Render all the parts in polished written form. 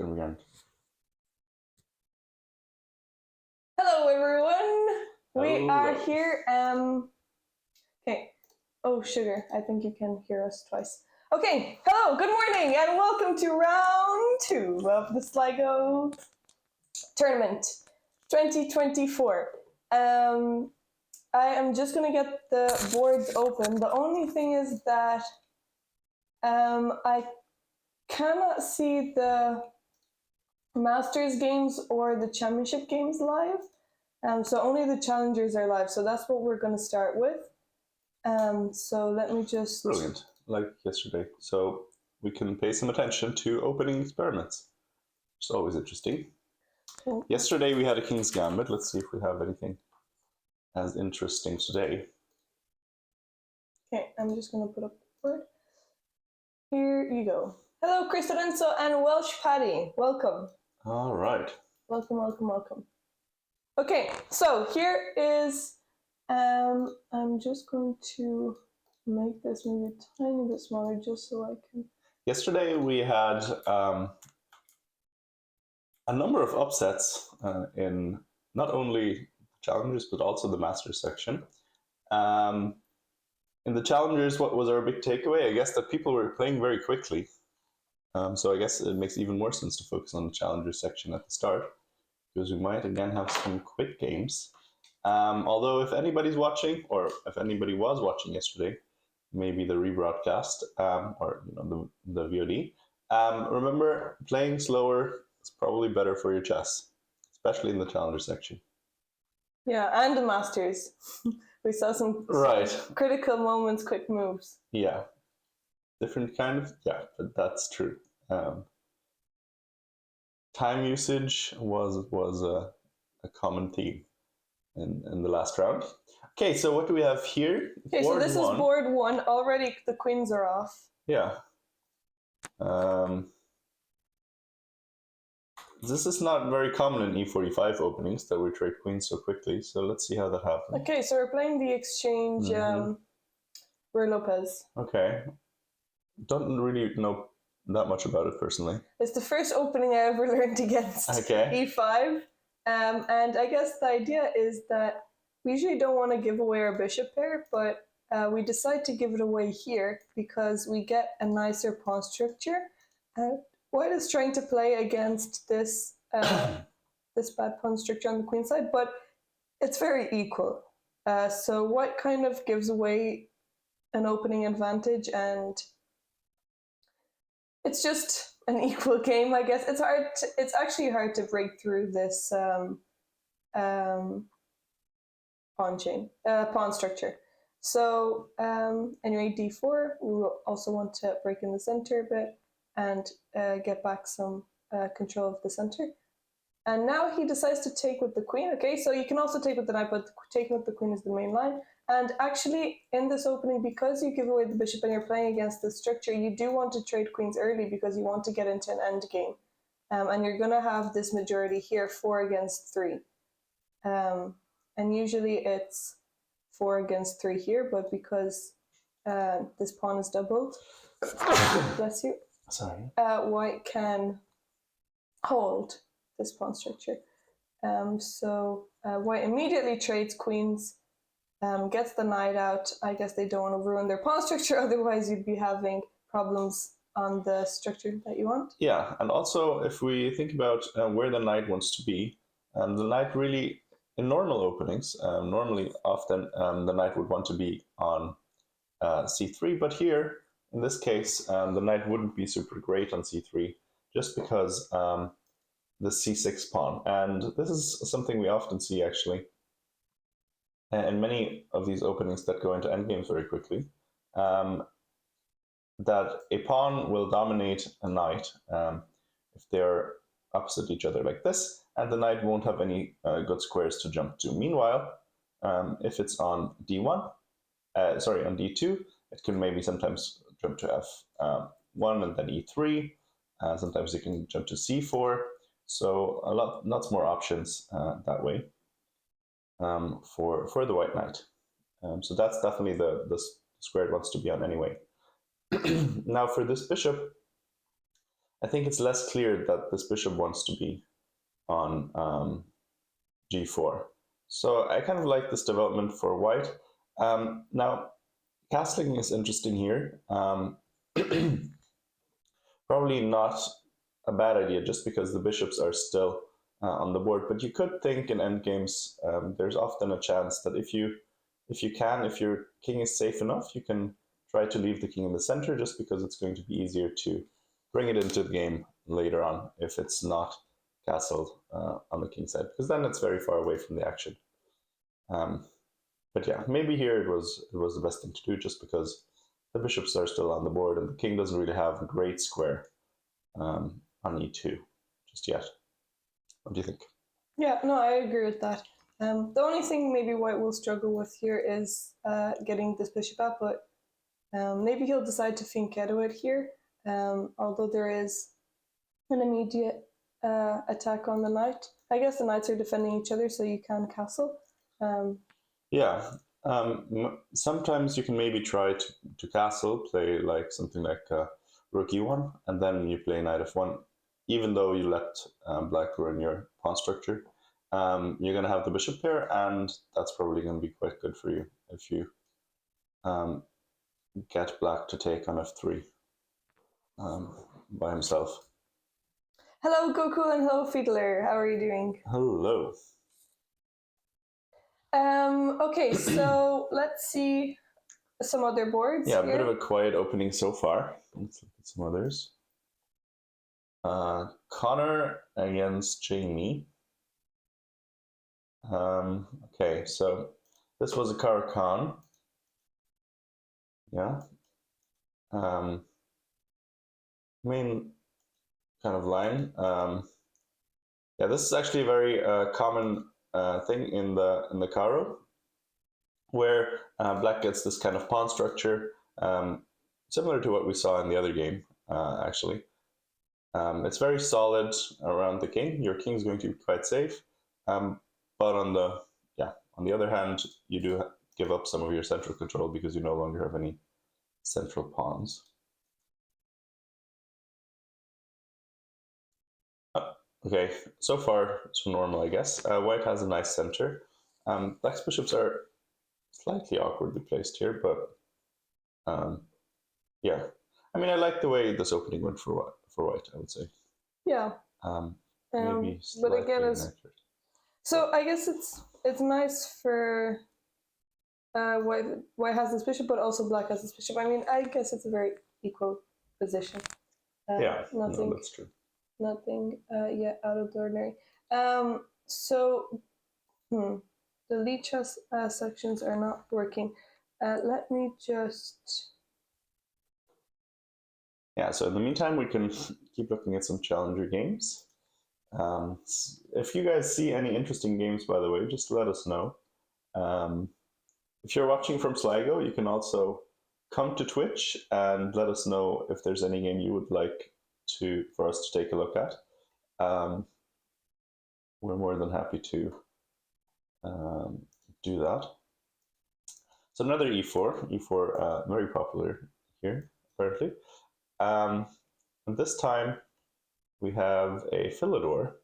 gonna be grand. Hello, everyone. We are here. Okay. Oh, sugar. I think you can hear us twice. Okay. Hello. Good morning, and welcome to round 2 of the Sligo tournament, 2024. I am just gonna get the boards open. The only thing is that I cannot see the Masters games or the Championship games live. So only the challengers are live. So that's what we're going to start with. So let me just... Brilliant, like yesterday. So we can pay some attention to opening experiments. It's always interesting. Cool. Yesterday we had a King's Gambit. Let's see if we have anything as interesting today. Okay, I'm just going to put up the board. Here you go. Hello, Chris Lorenzo and Welsh Paddy. Welcome. All right. Welcome, welcome, welcome. Okay, so here is, I'm just going to make this maybe a tiny bit smaller just so I can... Yesterday we had a number of upsets in not only challengers but also the Masters section. In the challengers, what was our big takeaway? I guess that people were playing very quickly. So I guess it makes even more sense to focus on the challengers section at the start, because we might again have some quick games. Although if anybody's watching, or if anybody was watching yesterday, maybe the rebroadcast or the VOD, remember, playing slower is probably better for your chess, especially in the challenger section. Yeah, and the Masters. We saw some critical moments, quick moves. Yeah, different kind of, yeah, but that's true. Time usage was a common theme in the last round. Okay, so what do we have here? Okay, so this is board 1. Already the queens are off. Yeah. This is not very common in e45 openings that we trade queens so quickly, so let's see how that happens. Okay, so we're playing the exchange Ruy Lopez. Okay. Don't really know that much about it personally. It's the first opening I ever learned against e5. And I guess the idea is that we usually don't want to give away our bishop pair, but we decide to give it away here because we get a nicer pawn structure. White is trying to play against this this bad pawn structure on the queen side, but it's very equal. So white kind of gives away an opening advantage, and it's just an equal game, I guess. It's actually hard to break through this pawn structure. So anyway, d4. We will also want to break in the center a bit and get back some control of the center. And now he decides to take with the queen. Okay, so you can also take with the knight, but taking with the queen is the main line. And actually, in this opening, because you give away the bishop and you're playing against the structure, you do want to trade queens early because you want to get into an end game. And you're going to have this majority here, 4 against 3. And usually it's 4 against 3 here, but because this pawn is doubled, bless you, sorry, white can hold this pawn structure. So white immediately trades queens, gets the knight out. I guess they don't want to ruin their pawn structure, otherwise you'd be having problems on the structure that you want. Yeah, and also if we think about where the knight wants to be, the knight really, in normal openings, normally often the knight would want to be on c3, but here, in this case, the knight wouldn't be super great on c3, just because the c6 pawn. And this is something we often see, actually, in many of these openings that go into endgames very quickly, that a pawn will dominate a knight if they're opposite each other like this, and the knight won't have any good squares to jump to. Meanwhile, if it's on d1, on d2, it can maybe sometimes jump to f1 and then e3. Sometimes you can jump to c4. So lots more options that way for the white knight. So that's definitely the square it wants to be on anyway. Now for this bishop, I think it's less clear that this bishop wants to be on g4. So I kind of like this development for white. Now, castling is interesting here. Probably not a bad idea just because the bishops are still on the board. But you could think in endgames, there's often a chance that if your king is safe enough, you can try to leave the king in the center just because it's going to be easier to bring it into the game later on if it's not castled on the king side, because then it's very far away from the action. But yeah, maybe here it was the best thing to do just because the bishops are still on the board and the king doesn't really have a great square on e2 just yet. What do you think? Yeah, no, I agree with that. The only thing maybe white will struggle with here is getting this bishop up, but maybe he'll decide to fianchetto it here, although there is an immediate attack on the knight. I guess the knights are defending each other, so you can castle. Yeah, sometimes you can maybe try to castle, play like something like rook e1, and then you play knight f1, even though you let black ruin your pawn structure. You're going to have the bishop pair, and that's probably going to be quite good for you if you get black to take on f3 by himself. Hello, Goku, and hello, Fiedler. How are you doing? Hello. Okay, so let's see some other boards. Yeah, a bit of a quiet opening so far. Let's look at some others. Connor against Jamie. Okay, so this was a Caracan. Yeah. Main kind of line. Yeah, this is actually a very common thing in the Caro, where black gets this kind of pawn structure, similar to what we saw in the other game, actually. It's very solid around the king. Your king is going to be quite safe, but on the other hand, you do give up some of your central control because you no longer have any central pawns. Okay, so far so normal, I guess. White has a nice center. Black's bishops are slightly awkwardly placed here, but yeah. I mean, I like the way this opening went for white, I would say. Yeah. Maybe but again, inaccurate. So I guess it's nice for white has this bishop, but also black has this bishop. I mean, I guess it's a very equal position. Yeah, nothing, no, that's true. Nothing yet out of the ordinary. The lead chess sections are not working. Let me just. Yeah, so in the meantime, we can keep looking at some challenger games. If you guys see any interesting games, by the way, just let us know. If you're watching from Sligo, you can also come to Twitch and let us know if there's any game you would like for us to take a look at. We're more than happy to do that. So another e4, very popular here, apparently. And this time we have a Philidor.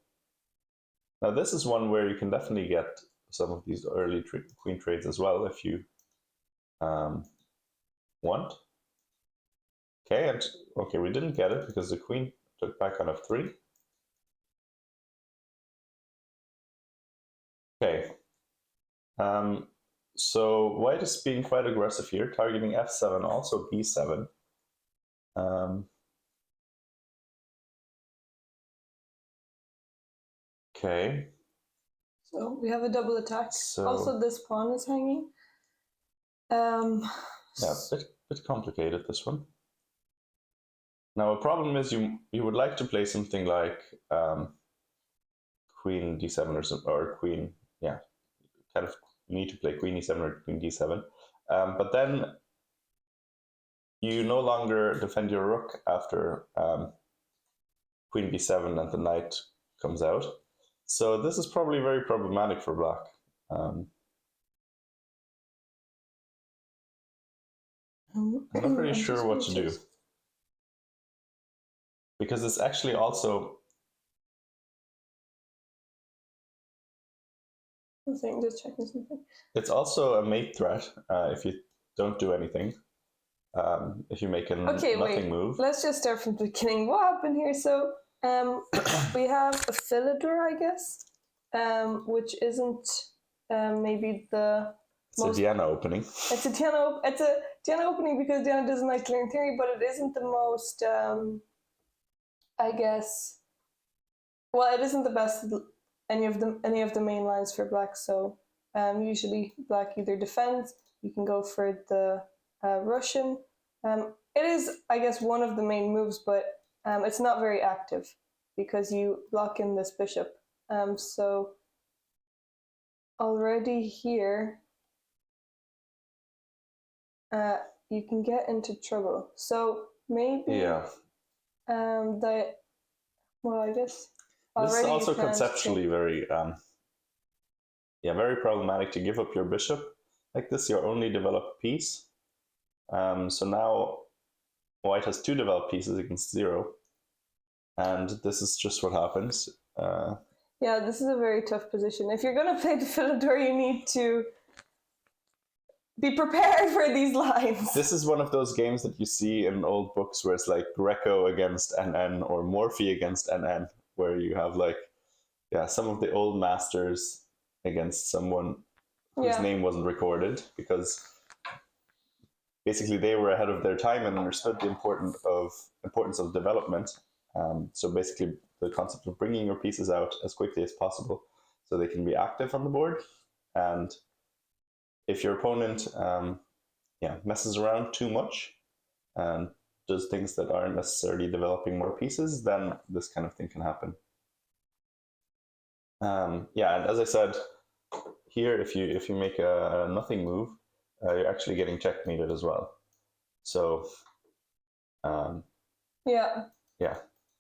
Now this is one where you can definitely get some of these early queen trades as well if you want. Okay, and okay, we didn't get it because the queen took back on f3. Okay. So white is being quite aggressive here, targeting f7, also b7. Okay. So we have a double attack. So, also, this pawn is hanging. Yeah, bit complicated, this one. Now, a problem is you would like to play something like queen d7 or queen, yeah, kind of need to play queen e7 or queen d7. But then you no longer defend your rook after queen b7 and the knight comes out. So this is probably very problematic for black. I'm not really sure what to do. because it's actually also... Nothing, just checking something. It's also a mate threat if you don't do anything. If you make a nothing move. Let's just start from the beginning. What happened here? So we have a Philidor, I guess, which isn't maybe the It's a Diana opening. It's a Diana opening because Diana doesn't like to learn theory, but it isn't the most, I guess. Well, it isn't the best any of the main lines for black. So usually black either defends. You can go for the Russian. It is, I guess, one of the main moves, but it's not very active because you block in this bishop. So already here, you can get into trouble. So maybe well, I guess this is also conceptually very very problematic to give up your bishop like this, your only developed piece. So now white has 2 developed pieces against 0, and this is just what happens. Yeah, this is a very tough position. If you're going to play the Philidor, you need to be prepared for these lines. This is one of those games that you see in old books where it's like Greco against NN or Morphy against NN, where you have like, some of the old masters against someone whose name wasn't recorded, because basically they were ahead of their time and understood the importance of development. So basically the concept of bringing your pieces out as quickly as possible so they can be active on the board. And if your opponent messes around too much and does things that aren't necessarily developing more pieces, then this kind of thing can happen. And as I said, here if you make a nothing move, you're actually getting checkmated as well. So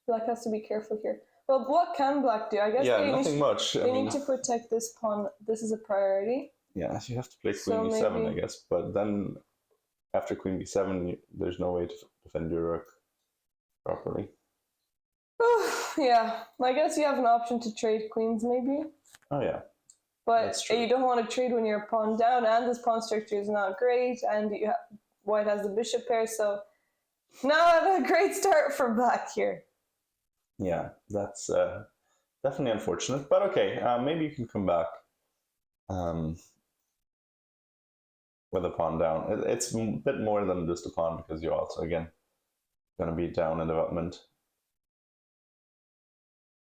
black has to be careful here. Well, what can black do? I guess nothing much. They need to protect this pawn. This is a priority. Yeah, you have to play queen b7, I guess. But then after queen b7, there's no way to defend your rook properly. Yeah, I guess you have an option to trade queens, maybe. Oh yeah. But you don't want to trade when you're pawn down, and this pawn structure is not great, and white has the bishop pair, so not a great start for black here. Yeah, that's definitely unfortunate, but okay, maybe you can come back with a pawn down. It's a bit more than just a pawn, because you're also, again, going to be down in development.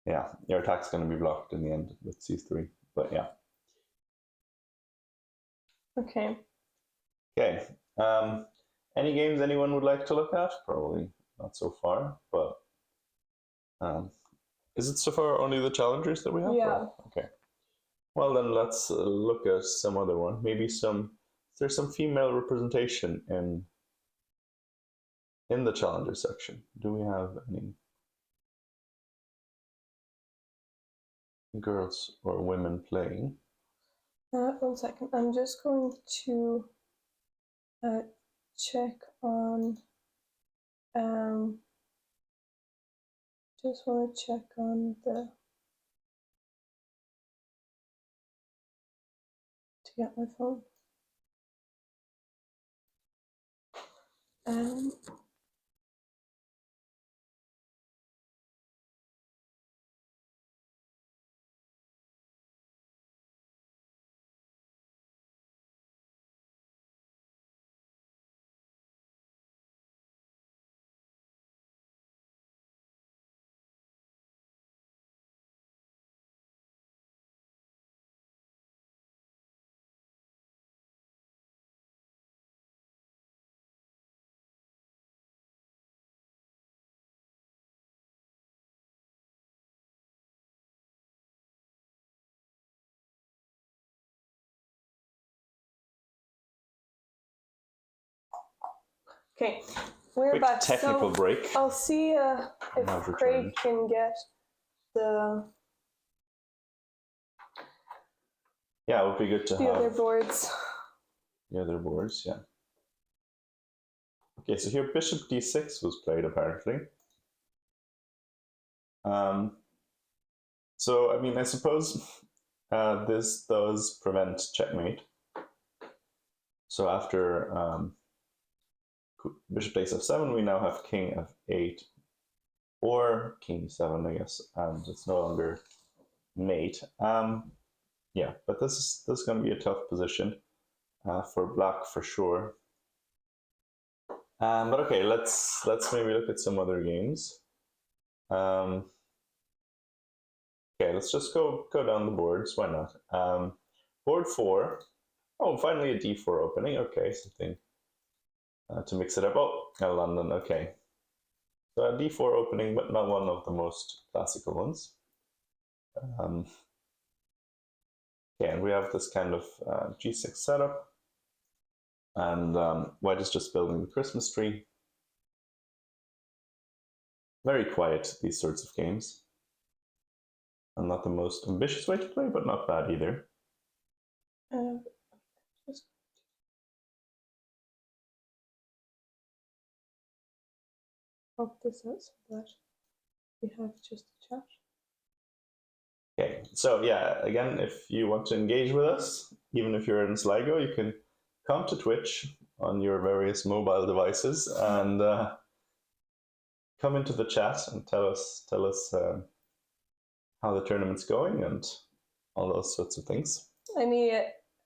Yeah, your attack's going to be blocked in the end with c3, but yeah. Okay. Okay. Any games anyone would like to look at? Probably not so far, but is it so far only the challengers that we have? Yeah. Okay. Well, then let's look at some other one. Maybe there's some female representation in the challenger section. Do we have any girls or women playing? 1 second. I'm just going to check on. Just want to check on to get my phone. Okay, we're back. Technical break. I'll see if Craig can get the. Yeah, it would be good to have other boards. The other boards, yeah. Okay, so here bishop d6 was played apparently. So, I mean, I suppose this does prevent checkmate. So after bishop takes f7, we now have king f8 or king e7, I guess, and it's no longer mate. Yeah, but this is going to be a tough position for black for sure. But okay, let's maybe look at some other games. Okay, let's just go down the boards. Why not? Board 4. Oh, finally a d4 opening. Okay, something to mix it up. Oh, London. Okay, so a d4 opening, but not one of the most classical ones. Okay, and we have this kind of g6 setup, and white is just building the Christmas tree. Very quiet, these sorts of games. And not the most ambitious way to play, but not bad either. Just pop this out so that we have just a chat. Okay, so yeah, again, if you want to engage with us, even if you're in Sligo, you can come to Twitch on your various mobile devices and come into the chat and tell us how the tournament's going and all those sorts of things. Any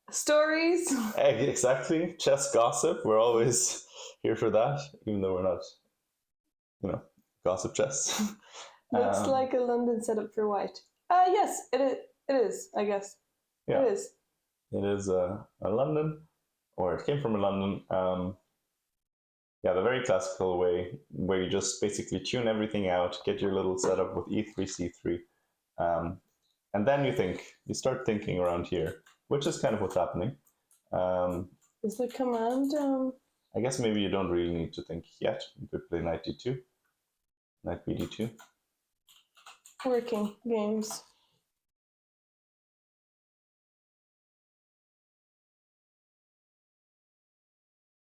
stories? Exactly, chess gossip. We're always here for that, even though we're not, gossip chess. Looks like a London setup for white. Yes, it is, I guess. Yeah. It is. It is a London, or it came from a London. Yeah, the very classical way where you just basically tune everything out, get your little setup with e3, c3, and then you start thinking around here, which is kind of what's happening. Is the command? I guess maybe you don't really need to think yet. You could play knight d2, knight bd2. Working games.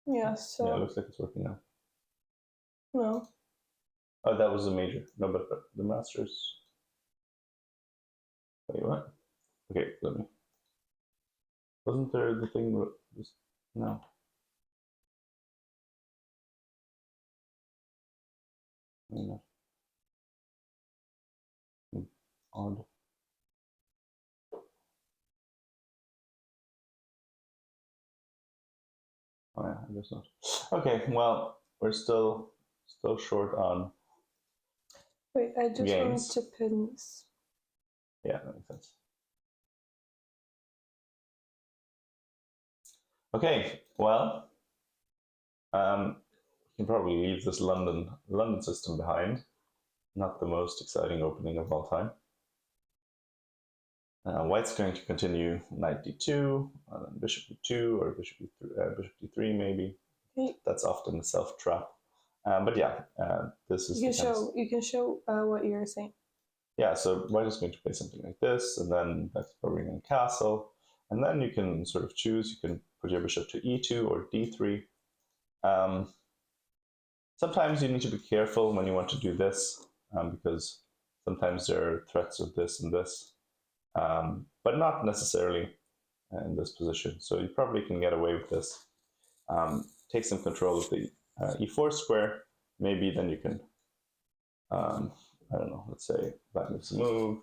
Yeah, so... Yeah, it looks like it's working now. No. Oh, that was a major. No, but the masters... Wait, what? Okay, let me... Wasn't there the thing... No. No. Odd. Oh yeah, I guess not. Okay, well, we're still short on. Wait, I just wanted to pin this. Yeah, that makes sense. Okay, well, we can probably leave this London system behind. Not the most exciting opening of all time. White's going to continue knight d2, bishop d2, or bishop d3 maybe. Okay. That's often a self-trap. But yeah, this is... You can show what you're saying. Yeah, so white is going to play something like this, and then that's probably in castle. And then you can sort of choose. You can put your bishop to e2 or d3. Sometimes you need to be careful when you want to do this, because sometimes there are threats of this and this, but not necessarily in this position. So you probably can get away with this. Take some control of the e4 square. Maybe then you can, I don't know, let's say black makes a move,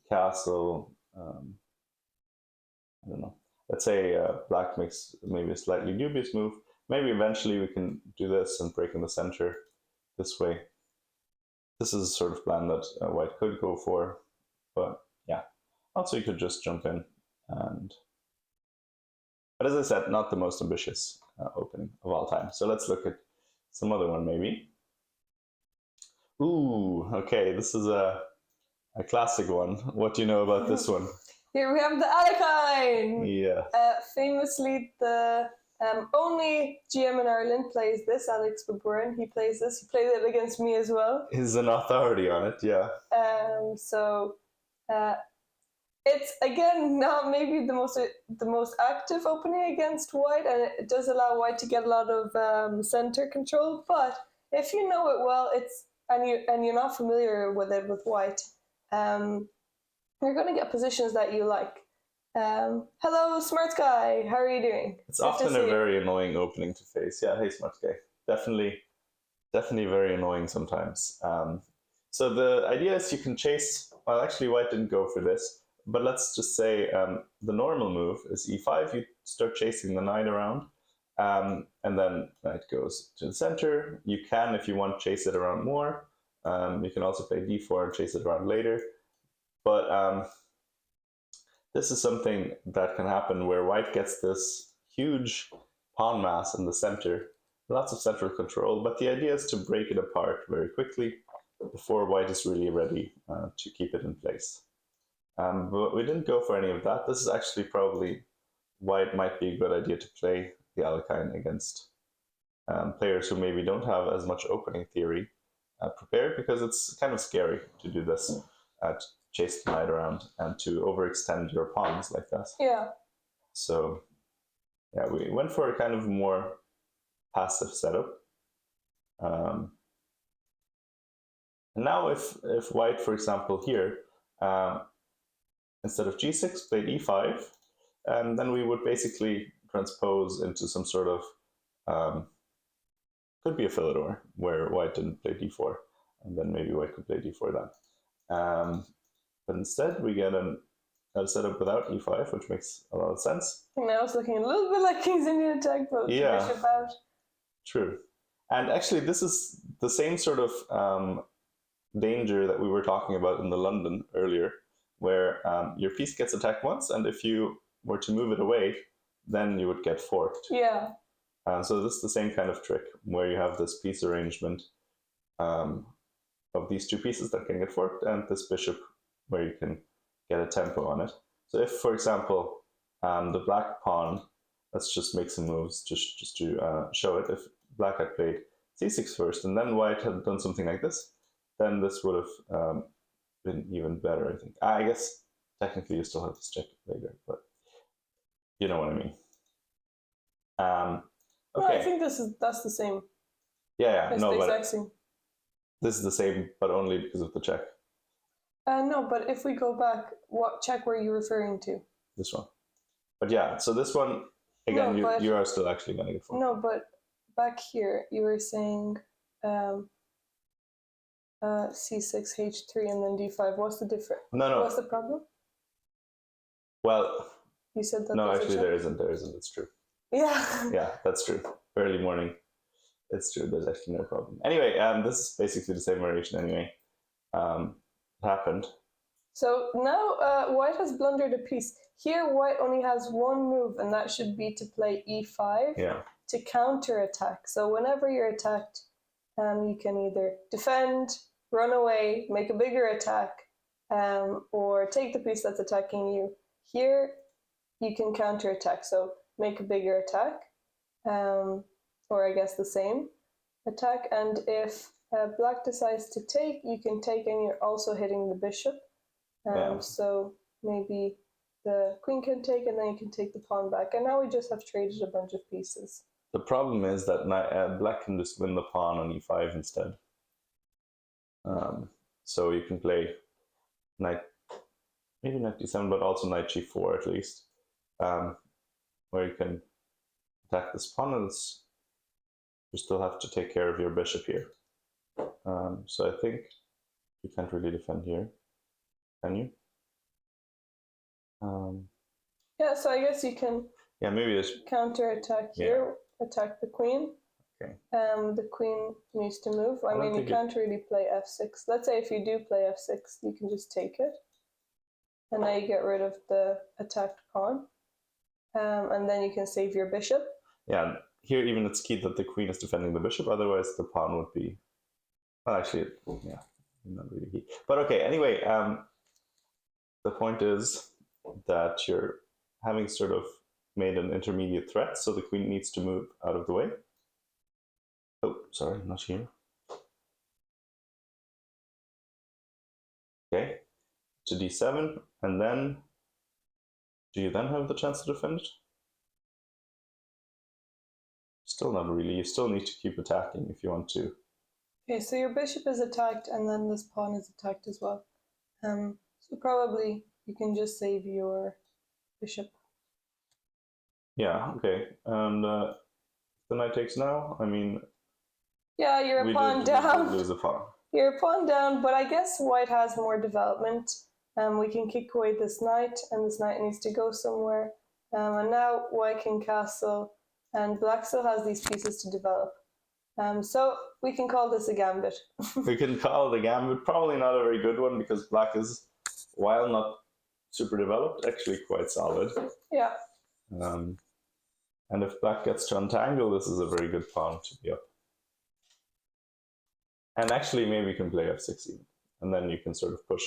castle, I don't know. Let's say black makes maybe a slightly dubious move. Maybe eventually we can do this and break in the center this way. This is a sort of plan that white could go for, but yeah. Also, you could just jump in and... But as I said, not the most ambitious opening of all time. So let's look at some other one maybe. Ooh, okay, this is a classic one. What do you know about this one? Here we have the Alekhine! Yeah. Famously, the only GM in Ireland plays this, Alex Baburin. He plays this. He played it against me as well. He's an authority on it, yeah. It's, again, not maybe the most active opening against white, and it does allow white to get a lot of center control, but if you know it well, it's and you're not familiar with it with white, you're going to get positions that you like. Hello, smart guy. How are you doing? It's often a very annoying opening to face. Yeah, hey, smart guy. Definitely very annoying sometimes. So the idea is you can chase. Well, actually, white didn't go for this, but let's just say the normal move is e5. You start chasing the knight around, and then knight goes to the center. You can, if you want, chase it around more. You can also play d4 and chase it around later. But this is something that can happen where white gets this huge pawn mass in the center, lots of central control, but the idea is to break it apart very quickly before white is really ready to keep it in place. But we didn't go for any of that. This is actually probably why it might be a good idea to play the Alekhine against players who maybe don't have as much opening theory prepared, because it's kind of scary to do this, chase the knight around and to overextend your pawns like that. Yeah. So yeah, we went for a kind of more passive setup. And now if white, for example, here, instead of g6, played e5, then we would basically transpose into some sort of, could be a Philidor, where white didn't play d4, and then maybe white could play d4 then. But instead we get a setup without e5, which makes a lot of sense. Now it's looking a little bit like King's Indian attack, but yeah, bishop out. True. And actually this is the same sort of danger that we were talking about in the London earlier, where your piece gets attacked once, and if you were to move it away, then you would get forked. Yeah. So this is the same kind of trick, where you have this piece arrangement of these two pieces that can get forked, and this bishop where you can get a tempo on it. So if, for example, the black pawn, let's just make some moves just to show it. If black had played c6 first, and then white had done something like this, then this would have been even better, I think. I guess technically you still have to check it later, but you know what I mean. Okay. Well, I think that's the same. Yeah, it's no, the but exact same. This is the same, but only because of the check. No, but if we go back, what check were you referring to? This one. But yeah, so this one, again, no, you are still actually going to get forked. No, but back here, you were saying c6, h3, and then d5. What's the difference? No. What's the problem? Well, you said that. No, actually, there isn't. It's true. Yeah. Yeah, that's true. Early morning. It's true. There's actually no problem. Anyway, this is basically the same variation anyway. Happened. So now white has blundered a piece. Here, white only has one move, and that should be to play e5 to counter attack. So whenever you're attacked, you can either defend, run away, make a bigger attack, or take the piece that's attacking you. Here, you can counter attack. So make a bigger attack, or I guess the same attack. And if black decides to take, you can take, and you're also hitting the bishop. So maybe the queen can take, and then you can take the pawn back. And now we just have traded a bunch of pieces. The problem is that black can just win the pawn on e5 instead. So you can play maybe knight d7, but also knight g4 at least, where you can attack this pawn, and you still have to take care of your bishop here. So I think you can't really defend here, can you? Yeah, so I guess you can. Yeah, maybe there's counter attack here, attack the queen. Okay. The queen needs to move. I mean, you can't really play f6. Let's say if you do play f6, you can just take it, and now you get rid of the attacked pawn, and then you can save your bishop. Yeah, here even it's key that the queen is defending the bishop. Otherwise, the pawn would be. Well, actually, yeah, not really key. But okay, anyway, the point is that you're having sort of made an intermediate threat, so the queen needs to move out of the way. Oh, sorry, not here. Okay, to d7, and then do you then have the chance to defend it? Still not really. You still need to keep attacking if you want to Okay, so your bishop is attacked, and then this pawn is attacked as well. So probably you can just save your bishop. Yeah, okay. And the knight takes now. I mean, yeah, you're a pawn down. We did lose a pawn. You're a pawn down, but I guess white has more development. We can kick away this knight, and this knight needs to go somewhere. And now white can castle, and black still has these pieces to develop. So we can call this a gambit. We can call it a gambit. Probably not a very good one because black is, while not super developed, actually quite solid. Yeah. And if black gets to untangle, this is a very good pawn to be up. And actually, maybe you can play f6 even, and then you can sort of push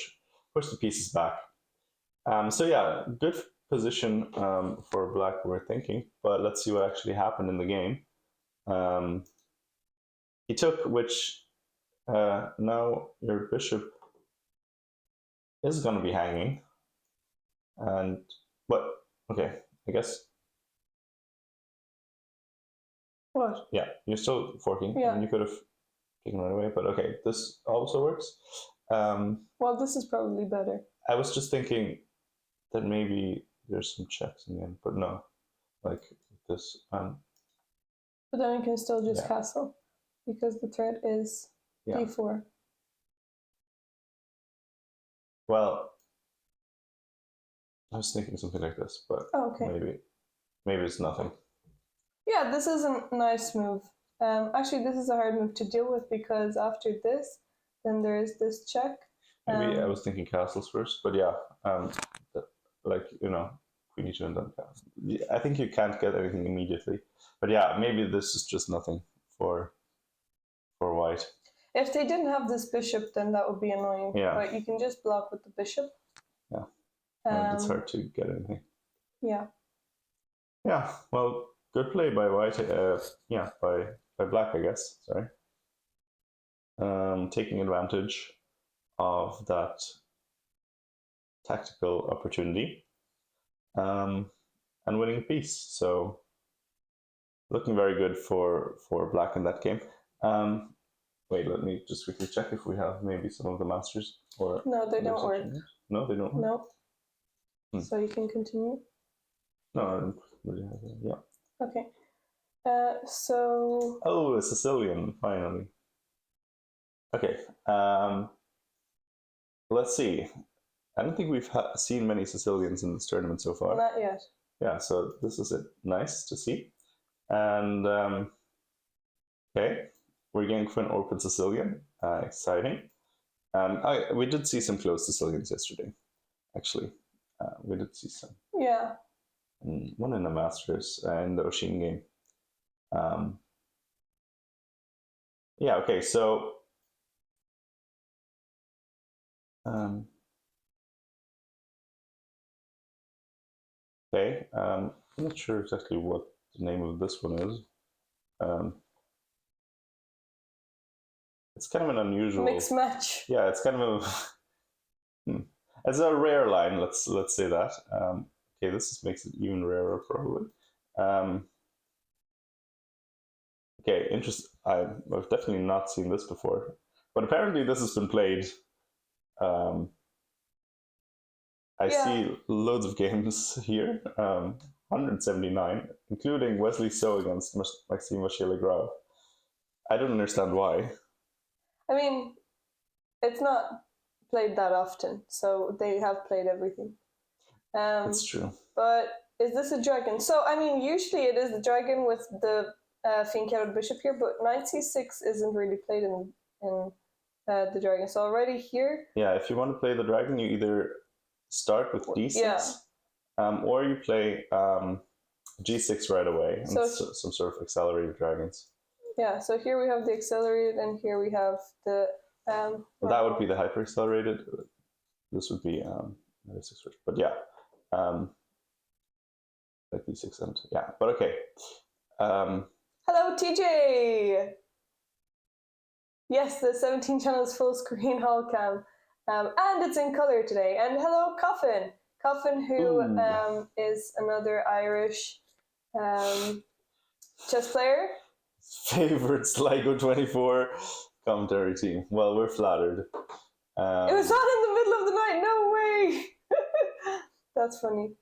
the pieces back. So yeah, good position for black, we're thinking. But let's see what actually happened in the game. He took, which now your bishop is going to be hanging. And but okay, I guess. What? Yeah, you're still forking. Yeah. And you could have taken it away, but okay, this also works. Well, this is probably better. I was just thinking that maybe there's some checks again, but no, like this. But then you can still just castle because the threat is d4. Well, I was thinking something like this, but maybe it's nothing. Yeah, this is a nice move. Actually, this is a hard move to deal with because after this, then there is this check. Maybe I was thinking castles first, but yeah, like queen e2 and then castle. I think you can't get anything immediately, but yeah, maybe this is just nothing for white. If they didn't have this bishop, then that would be annoying. Yeah. But you can just block with the bishop. Yeah. And it's hard to get anything. Yeah. Yeah. Well, good play by white. Yeah, by black, I guess. Sorry. Taking advantage of that tactical opportunity and winning a piece. So looking very good for black in that game. Wait, let me just quickly check if we have maybe some of the masters. Or no, they don't work. No, they don't work? No. So you can continue? No, I don't really have it. Yeah. Okay. So... Oh, a Sicilian, finally. Okay. Let's see. I don't think we've seen many Sicilians in this tournament so far. Not yet. Yeah, so this is it. Nice to see. And okay, we're going for an open Sicilian. Exciting. We did see some close Sicilians yesterday, actually. We did see some. Yeah. One in the Masters in the Oshin game. Yeah, okay, so okay, I'm not sure exactly what the name of this one is. It's kind of an unusual mixed match. Yeah, it's kind of a it's a rare line. Let's say that. Okay, this makes it even rarer probably. Okay, interesting. I've definitely not seen this before, but apparently this has been played. I see loads of games here. 179, including Wesley So against Maxime Vachier-Lagrave. I don't understand why. I mean, it's not played that often, so they have played everything. That's true. But is this a dragon? So, I mean, usually it is the dragon with the fianchettoed bishop here, but knight c6 isn't really played in the dragon. So already here... Yeah, if you want to play the dragon, you either start with d6, or you play g6 right away, and so some sort of accelerated dragons. Yeah, so here we have the accelerated, and here we have the... that would be the hyper accelerated. This would be d6 first, but yeah. Like d6 and yeah, but okay. Hello, TJ! Yes, the 17 channels full screen hall cam. And it's in color today. And hello, Coffin! Coffin, who is another Irish chess player. Favorite Sligo 24 commentary team. Well, we're flattered. It was on in the middle of the night. No way. That's funny.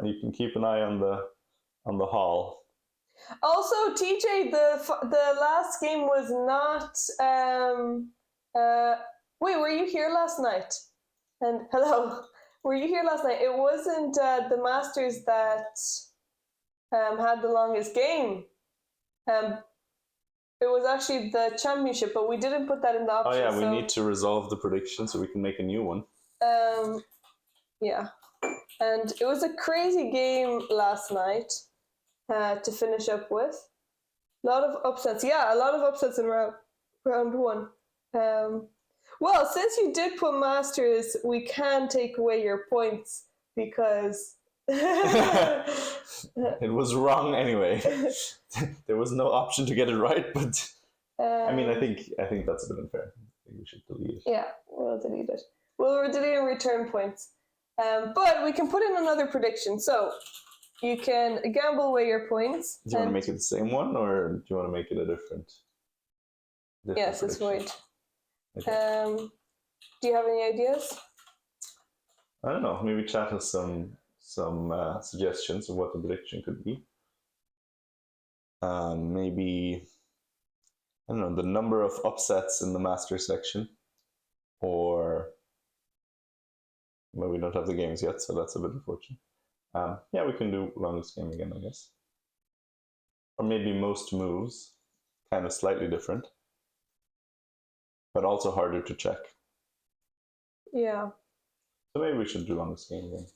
You can keep an eye on the hall. Also, TJ, the last game was not. Wait, were you here last night? And hello, were you here last night? It wasn't the Masters that had the longest game. It was actually the championship, but we didn't put that in the option. Oh yeah, we need to resolve the prediction so we can make a new one. Yeah, and it was a crazy game last night to finish up with. A lot of upsets. Yeah, a lot of upsets in round one. Well, since you did put Masters, we can take away your points because it was wrong anyway. There was no option to get it right, but I mean, I think that's a bit unfair. I think we should delete it. Yeah, we'll delete it. We'll delete and return points. But we can put in another prediction. So you can gamble away your points. Do you want to make it the same one, or do you want to make it a different yes, it's void. Okay. Do you have any ideas? I don't know. Maybe chat has some suggestions of what the prediction could be. Maybe, I don't know, the number of upsets in the master section, or well, we don't have the games yet, so that's a bit unfortunate. Yeah, we can do longest game again, I guess. Or maybe most moves, kind of slightly different, but also harder to check. Yeah. So maybe we should do longest game again.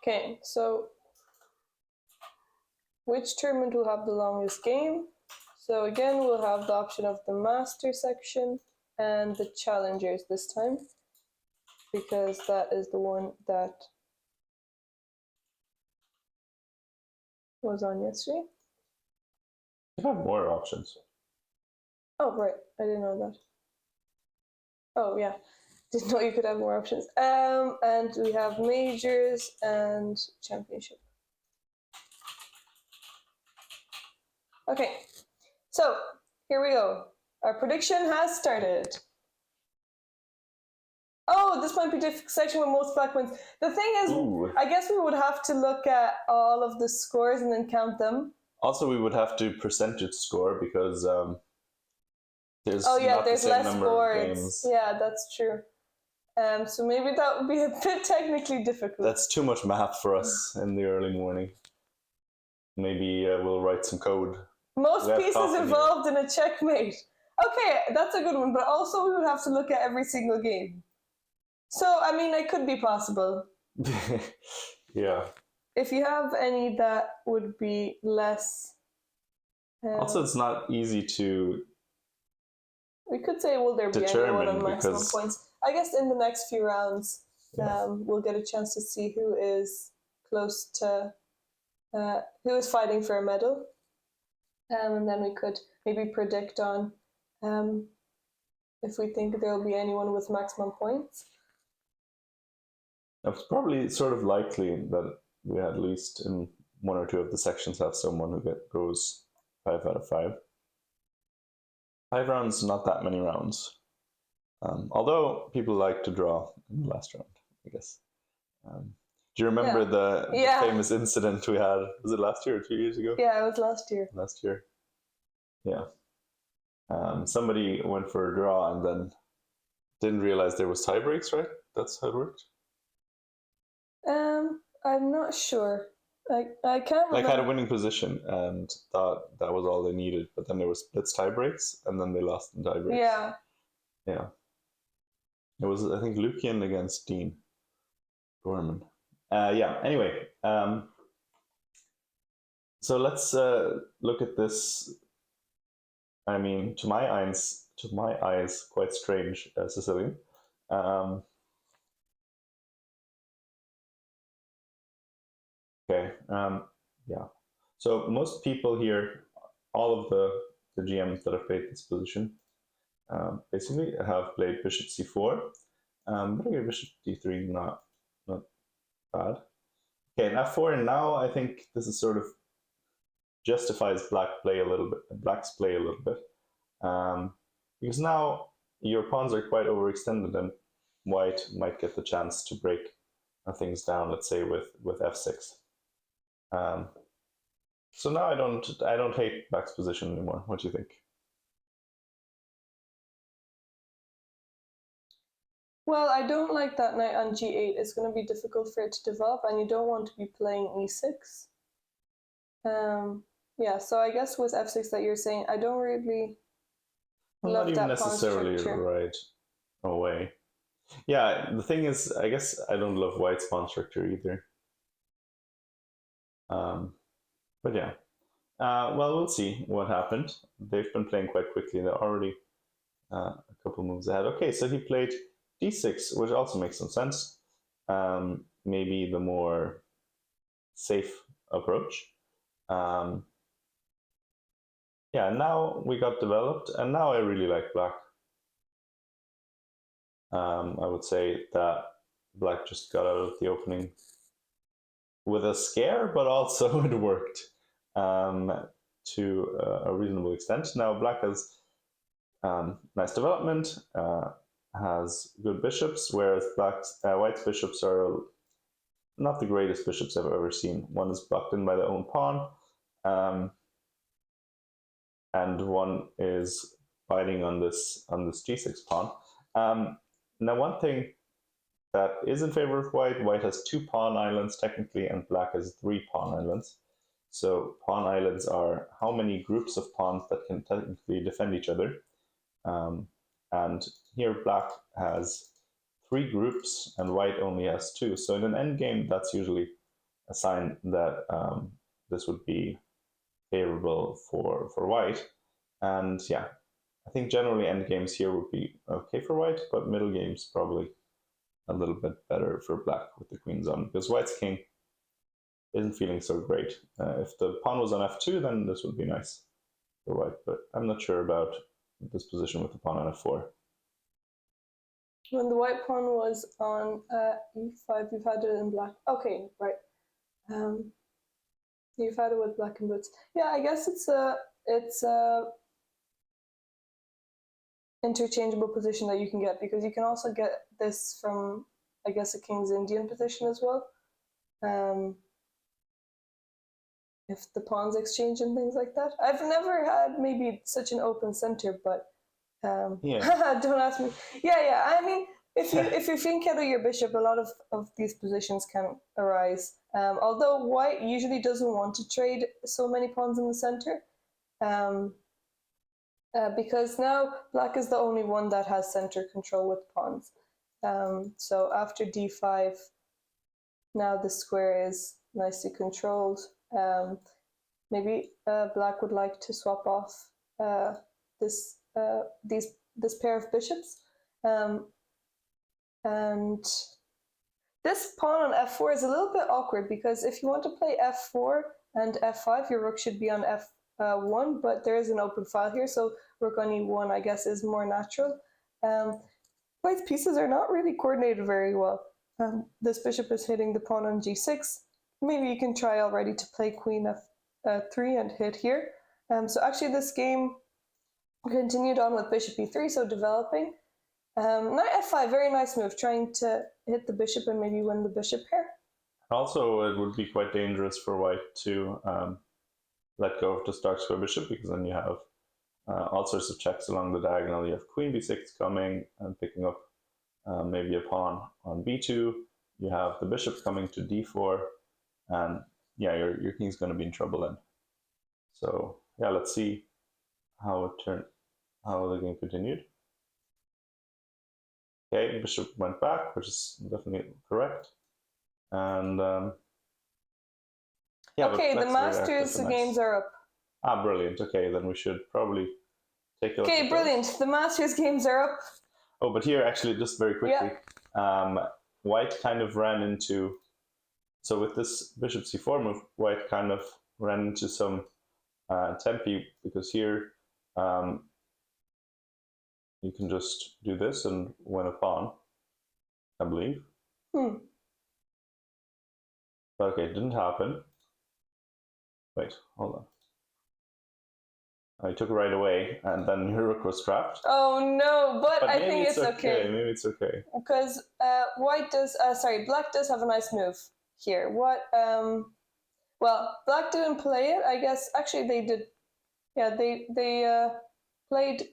Okay, so which tournament will have the longest game? So again, we'll have the option of the master section and the challengers this time, because that is the one that was on yesterday. You have more options. Oh, right. I didn't know that. Oh, yeah. Didn't know you could have more options. And we have majors and championship. Okay, so here we go. Our prediction has started. Oh, this might be the section with most black wins. The thing is, I guess we would have to look at all of the scores and then count them. Also, we would have to percentage score because there's there's less boards. Yeah, that's true. So maybe that would be a bit technically difficult. That's too much math for us in the early morning. Maybe we'll write some code. Most pieces involved in a checkmate. Okay, that's a good one, but also we would have to look at every single game. So, I mean, it could be possible. Yeah. If you have any that would be less... also, it's not easy to... We could say, will there be anyone on maximum points? I guess in the next few rounds, we'll get a chance to see who is close to... who is fighting for a medal. And then we could maybe predict on if we think there will be anyone with maximum points. It's probably sort of likely that we at least in one or two of the sections have someone who goes 5 out of 5. 5 rounds, not that many rounds. Although people like to draw in the last round, I guess. Do you remember the famous incident we had? Was it last year or 2 years ago? Yeah, it was last year. Last year. Yeah. Somebody went for a draw and then didn't realize there was tie breaks, right? That's how it worked? I'm not sure. I can't remember. Like had a winning position and thought that was all they needed, but then there was splits tie breaks and then they lost in tie breaks. Yeah. Yeah. It was, I think, Lucian against Dean Gorman. Yeah, anyway. So let's look at this. I mean, to my eyes, quite strange Sicilian. Okay. Yeah. So most people here, all of the GMs that have played this position, basically, have played bishop c4. But okay, bishop d3, not bad. Okay, and f4, and now I think this is sort of justifies black's play a little bit, because now your pawns are quite overextended, and white might get the chance to break things down. Let's say with f6. So now I don't hate black's position anymore. What do you think? Well, I don't like that knight on g8. It's going to be difficult for it to develop, and you don't want to be playing e6. Yeah, so I guess with f6 that you're saying, I don't really love Not even that pawn necessarily structure. right away. Yeah, the thing is, I guess I don't love white's pawn structure either. But yeah. Well, we'll see what happened. They've been playing quite quickly. They're already a couple moves ahead. Okay, so he played d6, which also makes some sense. Maybe the more safe approach. Yeah, now we got developed, and now I really like black. I would say that black just got out of the opening with a scare, but also it worked to a reasonable extent. Now black has nice development, has good bishops, whereas white's bishops are not the greatest bishops I've ever seen. One is blocked in by their own pawn, and one is biting on this g6 pawn. Now, one thing that is in favor of white has 2 pawn islands technically, and black has 3 pawn islands. So pawn islands are how many groups of pawns that can technically defend each other. And here black has 3 groups and white only has 2. So in an endgame, that's usually a sign that this would be favorable for white. And yeah, I think generally endgames here would be okay for white, but middle games probably a little bit better for black with the queens on, because white's king isn't feeling so great. If the pawn was on f2, then this would be nice for white, but I'm not sure about this position with the pawn on f4. When the white pawn was on e5, you've had it in black. Okay, right. You've had it with black and boots. Yeah, I guess it's a interchangeable position that you can get, because you can also get this from, I guess, a King's Indian position as well. If the pawns exchange and things like that. I've never had maybe such an open center, but Yeah. don't ask me. Yeah. I mean, if you think out of your bishop, a lot of these positions can arise. Although white usually doesn't want to trade so many pawns in the center. Because now black is the only one that has center control with pawns. So after d5, now the square is nicely controlled. Maybe black would like to swap off this pair of bishops. And this pawn on f4 is a little bit awkward, because if you want to play f4 and f5, your rook should be on f1, but there is an open file here, so rook on e1, I guess, is more natural. White's pieces are not really coordinated very well. This bishop is hitting the pawn on g6. Maybe you can try already to play queen f3 and hit here. So actually this game continued on with bishop e3, so developing. Knight f5, very nice move, trying to hit the bishop and maybe win the bishop pair. Also, it would be quite dangerous for white to let go of the dark square bishop, because then you have all sorts of checks along the diagonal. You have queen b6 coming and picking up maybe a pawn on b2. You have the bishop coming to d4, and yeah, your king's going to be in trouble then. So yeah, let's see how the game continued. Okay, bishop went back, which is definitely correct. And yeah, okay, the Masters games are up. Ah, brilliant. Okay, then we should probably take a look. Okay, brilliant. The Masters games are up. Oh, but here, actually, just very quickly, white kind of ran into, so with this bishop c4 move, white kind of ran into some tempi, because here you can just do this and win a pawn, I believe. Hmm. But okay, it didn't happen. Wait, hold on. I took it right away, and then your rook was trapped. Oh no, but I think it's okay. Maybe it's okay. Because black does have a nice move here. Well, black didn't play it. I guess actually they did. Yeah, they played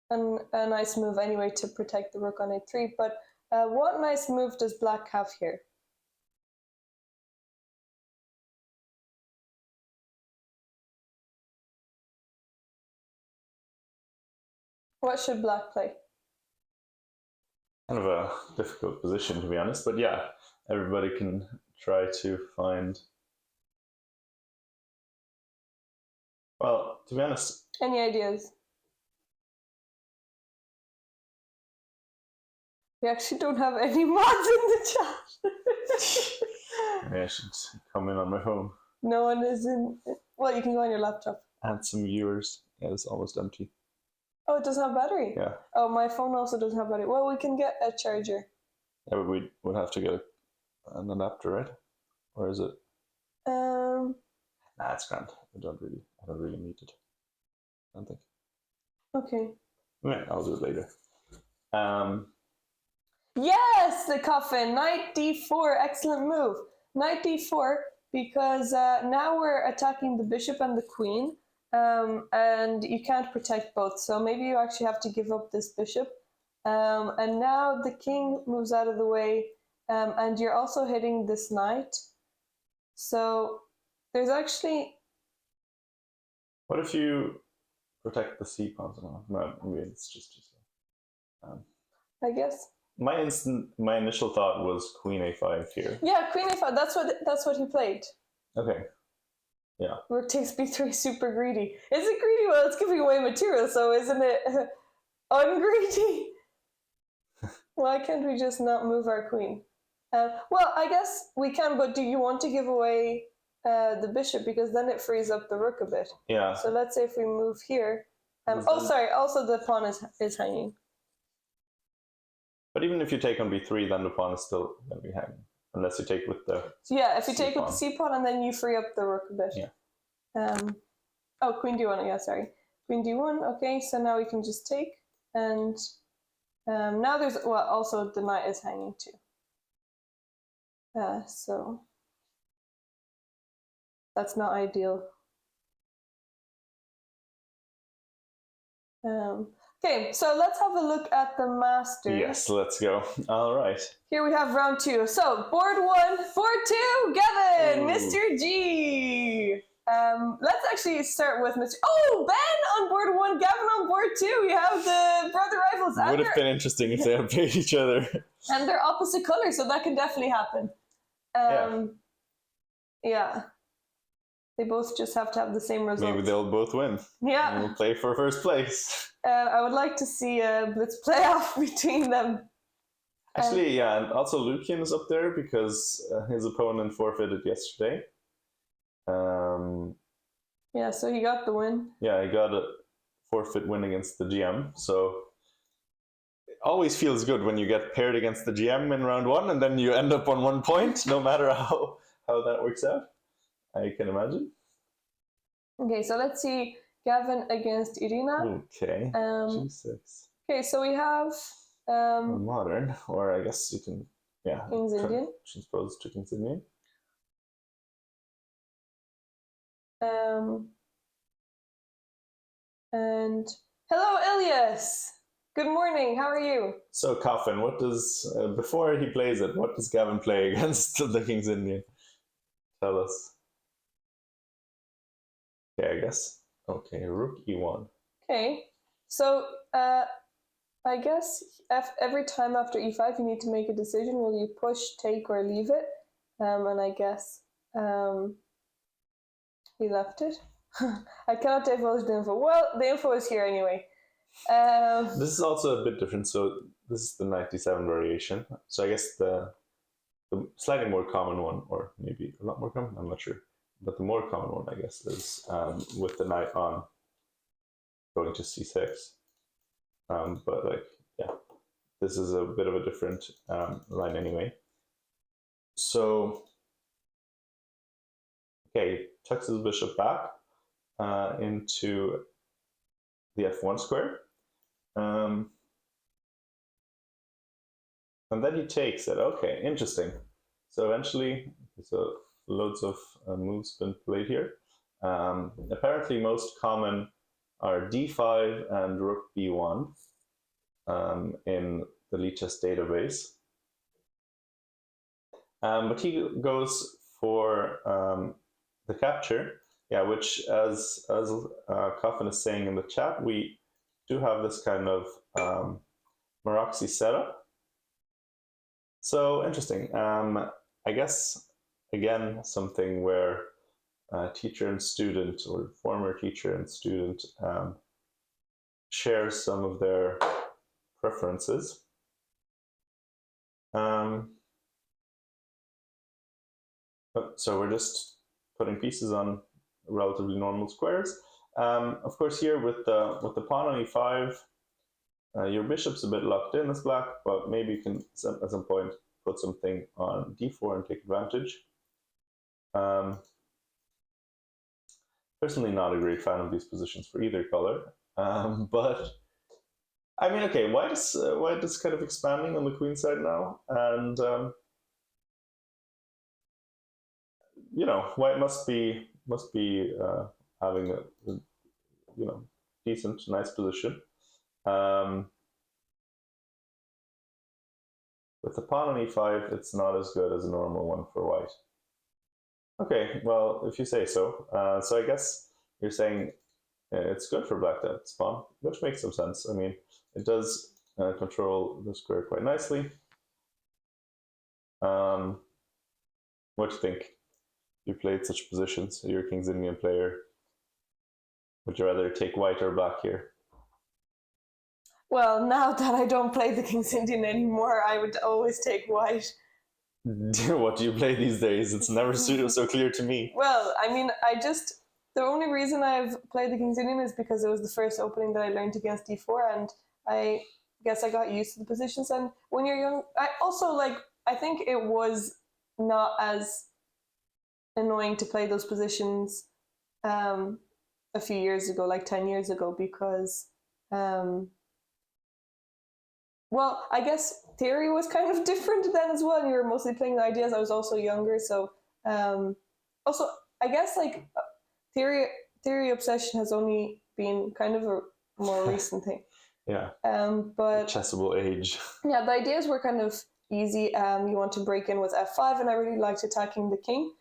a nice move anyway to protect the rook on a3. But what nice move does black have here? What should black play? Kind of a difficult position, to be honest, but yeah, everybody can try to find. Well, to be honest. Any ideas? We actually don't have any mods in the chat. Maybe I should come in on my phone. No one is in. Well, you can go on your laptop. Add some viewers. Yeah, it's almost empty. Oh, it doesn't have battery? Yeah. Oh, my phone also doesn't have battery. Well, we can get a charger. Yeah, but we would have to get an adapter, right? Or is it? Nah, it's grand. I don't really need it. I don't think. Okay. Yeah, I'll do it later. Yes, the coffin. Knight d4. Excellent move. Knight d4 because now we're attacking the bishop and the queen. And you can't protect both. So maybe you actually have to give up this bishop. And now the king moves out of the way. And you're also hitting this knight. So there's actually... What if you protect the c pawns? No, maybe it's just I guess. My initial thought was queen a5 here. Yeah, queen a5. That's what he played. Okay. Yeah. Rook takes b3, super greedy. Is it greedy? Well, it's giving away material, so isn't it ungreedy? Why can't we just not move our queen? Well, I guess we can, but do you want to give away the bishop? Because then it frees up the rook a bit. Yeah. So let's say if we move here. Sorry, also the pawn is hanging. But even if you take on b3, then the pawn is still going to be hanging. Unless you take with the so yeah, if you take with the c pawn and then you free up the rook a bit. Yeah. Oh, queen d1, yeah, sorry. Queen d1, okay, so now we can just take. And now there's, well, also the knight is hanging too. So that's not ideal. Okay, so let's have a look at the Masters. Yes, let's go. All right. Here we have round 2. So board 1, board 2, Gavin, Mr. G. Let's actually start with Mr. Oh, Ben on board 1, Gavin on board 2. We have the brother rivals. Would have been interesting if they had played each other. And they're opposite colors, so that can definitely happen. Yeah. They both just have to have the same result. Maybe they'll both win. Yeah. And we'll play for first place. I would like to see a blitz playoff between them. Actually, yeah, and also Lucian is up there because his opponent forfeited yesterday. Yeah, so he got the win. Yeah, he got a forfeit win against the GM. So it always feels good when you get paired against the GM in round 1 and then you end up on 1 point, no matter how that works out. I can imagine. Okay, so let's see Gavin against Irina. Okay. G6. Okay, so we have modern, or I guess you can, yeah. King's Indian. Transpose to King's Indian. And hello, Ilias. Good morning. How are you? So, Coffin, what does before he plays it? What does Gavin play against the King's Indian? Tell us. Okay, I guess. Okay, Rook E1. Okay, so I guess every time after E5 you need to make a decision. Will you push, take, or leave it? And I guess he left it. I cannot divulge the info. Well, the info is here anyway. This is also a bit different. So this is the 97 variation. So I guess the slightly more common one, or maybe a lot more common, I'm not sure. But the more common one, I guess, is with the knight on going to C6. but like, yeah, this is a bit of a different line anyway. So, okay, tucks his bishop back into the f1 square. And then he takes it. Okay, interesting. So eventually, so loads of moves been played here. Apparently, most common are d5 and rook b1 in the Lichess database. But he goes for the capture, yeah, which as Coffin is saying in the chat, we do have this kind of Maroczy setup. So interesting. I guess again something where teacher and student, or former teacher and student, share some of their preferences. So we're just putting pieces on relatively normal squares. Of course, here with the pawn on e5, your bishop's a bit locked in as black, but maybe you can at some point put something on d4 and take advantage. Personally, not a great fan of these positions for either color, but I mean, okay, white is kind of expanding on the queen side now, and you know, white must be having a decent, nice position. With the pawn on e5, it's not as good as a normal one for white. Okay, well, if you say so. So I guess you're saying it's good for black to have its pawn, which makes some sense. I mean, it does control the square quite nicely. What do you think? You played such positions. You're a King's Indian player. Would you rather take white or black here? Well, now that I don't play the King's Indian anymore, I would always take white. What do you play these days? It's never so clear to me. Well, I mean, the only reason I've played the King's Indian is because it was the first opening that I learned against d4, and I guess I got used to the positions. And when you're young, I think it was not as annoying to play those positions a few years ago, like 10 years ago, because well, I guess theory was kind of different then as well. You were mostly playing the ideas. I was also younger, so also I guess like theory obsession has only been kind of a more recent thing. Yeah. But chessable age. Yeah, the ideas were kind of easy. You want to break in with f5, and I really liked attacking the king.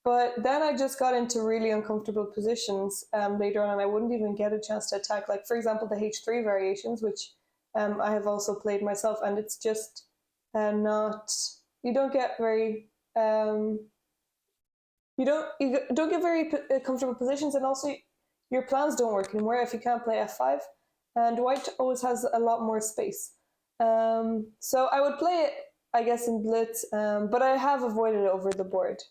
But then I just got into really uncomfortable positions later on, and I wouldn't even get a chance to attack. Like, for example, the h3 variations, which I have also played myself, and it's just not. You don't get very. You don't get very comfortable positions, and also your plans don't work anymore if you can't play f5. And white always has a lot more space. So I would play it, I guess, in blitz, but I have avoided it over the board.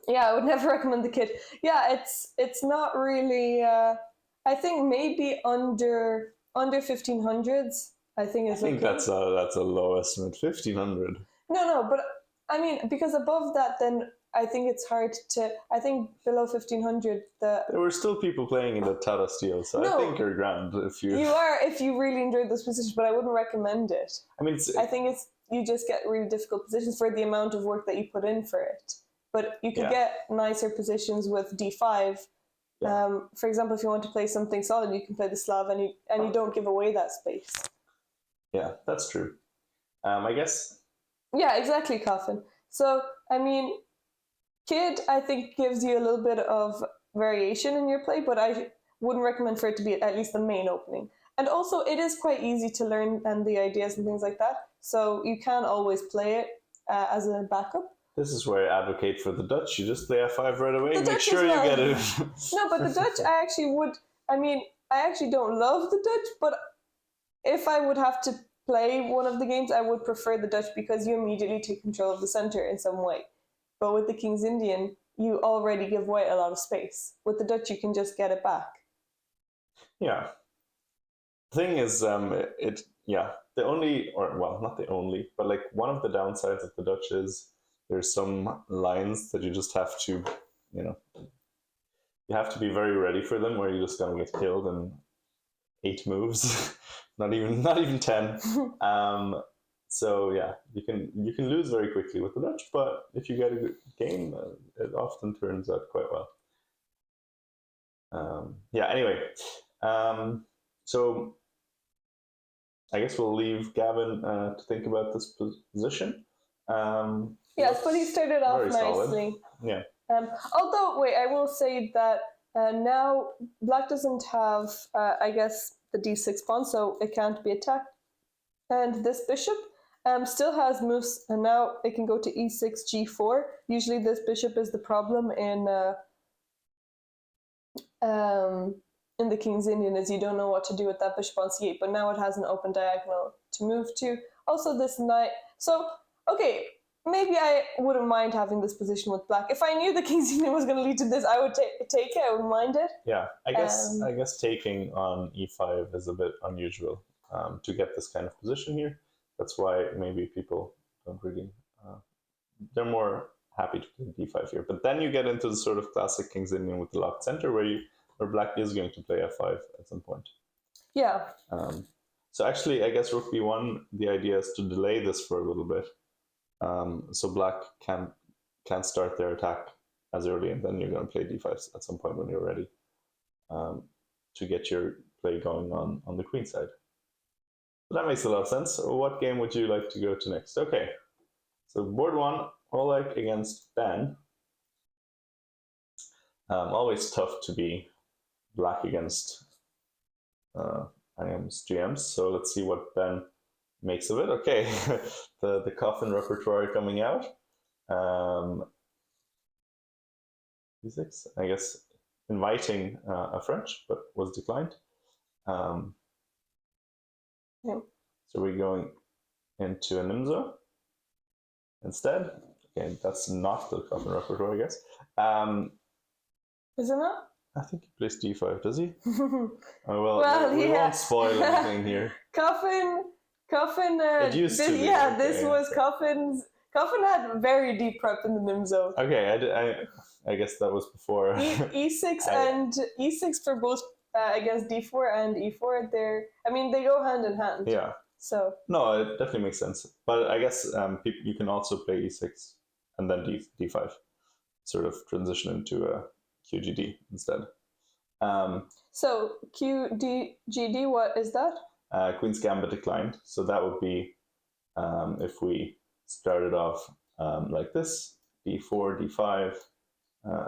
Yeah, I would never recommend the kit. Yeah, it's not really. I think maybe under 1500s. I think is. I think that's a low estimate. 1500. No, but I mean, because above that, then I think it's hard to. I think below 1500, there were still people playing in the Tata steel, so no, I think you're grand if you. You are if you really enjoyed this position, but I wouldn't recommend it. I mean, I think you just get really difficult positions for the amount of work that you put in for it. But you can get nicer positions with d5. Yeah. For example, if you want to play something solid, you can play the Slav, and you don't give away that space. Yeah, that's true. I guess. Yeah, exactly, Coffin. So I mean, Kid, I think, gives you a little bit of variation in your play, but I wouldn't recommend for it to be at least the main opening. And also, it is quite easy to learn and the ideas and things like that, so you can always play it as a backup. This is where I advocate for the Dutch. You just play f5 right away. Make sure you get it. No, but the Dutch, I actually would. I mean, I actually don't love the Dutch, but if I would have to play one of the games, I would prefer the Dutch because you immediately take control of the center in some way. But with the King's Indian, you already give white a lot of space. With the Dutch, you can just get it back. Yeah. thing is, the only, or well, not the only, but like one of the downsides of the Dutch is there's some lines that you just have to, you know, you have to be very ready for them, where you're just gonna get killed in 8 moves, not even 10. So yeah, you can lose very quickly with the Dutch, but if you get a good game, it often turns out quite well. Yeah. Anyway, so I guess we'll leave Gavin to think about this position. Yes, but he started off nicely. Solid. Yeah. Although, wait, I will say that now black doesn't have, I guess, the d6 pawn, so it can't be attacked. And this bishop still has moves, and now it can go to e6, g4. Usually this bishop is the problem in the King's Indian, is you don't know what to do with that bishop on c8, but now it has an open diagonal to move to. Also this knight, so, okay, maybe I wouldn't mind having this position with black. If I knew the King's Indian was going to lead to this, I would take it, I wouldn't mind it. Yeah, I guess taking on e5 is a bit unusual to get this kind of position here. That's why maybe people don't really, they're more happy to play d5 here. But then you get into the sort of classic King's Indian with the locked center, where black is going to play f5 at some point. Yeah. So actually, I guess rook b1, the idea is to delay this for a little bit. So black can start their attack as early, and then you're going to play d5 at some point when you're ready to get your play going on the queen side. So that makes a lot of sense. So what game would you like to go to next? Okay, so board one, Oleg against Ben. Always tough to be black against IM's GMs. So let's see what Ben makes of it. Okay, the coffin repertoire coming out. D6, I guess, inviting a French, but was declined. Yeah. So we're going into a Nimzo instead. Okay, that's not the coffin repertoire, I guess. Is it not? I think he plays d5, does he? Oh, well, we won't spoil anything here. Coffin. It used to be. Yeah, this was Coffin's. Coffin had very deep prep in the Nimzo. Okay, I guess that was before. E6 and E6 for both against D4 and E4. They go hand in hand. Yeah. So. No, it definitely makes sense. But I guess you can also play E6 and then D5, sort of transition into a QGD instead. So QDGD, what is that? Queen's Gambit declined. So that would be if we started off like this, D4, D5,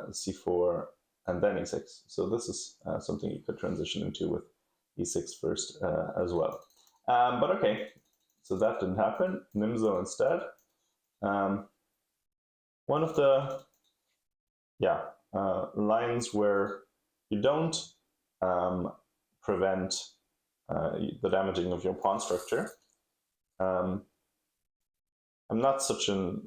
C4, and then E6. So this is something you could transition into with E6 first as well. But okay, so that didn't happen. Nimzo instead. One of the lines where you don't prevent the damaging of your pawn structure. I'm not such an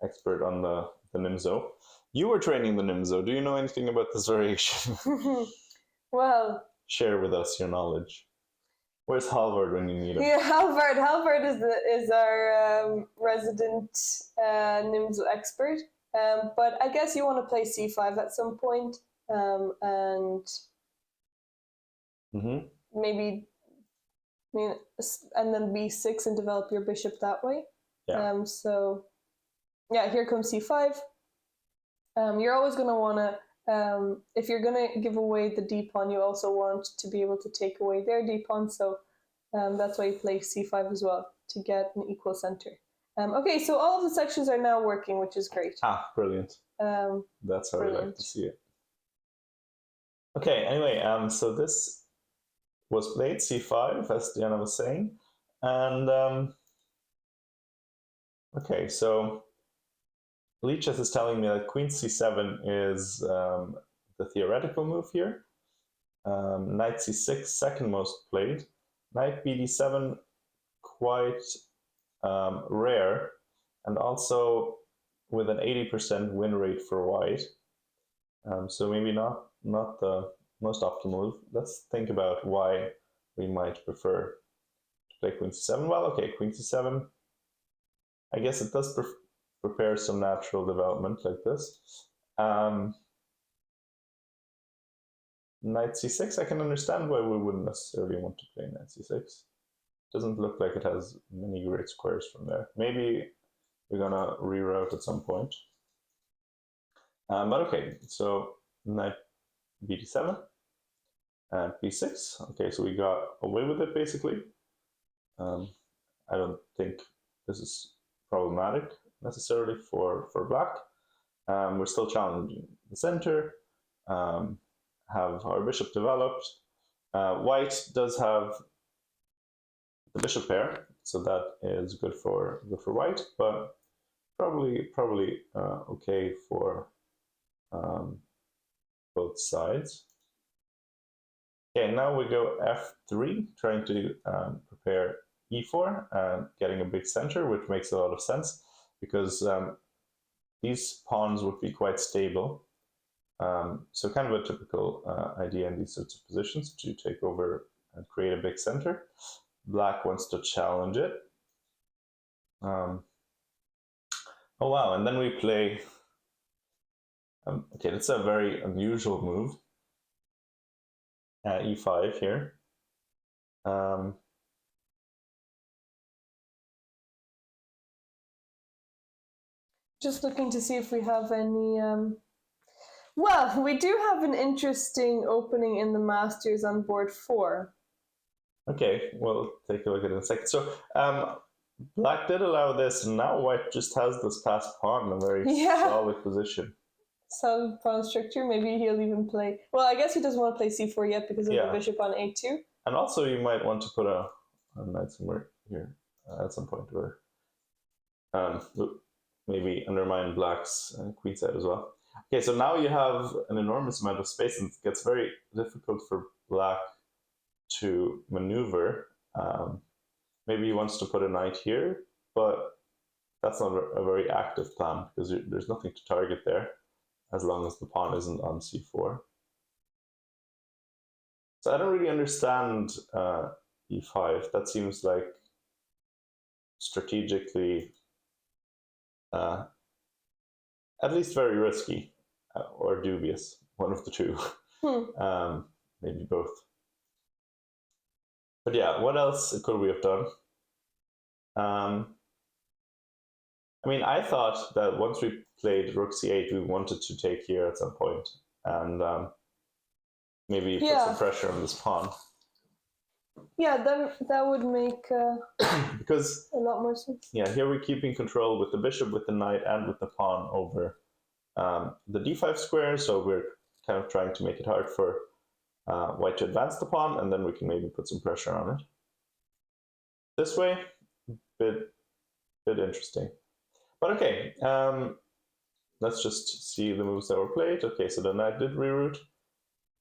expert on the Nimzo. You were training the Nimzo. Do you know anything about this variation? Well, share with us your knowledge. Where's Halvard when you need him? Yeah, Halvard is our resident Nimzo expert. But I guess you want to play c5 at some point, and maybe, and then b6 and develop your bishop that way. Yeah. So, yeah, here comes c5. You're always going to want to, if you're going to give away the d pawn, you also want to be able to take away their d pawn. So that's why you play c5 as well, to get an equal center. Okay, so all of the sections are now working, which is great. Brilliant. That's how we like to see it. Okay, anyway, so this was played, c5, as Diana was saying. And okay, so Lichess is telling me that queen c7 is the theoretical move here. Knight c6, second most played. Knight bd7, quite rare, and also with an 80% win rate for white. So maybe not the most optimal move. Let's think about why we might prefer to play queen c7. Well, okay, queen c7. I guess it does prepare some natural development like this. Knight c6, I can understand why we wouldn't necessarily want to play knight c6. Doesn't look like it has many great squares from there. Maybe we're gonna reroute at some point. But okay, so knight bd7 and b6. Okay, so we got away with it basically. I don't think this is problematic necessarily for black. We're still challenging the center, have our bishop developed. White does have the bishop pair, so that is good for white, but probably okay for both sides. Okay, now we go f3, trying to prepare e4 and getting a big center, which makes a lot of sense because these pawns would be quite stable. So kind of a typical idea in these sorts of positions to take over and create a big center. Black wants to challenge it. Oh wow, and then we play, okay, that's a very unusual move. E5 here. Just looking to see if we have any... Well, we do have an interesting opening in the Masters on board 4. Okay, we'll take a look at it in a second. So black did allow this, and now white just has this passed pawn in a very solid position. Solid pawn structure. Maybe he'll even play... Well, I guess he doesn't want to play c4 yet because of the bishop on a2. And also you might want to put a knight somewhere here at some point, or maybe undermine black's queenside as well. Okay, so now you have an enormous amount of space, and it gets very difficult for black to maneuver. Maybe he wants to put a knight here, but that's not a very active plan because there's nothing to target there as long as the pawn isn't on c4. So I don't really understand e5. That seems like strategically at least very risky or dubious, one of the two. Maybe both. But yeah, what else could we have done? I mean, I thought that once we played rook c8, we wanted to take here at some point and maybe put some pressure on this pawn. Yeah, then that would make because a lot more sense. Yeah, here we're keeping control with the bishop, with the knight, and with the pawn over the d5 square, so we're kind of trying to make it hard for white to advance the pawn, and then we can maybe put some pressure on it. This way, bit interesting. But okay, let's just see the moves that were played. Okay, so the knight did reroute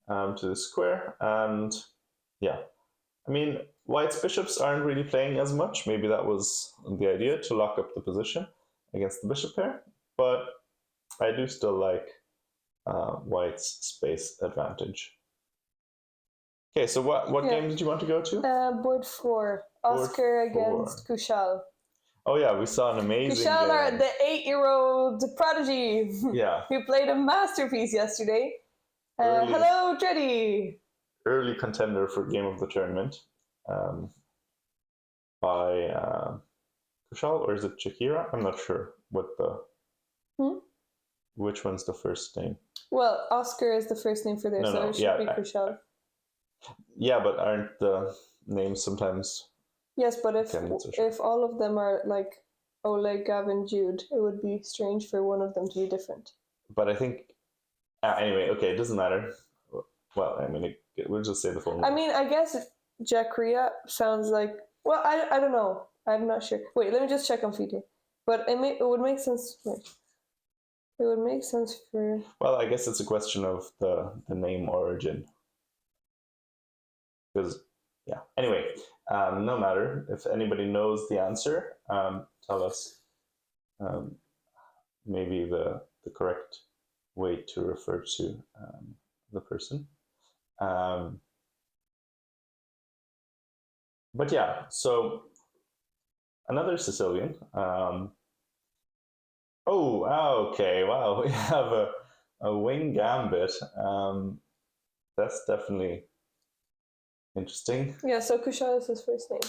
to the square, and yeah. I mean, white's bishops aren't really playing as much. Maybe that was the idea, to lock up the position against the bishop pair, but I do still like white's space advantage. Okay, so what game did you want to go to? Board 4. Oscar against Kushal. Oh yeah, we saw an amazing Kushal, game. the 8-year-old prodigy. Yeah. Who played a masterpiece yesterday. Hello, Dreddy. Early contender for game of the tournament by Kushal, or is it Shakira? I'm not sure what the... Which one's the first name? Well, Oscar is the first name for there, so it should be Kushal. Yeah, but aren't the names sometimes... Yes, but if all of them are like Oleg, Gavin, Jude, it would be strange for one of them to be different. But I think... anyway, okay, it doesn't matter. Well, I mean, we'll just say the full name. I mean, I guess Jakria sounds like... Well, I don't know. I'm not sure. Wait, let me just check on FIDE. But it would make sense... Wait. It would make sense for... Well, I guess it's a question of the name origin. Because, yeah. Anyway, no matter. If anybody knows the answer, tell us maybe the correct way to refer to the person. but yeah, so another Sicilian. Okay, wow, we have a wing gambit. That's definitely interesting. Yeah, so Kushal is his first name.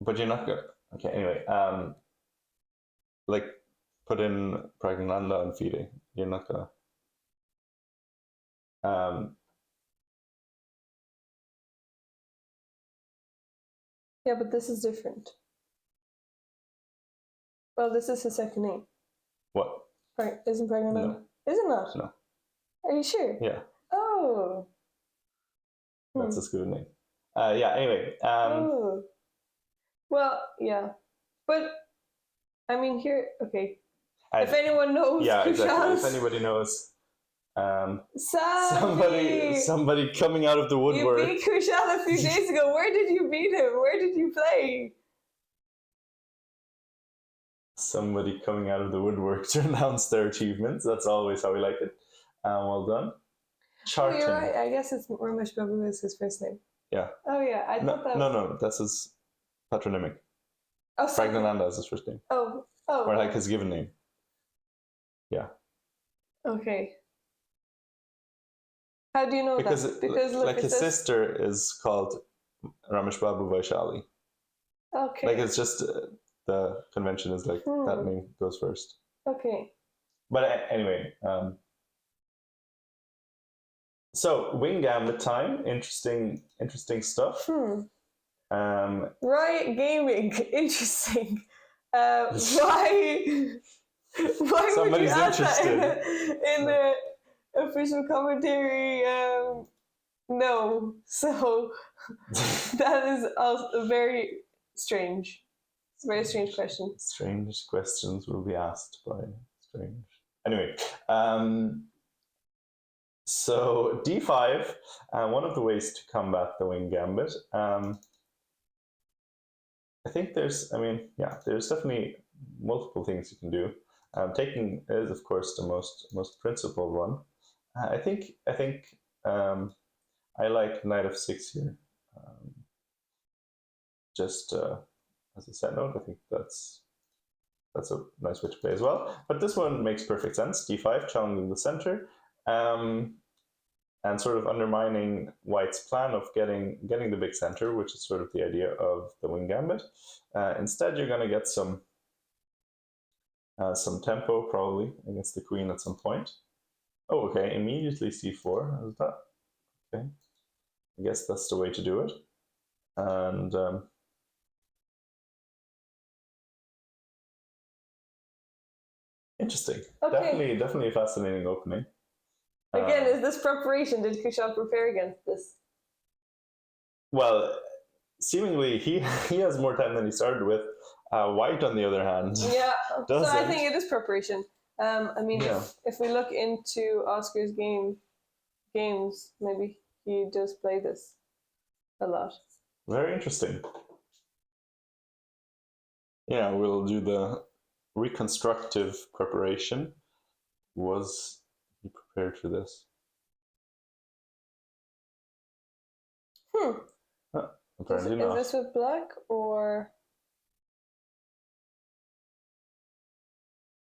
But you're not gonna. Okay, anyway, like put in Pragnanda and Fide. You're not gonna. Um, Yeah, but this is different. Well, this is his second name. what? Isn't Pragnananda? No. Is it not? No. Are you sure? Yeah. Oh. That's a good name. Yeah. Anyway. Oh. Well, yeah, but I mean here. Okay. If anyone knows, yeah, exactly. If Kushal's anybody knows, Savi! somebody coming out of the You woodwork. beat Kushal a few days ago. Where did you beat him? Where did you play? Somebody coming out of the woodwork to announce their achievements. That's always how we like it. Well done. Oh, you're right. I guess it's Ramesh Babu is his first name. Yeah. Oh yeah, I thought that. No, that's his patronymic. Oh, sorry. Pragnananda is his first name. Oh. Or like his given name. Yeah. Okay. How do you know because that? Because look, like his sister is called Ramesh Babu Vaishali. Okay. Like it's just the convention is like that name goes first. Okay. But anyway, so wing gambit time, interesting stuff. Riot Gaming, interesting. Why? Why would you ask that in the official commentary? No. So that is also very strange. It's a very strange question. Strange questions will be asked by strange. Anyway, so d5, one of the ways to combat the wing gambit. I think there's definitely multiple things you can do. Taking is, of course, the most principled one. I think I like knight of 6 here. Just as a set note, I think that's a nice way to play as well. But this one makes perfect sense. d5, challenging the center, and sort of undermining White's plan of getting the big center, which is sort of the idea of the wing gambit. Instead, you're going to get some tempo probably against the queen at some point. Oh, okay, immediately c4. Is that okay? I guess that's the way to do it. And interesting. Okay. Definitely a fascinating opening. Again, is this preparation? Did Kushal prepare against this? Well, seemingly he has more time than he started with. White, on the other hand, yeah. So I think it is preparation. I mean, yeah. if we look into Oscar's games, maybe he does play this a lot. Very interesting. Yeah, we'll do the reconstructive preparation. Was he prepared for this? Apparently not. Is this with black or?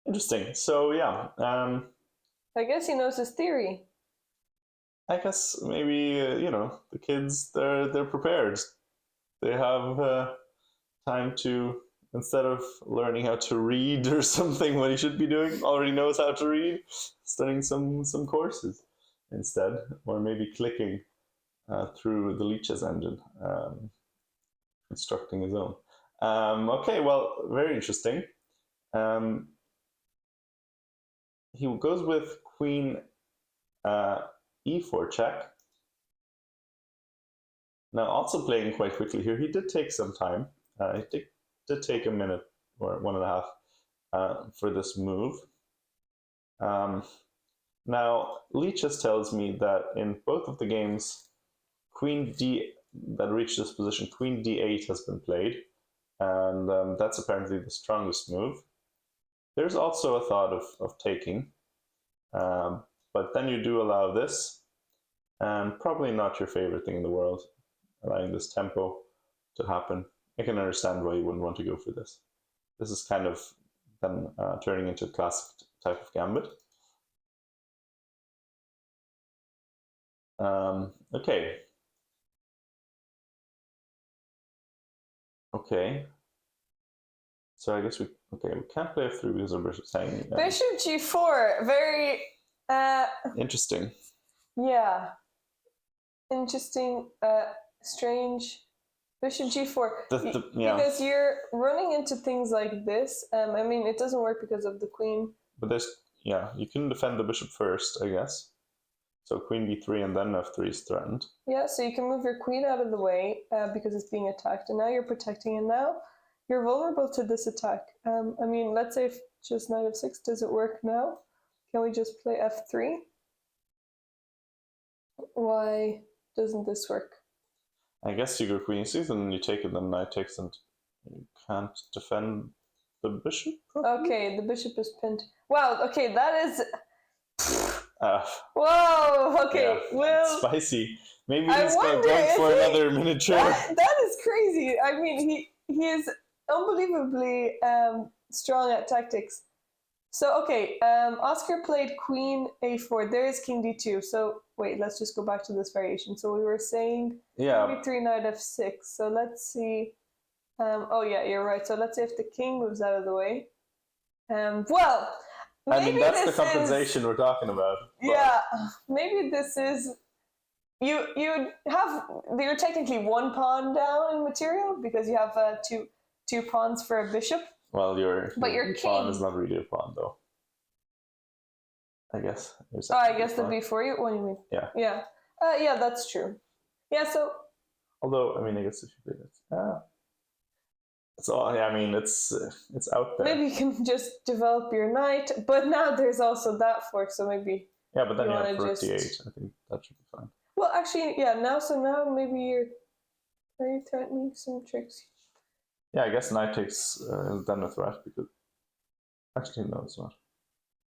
Interesting. So yeah. I guess he knows his theory. I guess maybe the kids they're prepared. They have time to, instead of learning how to read or something, what he should be doing, already knows how to read, studying some courses instead, or maybe clicking through the Leech's engine, constructing his own. Okay, well, very interesting. He goes with queen e4 check. Now, also playing quite quickly here, he did take some time. He did take a minute or 1.5 for this move. Now, Leech's tells me that in both of the games, queen d that reached this position, queen d8 has been played, and that's apparently the strongest move. There's also a thought of taking, but then you do allow this, and probably not your favorite thing in the world. allowing this tempo to happen. I can understand why you wouldn't want to go for this. This is kind of then turning into a classic type of gambit. Okay. Okay. So I guess we can't play f3 because our bishop's hanging. Bishop g4, very interesting. Yeah. Interesting, strange. Bishop g4. Because you're running into things like this. I mean, it doesn't work because of the queen. But there's, you can defend the bishop first, I guess. So queen b3 and then f3 is threatened. Yeah, so you can move your queen out of the way because it's being attacked, and now you're protecting it. Now you're vulnerable to this attack. I mean, let's say if just knight f6, does it work now? Can we just play f3? Why doesn't this work? I guess you go queen e6 and then you take it, then knight takes, and you can't defend the bishop properly? Okay, the bishop is pinned. Wow, okay, that is... Whoa, okay, yeah, well... spicy. Maybe he's going for another miniature. That is crazy. I mean, he is unbelievably strong at tactics. So, okay, Oscar played queen a4. There is king d2. So, wait, let's just go back to this variation. So we were saying b3, knight f6. So let's see. Oh, yeah, you're right. So let's say if the king moves out of the way. Well, maybe I mean, that's the compensation we're talking about. But... Yeah, maybe this is... You're technically one pawn down in material because you have two pawns for a bishop. Well, your king pawn is not really a pawn, though. I guess. I guess the b4. What do you mean? Yeah. Yeah. Yeah, that's true. Yeah. So. Although, I mean, I guess if you play it, it's all. I mean, it's out there. Maybe you can just develop your knight, but now there's also that fork, so maybe. Yeah, but then you have rook d8. I think that should be fine. Well, actually, yeah. Now maybe are you threatening some tricks? Yeah, I guess knight takes then a threat because actually no, it's not.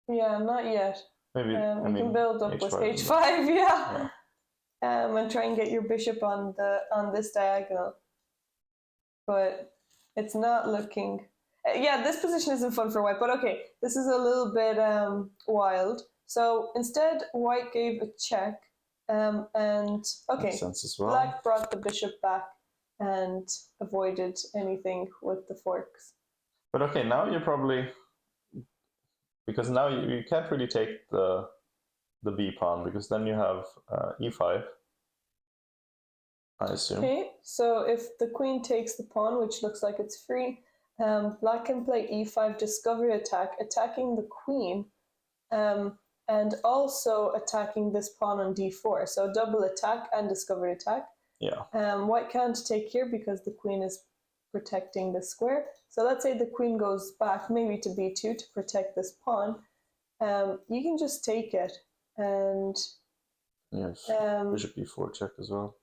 Yeah, not yet. Maybe you can build up with h5, yeah. And try and get your bishop on this diagonal, but it's not looking. Yeah, this position isn't fun for white, but okay, this is a little bit wild. So instead, white gave a check, and okay, makes sense as well. Black brought the bishop back and avoided anything with the forks. But okay, now you're probably, because now you can't really take the b pawn because then you have e5, I assume. Okay, so if the queen takes the pawn, which looks like it's free, Black can play e5, discovery attack, attacking the queen, and also attacking this pawn on d4. So double attack and discovery attack. Yeah. White can't take here because the queen is protecting the square. So let's say the queen goes back maybe to b2 to protect this pawn. You can just take it and... Yes, bishop b4 check as well.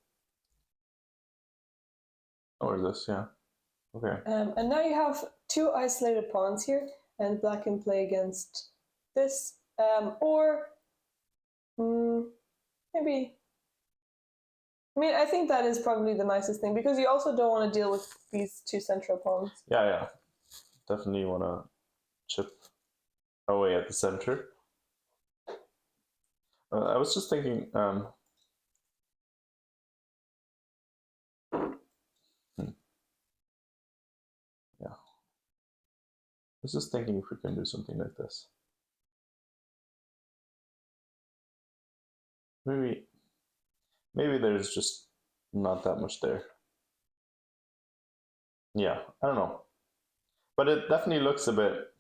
Or this, yeah. Okay. And now you have two isolated pawns here, and Black can play against this, or maybe... I mean, I think that is probably the nicest thing, because you also don't want to deal with these two central pawns. Yeah. Definitely want to chip away at the center. I was just thinking... Yeah. I was just thinking if we can do something like this. Maybe there's just not that much there. Yeah, I don't know. But it definitely looks a bit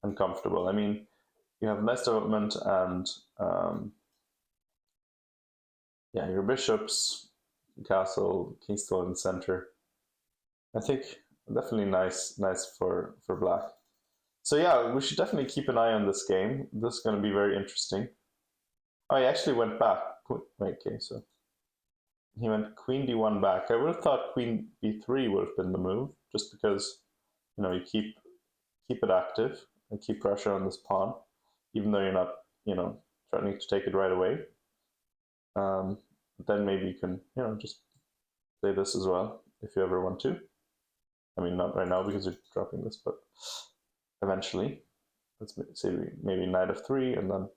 uncomfortable. I mean, you have less development and yeah, your bishops, castle, king still in the center. I think definitely nice for Black. So yeah, we should definitely keep an eye on this game. This is going to be very interesting. Oh, he actually went back. Wait, okay, so he went queen d1 back. I would have thought queen b3 would have been the move, just because, you know, you keep it active and keep pressure on this pawn, even though you're not, you know, threatening to take it right away. Then maybe you can, you know, just play this as well if you ever want to. I mean, not right now because you're dropping this, but eventually. Let's say maybe knight of 3 and then,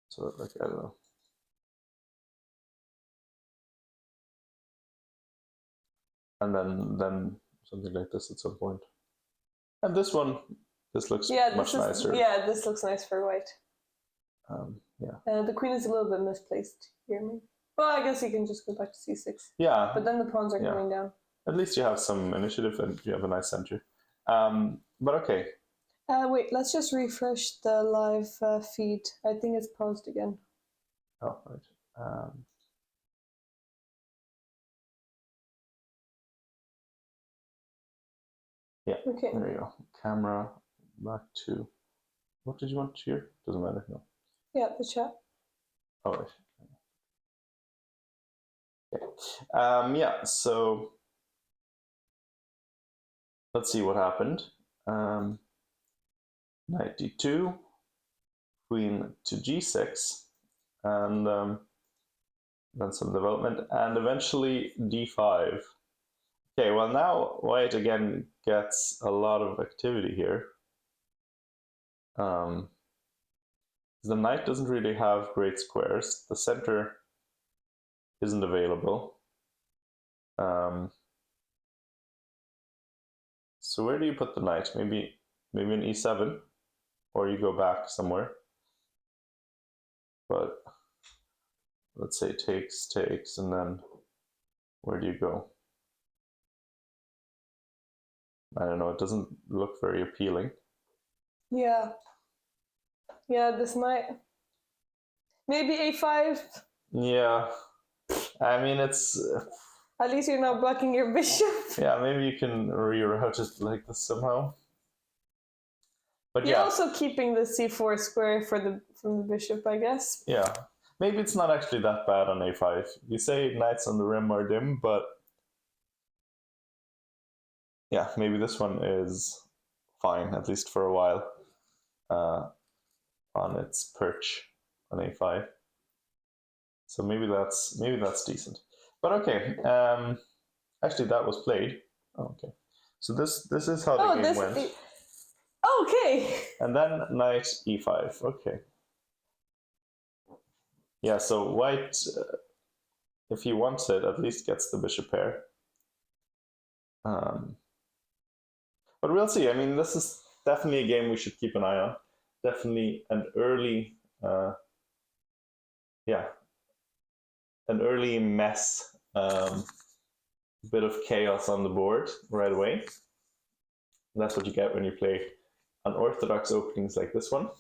so like, I don't know. And then something like this at some point. And this one, this looks much nicer. Yeah, this looks nice for white. Yeah. The queen is a little bit misplaced here, maybe. Well, I guess you can just go back to c6. Yeah. But then the pawns are coming down. At least you have some initiative and you have a nice center. But okay. Wait, let's just refresh the live feed. I think it's paused again. Oh, right. Yeah, okay. There you go. Camera back to, what did you want here? Doesn't matter, no. Yeah, the chat. Oh, right. Okay. Yeah, so let's see what happened. Knight d2, queen to g6, and then some development, and eventually d5. Okay, well now white again gets a lot of activity here. The knight doesn't really have great squares. The center isn't available. So where do you put the knight? Maybe in e7, or you go back somewhere. But let's say takes, and then where do you go? I don't know, it doesn't look very appealing. Yeah. Yeah, this might... Maybe a5? Yeah. I mean, it's... At least you're not blocking your bishop. Yeah, maybe you can reroute it like this somehow. But you're also keeping the c4 square from the bishop, I guess. Yeah. Maybe it's not actually that bad on a5. You say knights on the rim are dim, but yeah, maybe this one is fine, at least for a while, on its perch on a5. So maybe that's decent. But okay, actually that was played. Oh, okay. So this is how the game went. Okay. And then knight e5. Okay. Yeah, so white, if he wants it, at least gets the bishop pair. But we'll see. I mean, this is definitely a game we should keep an eye on. Definitely an early, an early mess, bit of chaos on the board right away. And that's what you get when you play unorthodox openings like this one.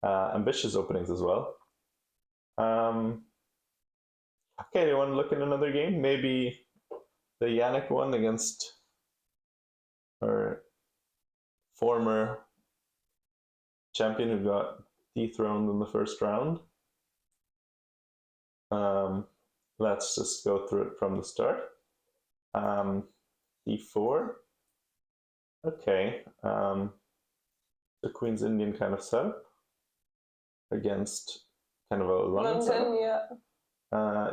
Ambitious openings as well. Okay, you want to look at another game? Maybe the Yannick one against our former champion who got dethroned in the first round. Let's just go through it from the start. d4. Okay. The Queen's Indian kind of setup against kind of a London setup. Yeah.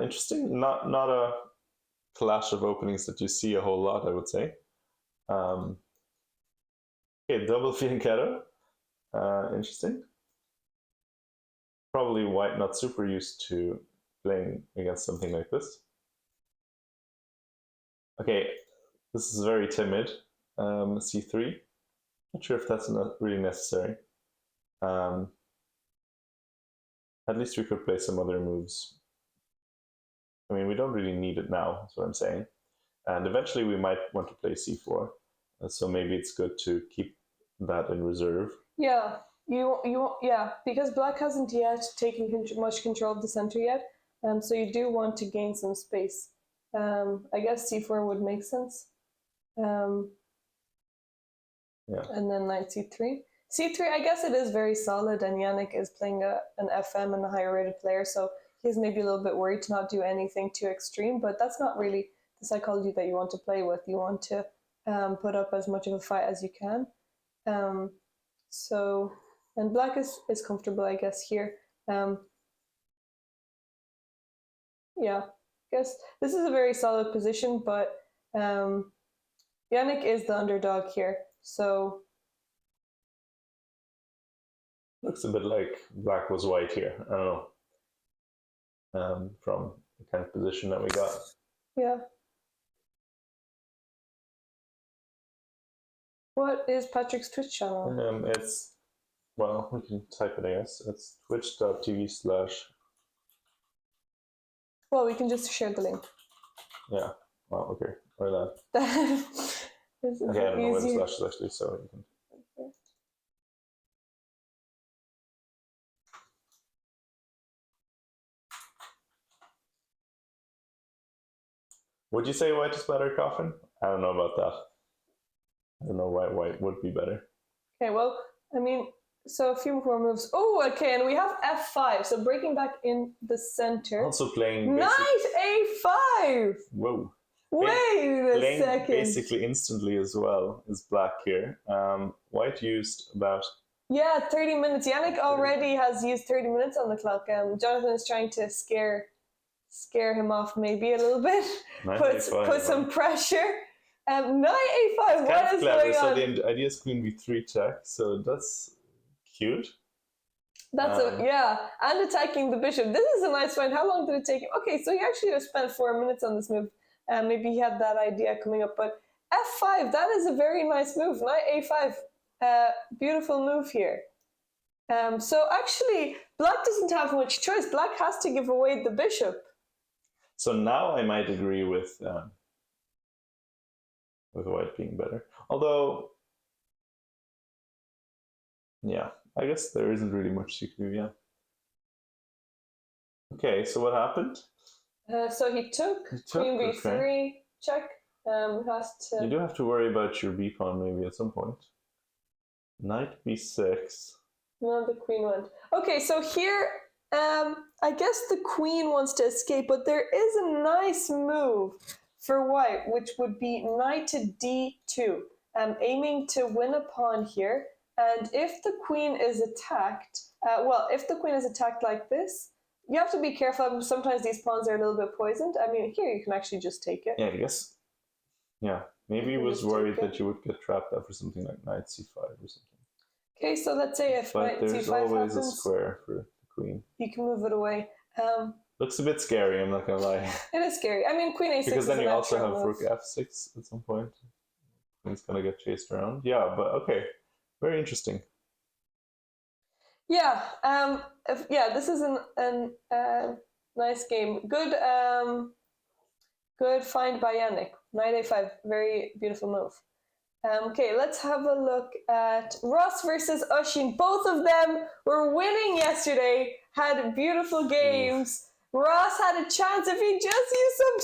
Interesting. Not a clash of openings that you see a whole lot, I would say. Okay, double fianchetto. Interesting. Probably white not super used to playing against something like this. Okay, this is very timid. c3. Not sure if that's not really necessary. At least we could play some other moves. I mean, we don't really need it now, that's what I'm saying. And eventually we might want to play c4. So maybe it's good to keep that in reserve. Yeah, yeah, because black hasn't yet taken much control of the center yet. So you do want to gain some space. I guess c4 would make sense. Yeah. And then knight c3. c3, I guess it is very solid, and Yannick is playing an FM and a higher rated player, so he's maybe a little bit worried to not do anything too extreme, but that's not really the psychology that you want to play with. You want to put up as much of a fight as you can. So, and black is comfortable, I guess, here. Yeah. guess this is a very solid position, but Yannick is the underdog here, so looks a bit like black was white here. I don't know. From the kind of position that we got. Yeah. What is Patrick's Twitch channel? It's, well, we can type it, I guess. It's twitch.tv/. Well, we can just share the link. Yeah. Well, okay. Or that. This is Okay, I don't know where the easier. slash is actually, so you can. Would you say white is better, Coffin? I don't know about that. I don't know why white would be better. Okay, well, I mean, so a few more moves. Oh, okay, and we have f5, so breaking back in the center. Also playing Knight a5! Whoa. Wait a playing second. basically instantly as well is black here. White used about... Yeah, 30 minutes. Yannick already has used 30 minutes on the clock. Jonathan is trying to scare him off maybe a little bit. Put some pressure. Knight a5, what is clever. going on? So the idea is queen b3 check, so that's cute. That's yeah, and attacking the bishop. This is a nice find. How long did it take him? Okay, so he actually spent 4 minutes on this move. Maybe he had that idea coming up, but f5, that is a very nice move. Knight a5, beautiful move here. So actually, black doesn't have much choice. Black has to give away the bishop. So now I might agree with white being better. Although, yeah, I guess there isn't really much you can do, yeah. Okay, so what happened? So he took queen b3, okay. Check. Has to... You do have to worry about your b pawn maybe at some point. Knight b6. No, the queen went. Okay, so here, I guess the queen wants to escape, but there is a nice move for white, which would be knight to d2, aiming to win a pawn here. And if the queen is attacked, if the queen is attacked like this, you have to be careful. Sometimes these pawns are a little bit poisoned. I mean, here you can actually just take it. Yeah, I guess. Yeah, maybe he was worried that you would get trapped after something like knight c5 or something. Okay, so let's say if knight c5 happens... But there's always a square for the queen. You can move it away. Looks a bit scary, I'm not gonna lie. It is scary. I mean, queen a6 because then you also have move. rook f6 at some point. Queen's gonna get chased around. Yeah, but okay. Very interesting. Yeah, this is a nice game. Good find by Yannick. Knight a5, very beautiful move. Okay, let's have a look at Ross versus Oshin. Both of them were winning yesterday, had beautiful games. Ross had a chance if he just used some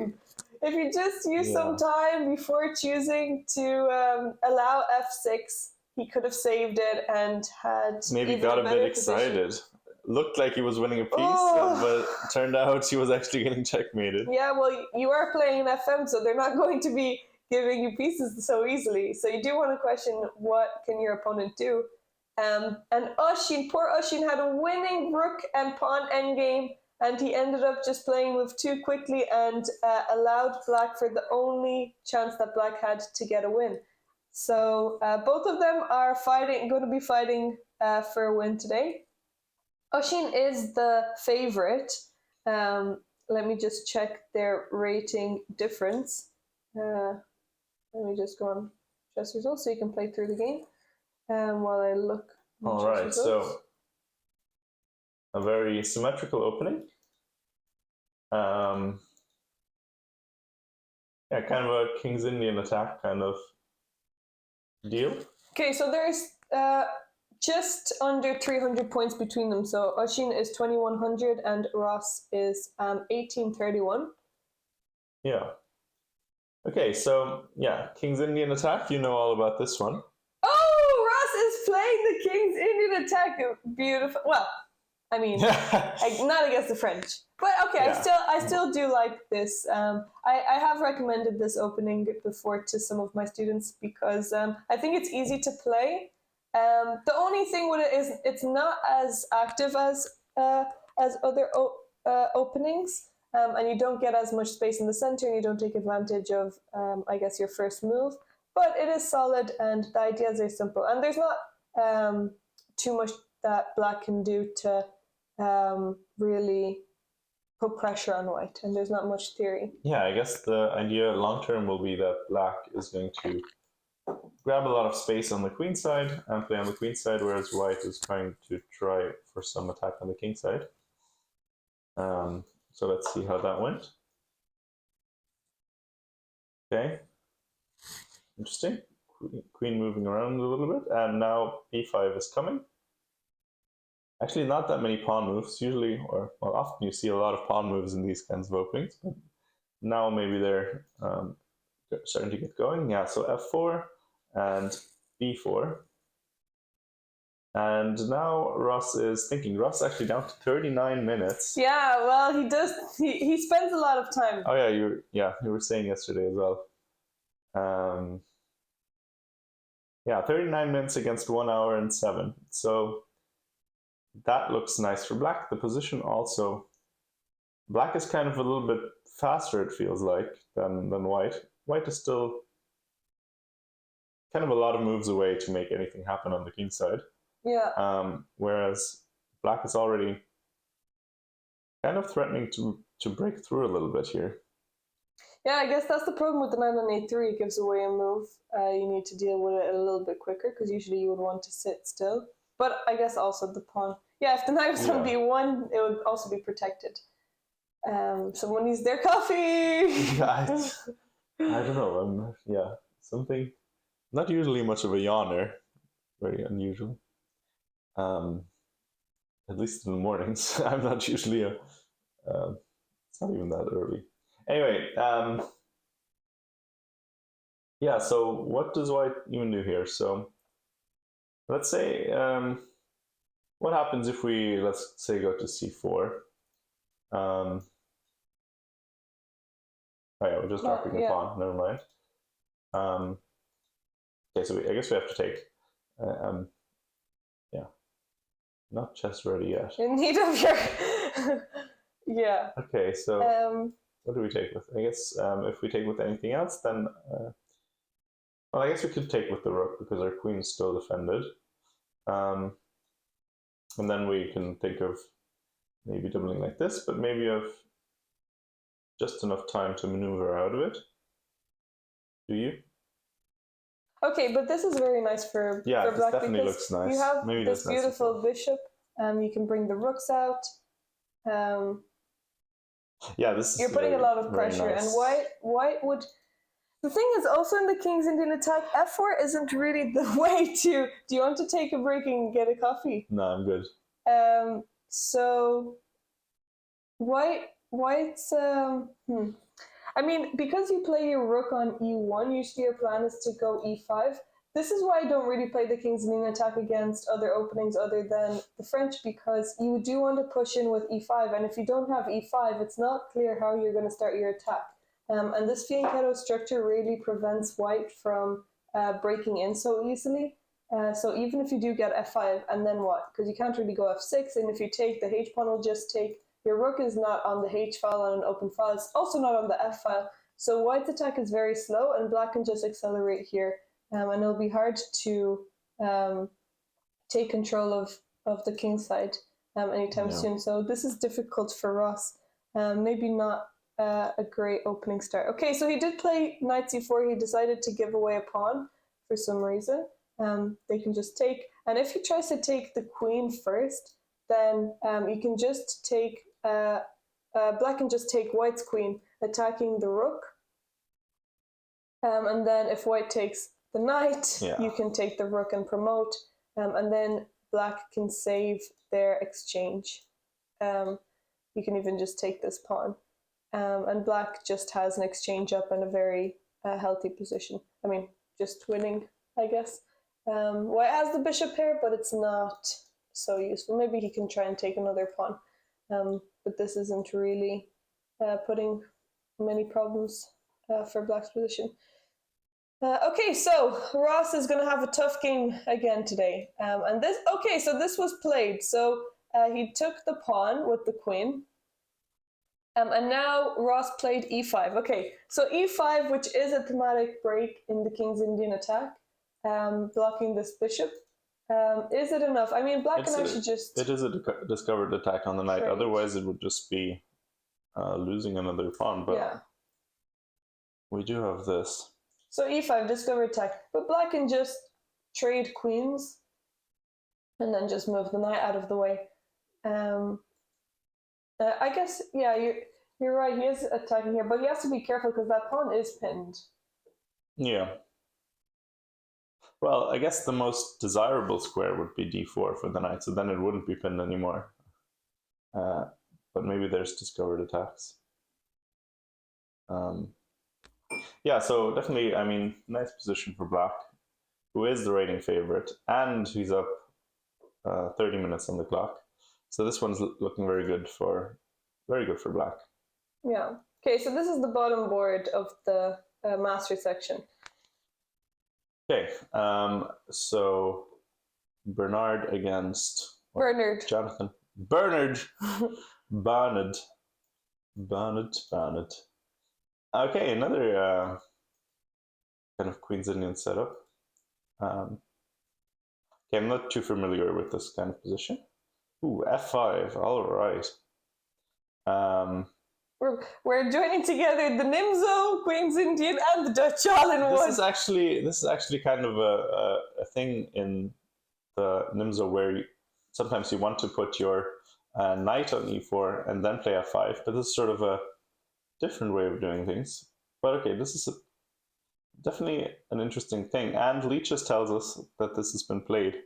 time. If he just used some time before choosing to allow f6, he could have saved it and had maybe got a bit excited. Position. Looked like he was winning a piece, but turned out he was actually getting checkmated. Yeah, well, you are playing an FM, so they're not going to be giving you pieces so easily. So you do want to question what can your opponent do. And Oshin, poor Oshin, had a winning rook and pawn endgame, and he ended up just playing move 2 quickly and allowed black for the only chance that black had to get a win. So both of them are going to be fighting for a win today. Oshin is the favorite. Let me just check their rating difference. Let me just go on chess results so you can play through the game while I look. All right, results. So a very symmetrical opening. Yeah, kind of a King's Indian attack kind of deal. Okay, so there's just under 300 points between them. So Oshin is 2100 and Ross is 1831. Yeah. Okay, so yeah, King's Indian attack. You know all about this one. Oh, Ross is playing the King's Indian attack. Beautiful. Well, I mean, not against the French, but okay. Yeah. I still do like this. I have recommended this opening before to some of my students because I think it's easy to play. The only thing with it is it's not as active as other openings. and you don't get as much space in the center, and you don't take advantage of, I guess, your first move. But it is solid, and the ideas are simple. And there's not too much that black can do to really put pressure on white, and there's not much theory. Yeah, I guess the idea long term will be that black is going to grab a lot of space on the queen side and play on the queen side, whereas white is trying to try for some attack on the king side. So let's see how that went. Okay, interesting. Queen moving around a little bit, and now e5 is coming. Actually, not that many pawn moves usually, or well, often you see a lot of pawn moves in these kinds of openings, but now maybe they're starting to get going. Yeah, so f4 and b4. And now Ross is thinking. Ross is actually down to 39 minutes. Yeah, well, he does. He spends a lot of time. Oh yeah, you were saying yesterday as well. Yeah, 39 minutes against 1 hour and 7. So that looks nice for black. The position also, black is kind of a little bit faster, it feels like, than white. White is still kind of a lot of moves away to make anything happen on the king side. Yeah. Whereas black is already kind of threatening to break through a little bit here. Yeah, I guess that's the problem with the knight on a3. It gives away a move. You need to deal with it a little bit quicker, because usually you would want to sit still. But I guess also the pawn. Yeah, if the knight was on b1, it would also be protected. Someone needs their coffee. I don't know. Something. Not usually much of a yawner. Very unusual. At least in the mornings. I'm not usually a. It's not even that early. Anyway, yeah. So what does white even do here? So let's say, what happens if we, let's say, go to c4? Oh yeah, we're just dropping the pawn. Never mind. Okay, so I guess we have to take. Yeah, not chess ready yet. In need of your. Yeah. Okay, so what do we take with? I guess if we take with anything else, then well, I guess we could take with the rook because our queen is still defended, and then we can think of maybe doubling like this, but maybe you have just enough time to maneuver out of it. Do you? Okay, but this is very nice for black. This definitely looks nice. You have maybe this beautiful bishop. You can bring the rooks out. Yeah, this is. You're putting a lot of pressure, nice. And white would. The thing is, also in the King's Indian attack, f4 isn't really the way to. Do you want to take a break and get a coffee? No, I'm good. So white's I mean, because you play your rook on e1, usually your plan is to go e5. This is why I don't really play the King's Indian attack against other openings other than the French, because you do want to push in with e5, and if you don't have e5, it's not clear how you're going to start your attack. And this fianchetto structure really prevents white from breaking in so easily. So even if you do get f5, and then what? Because you can't really go f6, and if you take, the h pawn will just take. Your rook is not on the h file on an open file. It's also not on the f file. So white's attack is very slow, and black can just accelerate here. And it'll be hard to take control of the king side anytime soon. So this is difficult for Ross. Maybe not a great opening start. Okay, so he did play knight c4. He decided to give away a pawn for some reason. They can just take. And if he tries to take the queen first, then you can just take, black can just take white's queen, attacking the rook. And then if white takes the knight, you can take the rook and promote. And then black can save their exchange. You can even just take this pawn. And black just has an exchange up and a very healthy position. I mean, just winning, I guess. White has the bishop here, but it's not so useful. Maybe he can try and take another pawn, but this isn't really putting many problems for black's position. Okay, so Ross is going to have a tough game again today. And this, okay, so this was played. So he took the pawn with the queen. And now Ross played e5. Okay, so e5, which is a thematic break in the King's Indian attack, blocking this bishop. Is it enough? I mean, black can actually just... It is a discovered attack on the knight. Trade. Otherwise, it would just be losing another pawn. But yeah, we do have this. So e5, discovered attack. But black can just trade queens and then just move the knight out of the way. I guess, yeah, you're right. He is attacking here, but he has to be careful because that pawn is pinned. Yeah. Well, I guess the most desirable square would be d4 for the knight, so then it wouldn't be pinned anymore. But maybe there's discovered attacks. Yeah, so definitely, I mean, nice position for black, who is the rating favorite, and he's up 30 minutes on the clock. So this one's looking very good for black. Yeah. Okay, so this is the bottom board of the master section. Okay, so Bernard against Jonathan. Bernard. Bernard. Okay, another kind of Queen's Indian setup. Okay, I'm not too familiar with this kind of position. Ooh, f5. All right. We're joining together the Nimzo, Queen's Indian, and the Dutch all-in-one. This is actually kind of a thing in the Nimzo where sometimes you want to put your knight on e4 and then play f5, but this is sort of a different way of doing things. But okay, this is definitely an interesting thing, and Leeches tells us that this has been played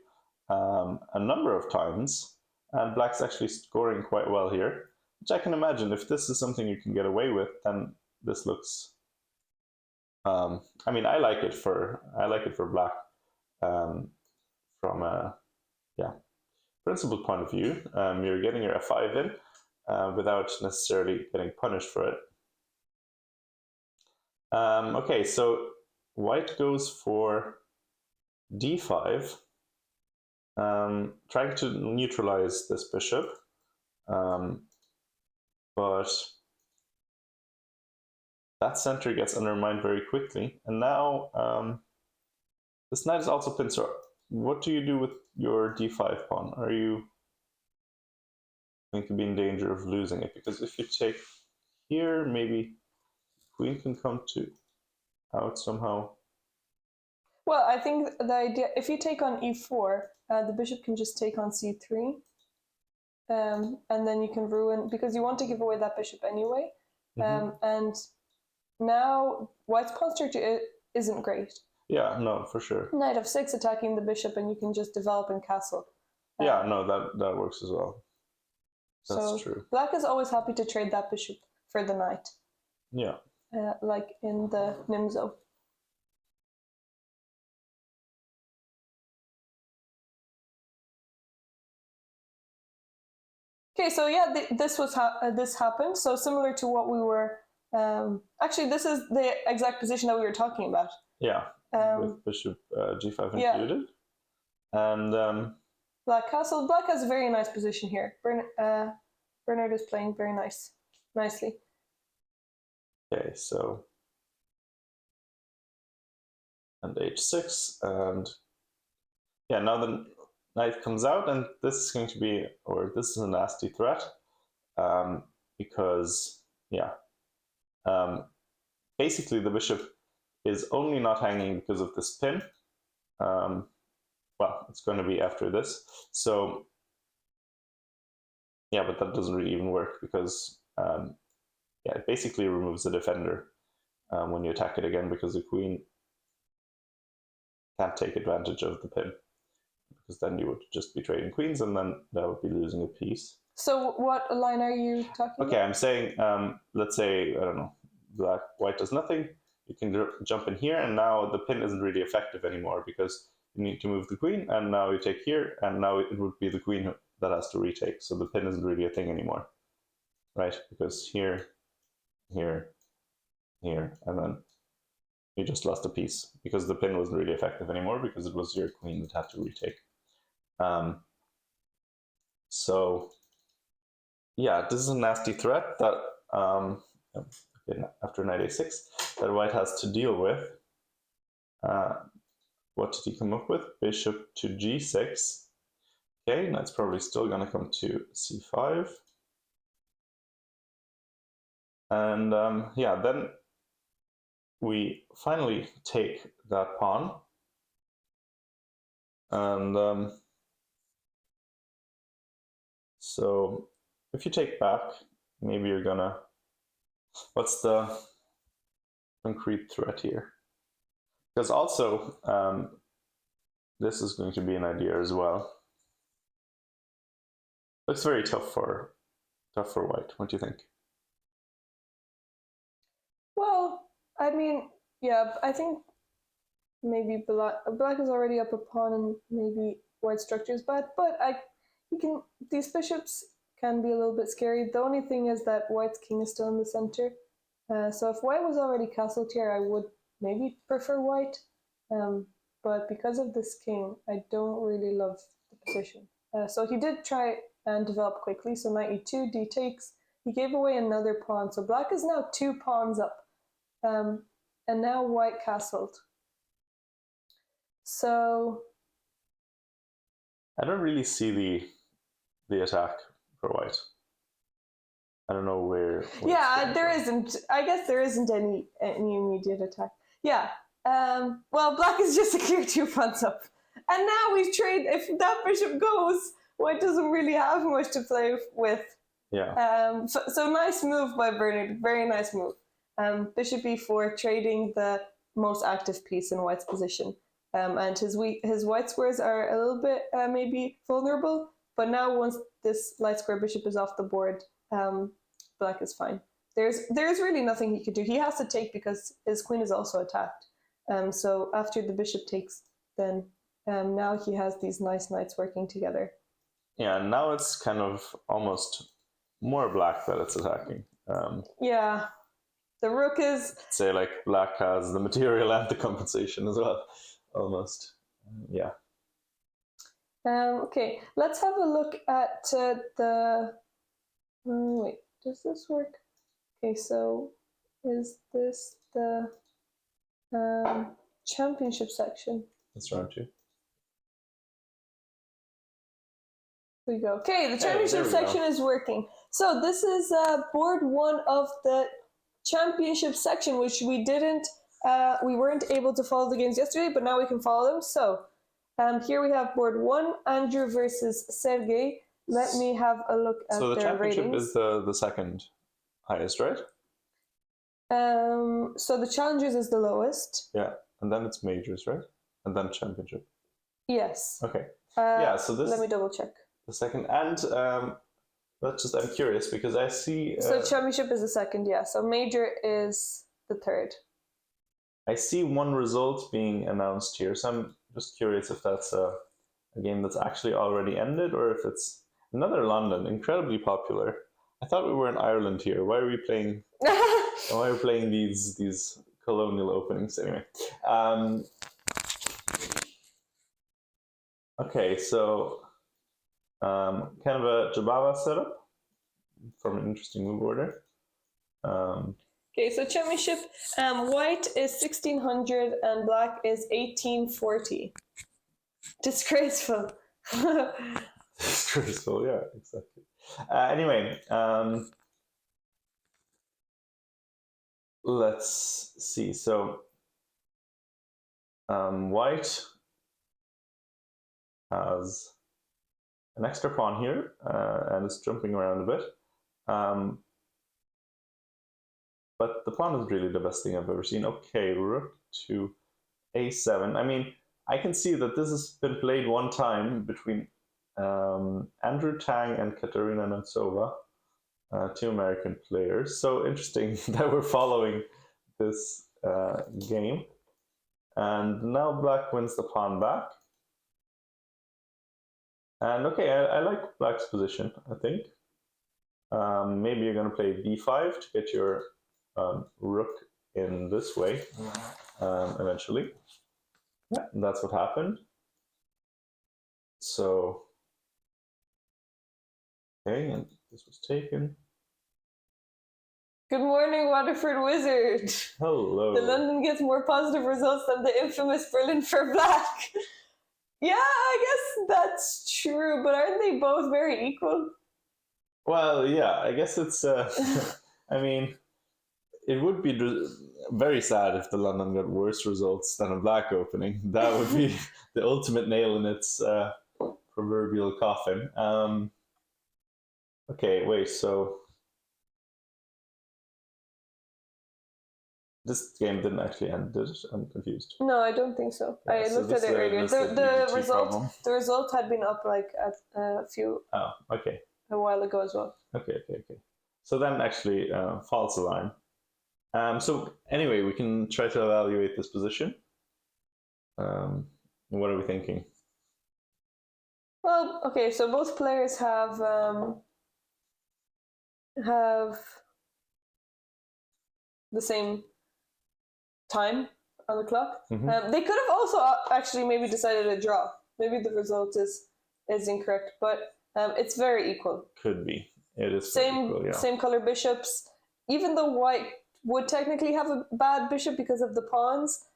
a number of times, and black's actually scoring quite well here, which I can imagine if this is something you can get away with, then this looks I mean, I like it for black from a principled point of view. You're getting your f5 in without necessarily getting punished for it. Okay, so white goes for d5, trying to neutralize this bishop, but that center gets undermined very quickly. And now this knight is also pinned. So what do you do with your d5 pawn? Are you going to be in danger of losing it? Because if you take here, maybe queen can come out somehow. Well, I think the idea, if you take on e4, the bishop can just take on c3. And then you can ruin, because you want to give away that bishop anyway. And now white's pawn structure isn't great. Yeah, no, for sure. Knight f6 attacking the bishop, and you can just develop and castle. Yeah, no, that works as well. That's true. Black is always happy to trade that bishop for the knight. Yeah. Like in the Nimzo. Okay, so yeah, this happened. So similar to what we were. Actually, this is the exact position that we were talking about. Yeah, with bishop g5 included. Yeah. And black castle. Black has a very nice position here. Bernard is playing very nicely. Okay, so and h6, and yeah, now the knight comes out, and this is going to be, or this is a nasty threat, because yeah, basically the bishop is only not hanging because of this pin. Well, it's going to be after this, so yeah, but that doesn't really even work because yeah, it basically removes the defender when you attack it again, because the queen can't take advantage of the pin, because then you would just be trading queens, and then that would be losing a piece. So what line are you talking about? Okay, I'm saying, let's say, I don't know, white does nothing, you can jump in here, and now the pin isn't really effective anymore because you need to move the queen, and now you take here, and now it would be the queen that has to retake, so the pin isn't really a thing anymore, right? Because here, here, here, and then you just lost a piece because the pin wasn't really effective anymore because it was your queen that had to retake. So yeah, this is a nasty threat that after knight a6 that white has to deal with. What did he come up with? Bishop to g6. Okay, knight's probably still going to come to c5. And yeah, then we finally take that pawn. And so if you take back, maybe you're gonna, what's the concrete threat here? Because also, this is going to be an idea as well. Looks very tough for white. What do you think? Well, I mean, yeah, I think maybe black is already up a pawn and maybe white structure is bad, but these bishops can be a little bit scary. The only thing is that white's king is still in the center. So if white was already castled here, I would maybe prefer white. But because of this king, I don't really love the position. So he did try and develop quickly. So knight e2, d takes. He gave away another pawn. So black is now 2 pawns up. And now white castled. So I don't really see the attack for white. I don't know where. Yeah, there isn't. I guess there isn't any immediate attack. Yeah. Well, black is just a clear 2 fronts up, and now we trade. If that bishop goes, white doesn't really have much to play with. Yeah. So nice move by Bernard. Very nice move. Bishop e4, trading the most active piece in white's position. And his white squares are a little bit maybe vulnerable, but now once this light square bishop is off the board, black is fine. There's really nothing he could do. He has to take because his queen is also attacked. So after the bishop takes, then now he has these nice knights working together. Yeah, now it's kind of almost more black that it's attacking. Yeah, the rook is... Say like black has the material and the compensation as well, almost. Yeah. Okay, let's have a look at the... wait, does this work? Okay, so is this the championship section? That's round 2. There we go. Okay, the championship section is working. So this is board 1 of the championship section, which we weren't able to follow the games yesterday, but now we can follow them. So here we have board 1, Andrew versus Sergey. Let me have a look at their ratings. So the championship is the second highest, right? So the challengers is the lowest. Yeah, and then it's majors, right? And then championship. Yes. Okay. Yeah, so this... Let me double check. The second, and I'm curious because I see... so championship is the second, yeah. So major is the third. I see one result being announced here, so I'm just curious if that's a game that's actually already ended or if it's another London, incredibly popular. I thought we were in Ireland here. Why are we playing? Why are we playing these colonial openings anyway? Okay, so kind of a Jababa setup from an interesting move order. Okay, so championship, white is 1600 and black is 1840. Disgraceful. Disgraceful, yeah, exactly. Anyway, let's see. So white has an extra pawn here and it's jumping around a bit. But the pawn is really the best thing I've ever seen. Okay, rook to a7. I mean, I can see that this has been played one time between Andrew Tang and Katerina Nemtsova, 2 American players. So interesting that we're following this game. And now black wins the pawn back. And okay, I like black's position, I think. Maybe you're going to play d5 to get your rook in this way eventually. Yeah, and that's what happened. So, okay, and this was taken. Good morning, Waterford Wizard. Hello. The London gets more positive results than the infamous Berlin for Black. Yeah, I guess that's true, but aren't they both very equal? Well, yeah, I guess it's. I mean, it would be very sad if the London got worse results than a Black opening. That would be the ultimate nail in its proverbial coffin. Okay, wait. So this game didn't actually end, did it? I'm confused. No, I don't think so. Yeah, I so looked at it earlier. The result had been up like a few. Oh, okay. A while ago as well. Okay. So then actually false alarm. So anyway, we can try to evaluate this position. What are we thinking? Well, okay, so both players have the same time on the clock. Mm-hmm. They could have also actually maybe decided a draw. Maybe the result is incorrect, but it's very equal. Could be. It is same color bishops. Even though white would technically have a bad bishop because of the pawns,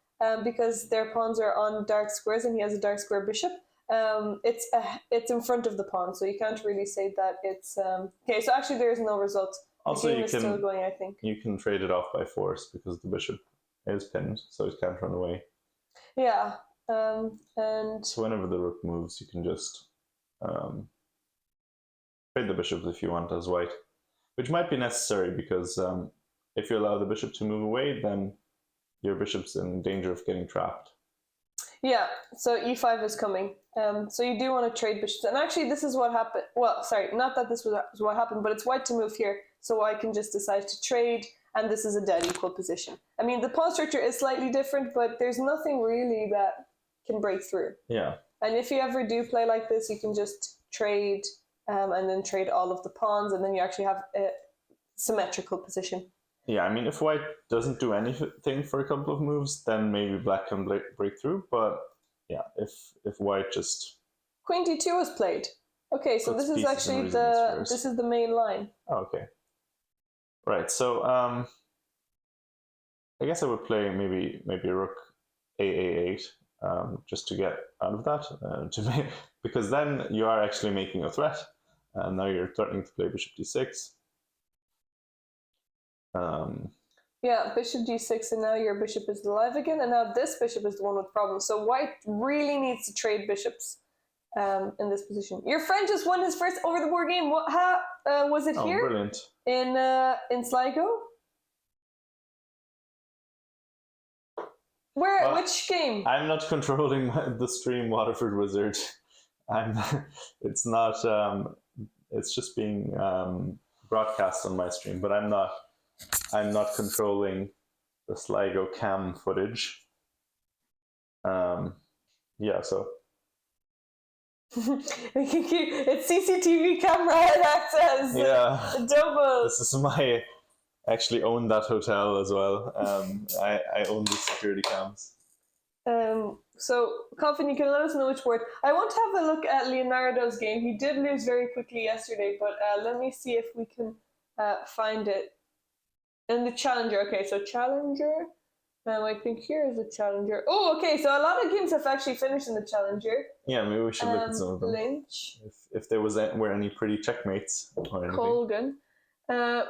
because their pawns are on dark squares and he has a dark square bishop. It's in front of the pawn, so you can't really say that it's okay. So actually, there is no result. Also, the game is still going, I think. You can trade it off by force because the bishop is pinned, so it can't run away. Yeah, and so whenever the rook moves, you can just trade the bishops if you want as white, which might be necessary because if you allow the bishop to move away, then your bishop's in danger of getting trapped. Yeah, so e5 is coming. So you do want to trade bishops. And actually, this is what happened. Well, sorry, not that this was what happened, but it's white to move here. So I can just decide to trade, and this is a dead equal position. I mean, the pawn structure is slightly different, but there's nothing really that can break through. Yeah. And if you ever do play like this, you can just trade and then trade all of the pawns, and then you actually have a symmetrical position. Yeah, I mean, if white doesn't do anything for a couple of moves, then maybe black can break through. But yeah, if white just Queen d2 was played. Okay, so this is actually this is the main line. Oh, okay. Right. So I guess I would play maybe rook a8 just to get out of that because then you are actually making a threat, and now you're threatening to play bishop d6. Yeah, bishop d6, and now your bishop is alive again, and now this bishop is the one with problems. So white really needs to trade bishops in this position. Your friend just won his first over the board game. What? How was it here? Brilliant! In Sligo. Where? Which game? I'm not controlling the stream, Waterford Wizard. It's not. It's just being broadcast on my stream, but I'm not controlling the Sligo cam footage. Yeah, so it's CCTV camera access. Yeah, double. This is I actually own that hotel as well. I own the security cams. So, Coffin, you can let us know which board. I want to have a look at Leonardo's game. He did lose very quickly yesterday, but let me see if we can find it. And the challenger. Okay, so challenger. I think here is the challenger. Oh, okay. So a lot of games have actually finished in the challenger. Yeah, maybe we should look at some of them. Lynch. If there were any pretty checkmates or anything. Colgan.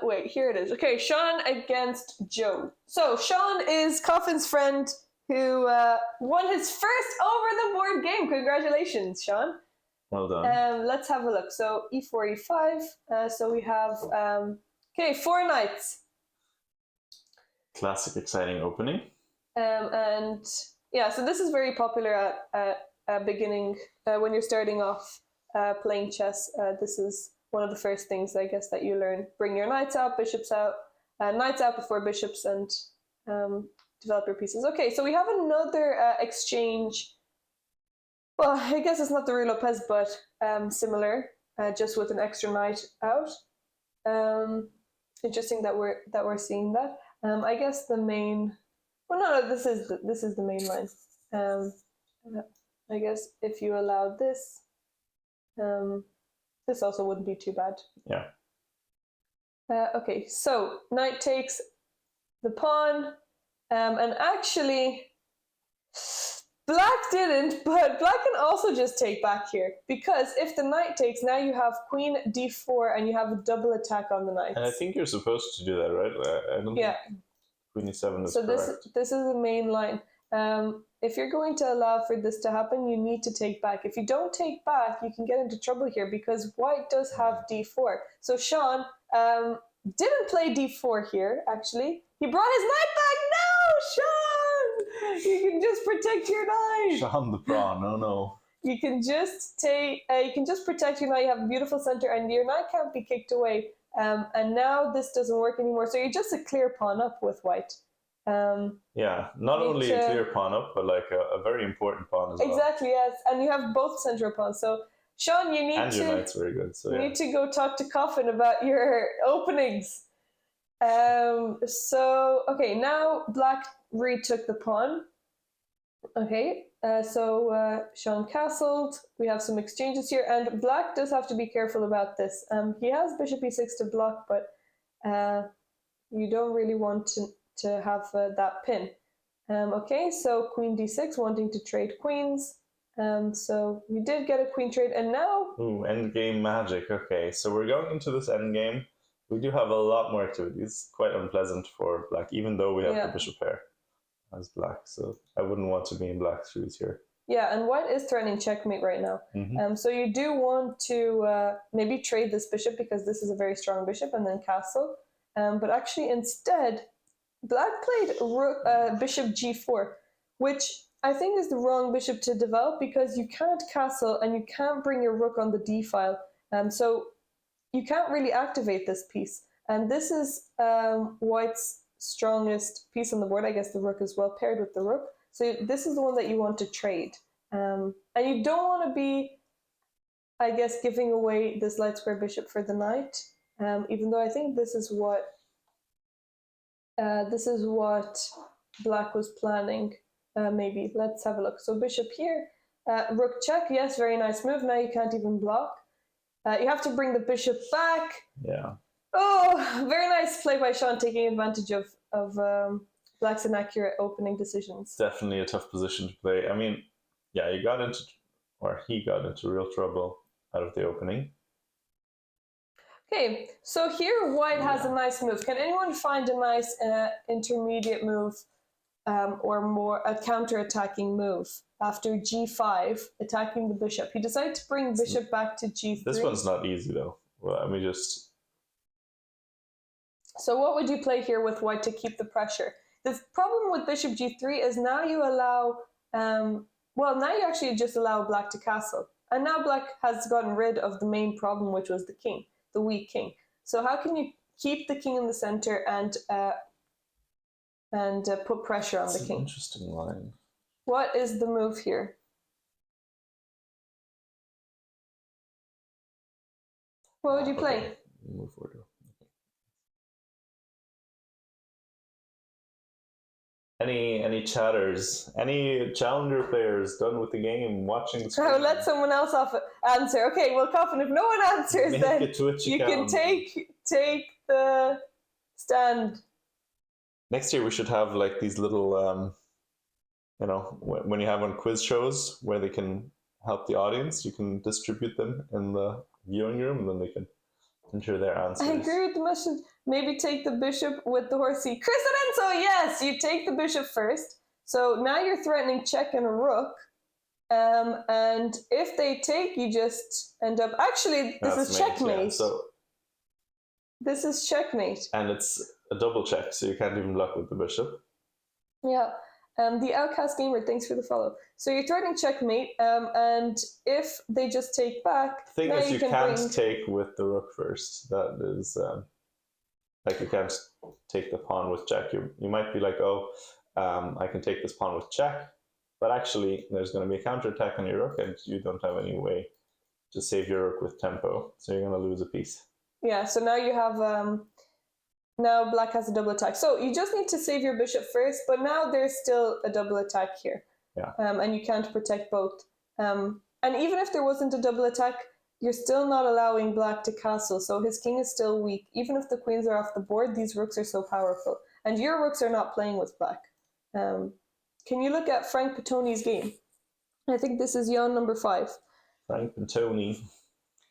Wait, here it is. Okay, Sean against Joe. So Sean is Coffin's friend who won his first over the board game. Congratulations, Sean. Well done. Let's have a look. So e4, e5. So we have 4 knights. Classic exciting opening. And yeah, so this is very popular at beginning when you're starting off playing chess. This is one of the first things, I guess, that you learn. Bring your knights out, bishops out, knights out before bishops, and develop your pieces. Okay, so we have another exchange. Well, I guess it's not the Ruy Lopez, but similar, just with an extra knight out. Interesting that we're seeing that. I guess the main. Well, no, this is the main line. I guess if you allowed this, this also wouldn't be too bad. Yeah. Okay, so knight takes the pawn, and actually black didn't, but black can also just take back here, because if the knight takes, now you have queen d4 and you have a double attack on the knights. And I think you're supposed to do that, right? I don't think queen e7 is correct. So this is the main line. If you're going to allow for this to happen, you need to take back. If you don't take back, you can get into trouble here, because white does have d4. So Sean didn't play d4 here, actually. He brought his knight back. No, Sean! You can just protect your knight. Sean the prawn, no. You can just protect your knight. You have a beautiful center, and your knight can't be kicked away. And now this doesn't work anymore. So you're just a clear pawn up with white. Yeah, not only a clear pawn up, but like a very important pawn as well. Exactly, yes. And you have both central pawns. So Sean, you need and your knight's very good. So you need to go talk to Coffin about your openings. So okay, now black retook the pawn. Okay, so Sean castled. We have some exchanges here, and black does have to be careful about this. He has bishop e6 to block, but you don't really want to have that pin. Okay, so queen d6, wanting to trade queens. So we did get a queen trade, and now... Ooh, endgame magic. Okay, so we're going into this endgame. We do have a lot more activities. Quite unpleasant for black, even though we have the bishop pair as black. So I wouldn't want to be in black's shoes here. Yeah, and white is threatening checkmate right now. So you do want to maybe trade this bishop, because this is a very strong bishop, and then castle. But actually, instead, black played bishop g4, which I think is the wrong bishop to develop, because you can't castle and you can't bring your rook on the d file. So you can't really activate this piece. And this is white's strongest piece on the board. I guess the rook is well paired with the rook. So this is the one that you want to trade. And you don't want to be, I guess, giving away this light square bishop for the knight, even though I think this is what black was planning. Maybe. Let's have a look. So bishop here, rook check. Yes, very nice move. Now you can't even block. You have to bring the bishop back. Yeah. Oh, very nice play by Sean, taking advantage of black's inaccurate opening decisions. Definitely a tough position to play. I mean, yeah, he got into real trouble out of the opening. Okay, so here white has a nice move. Can anyone find a nice intermediate move or more a counter-attacking move after g5, attacking the bishop? He decided to bring bishop back to g3. This one's not easy though. Well, let me just... So what would you play here with white to keep the pressure? The problem with bishop g3 is now you allow, now you actually just allow black to castle. And now black has gotten rid of the main problem, which was the king, the weak king. So how can you keep the king in the center and put pressure on the king? Interesting line. What is the move here? What would you play? Okay. Move forward. Any chatters? Any challenger players done with the game watching the screen? Oh, let someone else answer. Okay, well, Coffin, if no one answers, then you can take the stand. Next year we should have like these little, when you have on quiz shows where they can help the audience, you can distribute them in the viewing room, and then they can enter their answers. I agree with the message. Maybe take the bishop with the horsey. Chris Lorenzo, yes, you take the bishop first. So now you're threatening check and a rook. And if they take, you just end up... Actually, this is checkmate. Yeah, so this is checkmate. And it's a double check, so you can't even block with the bishop. Yeah. The Outcast Gamer, thanks for the follow. So you're threatening checkmate, and if they just take back... The thing is, you can't take with the rook first. That is... like you can't take the pawn with check. You might be like, I can take this pawn with check, but actually there's going to be a counterattack on your rook, and you don't have any way to save your rook with tempo, so you're going to lose a piece. Yeah, so now you have... now black has a double attack. So you just need to save your bishop first, but now there's still a double attack here. Yeah. And you can't protect both. And even if there wasn't a double attack, you're still not allowing black to castle, so his king is still weak. Even if the queens are off the board, these rooks are so powerful. And your rooks are not playing with black. Can you look at Frank Petoni's game? I think this is yawn number 5. Frank Petoni.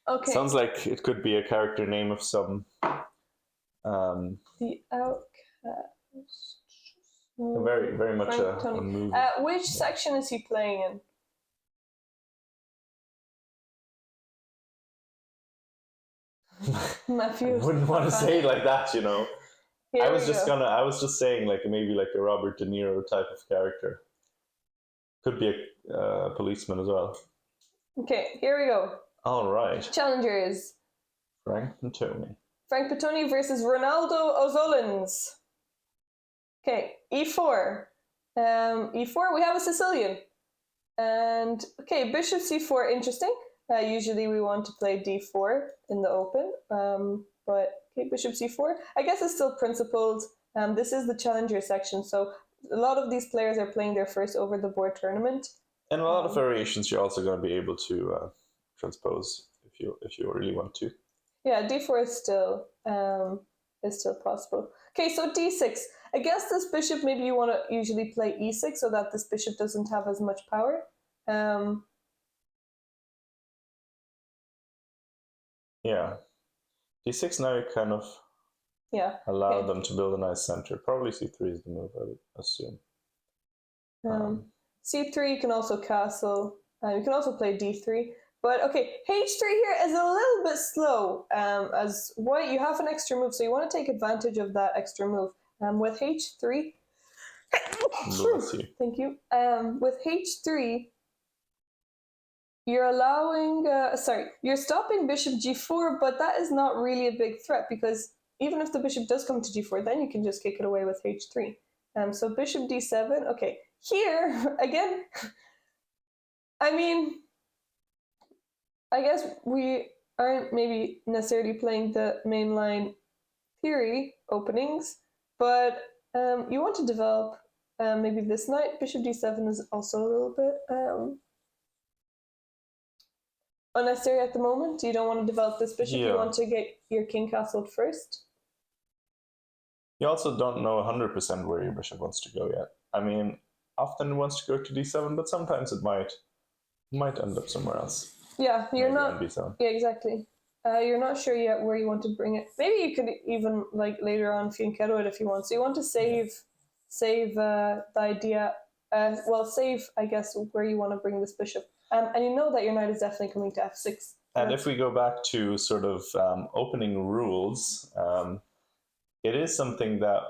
Okay. Sounds like it could be a character name of some. The Outcast. Very much a movie. Which section is he playing in? I wouldn't want to say it like that, you know. I was just saying like maybe like a Robert De Niro type of character. Could be a policeman as well. Okay, here we go. All right. Challengers. Frank Petoni. Frank Petoni versus Ronaldo Ozolins. Okay, e4. E4, we have a Sicilian. And, okay, bishop c4, interesting. Usually we want to play d4 in the open. But, okay, bishop c4. I guess it's still principled. This is the challenger section, so a lot of these players are playing their first over-the-board tournament. And a lot of variations you're also going to be able to transpose if you really want to. Yeah, d4 is still possible. Okay, so d6. I guess this bishop, maybe you want to usually play e6 so that this bishop doesn't have as much power. Yeah. d6 now you kind of allow them to build a nice center. Probably c3 is the move, I would assume. c3 you can also castle. You can also play d3. But okay, h3 here is a little bit slow. As white, you have an extra move, so you want to take advantage of that extra move. With h3, thank you. With h3, you're allowing, you're stopping bishop g4, but that is not really a big threat because even if the bishop does come to g4, then you can just kick it away with h3. So bishop d7, okay. Here, again, I mean, I guess we aren't maybe necessarily playing the mainline theory openings, but you want to develop maybe this knight. Bishop d7 is also a little bit unnecessary at the moment. You don't want to develop this bishop. You want to get your king castled first. You also don't know 100% where your bishop wants to go yet. I mean, often it wants to go to d7, but sometimes it might end up somewhere else. Yeah, you're not. Yeah, exactly. You're not sure yet where you want to bring it. Maybe you could even like later on fianchetto it if you want. So you want to save the idea. Save I guess where you want to bring this bishop. And you know that your knight is definitely coming to f6. And if we go back to sort of opening rules, it is something that,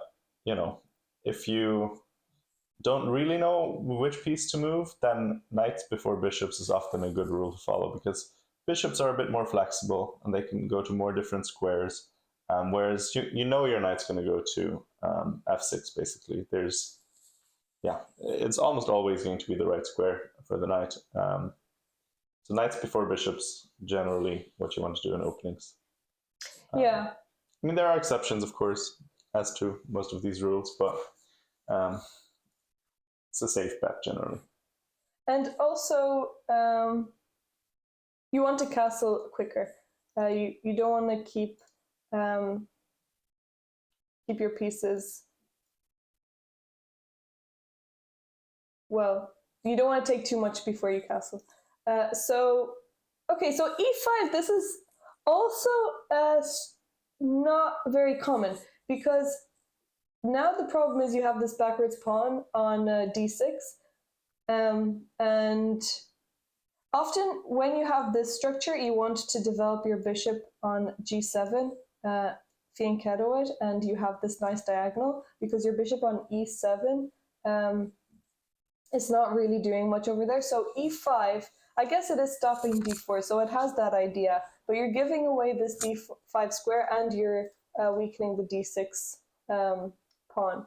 you know, if you don't really know which piece to move, then knights before bishops is often a good rule to follow because bishops are a bit more flexible and they can go to more different squares. Whereas you know your knight's going to go to f6 basically. It's almost always going to be the right square for the knight. So knights before bishops, generally what you want to do in openings. Yeah. I mean, there are exceptions, of course, as to most of these rules, but it's a safe bet generally. And also, you want to castle quicker. You don't want to keep your pieces. Well, you don't want to take too much before you castle. So e5. This is also not very common because now the problem is you have this backwards pawn on d6, and often when you have this structure, you want to develop your bishop on g7, fianchetto it, and you have this nice diagonal because your bishop on e7 is not really doing much over there. So e5, I guess it is stopping d4, so it has that idea, but you're giving away this d5 square and you're weakening the d6 pawn,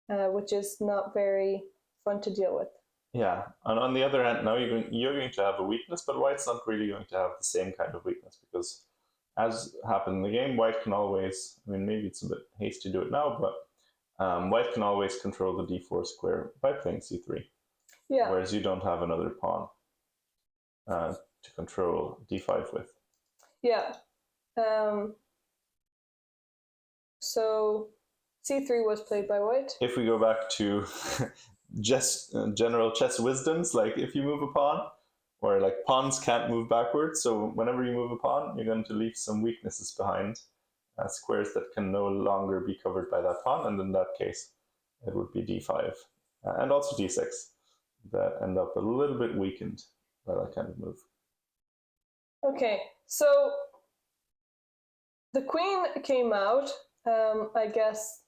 which is not very fun to deal with. Yeah, and on the other hand, now you're going to have a weakness, but white's not really going to have the same kind of weakness because, as happened in the game, white can always, I mean, maybe it's a bit hasty to do it now, but white can always control the d4 square by playing c3. Yeah. Whereas you don't have another pawn to control d5 with. Yeah. So c3 was played by white. If we go back to just general chess wisdoms, like if you move a pawn, or like pawns can't move backwards, so whenever you move a pawn, you're going to leave some weaknesses behind, squares that can no longer be covered by that pawn, and in that case, it would be d5, and also d6, that end up a little bit weakened by that kind of move. Okay, so the queen came out. I guess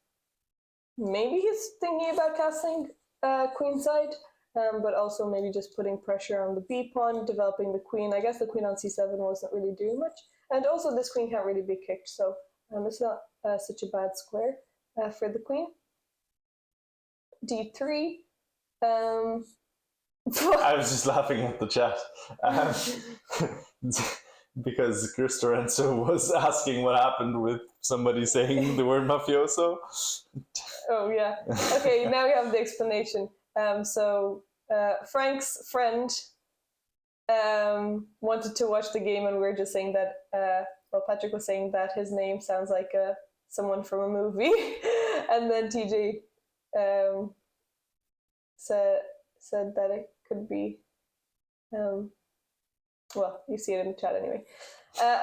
maybe he's thinking about castling queenside, but also maybe just putting pressure on the b pawn, developing the queen. I guess the queen on c7 wasn't really doing much, and also this queen can't really be kicked, so it's not such a bad square for the queen. d3. I was just laughing at the chat. Because Chris Lorenzo was asking what happened with somebody saying the word mafioso. Oh, yeah. Okay, now we have the explanation. So Frank's friend wanted to watch the game, and we were just saying that, Patrick was saying that his name sounds like someone from a movie. And then TJ said that it could be... well, you see it in the chat anyway.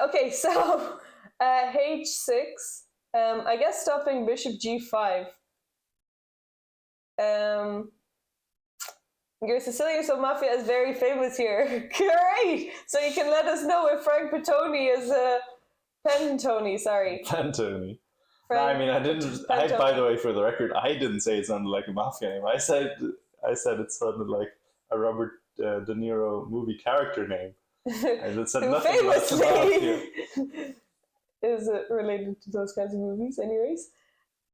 Okay, so h6. I guess stopping bishop g5. Your Sicilian Soap Mafia is very famous here. Great! So you can let us know if Frank Petoni is Pentoni, sorry. Pentoni. No, I mean, I didn't. By the way, for the record, I didn't say it sounded like a mafia name. I said it sounded like a Robert De Niro movie character name. And it said nothing about the mafia. Is it related to those kinds of movies, anyways?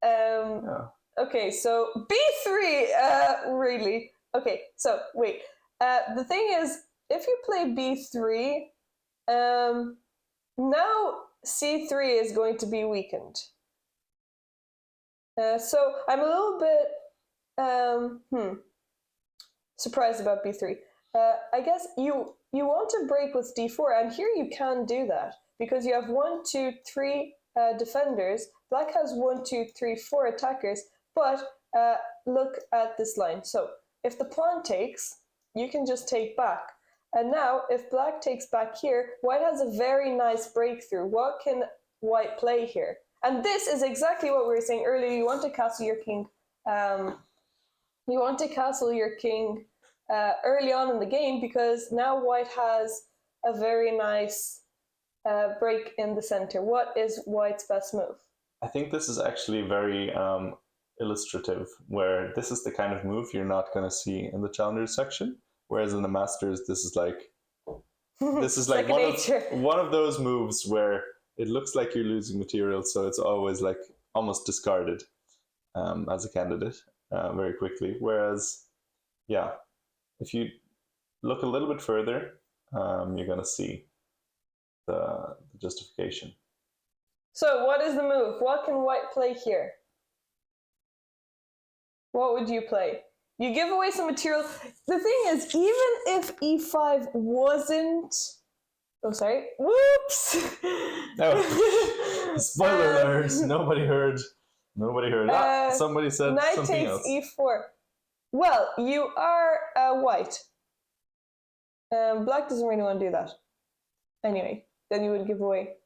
Yeah. Okay, so b3, really? Okay, so wait. The thing is, if you play b3, now c3 is going to be weakened. So I'm a little bit surprised about b3. I guess you want to break with d4, and here you can do that because you have 1, 2, 3 defenders. Black has 1, 2, 3, 4 attackers, but look at this line. So if the pawn takes, you can just take back. And now if black takes back here, white has a very nice breakthrough. What can white play here? And this is exactly what we were saying earlier. You want to castle your king. Early on in the game, because now white has a very nice break in the center. What is white's best move? I think this is actually very illustrative, where this is the kind of move you're not going to see in the challengers section, whereas in the masters, this is like one of those moves where it looks like you're losing material, so it's always like almost discarded as a candidate very quickly. Whereas, yeah, if you look a little bit further, you're going to see the justification. So what is the move? What can white play here? What would you play? You give away some material. The thing is, even if e5 wasn't... Oh, sorry. Whoops! No. Spoiler alert. Nobody heard. Somebody said knight something takes else. e4. Well, you are white. Black doesn't really want to do that. Anyway, then you would give away.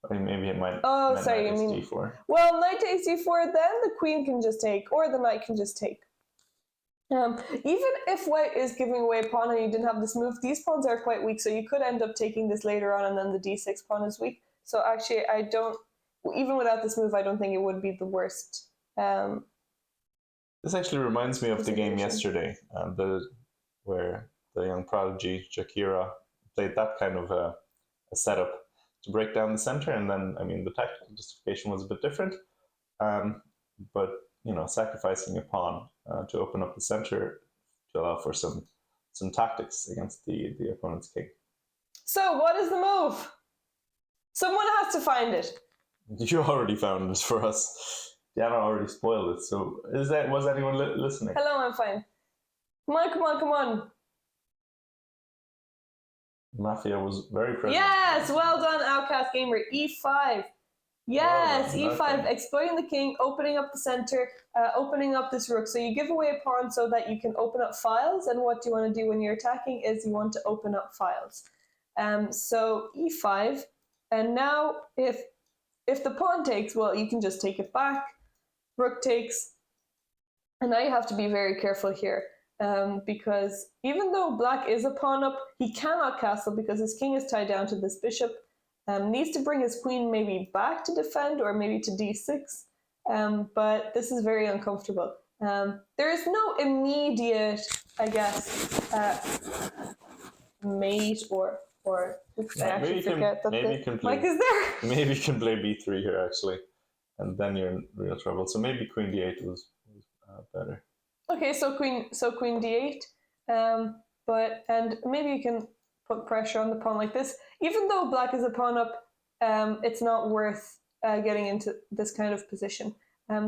I mean, maybe it might. Oh, sorry. I mean, d4. Well, knight takes e4, then the queen can just take, or the knight can just take. Even if white is giving away a pawn and you didn't have this move, these pawns are quite weak, so you could end up taking this later on, and then the d6 pawn is weak. So actually, I don't. Even without this move, I don't think it would be the worst. This actually reminds me of the game yesterday, where the young prodigy Shakira played that kind of a setup to break down the center, and then I mean the tactical justification was a bit different, but you know, sacrificing a pawn to open up the center to allow for some tactics against the opponent's king. So what is the move? Someone has to find it. You already found it for us. Diana already spoiled it. So was anyone listening? Hello, I'm fine. Come on. Mafia was very present. Yes, well done, Outcast Gamer. E5. Yes, well E5, okay. exploiting the king, opening up the center, opening up this rook. So you give away a pawn so that you can open up files, and what you want to do when you're attacking is you want to open up files. So E5, and now if the pawn takes, well, you can just take it back. Rook takes, and now you have to be very careful here, because even though black is a pawn up, he cannot castle because his king is tied down to this bishop. Needs to bring his queen maybe back to defend, or maybe to d6, but this is very uncomfortable. There is no immediate, I guess, mate or oops, I actually forget that the mic is there. Maybe you can play b3 here actually, and then you're in real trouble. So maybe queen d8 was better. Okay, so queen d8, and maybe you can put pressure on the pawn like this. Even though black is a pawn up, it's not worth getting into this kind of position.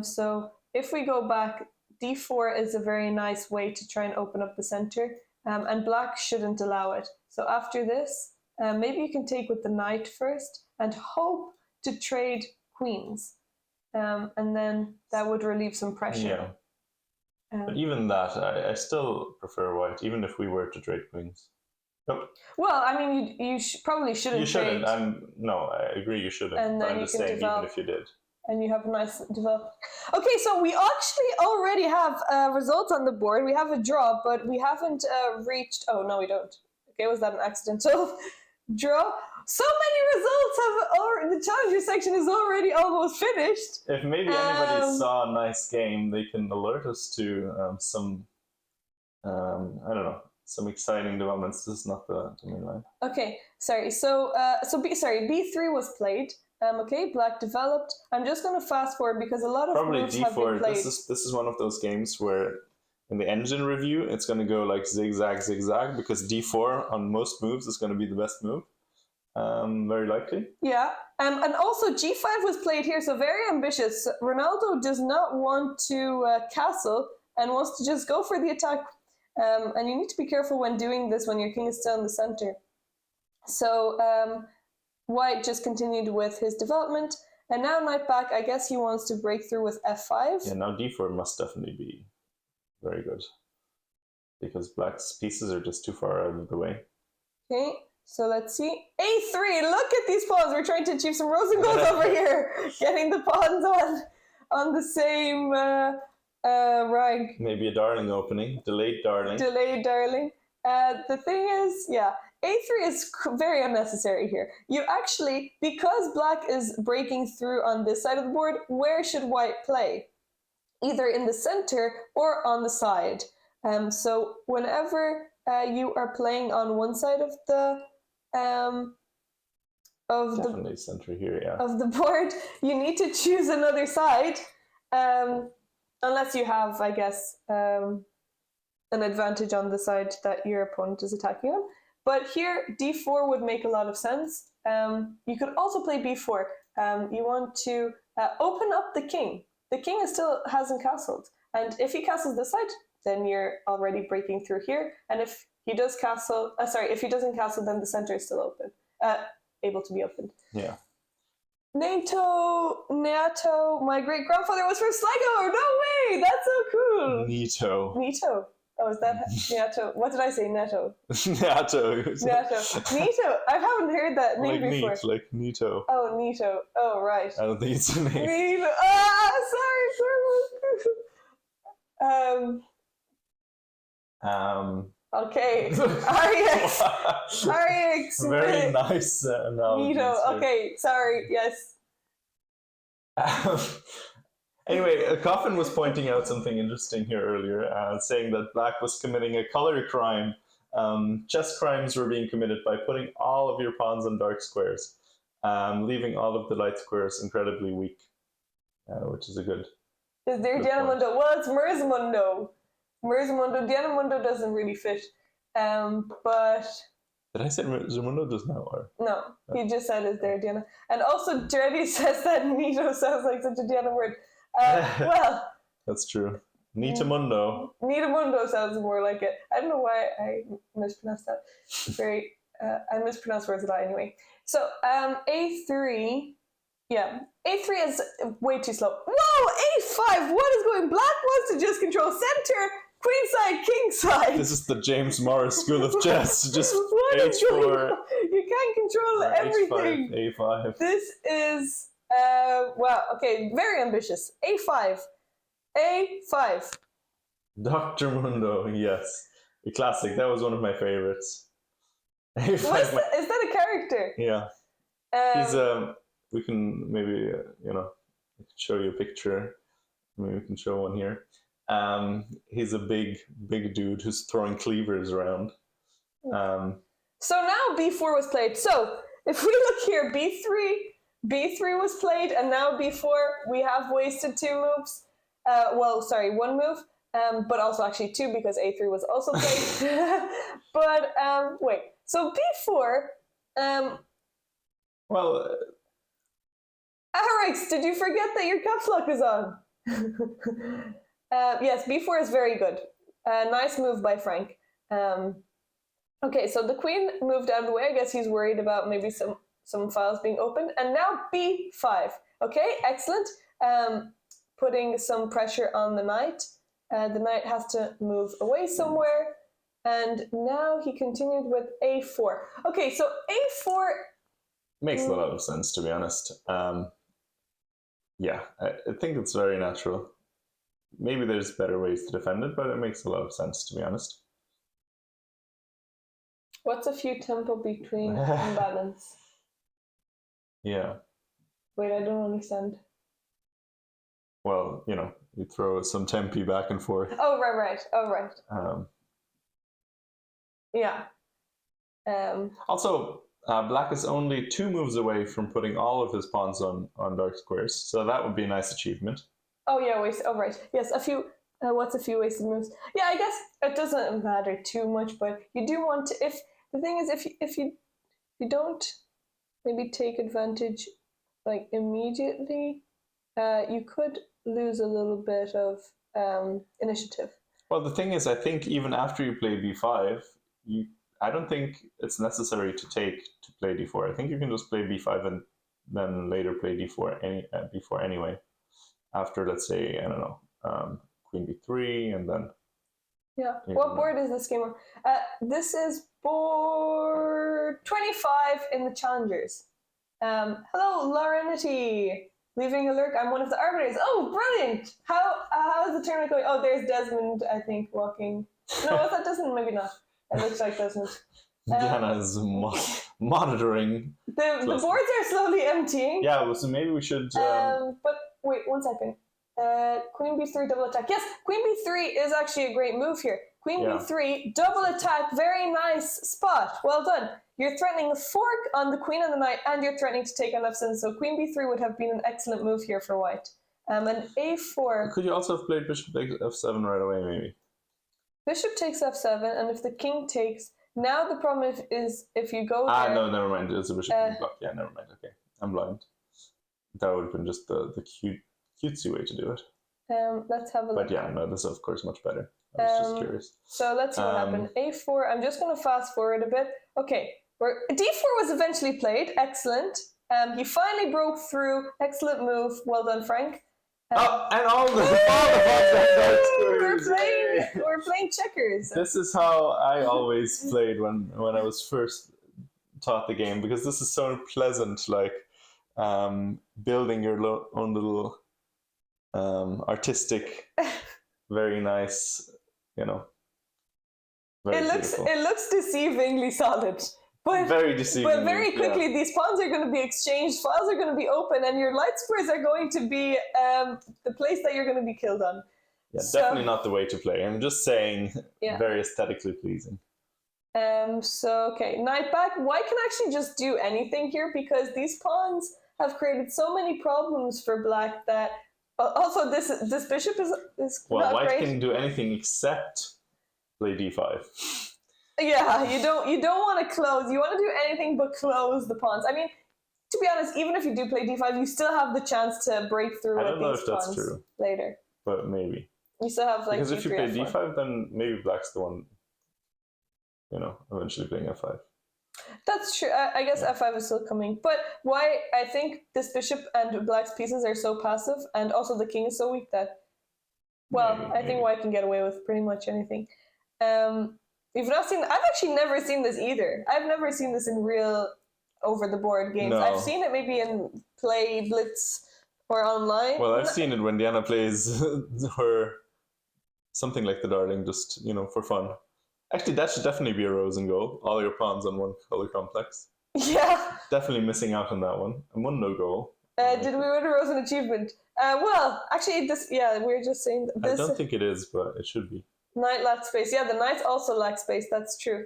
So if we go back, d4 is a very nice way to try and open up the center, and black shouldn't allow it. So after this, maybe you can take with the knight first and hope to trade queens, and then that would relieve some pressure. Yeah. But even that, I still prefer white, even if we were to trade queens. Nope. Well, I mean, you probably shouldn't. You shouldn't. No, I agree. You shouldn't. And then I'm just saying, even if you did. And you have a nice develop. Okay, so we actually already have results on the board. We have a draw, but we haven't reached. Oh no, we don't. Okay, was that an accidental draw? So many results have already. The challenger section is already almost finished. If maybe anybody saw a nice game, they can alert us to some. I don't know. Some exciting developments. This is not the main line. Okay, sorry. So B3 was played. Okay, black developed. I'm just going to fast forward because a lot of probably moves D4. Have been played. This is one of those games where in the engine review it's going to go like zigzag, zigzag, because D4 on most moves is going to be the best move. Very likely. Yeah, and also G5 was played here, so very ambitious. Ronaldo does not want to castle and wants to just go for the attack. And you need to be careful when doing this when your king is still in the center. So white just continued with his development, and now knight back. I guess he wants to break through with f5. Yeah, now d4 must definitely be very good because black's pieces are just too far out of the way. Okay, so let's see. a3. Look at these pawns. We're trying to achieve some rose and gold over here, getting the pawns on the same rank. Maybe a darling opening, delayed darling. Delayed darling. The thing is, yeah, a3 is very unnecessary here. You actually, because black is breaking through on this side of the board, where should white play? Either in the center or on the side. So whenever you are playing on one side of the definitely center here, yeah, of the board, you need to choose another side, unless you have, I guess, an advantage on the side that your opponent is attacking on. But here, d4 would make a lot of sense. You could also play b4. You want to open up the king. The king still hasn't castled, and if he castles this side, then you're already breaking through here. And if he does castle, if he doesn't castle, then the center is still open, able to be opened. Yeah. Nato, my great grandfather was from Sligo. No way, that's so cool. Nito. Oh, is that Nato? What did I say? Neto. Nato. Nito. I haven't heard that name like before. Neat, like Nito. Oh, Nito. Oh, right. I don't think it's a name. Nito. Sorry. Okay. RX. Very nice analogy. Nito. Okay. Sorry. Yes. Anyway, Coffin was pointing out something interesting here earlier, saying that black was committing a color crime. Chess crimes were being committed by putting all of your pawns on dark squares, leaving all of the light squares incredibly weak, which is a good. Is there Dianamundo? Well, it's Merzamundo. Dianamundo doesn't really fit, but. Did I say Zamundo does now? Or? No, he just said is there Diana. And also, Jeremy says that Nito sounds like such a Diana word. Well, that's true. Nitamundo. Nitamundo sounds more like it. I don't know why I mispronounced that. Very I mispronounce words a lot anyway. So a3, yeah, a3 is way too slow. Whoa, a5, what is going? Black wants to just control center, queen side, king side. This is the James Morris School of Chess. Just h4. You can't control everything. H5, a5. This is wow. Okay, very ambitious. a5, a5. Dr. Mundo, yes, a classic. That was one of my favorites. Is that a character? Yeah, he's we can maybe show you a picture. Maybe we can show one here. He's a big dude who's throwing cleavers around. So now b4 was played. So if we look here, b3 was played, and now b4 we have wasted 2 moves. Well, sorry, 1 move. But also actually 2 because a3 was also played. But wait, so b4. Well, Alex, did you forget that your caps lock is on? Yes, b4 is very good. Nice move by Frank. Okay, so the queen moved out of the way. I guess he's worried about maybe some files being opened. And now b5. Okay, excellent. Putting some pressure on the knight. The knight has to move away somewhere. And now he continued with a4. Okay, so a4... Makes a lot of sense, to be honest. Yeah, I think it's very natural. Maybe there's better ways to defend it, but it makes a lot of sense, to be honest. What's a few tempo between imbalance? Yeah. Wait, I don't understand. Well, you throw some tempi back and forth. Oh, right. Oh, right. Yeah. Also, black is only 2 moves away from putting all of his pawns on dark squares, so that would be a nice achievement. Oh yeah, right. Yes, a few. What's a few wasted moves? Yeah, I guess it doesn't matter too much, but you do want to. If the thing is, if you don't maybe take advantage like immediately, you could lose a little bit of initiative. Well, the thing is, I think even after you play b5, I don't think it's necessary to play d4. I think you can just play b5 and then later play d4 anyway. After, let's say, I don't know, queen b3, and then... Yeah. What board is this game on? This is board 25 in the Challengers. Hello, Laurenity. Leaving a lurk. I'm one of the arbiters. Oh, brilliant! How is the tournament going? Oh, there's Desmond, I think, walking. No, was that Desmond? Maybe not. It looks like Desmond. Diana is monitoring. The boards are slowly emptying. Yeah, so maybe we should... But wait, 1 second. Queen b3 double attack. Yes, queen b3 is actually a great move here. Queen b3 double attack. Very nice spot. Well done. You're threatening a fork on the queen and the knight, and you're threatening to take on f7. So queen b3 would have been an excellent move here for white. And a4. Could you also have played bishop takes f7 right away, maybe? Bishop takes f7, and if the king takes... Now the problem is if you go there... no, never mind. It's a bishop block. Yeah, never mind. Okay, I'm blind. That would have been just the cutesy way to do it. Let's have a look. But yeah, no, this is of course much better. I was just curious. So let's see what happened. a4. I'm just going to fast forward a bit. Okay, d4 was eventually played. Excellent. He finally broke through. Excellent move. Well done, Frank. And all the we're playing checkers. This is how I always played when I was first taught the game, because this is so pleasant, like building your own little artistic, very nice, very beautiful. It looks deceivingly solid. But very deceiving. But very quickly, these pawns are going to be exchanged, files are going to be open, and your light squares are going to be the place that you're going to be killed on. Yeah, definitely not the way to play. I'm just saying, very aesthetically pleasing. Okay, knight back. White can actually just do anything here because these pawns have created so many problems for black that. Also, this bishop is well, not white great. Can do anything except play d5. Yeah, you don't want to close. You want to do anything but close the pawns. I mean, to be honest, even if you do play d5, you still have the chance to break through. I don't know if that's true later. But maybe. You still have like because if you play f4. d5, then maybe black's the one, eventually playing f5. That's true. I guess f5 is still coming. But why I think this bishop and black's pieces are so passive, and also the king is so weak that, well, Maybe, I think maybe. white can get away with pretty much anything. You've not seen. I've actually never seen this either. I've never seen this in real over the board games. No. I've seen it maybe in Play Blitz or online. Well, I've seen it when Diana plays her something like the Darling, just for fun. Actually, that should definitely be a rose and goal. All your pawns on one color complex. Yeah. Definitely missing out on that one. And one no goal. Did we win a rose and achievement? Well, actually, this. Yeah, we're just saying this. I don't think it is, but it should be. Knight lacked space. Yeah, the knights also lack space. That's true.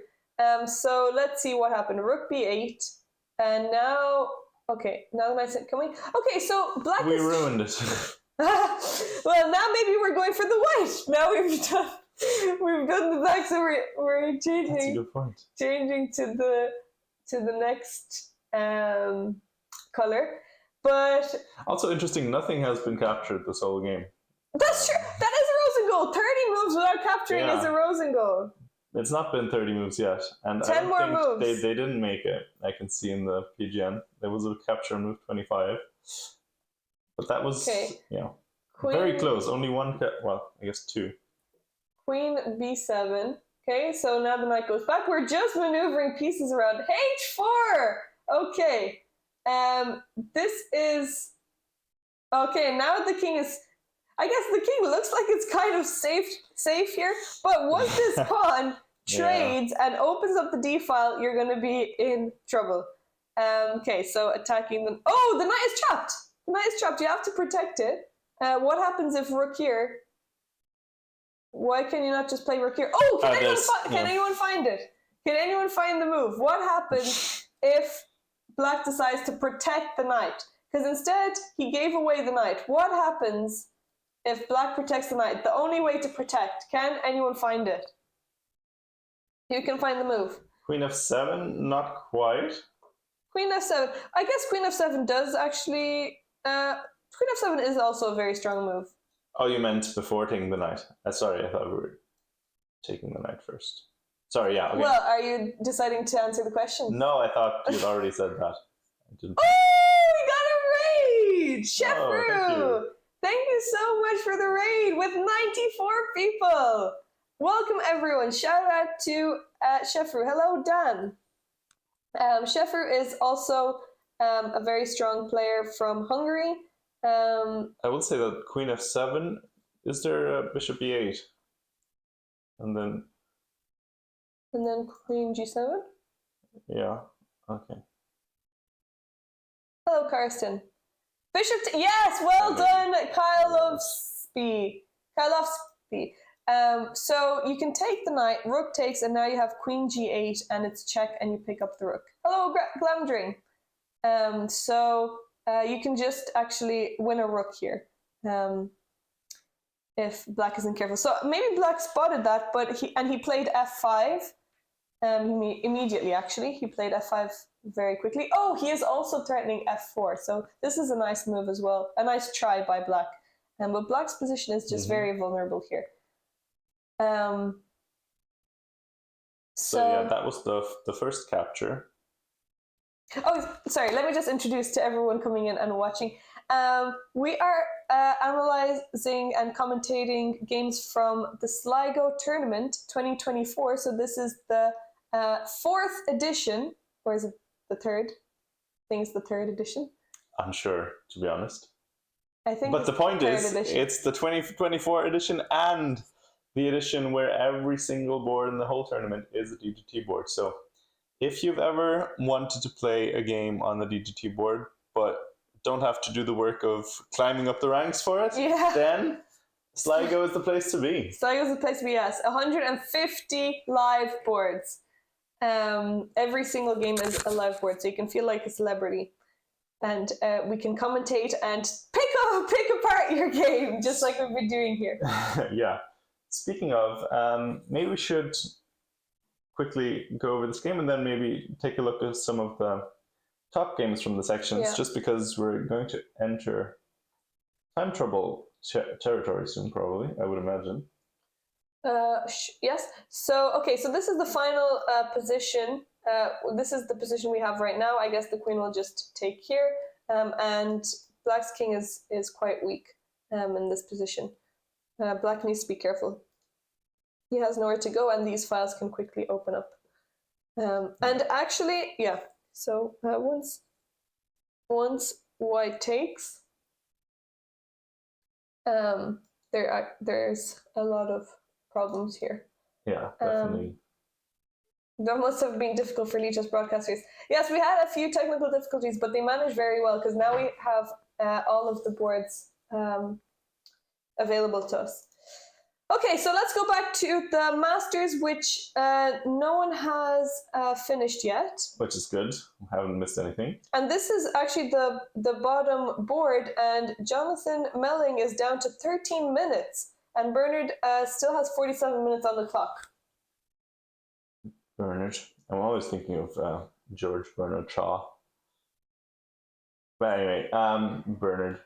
So let's see what happened. Rook b8, and now. Okay, now the knight's coming. Okay, so black. We ruined it. Well, now maybe we're going for the white. Now we've done the black, so we're changing. That's a good point. Changing to the next color, but also interesting. Nothing has been captured this whole game. That's true. That is a rose and goal. 30 moves without capturing is a rose and goal. It's not been 30 moves yet, and 10 more moves. They didn't make it. I can see in the PGN there was a capture move 25, but that was Queen, very close. Only one. Well, I guess two. Queen b7. Okay, so now the knight goes back. We're just maneuvering pieces around. h4. Okay. This is okay. Now the king is. I guess the king looks like it's kind of safe here, but once this pawn trades and opens up the d file, you're going to be in trouble. Okay, so attacking them. Oh, the knight is trapped. The knight is trapped. You have to protect it. What happens if rook here? Why can you not just play rook here? Oh, can anyone find it? Can anyone find the move? What happens if black decides to protect the knight? Because instead, he gave away the knight. What happens if black protects the knight? The only way to protect. Can anyone find it? You can find the move. Queen f7, not quite. Queen f7. I guess queen f7 does actually... queen f7 is also a very strong move. Oh, you meant before taking the knight. Sorry, I thought we were taking the knight first. Sorry, yeah. Okay. Well, are you deciding to answer the question? No, I thought you'd already said that. I didn't. Oh, we got a raid! Chef Oh, thank you so much for the raid with 94 people. Welcome, everyone. Shout out to Shefru. Hello, Dan. Shefru is also a very strong player from Hungary. I would say that queen f7. Is there a bishop e8? And then queen g7? Yeah, okay. Hello, Karsten. Bishop, yes, well done, Kailovsky. So you can take the knight, rook takes, and now you have queen g8, and it's check, and you pick up the rook. Hello, Glamdring. So you can just actually win a rook here, if black isn't careful. So maybe black spotted that, but he played f5. Immediately, actually, he played f5 very quickly. Oh, he is also threatening f4. So this is a nice move as well. A nice try by black. But black's position is just very vulnerable here. So yeah, that was the first capture. Oh, sorry. Let me just introduce to everyone coming in and watching. We are analyzing and commentating games from the Sligo tournament 2024. So this is the fourth edition, or is it the third? I think it's the third edition. Unsure, to be honest. I think. But the point is, edition. It's the 2024 edition and the edition where every single board in the whole tournament is a DGT board. So if you've ever wanted to play a game on the DGT board, but don't have to do the work of climbing up the ranks for it, then Sligo is the place to be. Sligo is the place to be, yes. 150 live boards. Every single game is a live board, so you can feel like a celebrity. And we can commentate and pick apart your game, just like we've been doing here. Yeah. Speaking of, maybe we should quickly go over this game and then maybe take a look at some of the top games from the sections, just because we're going to enter time trouble territory soon, probably, I would imagine. Yes. So, okay, so this is the final position this is the position we have right now. I guess the queen will just take here, and black's king is quite weak in this position. Black needs to be careful. He has nowhere to go, and these files can quickly open up. And actually, yeah. So once white takes, there's a lot of problems here. Yeah, definitely. That must have been difficult for Lichess broadcasters. Yes, we had a few technical difficulties, but they managed very well because now we have all of the boards available to us. Okay, so let's go back to the Masters, which no one has finished yet. Which is good. I haven't missed anything. And this is actually the bottom board, and Jonathan Melling is down to 13 minutes, and Bernard still has 47 minutes on the clock. Bernard. I'm always thinking of George Bernard Shaw. But anyway, Bernard.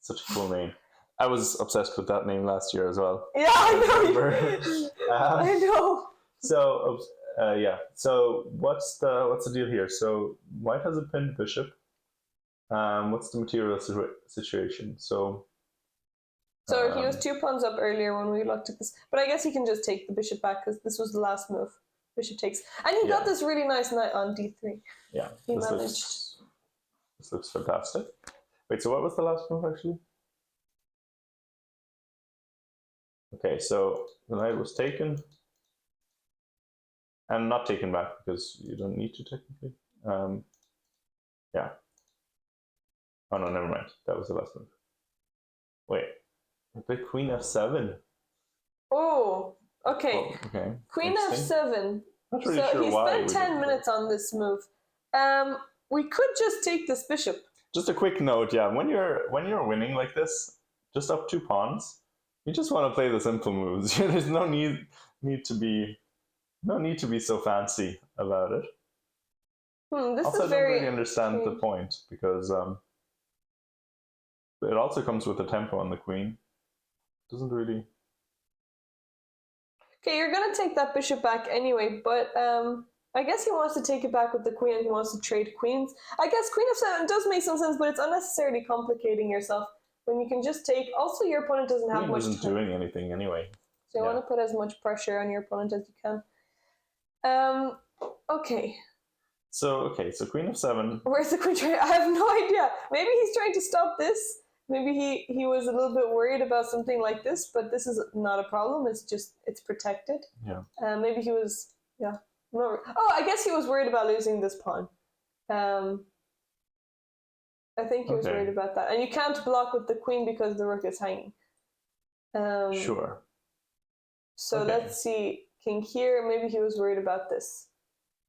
Such a cool name. I was obsessed with that name last year as well. Yeah, I know. I know. So yeah. So what's the deal here? So white has a pinned bishop. What's the material situation? So he was 2 pawns up earlier when we looked at this, but I guess he can just take the bishop back because this was the last move. Bishop takes, and he got this really nice knight on d3. Yeah, he managed. This looks fantastic. Wait, so what was the last move actually? Okay, so the knight was taken and not taken back because you don't need to technically. Yeah. Oh no, never mind. That was the last move. Wait, I played Queen F7. Oh, okay. Oh, okay. Queen F7. Not really so sure he why spent 10 minutes on this move. We could just take this bishop. Just a quick note, yeah. When you're winning like this, just up 2 pawns. You just want to play the simple moves. There's no need to be so fancy about it. This also, is I don't really understand the point because it also comes with a tempo on the queen. Doesn't really. Okay, you're gonna take that bishop back anyway, but I guess he wants to take it back with the queen and he wants to trade queens. I guess Queen F7 does make some sense, but it's unnecessarily complicating yourself. When you can just take, also your opponent doesn't have much time. Isn't doing anything anyway. So you want to put as much pressure on your opponent as you can. Okay. So Queen F7. Where's the queen trying? I have no idea. Maybe he's trying to stop this. Maybe he was a little bit worried about something like this, but this is not a problem. It's protected. Yeah. Maybe he was I guess he was worried about losing this pawn. I think he was worried about that. And you can't block with the queen because the rook is hanging. Sure. So let's see. King here, maybe he was worried about this.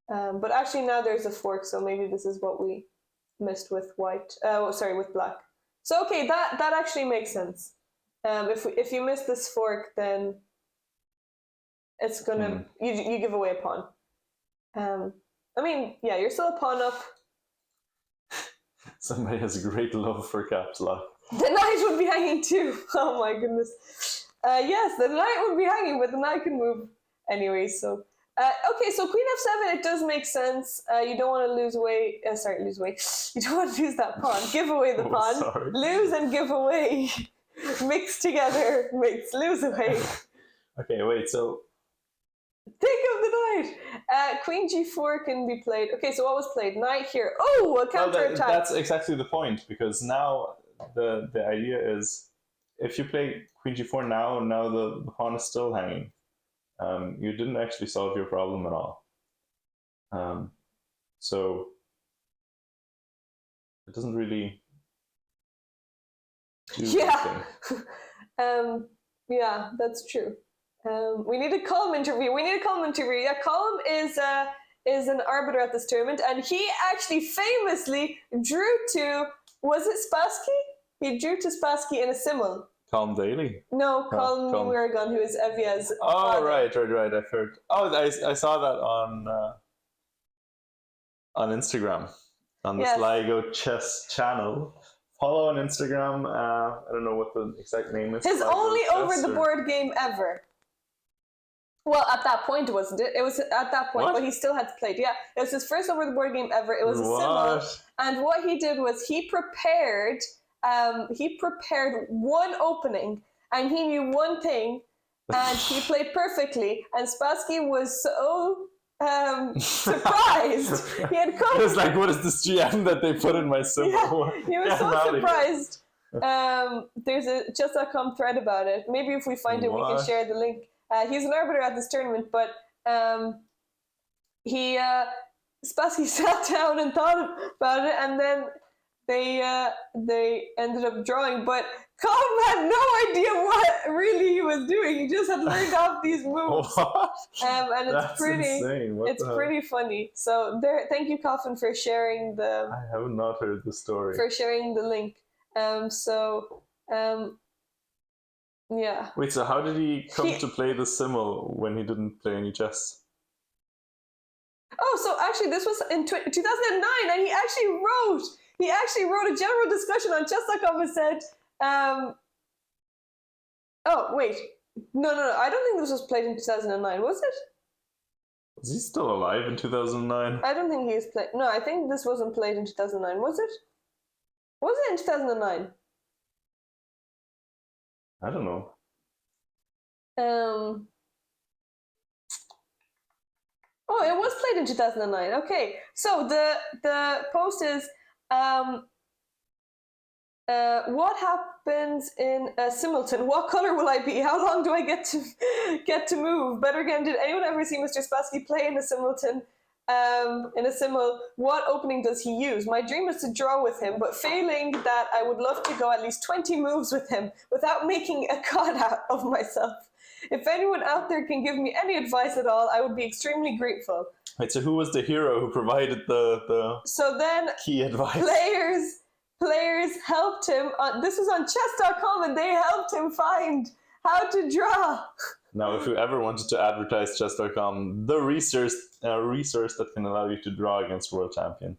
But actually now there's a fork, so maybe this is what we missed with white. With black. So okay, that actually makes sense. If you miss this fork, then it's gonna you give away a pawn. I mean, yeah, you're still a pawn up. Somebody has a great love for caps lock. The knight would be hanging too. Oh my goodness. Yes, the knight would be hanging, but the knight can move anyway. So, okay, so Queen F7, it does make sense. You don't want to lose away. Lose away. You don't want to lose that pawn. Give away the pawn. Sorry. Lose and give away. Mix together. Lose away. Okay, wait. So. Think of the knight. Queen G4 can be played. Okay, so what was played? Knight here. Oh, a counterattack. That's exactly the point, because now the idea is if you play Queen G4 now the pawn is still hanging. You didn't actually solve your problem at all. So it doesn't really do anything. Yeah, that's true. We need a Colm interview. Yeah, Colm is an arbiter at this tournament, and he actually famously drew to, was it Spassky? He drew to Spassky in a simul. Colm Daly? No, Colm Numeragon, who is Evia's father. Right. I've heard. Oh, I saw that on Instagram, on the Sligo Chess channel. Follow on Instagram. I don't know what the exact name is. His only over-the-board game ever. Well, at that point, wasn't it? It was at that point, What? but he still had to play it. Yeah, it was his first over the board game ever. It was a simul, and what he did was he prepared one opening, and he knew one thing, and he played perfectly. And Spassky was so surprised. He had come. It was like, what is this GM that they put in my symbol? Yeah, he was so surprised. There's a chess.com thread about it. Maybe if we find it, we can share the link. He's an arbiter at this tournament, but Spassky sat down and thought about it, and then they ended up drawing. But Colm had no idea what really he was doing. He just had learned off these moves, and it's pretty funny. So there, thank you, Coffin, for sharing the. I have not heard the story. For sharing the link. Yeah. Wait, so how did he come to play the simul when he didn't play any chess? Oh, so actually this was in 2009, and he actually wrote a general discussion on chess.com and said, oh, wait. No, I don't think this was played in 2009, was it? Was he still alive in 2009? I don't think he was played. No, I think this wasn't played in 2009, was it? Was it in 2009? I don't know. Oh, it was played in 2009. Okay, so the post is what happens in a simultan? What color will I be? How long do I get to move? Better again, did anyone ever see Mr. Spassky play in a simultan? In a simul, what opening does he use? My dream is to draw with him, but failing that, I would love to go at least 20 moves with him without making a god out of myself. If anyone out there can give me any advice at all, I would be extremely grateful. Wait, so who was the hero who provided the so then key advice? Players helped him. This was on chess.com, and they helped him find how to draw. Now, if you ever wanted to advertise chess.com, the resource that can allow you to draw against world champion.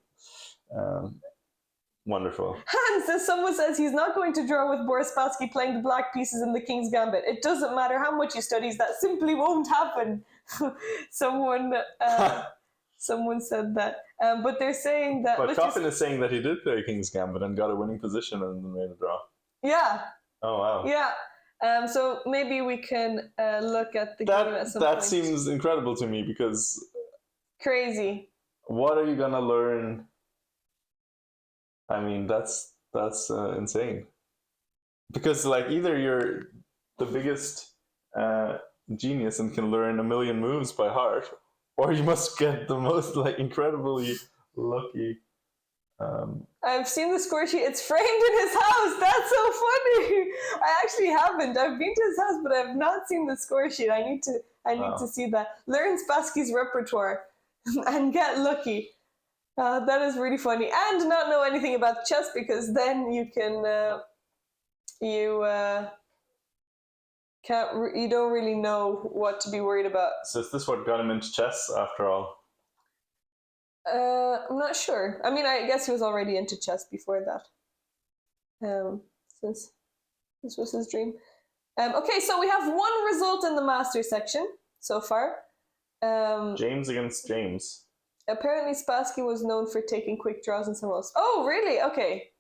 Wonderful. Hans, someone says he's not going to draw with Boris Spassky playing the black pieces in the King's Gambit. It doesn't matter how much he studies, that simply won't happen. Someone said that. But they're saying that... But Coffin is saying that he did play King's Gambit and got a winning position and made a draw. Yeah. Oh, wow. Yeah. So maybe we can look at the game at some point. That seems incredible to me because... Crazy. What are you going to learn? I mean, that's insane. Because like either you're the biggest genius and can learn a million moves by heart, or you must get the most like incredibly lucky. I've seen the score sheet. It's framed in his house. That's so funny. I actually haven't. I've been to his house, but I've not seen the score sheet. I need to see that. Learn Spassky's repertoire and get lucky. That is really funny. And not know anything about chess, because then you can you don't really know what to be worried about. So is this what got him into chess after all? I'm not sure. I mean, I guess he was already into chess before that. Since this was his dream. Okay, so we have one result in the master section so far. James against James. Apparently Spassky was known for taking quick draws and some else. Oh, really? Okay.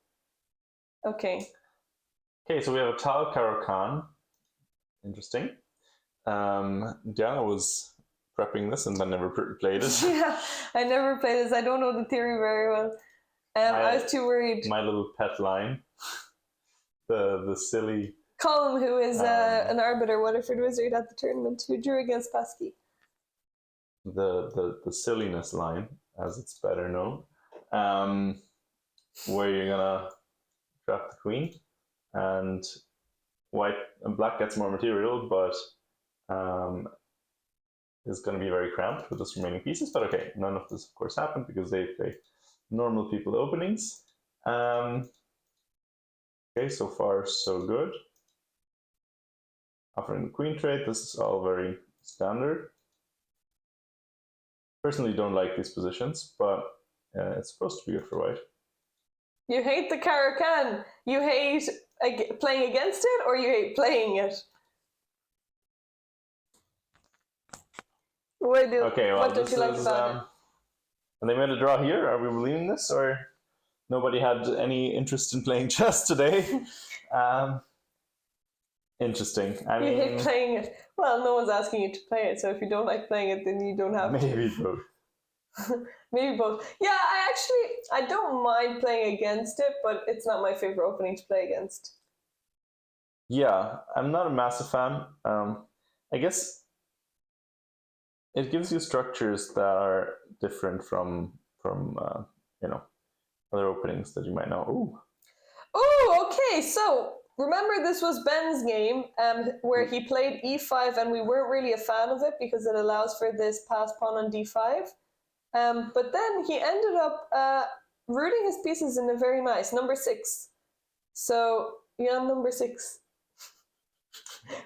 Okay, so we have a Tal Karo-Khan. Interesting. Diana was prepping this and then never played it. Yeah, I never played this. I don't know the theory very well. I was too worried. My little pet line. the silly... Colm, who is an arbiter, Waterford Wizard at the tournament, who drew against Spassky. The silliness line, as it's better known, where you're gonna drop the queen, and black gets more material, but is going to be very cramped with its remaining pieces. But okay, none of this, of course, happened because they play normal people openings. Okay, so far so good. Offering the queen trade, this is all very standard. Personally don't like these positions, but it's supposed to be good for white. You hate the Karo-Khan. You hate playing against it, or you hate playing it? Okay, well, what don't this you like is about it? and they made a draw here. Are we believing this, or nobody had any interest in playing chess today? Interesting. I You hate mean, playing it. Well, no one's asking you to play it, so if you don't like playing it, then you don't have maybe to. both. Maybe both. Yeah, I don't mind playing against it, but it's not my favorite opening to play against. Yeah, I'm not a massive fan. I guess it gives you structures that are different from you know other openings that you might know. Ooh, Oh, okay. So remember, this was Ben's game, where he played e5, and we weren't really a fan of it because it allows for this pass pawn on d5. But then he ended up rooting his pieces in a very nice number 6. So yeah, number 6.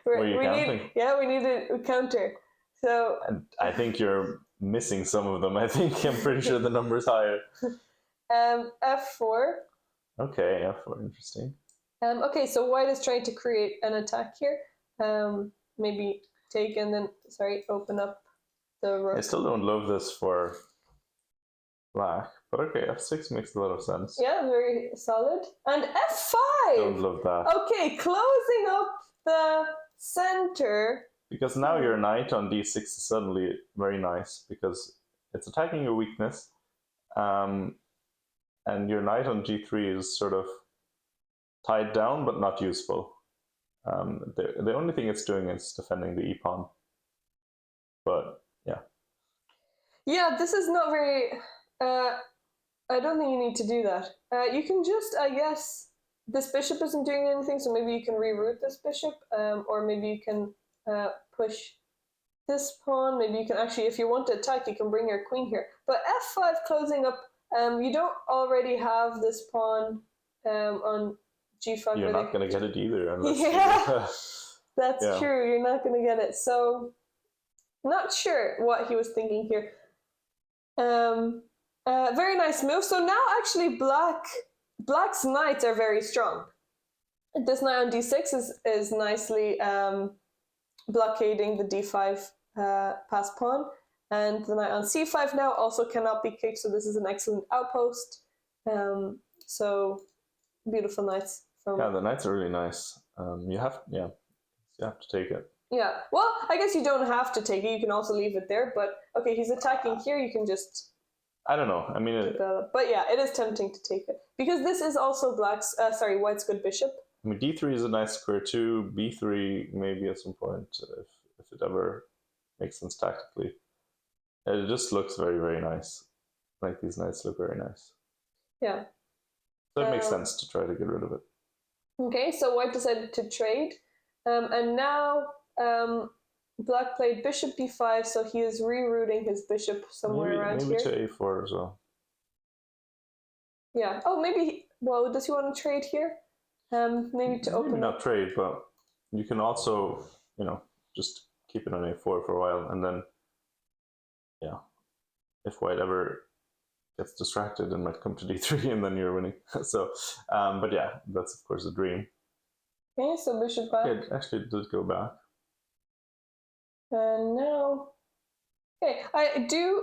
what are you counting? We need a counter. So And I think you're missing some of them. I'm pretty sure the number's higher. f4. Okay, f4, interesting. Okay, so white is trying to create an attack here. Maybe take and then open up the rook. I still don't love this for black, but okay, f6 makes a lot of sense. Yeah, very solid. And f5. Don't love that. Okay, closing up the center. Because now your knight on d6 is suddenly very nice because it's attacking your weakness, and your knight on g3 is sort of tied down but not useful. The only thing it's doing is defending the e-pawn. But yeah. Yeah, this is not very... I don't think you need to do that. You can just, I guess... This bishop isn't doing anything, so maybe you can reroute this bishop, or maybe you can push this pawn. Maybe you can actually, if you want to attack, you can bring your queen here. But f5 closing up, you don't already have this pawn on g5. You're not going to get it either. Unless That's true. You're not going to get it. So, not sure what he was thinking here. Very nice move. So now actually Black's knights are very strong. This knight on d6 is nicely blockading the d5 pass pawn, and the knight on c5 now also cannot be kicked, so this is an excellent outpost. So beautiful knights. Yeah, the knights are really nice. You have to take it. Yeah, well, I guess you don't have to take it. You can also leave it there. But okay, he's attacking here. You can just... I don't know. I mean, but yeah, it is tempting to take it because this is also white's good bishop. I mean, d3 is a nice square too. b3 maybe at some point if it ever makes sense tactically. It just looks very, very nice. Like these knights look very nice. Yeah. So it makes sense to try to get rid of it. Okay, so white decided to trade, and now Black played bishop d5, so he is rerouting his bishop somewhere around here. Maybe to a4 as well. Yeah. Oh, maybe. Well, does he want to trade here? Maybe to open. Maybe not trade, but you can also, just keep it on a4 for a while, and then, if white ever gets distracted, it might come to d3, and then you're winning. So, but yeah, that's of course a dream. Okay, so bishop back. It actually did go back. And now, okay, I do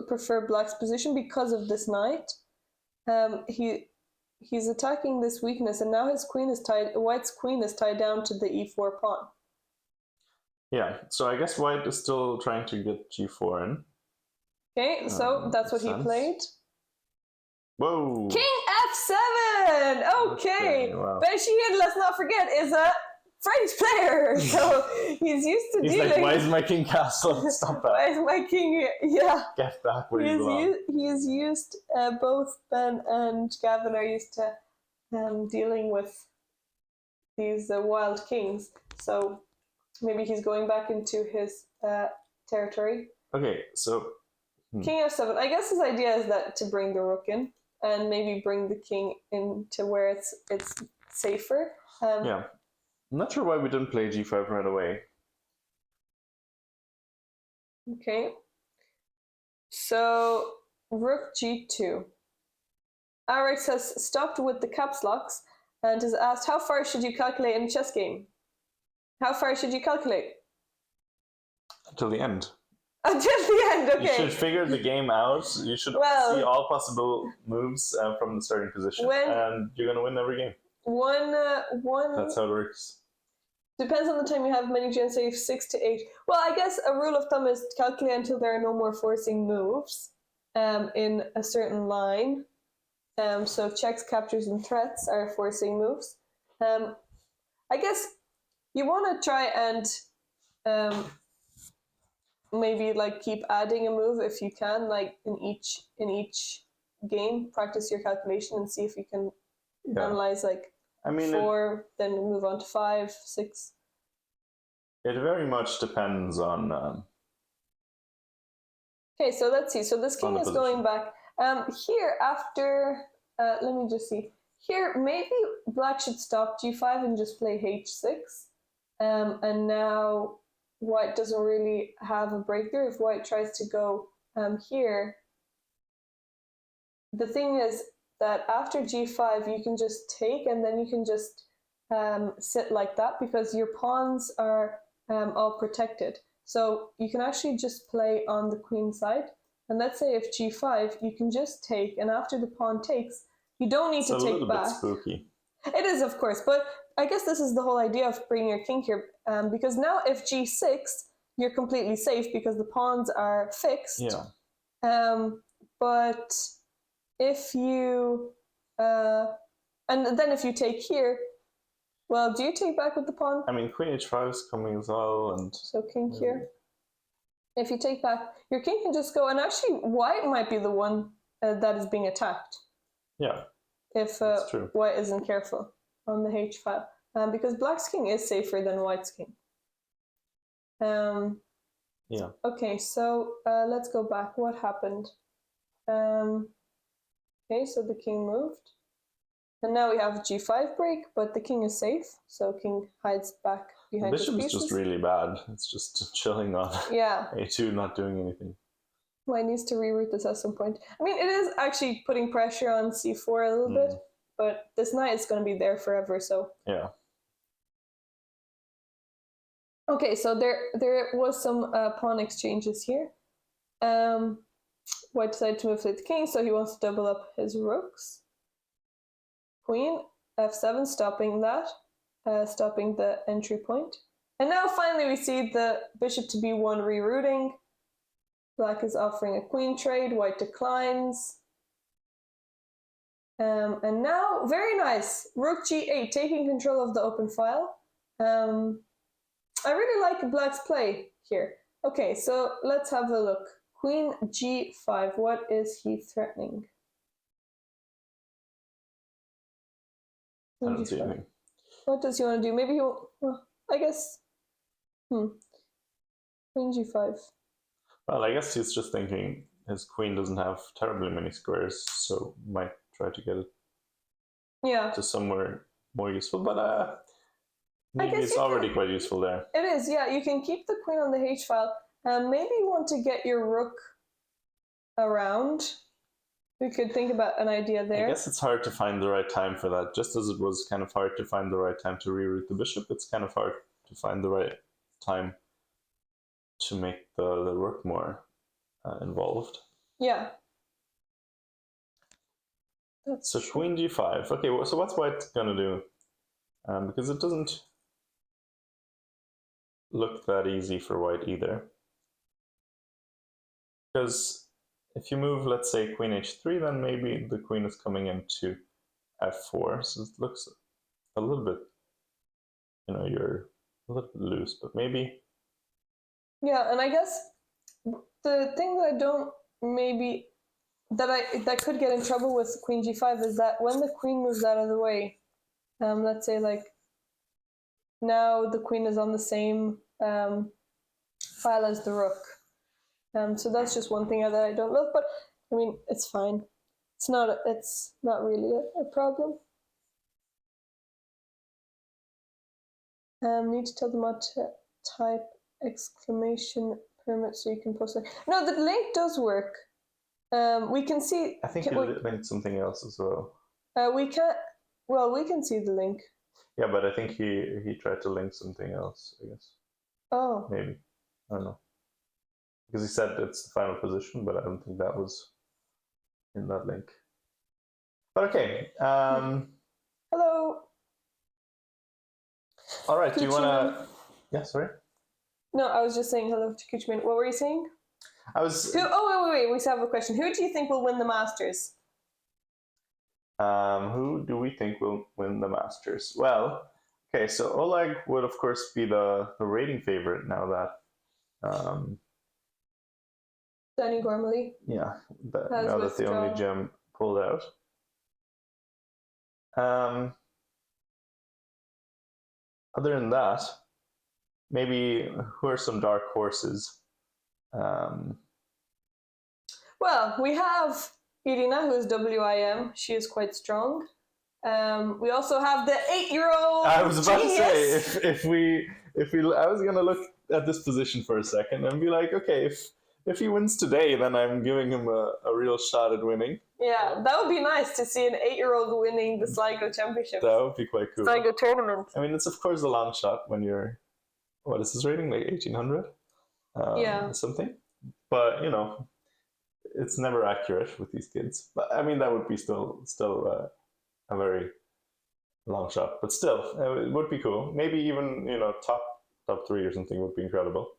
prefer Black's position because of this knight. He's attacking this weakness, and now White's queen is tied down to the e4 pawn. Yeah, so I guess White is still trying to get g4 in. Okay, so that's what he played. Whoa! King f7. Okay, wow. Bashir, let's not forget, is a French player, so he's used to dealing. Like, why is my king castle? Stop that. Why is my king? Yeah. Get back where you belong. He is used. Both Ben and Gavin are used to dealing with these wild kings. So maybe he's going back into his territory. Okay, so King f7. I guess his idea is that to bring the rook in and maybe bring the king into where it's safer. Yeah. I'm not sure why we didn't play g5 right away. Okay. So, rook g2. Alex has stopped with the caps locks and has asked, how far should you calculate in a chess game? How far should you calculate? Until the end. Until the end, okay. You should figure the game out. You should see all possible moves from the starting position, and you're going to win every game. One. That's how it works. Depends on the time you have. Many gens say 6 to 8. Well, I guess a rule of thumb is calculate until there are no more forcing moves in a certain line. So checks, captures, and threats are forcing moves. I guess you want to try and maybe like keep adding a move if you can, like in each game. Practice your calculation and see if you can analyze like 4, then move on to 5, 6. It very much depends on. Okay, so let's see. So this king is going back. Here after, let me just see. Here, maybe black should stop g5 and just play h6. And now white doesn't really have a breakthrough. If white tries to go here, the thing is that after g5, you can just take and then you can just sit like that because your pawns are all protected. So you can actually just play on the queen side. And let's say if g5, you can just take, and after the pawn takes, you don't need to take back. It's a little bit spooky. It is, of course, but I guess this is the whole idea of bringing your king here, because now if g6, you're completely safe because the pawns are fixed. Yeah. But if you, and then if you take here, well, do you take back with the pawn? I mean, queen h5 is coming as well, and so king here. If you take back, your king can just go, and actually white might be the one that is being attacked. Yeah. If white isn't careful on the h file, because black's king is safer than white's king. Yeah. Okay, so let's go back. What happened? Okay, so the king moved. And now we have g5 break, but the king is safe, so king hides back behind his pieces. Bishop is just really bad. It's just chilling on a2, not doing anything. White needs to reroute this at some point. I mean, it is actually putting pressure on c4 a little bit, but this knight is going to be there forever, so... Yeah. Okay, so there was some pawn exchanges here. White decided to move to the king, so he wants to double up his rooks. Queen, f7, stopping that, stopping the entry point. And now finally we see the bishop to b1 rerouting. Black is offering a queen trade, white declines. And now, very nice, rook g8, taking control of the open file. I really like black's play here. Okay, so let's have a look. Queen g5, what is he threatening? I don't see anything. What does he want to do? Maybe he'll, well, I guess, Queen g5. Well, I guess he's just thinking his queen doesn't have terribly many squares, so might try to get it to somewhere more useful, but maybe it's already quite useful there. It is, yeah. You can keep the queen on the h file. Maybe you want to get your rook around. We could think about an idea there. I guess it's hard to find the right time for that. Just as it was kind of hard to find the right time to reroute the bishop, it's kind of hard to find the right time to make the rook more involved. Yeah. So queen g5. Okay, so what's white gonna do? Because it doesn't look that easy for white either. Because if you move, let's say, queen h3, then maybe the queen is coming into f4. So it looks a little bit, you're a little bit loose, but maybe. Yeah, and I guess the thing that I don't maybe, that could get in trouble with queen g5 is that when the queen moves out of the way, let's say like now the queen is on the same file as the rook. So that's just one thing that I don't love, but I mean, it's fine. It's not really a problem. Need to tell them what to type exclamation permit so you can post it. No, the link does work. We can see. I think you linked something else as well. We can't. Well, we can see the link. Yeah, but I think he tried to link something else, I guess. Oh. Maybe. I don't know. because he said it's the final position, but I don't think that was in that link. But okay. Hello. All right. Do you want to? Yeah. Sorry. No, I was just saying hello to Kuchman. What were you saying? I was. Wait. We still have a question. Who do you think will win the Masters? Who do we think will win the Masters? Well, okay. So Oleg would of course be the rating favorite now that. Danny Gormley. Yeah. Now that the only gem pulled out. Other than that, maybe who are some dark horses? Well, we have Irina, who is WIM. She is quite strong. We also have the 8-year-old. I was about genius. to say if we I was gonna look at this position for a second and be like, okay, if he wins today, then I'm giving him a real shot at winning. Yeah, that would be nice to see an 8-year-old winning the Sligo Championship. That would be quite cool. Sligo tournament. I mean, it's of course a long shot when you're, what is his rating, like 1800? Yeah. Something. But, you know, it's never accurate with these kids. But I mean, that would be still a very long shot. But still, it would be cool. Maybe even, you know, top 3 or something would be incredible.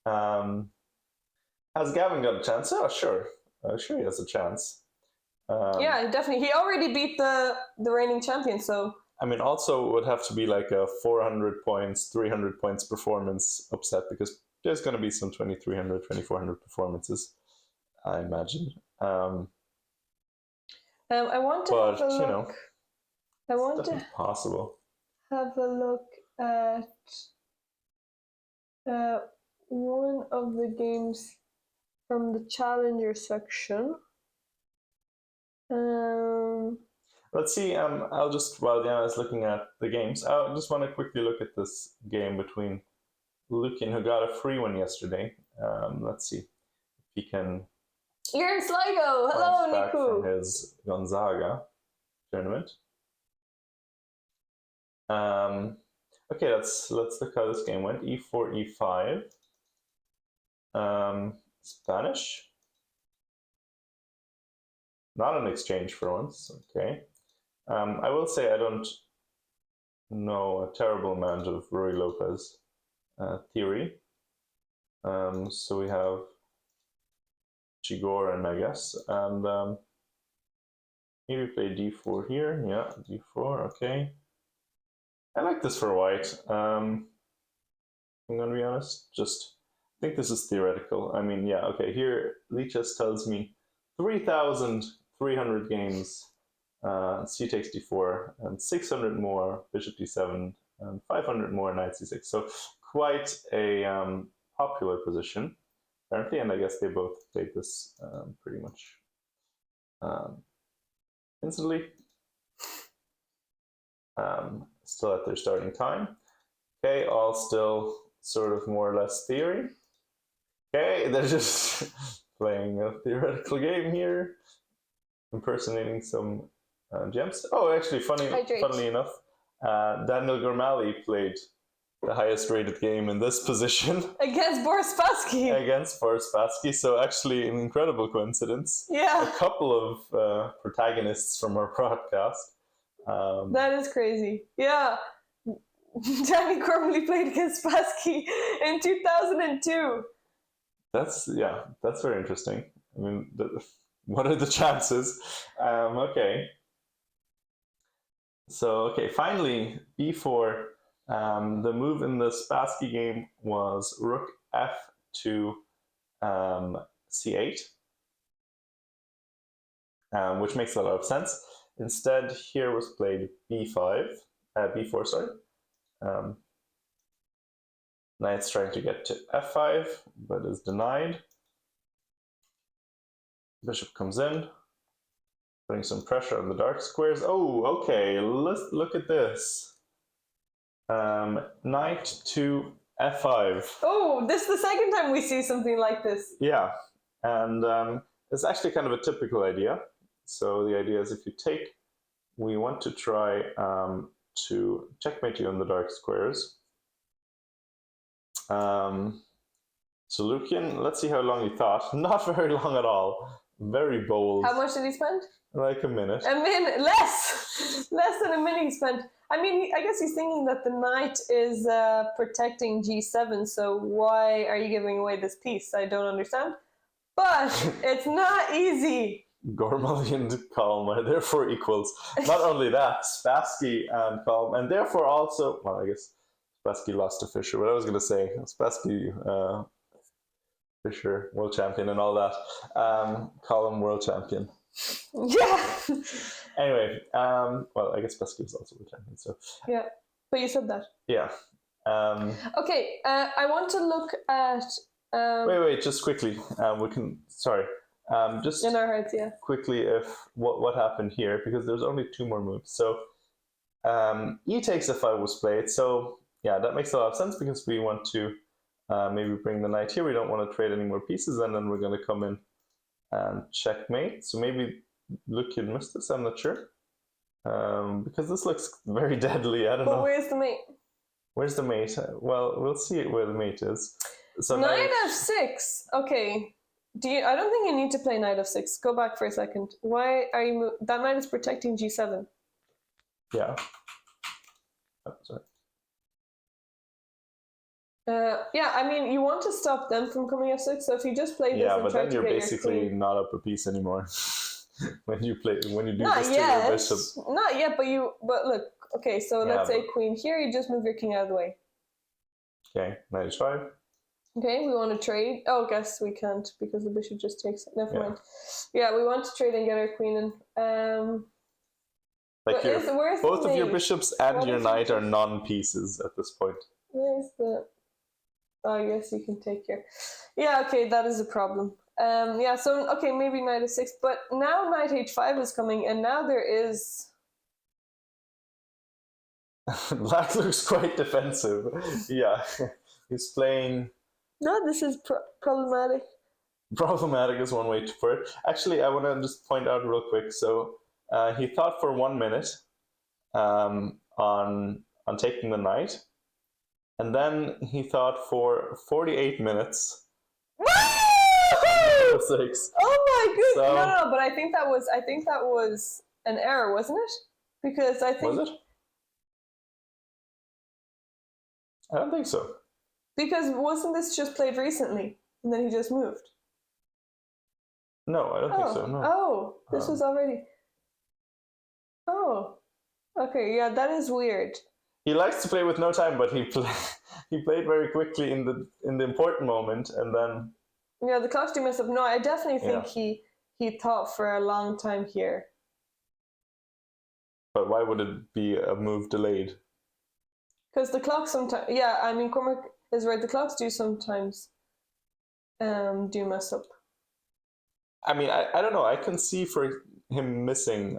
Has Gavin got a chance? Oh, sure. Sure he has a chance. Yeah, definitely. He already beat the reigning champion, so... I mean, also it would have to be like a 400 points, 300 points performance upset, because there's going to be some 2300, 2400 performances, I imagine. I want to have a look. You know, I want to possible. Have a look at one of the games from the Challenger section. Let's see. I'll just, while Diana is looking at the games, I just want to quickly look at this game between Lukin, who got a free one yesterday. Let's see if he can. You're in Sligo. Hello, back Niku. From his Gonzaga tournament. Okay, let's look how this game went. E4, E5. Spanish. Not an exchange for once. Okay. I will say I don't know a terrible amount of Ruy Lopez theory. So we have Chigor and Megas, and maybe play d4 here. Yeah, d4. Okay. I like this for white. I'm gonna be honest. Just I think this is theoretical. I mean, yeah. Okay. Here, Lichess tells me 3,300 games. C takes d4, and 600 more bishop d7, and 500 more knight c6. So quite a popular position, apparently, and I guess they both played this pretty much instantly. Still at their starting time. Okay, all still sort of more or less theory. Okay, they're just playing a theoretical game here, impersonating some gems. Oh, actually, funnily enough, Daniel Gormali played the highest rated game in this position. Against Boris Spassky. Against Boris Spassky. So actually an incredible coincidence. Yeah. A couple of protagonists from our broadcast. That is crazy. Yeah. Danny Gormley played against Spassky in 2002. That's very interesting. I mean, what are the chances? Okay. So, okay, finally, b4. The move in the Spassky game was rook f to c8, which makes a lot of sense. Instead, here was played b4, sorry. Knight's trying to get to f5, but is denied. Bishop comes in, putting some pressure on the dark squares. Oh, okay, let's look at this. Knight to f5. Oh, this is the second time we see something like this. Yeah, and it's actually kind of a typical idea. So the idea is if you take, we want to try to checkmate you on the dark squares. So Lucian, let's see how long he thought. Not very long at all. Very bold. How much did he spend? Like a minute. A minute, less than a minute he spent. I mean, I guess he's thinking that the knight is protecting g7, so why are you giving away this piece? I don't understand. But it's not easy. Gormley and Colm are therefore equals. Not only that, Spassky and Colm, and therefore also, well, I guess Spassky lost to Fischer, but I was going to say Spassky, Fischer, world champion and all that. Colm, world champion. Yeah. Anyway, well, I guess Spassky was also world champion, so. Yeah, but you said that. Yeah. Okay, I want to look at. Wait, just quickly. We can. Sorry. Just in our heads, yeah. Quickly, if what happened here, because there's only 2 more moves. So E takes f5 was played. So yeah, that makes a lot of sense because we want to maybe bring the knight here. We don't want to trade any more pieces, and then we're going to come in and checkmate. So maybe Lucian missed this. I'm not sure because this looks very deadly. I don't know. But where's the mate? Where's the mate? Well, we'll see where the mate is. So knight f6. Okay. I don't think you need to play knight f6. Go back for a second. Why are you that knight is protecting g7? Yeah. Oh, sorry. Yeah, I mean, you want to stop them from coming f6. So if you just play this, yeah, and but try then to you're get basically your queen. not up a piece anymore. when you do not this yet. to your bishop. Not yet, but look. Okay, so let's say queen here. You just move your king out of the way. Okay, knight h5. Okay, we want to trade. Oh, guess we can't because the bishop just takes it. Never mind. Yeah, we want to trade and get our queen in. Like both of your bishops and your knight are non-pieces at this point. Where's the... Oh, I guess you can take here. Yeah, okay, that is a problem. Yeah, so, okay, maybe knight f6, but now knight h5 is coming, and now there is... Black looks quite defensive. Yeah, he's playing... No, this is problematic. Problematic is one way to put it. Actually, I want to just point out real quick. So he thought for 1 minute on taking the knight, and then he thought for 48 minutes. Oh 6. Oh my goodness! So, no, but I think that was an error, wasn't it? Because I think was it? I don't think so. Because wasn't this just played recently, and then he just moved? No, I don't think so. No. Oh, this was already. Oh, okay. Yeah, that is weird. He likes to play with no time, but he played very quickly in the important moment, and then. Yeah, the clocks do mess up. No, I definitely think he thought for a long time here. But why would it be a move delayed? Because the clocks sometimes. Yeah, I mean, Cormac is right. The clocks do sometimes do mess up. I mean, I don't know. I can see for him missing.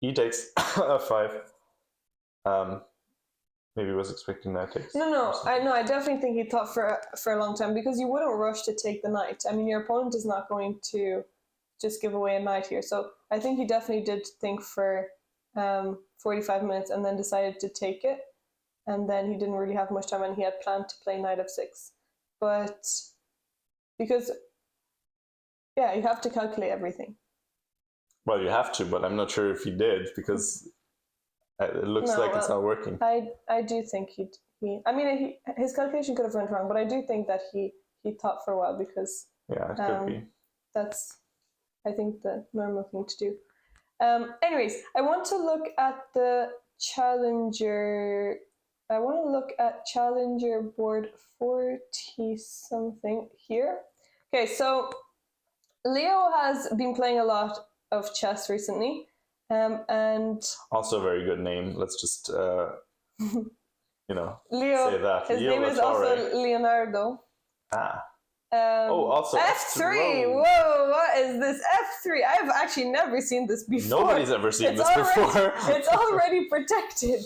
He takes f5. Maybe he was expecting that takes. No. I definitely think he thought for a long time because you wouldn't rush to take the knight. I mean, your opponent is not going to just give away a knight here. So I think he definitely did think for 45 minutes and then decided to take it. And then he didn't really have much time, and he had planned to play knight f6. But because, yeah, you have to calculate everything. Well, you have to, but I'm not sure if he did because it looks like it's not working. I do think I mean, his calculation could have went wrong, but I do think that he thought for a while because yeah, it could be. That's, I think, the normal thing to do. Anyways, I want to look at the challenger. I want to look at challenger board 40 something here. Okay, so Leo has been playing a lot of chess recently, and also a very good name. Let's just Leo, say that. His name is also Leonardo. Also F3. Whoa, what is this F3? I've actually never seen this before. Nobody's ever seen this before. It's already protected.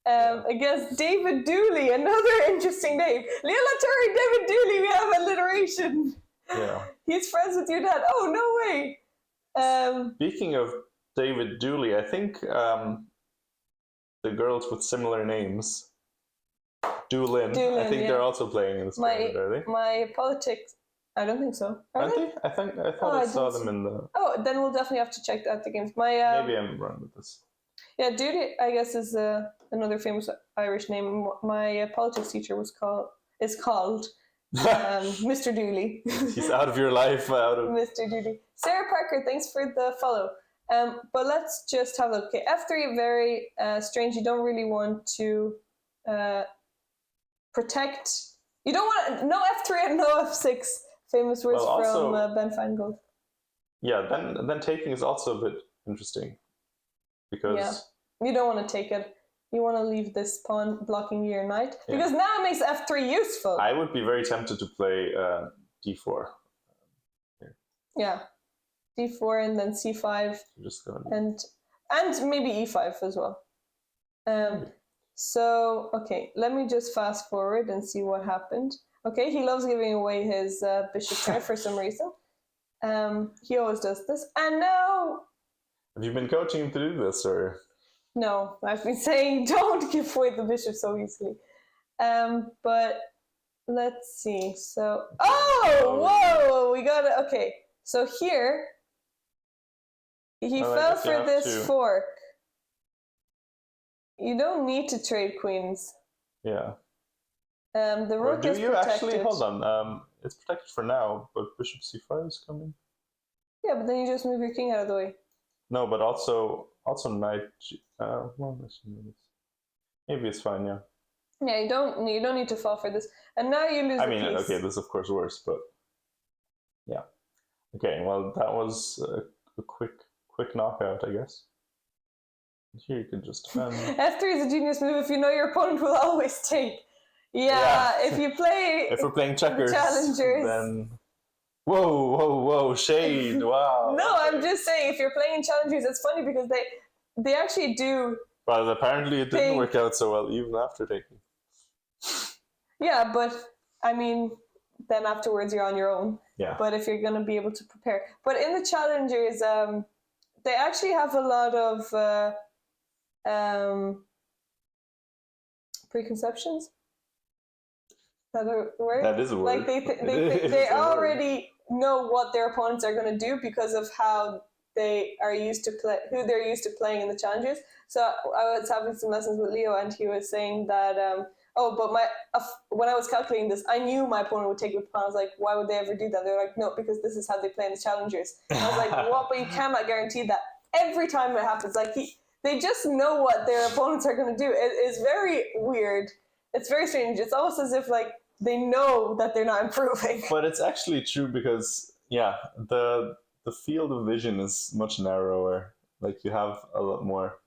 Against David Dooley, another interesting name. Leo Laturi, David Dooley, we have alliteration. Yeah. He's friends with your dad. Oh, no way. Speaking of David Dooley, I think the girls with similar names Doolin. I think yeah. they're also playing in this tournament, are they? My politics. I don't think so. Aren't they? I thought I saw them in the. Oh, then we'll definitely have to check out the games. Maybe I'm wrong with this. Yeah, Dooley, I guess, is another famous Irish name. My politics teacher is called Mr. Dooley. He's out of your life. Mr. Dooley. Sarah Parker, thanks for the follow. But let's just have a look. Okay, F3, very strange. You don't really want to protect. You don't want no F3 and no F6. Famous words from Ben Fangold. Yeah, then taking is also a bit interesting because you don't want to take it. You want to leave this pawn blocking your knight because now it makes F3 useful. I would be very tempted to play D4. Yeah, D4 and then C5 and maybe E5 as well. So okay, let me just fast forward and see what happened. Okay, he loves giving away his bishop there for some reason. He always does this, and now. Have you been coaching him to do this, or? No, I've been saying don't give away the bishop so easily. But let's see. So, whoa, we got it. Okay, so here he fell for this fork. You don't need to trade queens. Yeah. The rook is protected. Do you actually hold on? It's protected for now, but bishop c5 is coming. Yeah, but then you just move your king out of the way. No, but also knight. Well, maybe it's fine. Yeah. Yeah, you don't need to fall for this, and now you lose. Okay, this is of course worse, but yeah. Okay, well that was a quick knockout, I guess. Here you could just defend. F3 is a genius move if you know your opponent will always take. Yeah, if you play. If we're playing checkers, challengers, then. Whoa, shade! Wow. No, I'm just saying if you're playing challengers, it's funny because they actually do. Well, apparently it didn't work out so well even after taking. Yeah, but I mean, then afterwards you're on your own. Yeah. But if you're going to be able to prepare, but in the challengers, they actually have a lot of preconceptions. That a word? That is a word. Like they already know what their opponents are going to do because of how they are used to who they're used to playing in the challenges. So I was having some lessons with Leo, and he was saying that when I was calculating this, I knew my opponent would take the pawn. I was like, why would they ever do that? They're like, no, because this is how they play in the challengers. And I was like, what? But you cannot guarantee that. Every time it happens, like they just know what their opponents are going to do. It is very weird. It's very strange. It's almost as if like they know that they're not improving. But it's actually true because the field of vision is much narrower. Like you have a lot more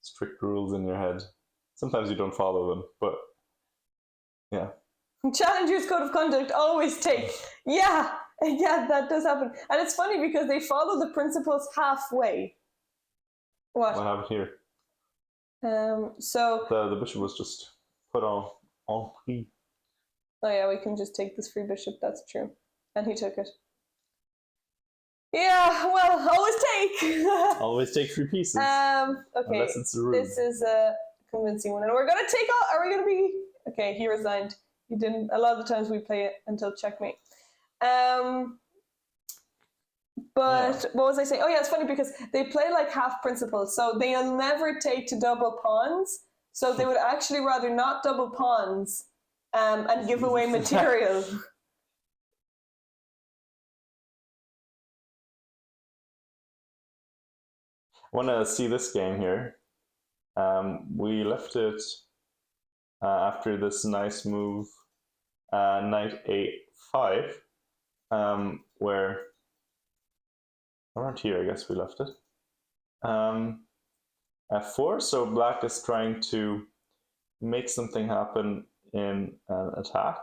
strict rules in your head. Sometimes you don't follow them, but yeah. Challengers code of conduct always take. Yeah, that does happen. And it's funny because they follow the principles halfway. What happened here? So the bishop was just put on prix. Oh yeah, we can just take this free bishop, that's true. And he took it. Yeah, well, always take. Always take free pieces. Okay, unless it's rude. This is a convincing one. And we're going to take all, are we going to be... Okay, he resigned. He didn't... A lot of the times we play it until checkmate. But what was I saying? Oh yeah, it's funny because they play like half principles. So they'll never take to double pawns. So they would actually rather not double pawns and give away material. I want to see this game here. We left it after this nice move, knight a5, where around here I guess we left it. F4, so black is trying to make something happen in an attack.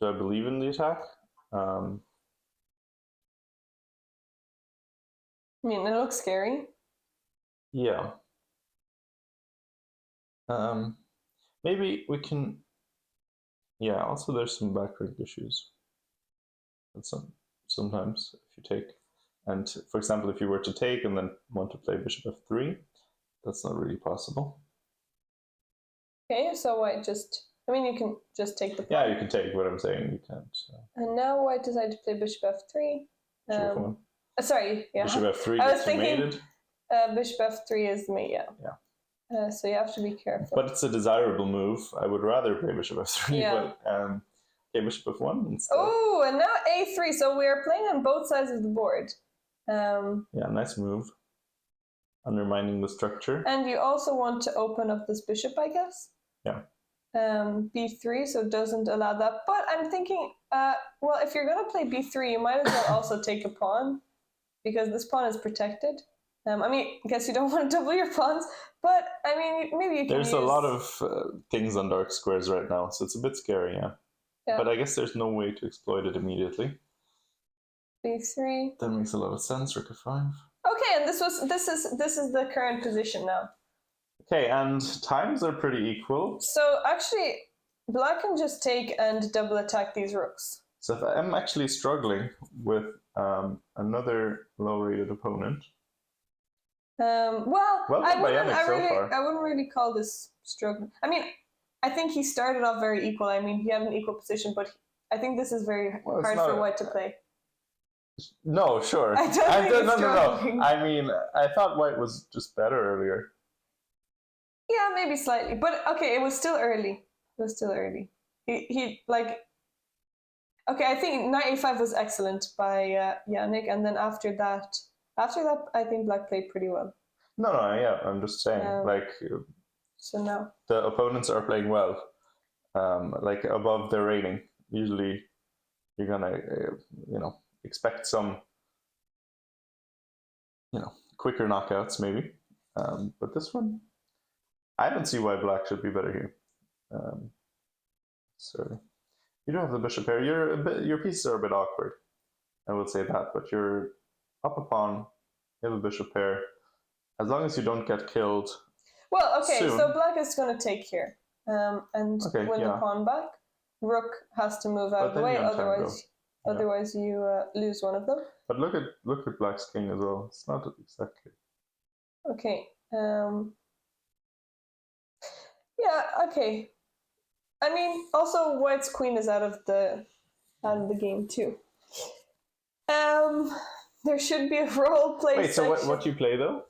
Do I believe in the attack? I mean, it looks scary. Yeah. Maybe we can. Yeah. Also, there's some background issues. And sometimes if you take, and for example, if you were to take and then want to play bishop f3, that's not really possible. Okay, so white just... I mean, you can just take the pawn. Yeah, you can take what I'm saying. You can't. And now white decided to play bishop f3. Sorry, yeah. Bishop f3 I was gets thinking mated. Bishop f3 is the mate, yeah. Yeah. So you have to be careful. But it's a desirable move. I would rather play bishop f3, yeah. but okay, bishop f1 instead. Oh, and now a3. So we are playing on both sides of the board. Yeah, nice move. Undermining the structure. And you also want to open up this bishop, I guess. Yeah. b3, so it doesn't allow that. But I'm thinking, well, if you're going to play b3, you might as well also take a pawn, because this pawn is protected. I mean, I guess you don't want to double your pawns, but I mean, maybe you can There's a lot of things on dark squares right now, so it's a bit scary, yeah. But I guess there's no way to exploit it immediately. b3. That makes a lot of sense. Rook f5. Okay, and this is the current position now. Okay, and times are pretty equal. So actually, black can just take and double attack these rooks. So if I'm actually struggling with another low-rated opponent. Well I wouldn't really call this struggling. I mean, I think he started off very equal. I mean, he had an equal position, but I think this is very hard for white to play. No, sure. I don't think it's no. I mean, I thought white was just better earlier. Yeah, maybe slightly, but okay, it was still early. It was still early. He like. Okay, I think knight a5 was excellent by Yannick, and then after that, I think black played pretty well. No, yeah, I'm just saying, like. So now the opponents are playing well, like above their rating. Usually, you're gonna, expect some, quicker knockouts maybe. But this one, I don't see why black should be better here. So you don't have the bishop here. Your pieces are a bit awkward. I will say that, but you're up a pawn. You have a bishop pair. As long as you don't get killed. Well, okay, soon. So black is going to take here, and win the pawn back. Rook has to move out of the way, otherwise you lose one of them. But look at black's king as well. It's not exactly. Okay. Yeah. Okay. I mean, also white's queen is out of the game too. There should be a role play. Wait, so what you play though?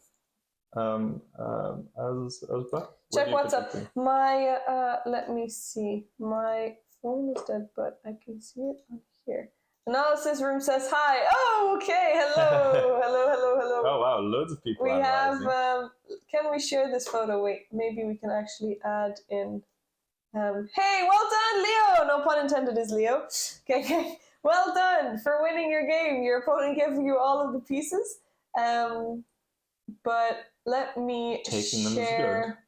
As black? Check what's up. My let me see. My phone is dead, but I can see it on here. Analysis room says hi. Oh, okay. Hello, hello. Oh wow, loads of people. We have. Can we share this photo? Wait, maybe we can actually add in. Hey, well done, Leo. No pun intended, is Leo. Okay. Well done for winning your game. Your opponent gave you all of the pieces. But let me share.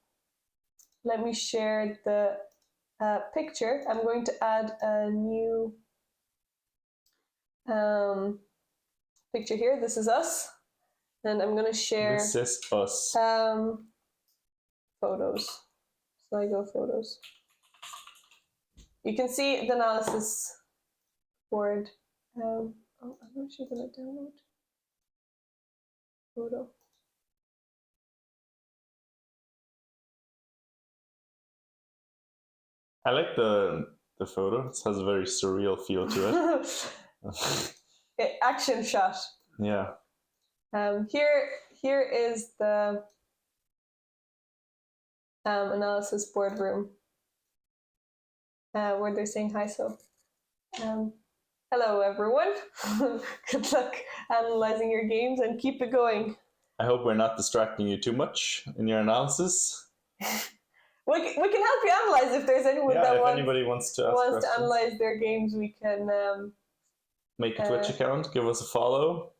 Let me share the picture. I'm going to add a new picture here. This is us, and I'm going to share. This is us. Photos. Sligo photos. You can see the analysis board. I'm not sure that I download photo. I like the photo. It has a very surreal feel to it. Okay, action shot. Yeah. Here is the analysis board room where they're saying hi. So, hello everyone. Good luck analyzing your games and keep it going. I hope we're not distracting you too much in your analysis. We can help you analyze if there's anyone anybody wants to analyze their games. We can make a Twitch account, give us a follow.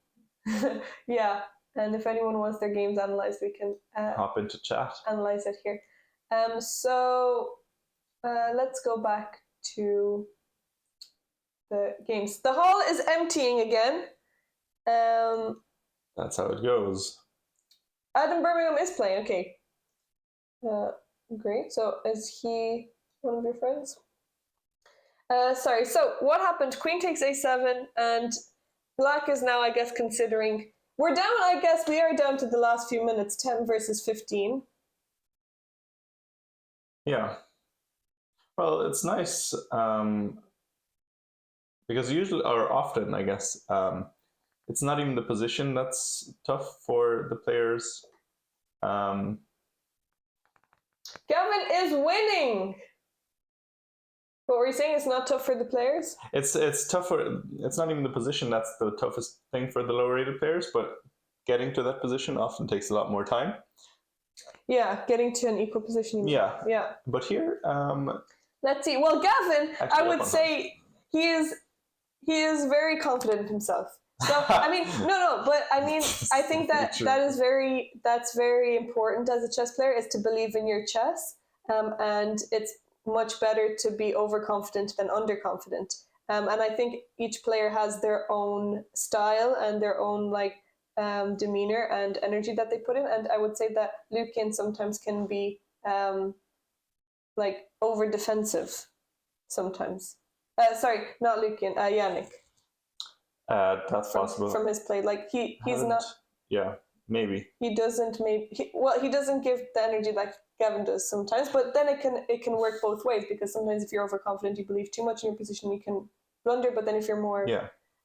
Yeah, and if anyone wants their games analyzed, we can hop into chat, analyze it here. So let's go back to the games. The hall is emptying again. That's how it goes. Adam Birmingham is playing. Okay. Great. So is he one of your friends? Sorry. So what happened? Queen takes a7, and black is now, I guess, considering. We're down. I guess we are down to the last few minutes. 10 versus 15. Yeah. Well, it's nice because usually, or often, I guess, it's not even the position that's tough for the players. Gavin is winning. What were you saying? It's not tough for the players? It's tougher. It's not even the position that's the toughest thing for the lower rated players, but getting to that position often takes a lot more time. Yeah, getting to an equal position. Yeah. Yeah. But here, let's see. Well, Gavin, I would say he is very confident in himself. So I mean, no, but I mean, I think that's very important as a chess player, is to believe in your chess, and it's much better to be overconfident than underconfident. And I think each player has their own style and their own demeanor and energy that they put in. And I would say that Lukin sometimes can be over defensive sometimes. Sorry, not Lukin, Yannick. That's possible. From his play. Like he's not. Yeah, maybe. He doesn't he doesn't give the energy like Gavin does sometimes, but then it can work both ways, because sometimes if you're overconfident, you believe too much in your position, you can blunder. But then if you're more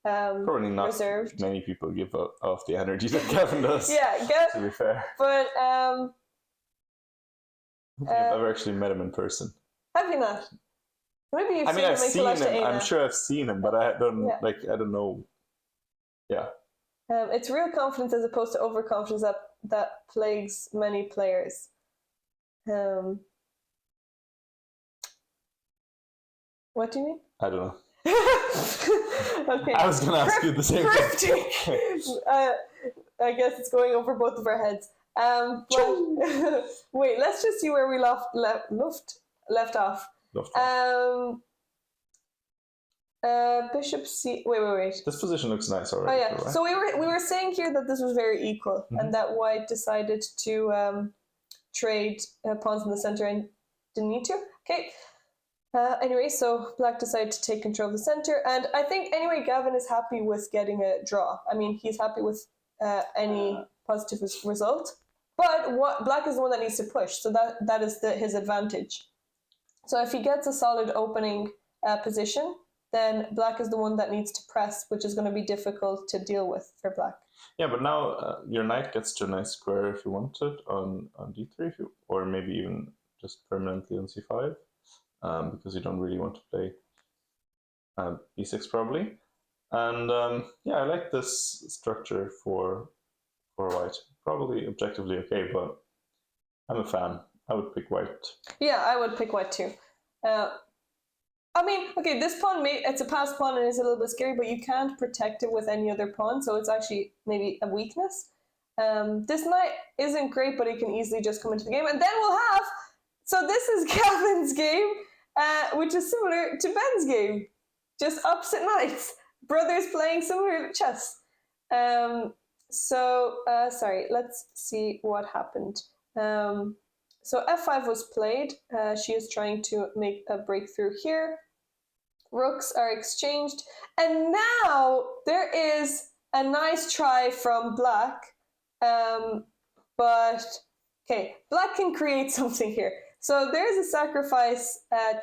probably not reserved, many people give off the energy that Gavin does. Yeah, to be fair. But I don't think I've ever actually met him in person. Have you not? Maybe you've seen him. I've seen him. I'm sure I've seen him, but I don't I don't know. Yeah. It's real confidence as opposed to overconfidence that plagues many players. What do you mean? I don't know. Okay. I was going to ask you the same thing. I guess it's going over both of our heads. But wait, let's just see where we left off. Bishop C. Wait. This position looks nice already. Oh yeah. Right? So we were saying here that this was very equal, and that White decided to trade pawns in the center and didn't need to. Okay. Anyway, so Black decided to take control of the center, and I think anyway Gavin is happy with getting a draw. I mean, he's happy with any positive result, but Black is the one that needs to push, so that is his advantage. So if he gets a solid opening position, then Black is the one that needs to press, which is going to be difficult to deal with for Black. Yeah, but now your knight gets to a nice square if you want it on d3, or maybe even just permanently on c5, because you don't really want to play e6 probably. And yeah, I like this structure for White. Probably objectively okay, but I'm a fan. I would pick White. Yeah, I would pick White too. I mean, okay, this pawn, it's a passed pawn and it's a little bit scary, but you can't protect it with any other pawn, so it's actually maybe a weakness. This knight isn't great, but it can easily just come into the game. And then we'll have, so this is Gavin's game, which is similar to Ben's game. Just opposite knights. Brothers playing similar chess. Sorry, let's see what happened. So f5 was played. She is trying to make a breakthrough here. Rooks are exchanged. And now there is a nice try from Black. But, okay, Black can create something here. So there's a sacrifice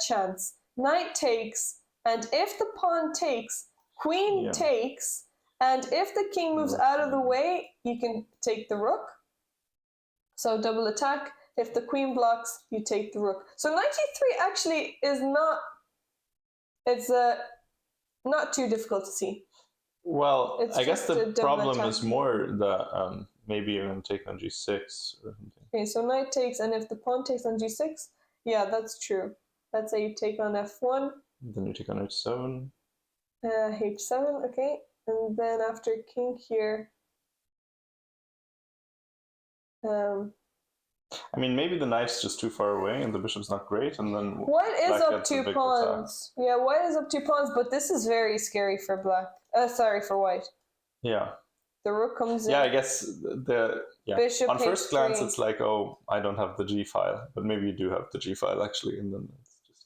chance. Knight takes, and if the pawn takes, queen takes, and if the king moves out of the way, you can take the rook. So double attack. If the queen blocks, you take the rook. So knight e3 actually is not, it's not too difficult to see. Well, I guess the problem is more the maybe you're going to take on g6 or something. Okay, so knight takes, and if the pawn takes on g6, yeah, that's true. Let's say you take on f1. Then you take on h7. h7, okay. And then after king here, I mean, maybe the knight's just too far away and the bishop's not great, and then White is up 2 pawns. Yeah, White is up 2 pawns, but this is very scary for Black. Sorry, for White. Yeah. The rook comes in. Yeah, I guess Bishop on first glance it's like, oh, I don't have the g file, but maybe you do have the g file actually, and then it's just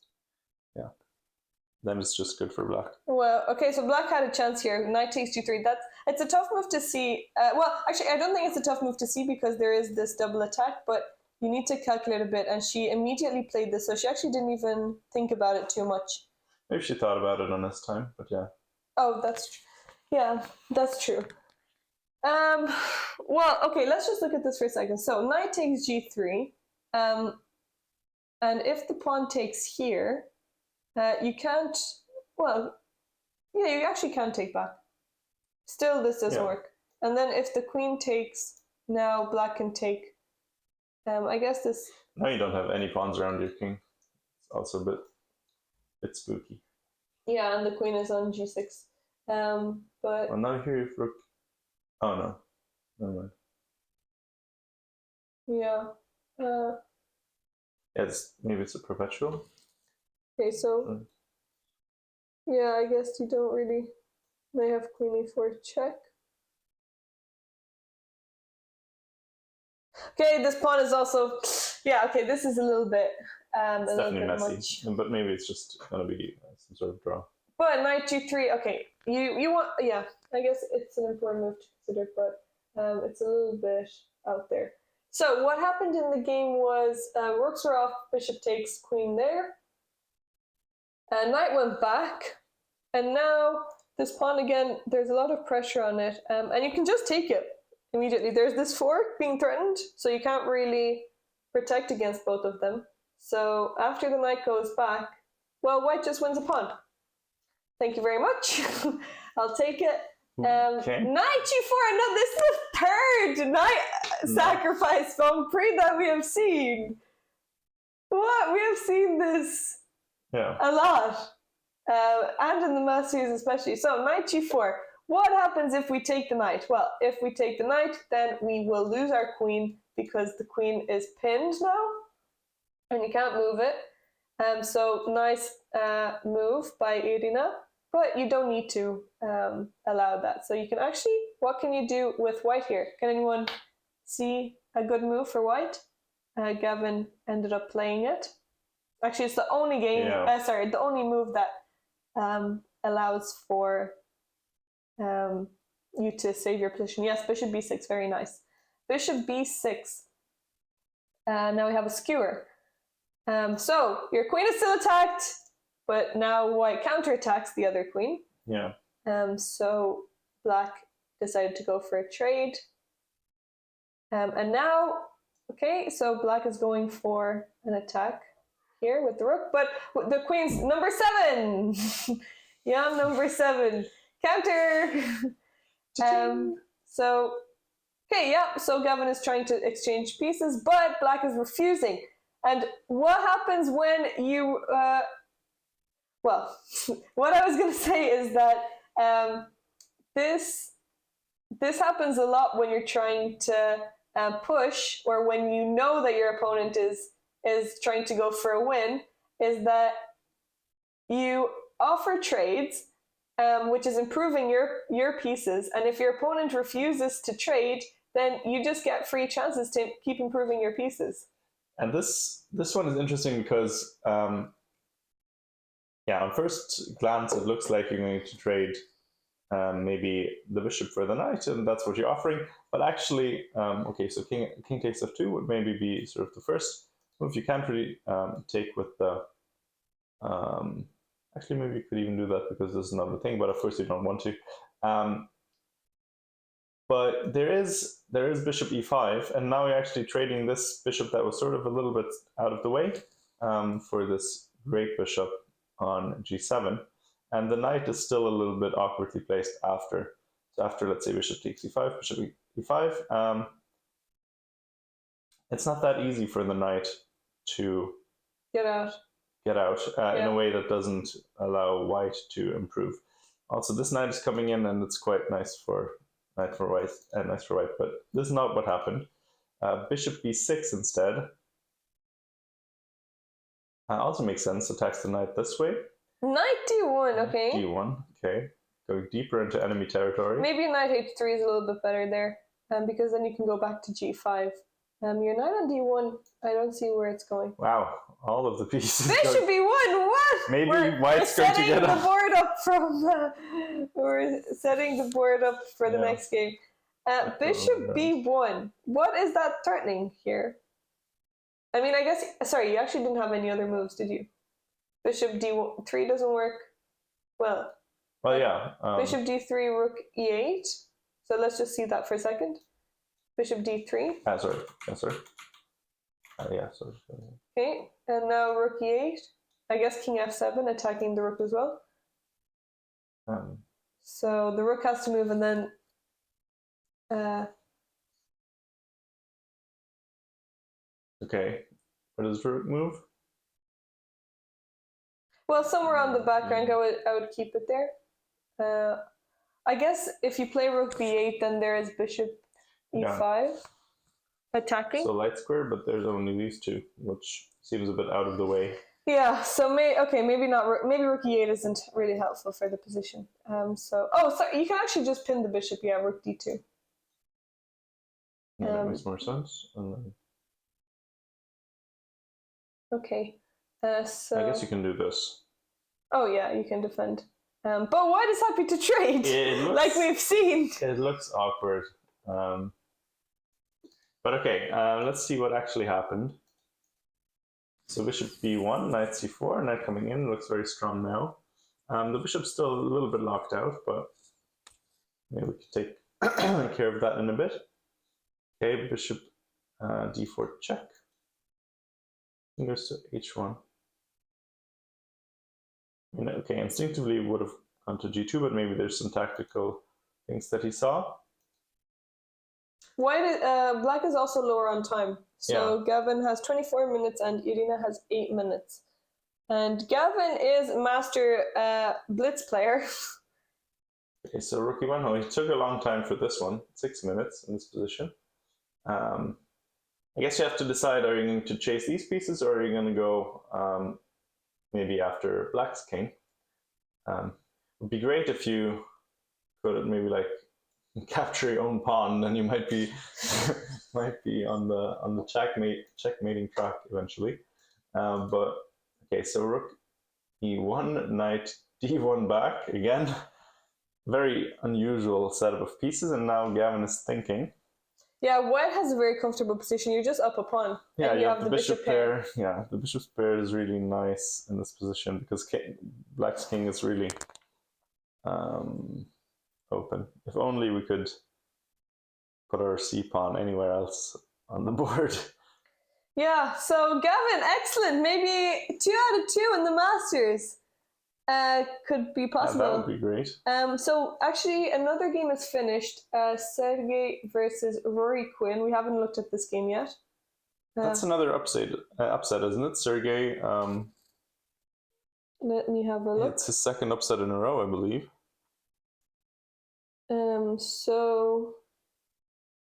then it's just good for Black. Well, okay, so Black had a chance here. Knight takes g3. It's a tough move to see. Well, actually, I don't think it's a tough move to see because there is this double attack, but you need to calculate a bit. And she immediately played this, so she actually didn't even think about it too much. Maybe she thought about it on this time, but yeah. Oh, yeah, that's true. Well, okay, let's just look at this for a second. So knight takes g3, and if the pawn takes here, you can't. Well, yeah, you actually can take back. Still, this doesn't work. And then if the queen takes, now black can take. I guess this. Now you don't have any pawns around your king. It's also a bit spooky. Yeah, and the queen is on g6. But well, now here you've rook. Oh no, never mind. Yeah. Maybe it's a perpetual. Okay, so yeah, I guess you don't really. May have queen e4 check. Okay, this pawn is also. Yeah, okay, this is a little bit. It's definitely messy, but maybe it's just gonna be some sort of draw. But knight g3. Okay, you want. Yeah, I guess it's an important move to consider, but it's a little bit out there. So what happened in the game was rooks were off, bishop takes, queen there. Knight went back, and now this pawn again, there's a lot of pressure on it, and you can just take it immediately. There's this fork being threatened, so you can't really protect against both of them. So after the knight goes back, well, white just wins a pawn. Thank you very much. I'll take it. Okay. Knight g4. No, this is the third knight sacrifice from Pre that we have seen. What? We have seen this a lot. And in the mass series especially. So knight g4. What happens if we take the knight? Well, if we take the knight, then we will lose our queen because the queen is pinned now. And you can't move it. So nice move by Irina. But you don't need to allow that. So you can actually, what can you do with white here? Can anyone see a good move for white? Gavin ended up playing it. Actually, it's the only game, the only move that allows for you to save your position. Yes, bishop b6, very nice. Bishop b6. Now we have a skewer. So your queen is still attacked, but now white counterattacks the other queen. Yeah. So black decided to go for a trade. And now, okay, so black is going for an attack here with the rook, but the queen's number 7. Yeah, number 7. Counter. So, okay, yeah, so Gavin is trying to exchange pieces, but black is refusing. And what happens when you, well, what I was going to say is that this happens a lot when you're trying to push, or when you know that your opponent is trying to go for a win, is that you offer trades, which is improving your pieces. And if your opponent refuses to trade, then you just get free chances to keep improving your pieces. And this one is interesting because, on first glance, it looks like you're going to trade maybe the bishop for the knight, and that's what you're offering. But actually, okay, so king takes f2 would maybe be sort of the first move. You can't really take with the... actually, maybe you could even do that because this is another thing, but of course you don't want to. But there is bishop e5, and now you're actually trading this bishop that was sort of a little bit out of the way for this great bishop on g7, and the knight is still a little bit awkwardly placed after. So after, let's say, bishop takes e5, bishop e5, it's not that easy for the knight to get out in a way that doesn't allow white to improve. Also, this knight is coming in, and it's quite nice for knight for white and nice for white, but this is not what happened. Bishop b6 instead. Also makes sense, attacks the knight this way. Knight d1, okay. d1, okay. Going deeper into enemy territory. Maybe knight h3 is a little bit better there, because then you can go back to g5. Your knight on d1, I don't see where it's going. Wow, all of the pieces. Bishop b1, what? Maybe white's going to get up. We're setting the board up for the next game. Bishop b1, what is that threatening here? I mean, I guess, sorry, you actually didn't have any other moves, did you? Bishop d3 doesn't work. Well, yeah. Bishop d3, rook e8. So let's just see that for a second. Bishop d3. Sorry. Yeah, sorry. Okay, and now rook e8. I guess king f7, attacking the rook as well. So the rook has to move, and then okay, where does rook move? Well, somewhere on the back rank, I would keep it there. I guess if you play rook b8, then there is bishop e5 attacking. So light square, but there's only these two, which seems a bit out of the way. Yeah, so maybe not. Maybe rook e8 isn't really helpful for the position. Sorry, you can actually just pin the bishop. Yeah, rook d2. Yeah, that makes more sense. Okay, so I guess you can do this. Oh yeah, you can defend. But white is happy to trade, like we've seen. It looks awkward. But okay, let's see what actually happened. So bishop b1, knight c4, knight coming in, looks very strong now. The bishop's still a little bit locked out, but maybe we can take care of that in a bit. Okay, bishop d4 check. Goes to h1. Okay, instinctively would have gone to g2, but maybe there's some tactical things that he saw. Black is also lower on time. So yeah. Gavin has 24 minutes and Irina has 8 minutes. And Gavin is master blitz player. Okay, so rook e1. Oh, it took a long time for this one. 6 minutes in this position. I guess you have to decide, are you going to chase these pieces or are you going to go maybe after black's king? It would be great if you could maybe like capture your own pawn, then you might be on the checkmating track eventually. But okay, so rook e1, knight d1 back again. Very unusual setup of pieces, and now Gavin is thinking. Yeah, white has a very comfortable position. You're just up a pawn. Yeah, you have the bishop pair. Yeah, the bishop's pair is really nice in this position because black's king is really open. If only we could put our c-pawn anywhere else on the board. Yeah, so Gavin, excellent. Maybe 2 out of 2 in the Masters could be possible. That would be great. So actually, another game is finished. Sergey versus Rory Quinn. We haven't looked at this game yet. That's another upset, isn't it? Sergey. Let me have a look. It's his second upset in a row, I believe. So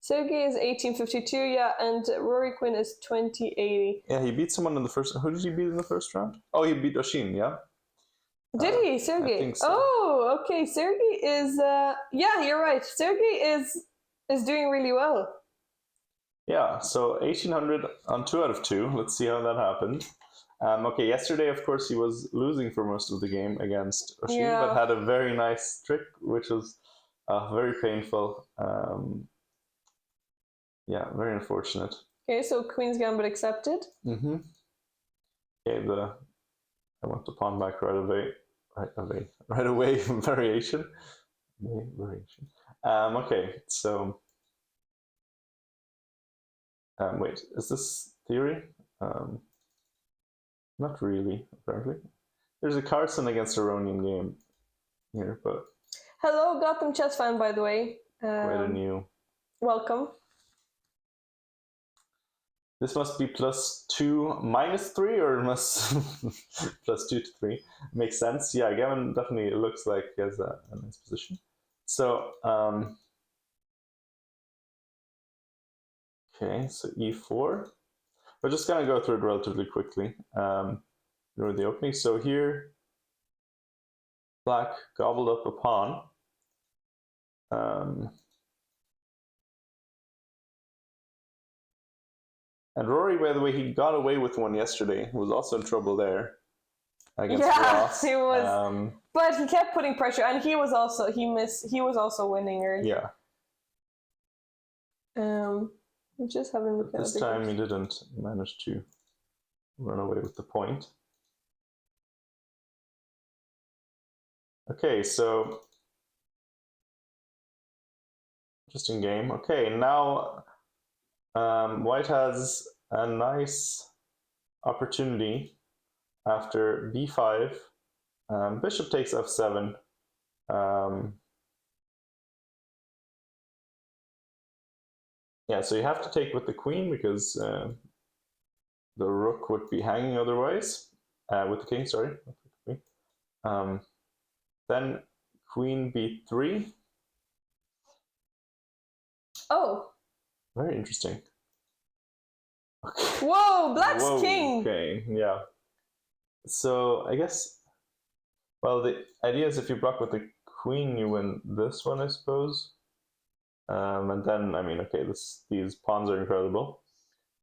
Sergey is 1852, yeah, and Rory Quinn is 2080. Yeah, he beat someone in the first. Who did he beat in the first round? Oh, he beat Oshin, yeah. Did he, Sergey? I think so. Oh, okay. Sergey is. Yeah, you're right. Sergey is doing really well. Yeah, so 1800 on 2 out of 2. Let's see how that happened. Okay, yesterday, of course, he was losing for most of the game against Oshin, but had a very nice trick, which was very painful. Yeah, very unfortunate. Okay, so Queen's Gambit accepted. Mm-hmm. Okay, I want the pawn back right away. Variation. Okay, so wait, is this theory? Not really, apparently. There's a Carson against Aronian game here, but hello, Gotham Chess fan, by the way. Quite a new. Welcome. This must be +2 -3, or must +2 to 3. Makes sense. Yeah, Gavin definitely looks like he has a nice position. So, okay, so e4. We're just gonna go through it relatively quickly. During the opening. So here, black gobbled up a pawn. And Rory, by the way, he got away with one yesterday. He was also in trouble there against Ross. He was. But he kept putting pressure, and he was also winning early. Yeah. I'm just having a look at This time he didn't manage to run away with the point. Okay, so interesting game. Okay, now White has a nice opportunity after b5. Bishop takes f7. Yeah, so you have to take with the queen because the rook would be hanging otherwise. With the king, sorry. Then queen b3. Oh. Very interesting. Okay. Whoa, black's king. Okay, yeah. So I guess, well, the idea is if you block with the queen, you win this one, I suppose. And then, I mean, okay, these pawns are incredible.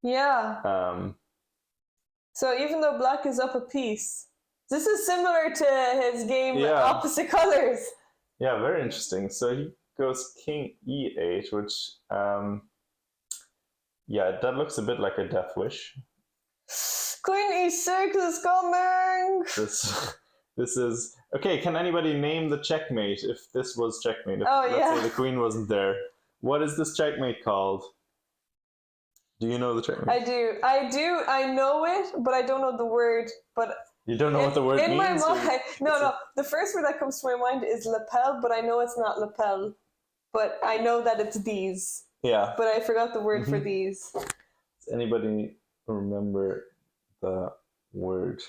Yeah. So even though black is up a piece, this is similar to his game opposite colors. Yeah, very interesting. So he goes king e8, which, yeah, that looks a bit like a death wish. Queen e6 is coming! This is... Okay, can anybody name the checkmate if this was checkmate? If, let's say the queen wasn't there. What is this checkmate called? Do you know the checkmate? I do. I know it, but I don't know the word. But you don't know what the word means? In my mind, no. The first word that comes to my mind is lapel, but I know it's not lapel. But I know that it's these. Yeah. But I forgot the word for these. Does anybody remember the word?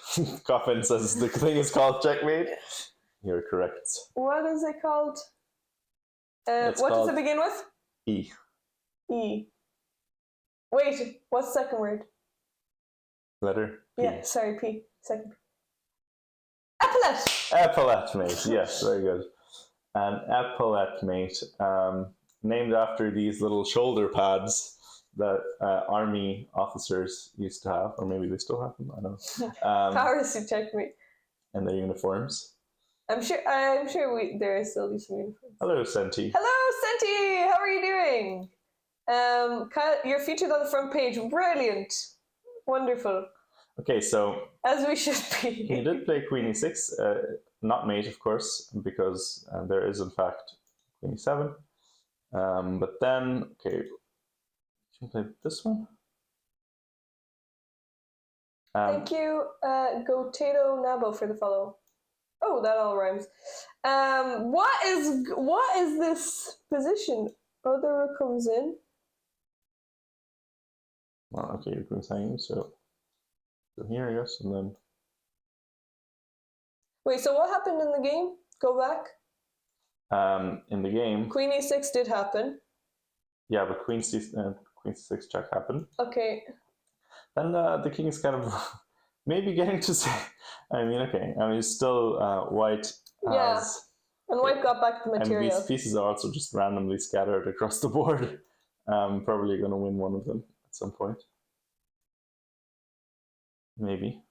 Coffin says the thing is called checkmate. You're correct. What is it called? What does it begin with? E. E. Wait, what's the second word? Letter P. Yeah, sorry, P. Second. Epaulette! Epaulette mate, yes, very good. An epaulette mate, named after these little shoulder pads that army officers used to have, or maybe they still have them, I don't know. Powers to checkmate. And their uniforms. I'm sure there are still these uniforms. Hello, Senti. Hello, Senti! How are you doing? You're featured on the front page. Brilliant. Wonderful. Okay, so... As we should be. He did play queen e6, not mate, of course, because there is, in fact, queen e7. But then, okay, can play this one? Thank you, Gotato Nabo, for the follow. Oh, that all rhymes. What is this position? Oh, the rook comes in. Well, okay, your queen's hanging, so here, I guess, and then... Wait, so what happened in the game? Go back. In the game... Queen e6 did happen. Yeah, but queen c6 check happened. Okay. Then the king is kind of maybe getting to say... I mean, okay, I mean, still white has... And white got back the material. And these pieces are also just randomly scattered across the board. Probably going to win one of them at some point. Maybe.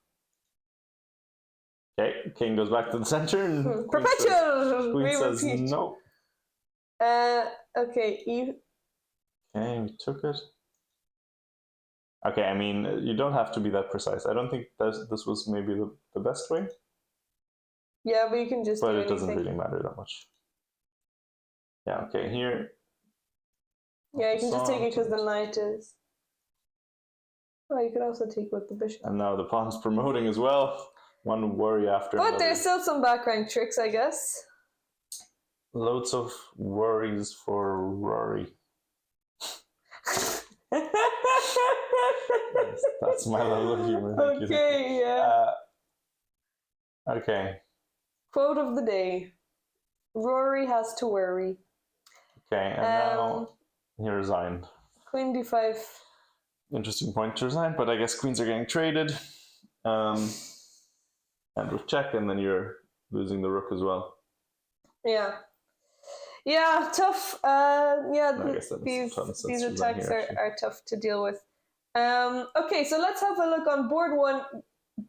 Okay, king goes back to the center. And Perpetual! Queen says no. Okay, Okay, we took it. Okay, I mean, you don't have to be that precise. I don't think this was maybe the best way. Yeah, but you can just But it doesn't really matter that much. Yeah, okay, here. Yeah, you can just take it because the knight is... Oh, you could also take with the bishop. And now the pawn's promoting as well. One worry after But another. there's still some back rank tricks, I guess. Loads of worries for Rory. That's my level of humor. Okay, yeah. Okay. Quote of the day. Rory has to worry. Okay, and now he resigned. Queen d5. Interesting point to resign, but I guess queens are getting traded. And with check, and then you're losing the rook as well. Yeah. Yeah, tough. These attacks are tough to deal with. Okay, so let's have a look on board one.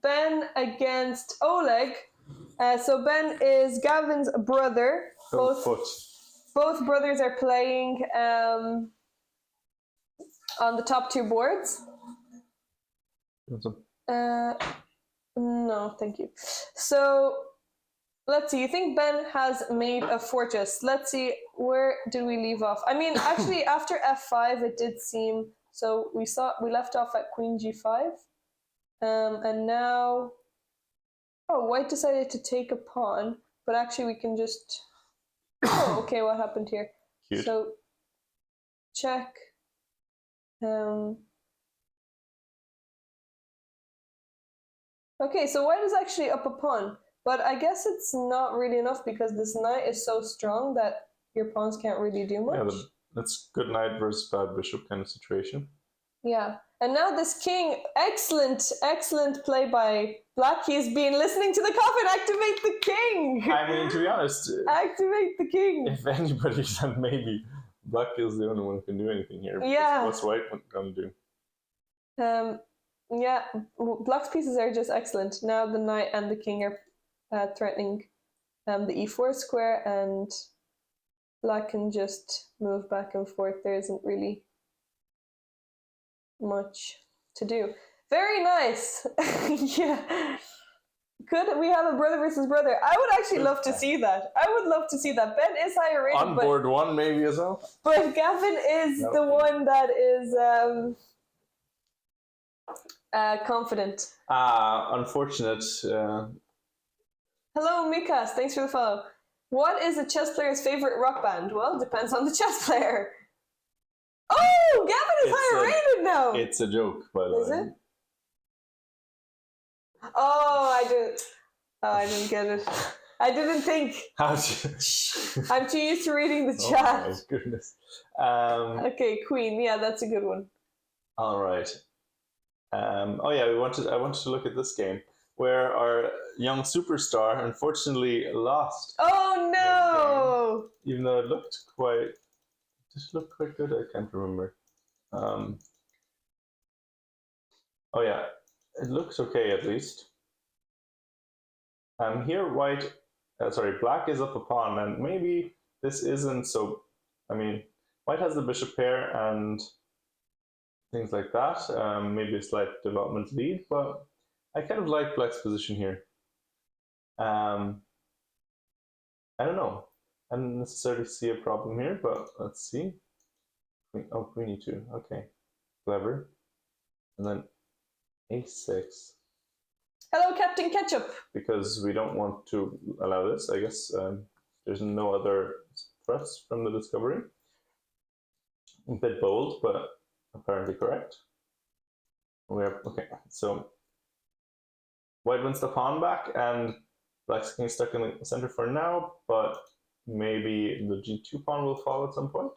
Ben against Oleg. So Ben is Gavin's brother. Both brothers are playing on the top two boards. No, thank you. So let's see. You think Ben has made a fortress? Let's see. Where did we leave off? I mean, actually, after f5, it did seem. So we left off at Queen g5, and now. Oh, White decided to take a pawn, but actually we can just. Oh, okay. What happened here? Cute. So check. Okay, so White is actually up a pawn, but I guess it's not really enough because this knight is so strong that your pawns can't really do much. Yeah, that's good knight versus bad bishop kind of situation. Yeah, and now this king, excellent play by Black. He's been listening to the coffin. Activate the king. I mean, to be honest, activate the king. If anybody, then maybe Black is the only one who can do anything here. Yeah. What's White gonna do? Yeah, Black's pieces are just excellent. Now the knight and the king are threatening the e4 square, and Black can just move back and forth. There isn't really much to do. Very nice. Yeah. Could we have a brother versus brother? I would actually love to see that. I would love to see that. Ben is higher rated. On board one, maybe as well. But Gavin is the one that is confident. Unfortunate. Hello, Mikas. Thanks for the follow. What is a chess player's favorite rock band? Well, depends on the chess player. Oh, Gavin is higher rated now. It's a joke, by the way. Is it? Oh, I didn't get it. I didn't think. I'm too used to reading the chat. Oh my goodness. Okay, Queen. Yeah, that's a good one. All right. Oh yeah, I wanted to look at this game where our young superstar unfortunately lost. Oh no! Even though it looked quite good. I can't remember. Oh yeah, it looks okay at least. Here Black is up a pawn, and maybe this isn't so. I mean, White has the bishop pair and things like that. Maybe a slight development lead, but I kind of like Black's position here. I don't know. I don't necessarily see a problem here, but let's see. Queen e2. Okay, clever. And then a6. Hello, Captain Ketchup. Because we don't want to allow this, I guess. There's no other threats from the discovery. A bit bold, but apparently correct. Okay, so White wins the pawn back, and Black's king is stuck in the center for now, but maybe the g2 pawn will fall at some point.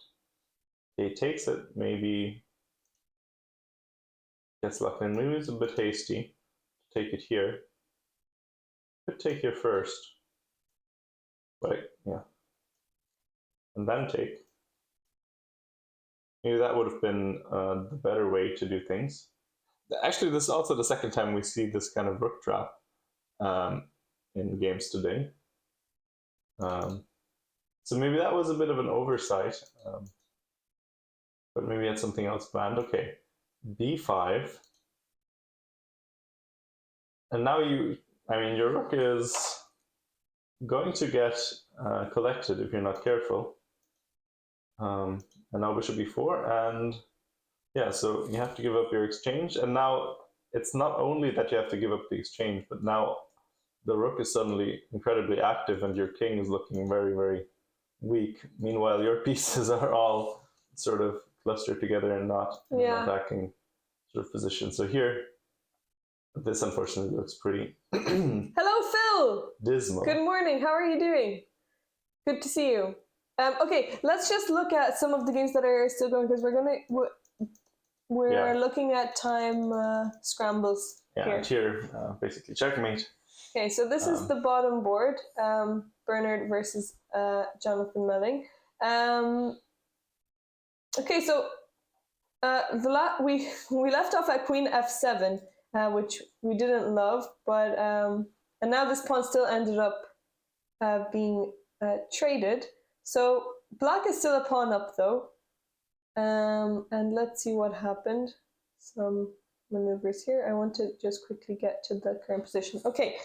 He takes it, maybe gets lucky, and maybe it's a bit hasty to take it here. Could take here first, but yeah, and then take. Maybe that would have been the better way to do things. Actually, this is also the second time we see this kind of rook trap in games today. So maybe that was a bit of an oversight, but maybe had something else planned. Okay, b5. And now your rook is going to get collected if you're not careful. And now bishop b4, and yeah, so you have to give up your exchange, and now it's not only that you have to give up the exchange, but now the rook is suddenly incredibly active and your king is looking very, very weak. Meanwhile, your pieces are all sort of clustered together and not in an attacking sort of position. So here, this unfortunately looks pretty Hello, Phil. Dismal. Good morning. How are you doing? Good to see you. Okay, let's just look at some of the games that are still going, because we're looking at time scrambles here. And here, basically checkmate. Okay, so this is the bottom board, Bernard versus Jonathan Melling. Okay, so we left off at Queen f7, which we didn't love, but and now this pawn still ended up being traded. So Black is still a pawn up though. And let's see what happened. Some maneuvers here. I want to just quickly get to the current position. Okay,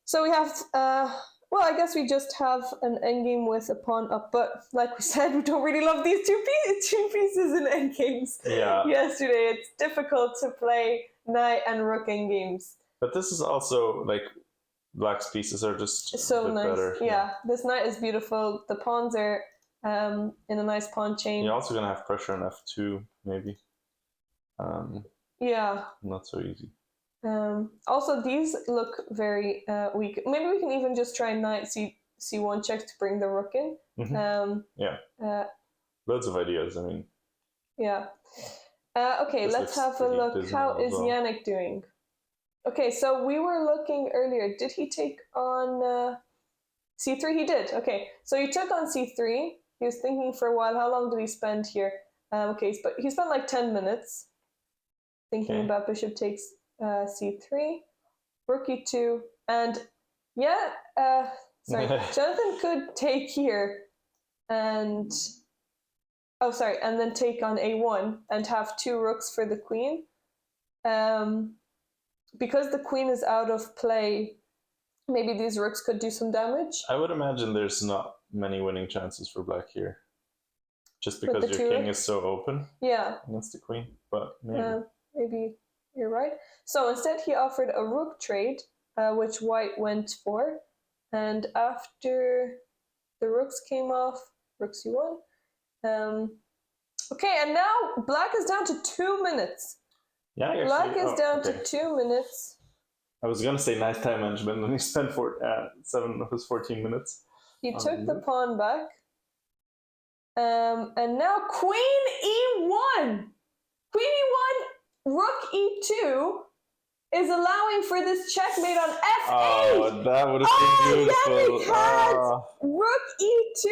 so we have, well, I guess we just have an endgame with a pawn up, but like we said, we don't really love these two pieces in endgames. Yeah. Yesterday, it's difficult to play knight and rook endgames. But this is also like black's pieces are just so a bit nice. better. Yeah, this knight is beautiful. The pawns are in a nice pawn chain. You're also gonna have pressure on f2, maybe. Yeah. Not so easy. Also, these look very weak. Maybe we can even just try knight c1 check to bring the rook in. Yeah. Loads of ideas. I mean. Yeah. Okay, let's have a look. How is Yannick doing? Okay, so we were looking earlier. Did he take on c3? He did. Okay, so he took on c3. He was thinking for a while. How long did he spend here? Okay, but he spent like 10 minutes thinking about bishop takes c3, rook e2, and yeah, sorry, Jonathan could take here and and then take on a1 and have 2 rooks for the queen. Because the queen is out of play, maybe these rooks could do some damage. I would imagine there's not many winning chances for black here, just because your king is so open. Yeah, against the queen, but maybe. Maybe you're right. So instead he offered a rook trade, which white went for, and after the rooks came off, rook c1. Okay, and now black is down to 2 minutes. Yeah, actually, black is down to 2 minutes. I was gonna say nice time management, and he spent 7 of his 14 minutes. He took the pawn back, and now queen e1. Queen e1. Rook e2 is allowing for this checkmate on f8. Oh, that would have been beautiful. Yannick had rook e2.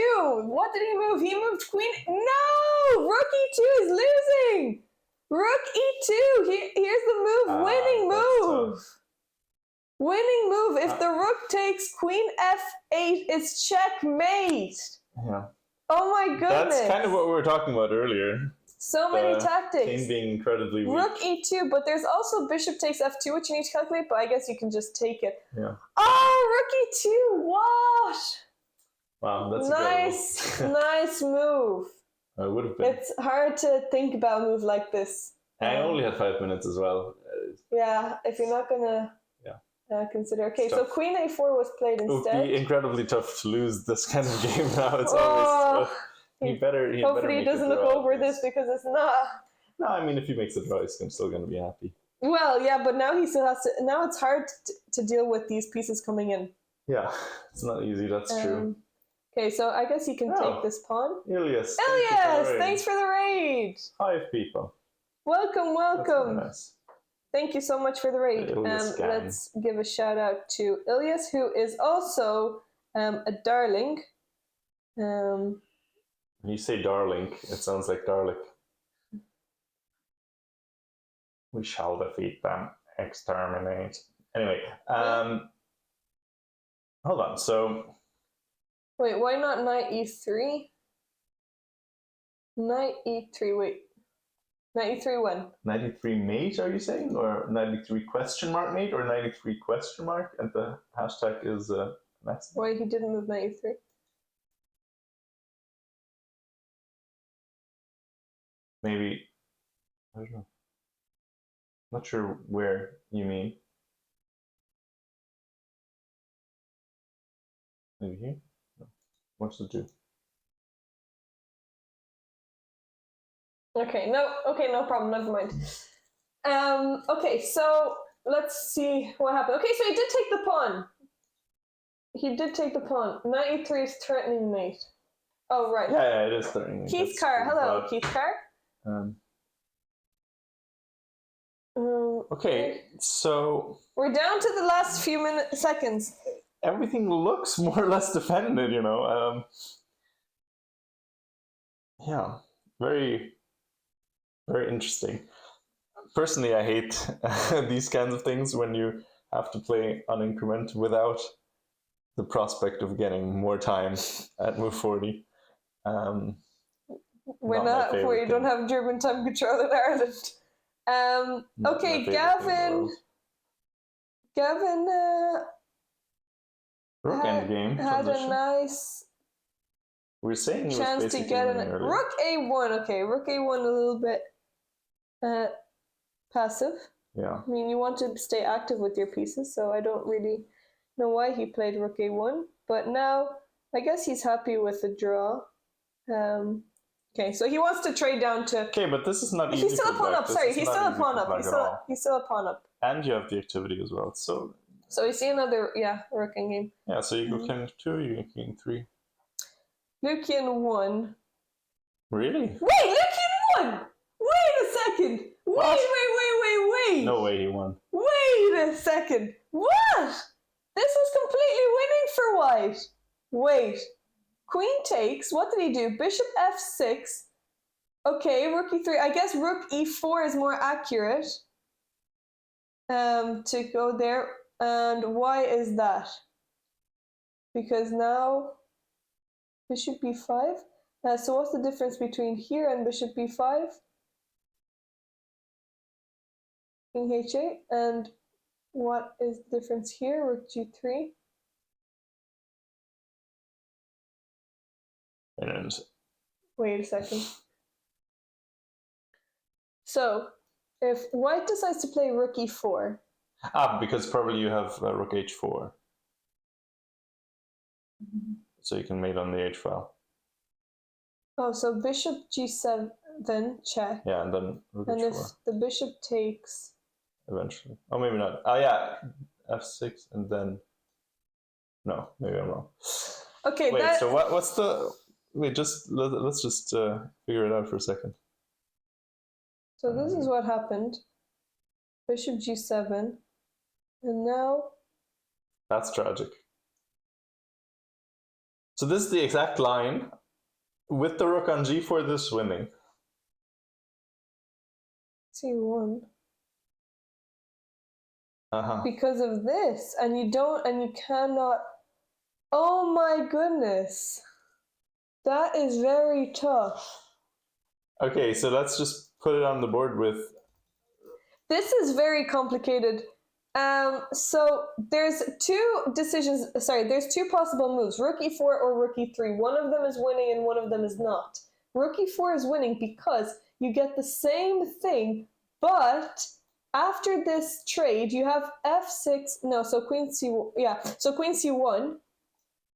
What did he move? He moved queen. No! Rook e2 is losing. Rook e2. Here's the move. Winning move. Winning move. If the rook takes queen f8, it's checkmate. Yeah. Oh my goodness. That's kind of what we were talking about earlier. So many tactics. King being incredibly weak. Rook e2, but there's also bishop takes f2, which you need to calculate, but I guess you can just take it. Yeah. Oh, rook e2, what? Wow, that's nice, nice move. It would have been. It's hard to think about a move like this. I only had 5 minutes as well. Yeah, if you're not gonna consider. Okay, so queen a4 was played instead. It would be incredibly tough to lose this kind of game now. It's always... Hopefully he doesn't look over this because it's not. No, I mean, if he makes a draw, he's still going to be happy. Well, yeah, but now he still has to. Now it's hard to deal with these pieces coming in. Yeah, it's not easy. That's true. Okay, so I guess he can take this pawn. Ilias, thanks for the raid. 5 people. Welcome, welcome. Nice. Thank you so much for the raid. Let's give a shout out to Ilias, who is also a darling. When you say darling, it sounds like garlic. We shall defeat them. Exterminate. Anyway, hold on. So, wait, why not knight e3? Knight e3. Wait, knight e3 when? Knight e3 mate? Are you saying, or knight e3 question mark mate, or knight e3 question mark? And the hashtag is next. Why he didn't move knight e3? Maybe, I don't know. Not sure where you mean. Maybe here? No. What's the do? Okay, no problem, never mind. Okay, so let's see what happened. Okay, so he did take the pawn. He did take the pawn. Knight e3 is threatening mate. Oh, right. Yeah, it is threatening. Keith Carr, hello, Keith Carr. Okay, so we're down to the last few seconds. Everything looks more or less defended, you know. Yeah, very, very interesting. Personally, I hate these kinds of things when you have to play on increment without the prospect of getting more time at move 40. But We're not. We don't have German time control in Ireland. Okay, Gavin. Gavin. Rook endgame had a nice. We're saying he chance was to get an Rook A1. Okay, Rook A1 a little bit passive. Yeah. I mean, you want to stay active with your pieces, so I don't really know why he played Rook A1. But now, I guess he's happy with the draw. Okay, so he wants to trade down to. Okay, but this is not easy. He's still a pawn up. Sorry, he's still a pawn up. He's still a pawn up. And you have the activity as well. So we see another Rook endgame. Yeah, so you go king 2, you go king 3. Lucian 1. Really? Wait, Lucian 1! Wait a second! Wait! No way he won. Wait a second! What? This was completely winning for white. Wait. Queen takes. What did he do? Bishop f6. Okay, rook e3. I guess rook e4 is more accurate. To go there. And why is that? Because now bishop b5. So what's the difference between here and bishop b5? King h8. And what is the difference here? Rook g3. And wait a second. So if white decides to play rook e4. Because probably you have rook h4. So you can mate on the h file. Oh, so bishop g7 check. Yeah, and then rook h4. And if the bishop takes. Eventually. Oh, maybe not. Oh, yeah. f6 and then. No, maybe I'm wrong. Okay. Wait. So what's the? Wait. Let's just figure it out for a second. So this is what happened. Bishop g7, and now. That's tragic. So this is the exact line. With the rook on g4, this winning. c1. Because of this, and you cannot. Oh my goodness, that is very tough. Okay, so let's just put it on the board with. This is very complicated. So there's two decisions. Sorry, there's two possible moves: rook e4 or rook e3. One of them is winning, and one of them is not. Rook e4 is winning because you get the same thing, but after this trade, you have f6. No, so queen c. Yeah, so queen c1,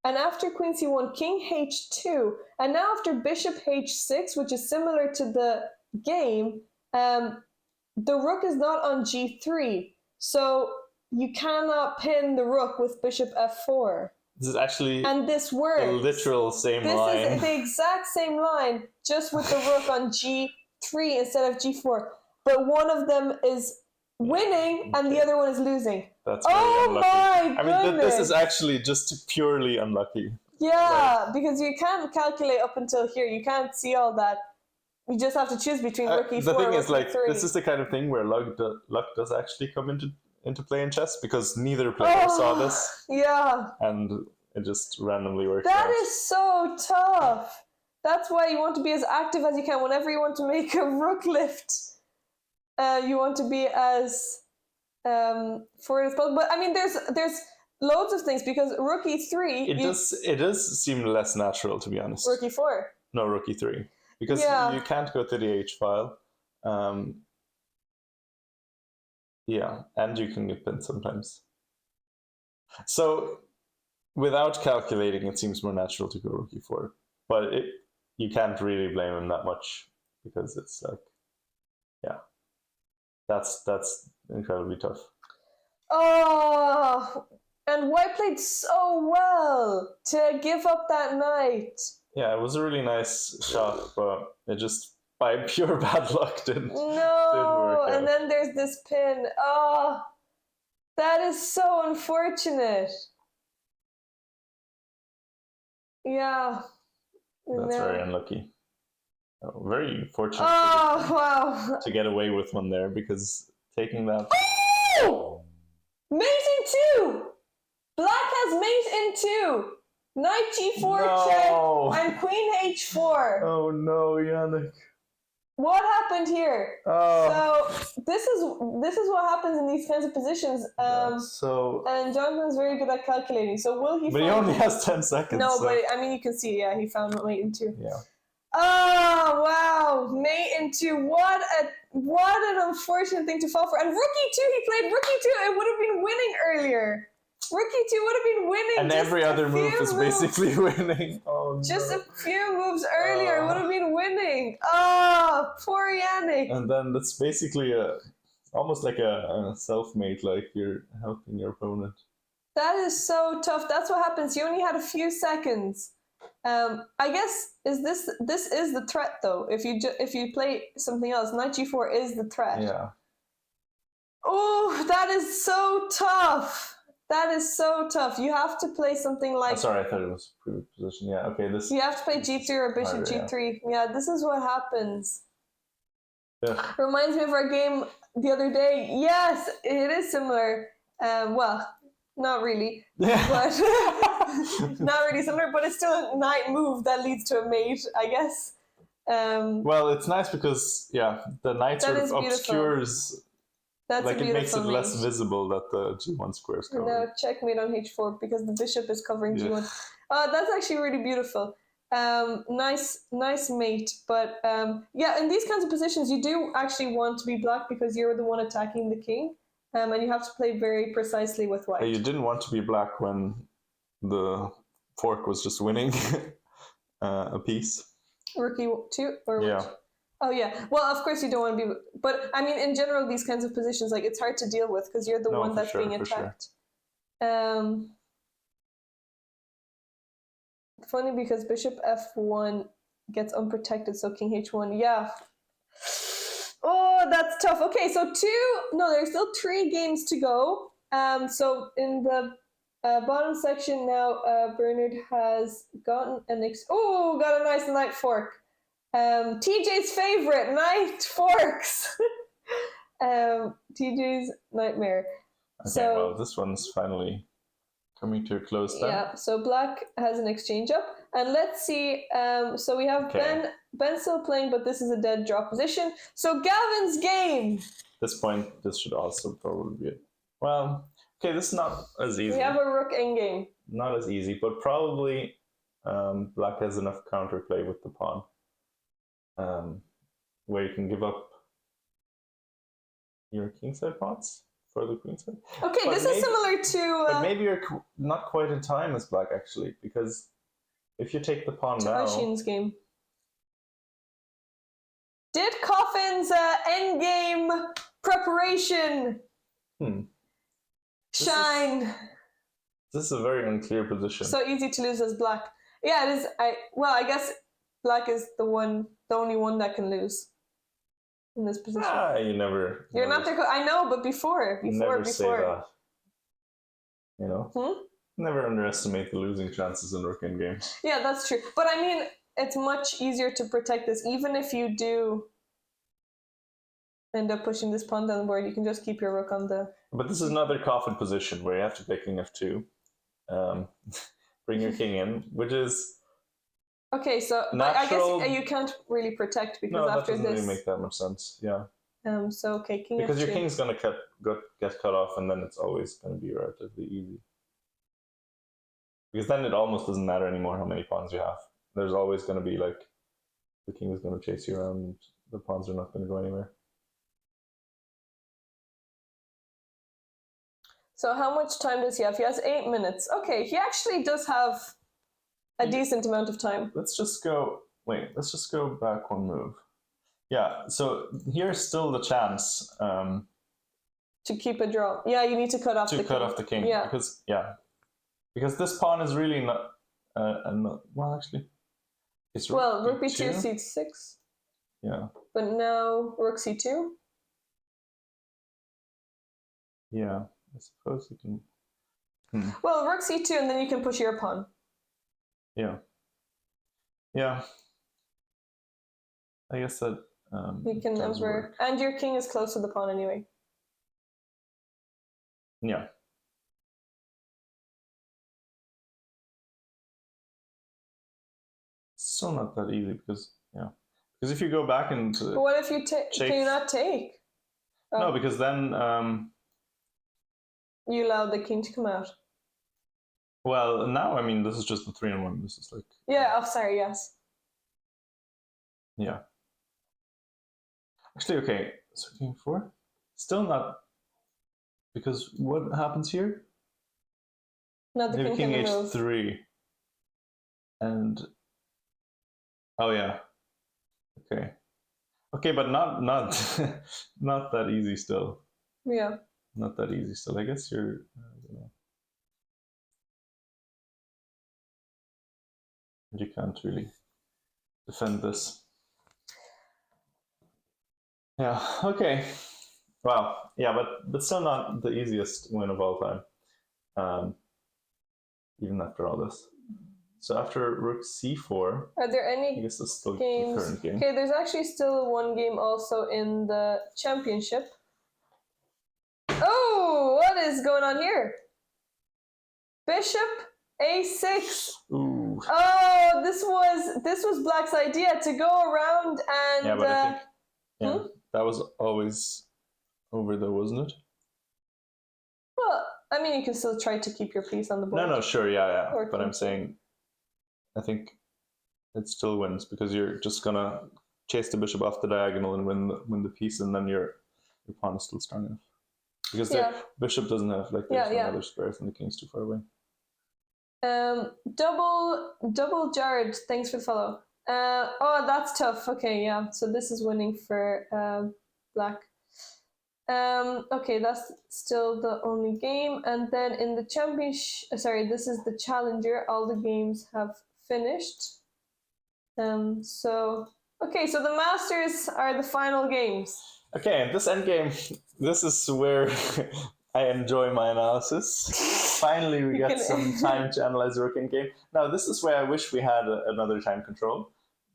and after queen c1, king h2, and now after bishop h6, which is similar to the game, the rook is not on g3, so you cannot pin the rook with bishop f4. This is actually and this works. The literal same line. This is the exact same line, just with the rook on g3 instead of g4. But one of them is winning and the other one is losing. That's very unlucky. My goodness. I mean, this is actually just purely unlucky. Yeah, because you can't calculate up until here. You can't see all that. You just have to choose between rook e4 the thing and is, like, e3. this is the kind of thing where luck does actually come into play in chess, because neither player saw this. Yeah. And it just randomly works That out. is so tough. That's why you want to be as active as you can. Whenever you want to make a rook lift, you want to be as forward as possible. But I mean, there's loads of things, because rook e3. It does seem less natural, to be honest. Rook e4. No, rook e3, because you can't go to the h file. Yeah, and you can get pinned sometimes. So without calculating, it seems more natural to go rook e4, but you can't really blame him that much, because it's like, yeah, that's incredibly tough. Oh, and white played so well to give up that knight. Yeah, it was a really nice shot, but it just, by pure bad luck, didn't work out. And then there's this pin. Oh, that is so unfortunate. Yeah. That's very unlucky. Very fortunate wow. to get away with one there, because taking that. Oh! Mate in 2! Black has mate in 2! Knight g4 No. check and queen h4. Oh no, Yannick. What happened here? Oh. So this is what happens in these kinds of positions. And Jonathan's very good at calculating. So will he? But he only has 10 seconds. No, so. but I mean you can see. Yeah, he found mate in 2. Yeah. Oh wow, mate in 2. What an unfortunate thing to fall for. And rook e2. He played rook e2. It would have been winning earlier. Rook e2 would have been winning. And every other move is basically winning. Oh, just no. a few moves earlier would have been winning. Oh, poor Yannick. And then that's basically almost like a self-mate, like you're helping your opponent. That is so tough. That's what happens. You only had a few seconds. I guess this is the threat though. If you play something else, Knight g4 is the threat. Yeah. Oh, that is so tough. That is so tough. You have to play something like. Oh, sorry, I thought it was previous position. Yeah, okay. This. You have to play g3 or bishop g3. Yeah, this is what happens. Yeah. Reminds me of our game the other day. Yes, it is similar. Well, not really, but not really similar. But it's still a knight move that leads to a mate, I guess. Well, it's nice because the knight sort of obscures. That's like it makes it less visible that the g1 square is covered. No, checkmate on h4 because the bishop is covering g1. That's actually really beautiful. Nice mate. But in these kinds of positions, you do actually want to be black because you're the one attacking the king. And you have to play very precisely with white. You didn't want to be black when the fork was just winning a piece. Rook e2 or which? Oh yeah. Well, of course you don't want to be, but I mean, in general, these kinds of positions, like it's hard to deal with because you're the one that's being attacked. Funny because bishop f1 gets unprotected, so king h1. Yeah. Oh, that's tough. Okay, so there's still 3 games to go. So in the bottom section now, Bernard has gotten got a nice knight fork. TJ's favorite, knight forks. TJ's nightmare. Okay, well, this one's finally coming to a close then. Yeah, so black has an exchange up. And let's see, so we have Ben still playing, but this is a dead draw position. So Gavin's game. At this point, this should also probably be it. Well, okay, this is not as easy. We have a rook endgame. Not as easy, but probably black has enough counterplay with the pawn. Where you can give up your kingside pawns for the queenside. Okay, but this is similar to. But maybe you're not quite in time as black actually, because if you take the pawn now. Ashin's game. Did Coffin's endgame preparation shine? This is a very unclear position. So easy to lose as black. Yeah, it is. I guess black is the only one that can lose in this position. You're not there. I know, but before. Say that. You know? Never underestimate the losing chances in rook endgame. Yeah, that's true. But I mean, it's much easier to protect this, even if you do end up pushing this pawn down the board. You can just keep your rook on the. But this is another coffin position where you have to play king f2, bring your king in, which is. Okay, so natural. I guess you can't really protect because after this. No, that doesn't really make that much sense. Yeah. So okay, king because f2. Your king's gonna get cut off, and then it's always gonna be relatively easy. Because then it almost doesn't matter anymore how many pawns you have. There's always gonna be like, the king is gonna chase you around. And the pawns are not gonna go anywhere. So how much time does he have? He has 8 minutes. Okay, he actually does have a decent amount of time. Let's just go back one move. Yeah, so here's still the chance to keep a draw. Yeah, you need to cut off the king. Yeah. Because this pawn is really not well actually. It's rook b2 c6. Yeah. But now rook c2. Yeah, I suppose you can. Well, rook c2 and then you can push your pawn. Yeah. Yeah. I guess that you can never, and your king is close to the pawn anyway. Yeah. still not that easy because if you go back and But what if you take? Can you not take? Oh. No, because then you allow the king to come out. Well, now I mean this is just the 3-1. This is like sorry, yes. Yeah. Actually, okay. So king 4, still not, because what happens here? No, the maybe king king can h3, and yeah. Okay, but not not that easy still. Yeah. Not that easy still. I guess you're. I don't know. You can't really defend this. Yeah. Okay. Wow. Yeah, but still not the easiest win of all time. Even after all this. So after rook c4. Are there any I guess that's still games? The current game. Okay, there's actually still one game also in the championship. Oh, what is going on here? Bishop a6. Ooh. Oh, this was Black's idea to go around and. Yeah, but I think that was always over though, wasn't it? Well, I mean, you can still try to keep your piece on the board. No, sure, yeah. But I'm saying, I think it still wins because you're just gonna chase the bishop off the diagonal and win the piece, and then your pawn is still strong enough. Because the bishop doesn't have other squares, and the king's too far away. Double Jared, thanks for the follow. Oh, that's tough. Okay, yeah. So this is winning for Black. Okay, that's still the only game. And then in the championship, this is the challenger. All the games have finished. So the Masters are the final games. Okay, and this endgame, this is where I enjoy my analysis. Finally, we get some time to analyze the rook endgame. Now, this is where I wish we had another time control,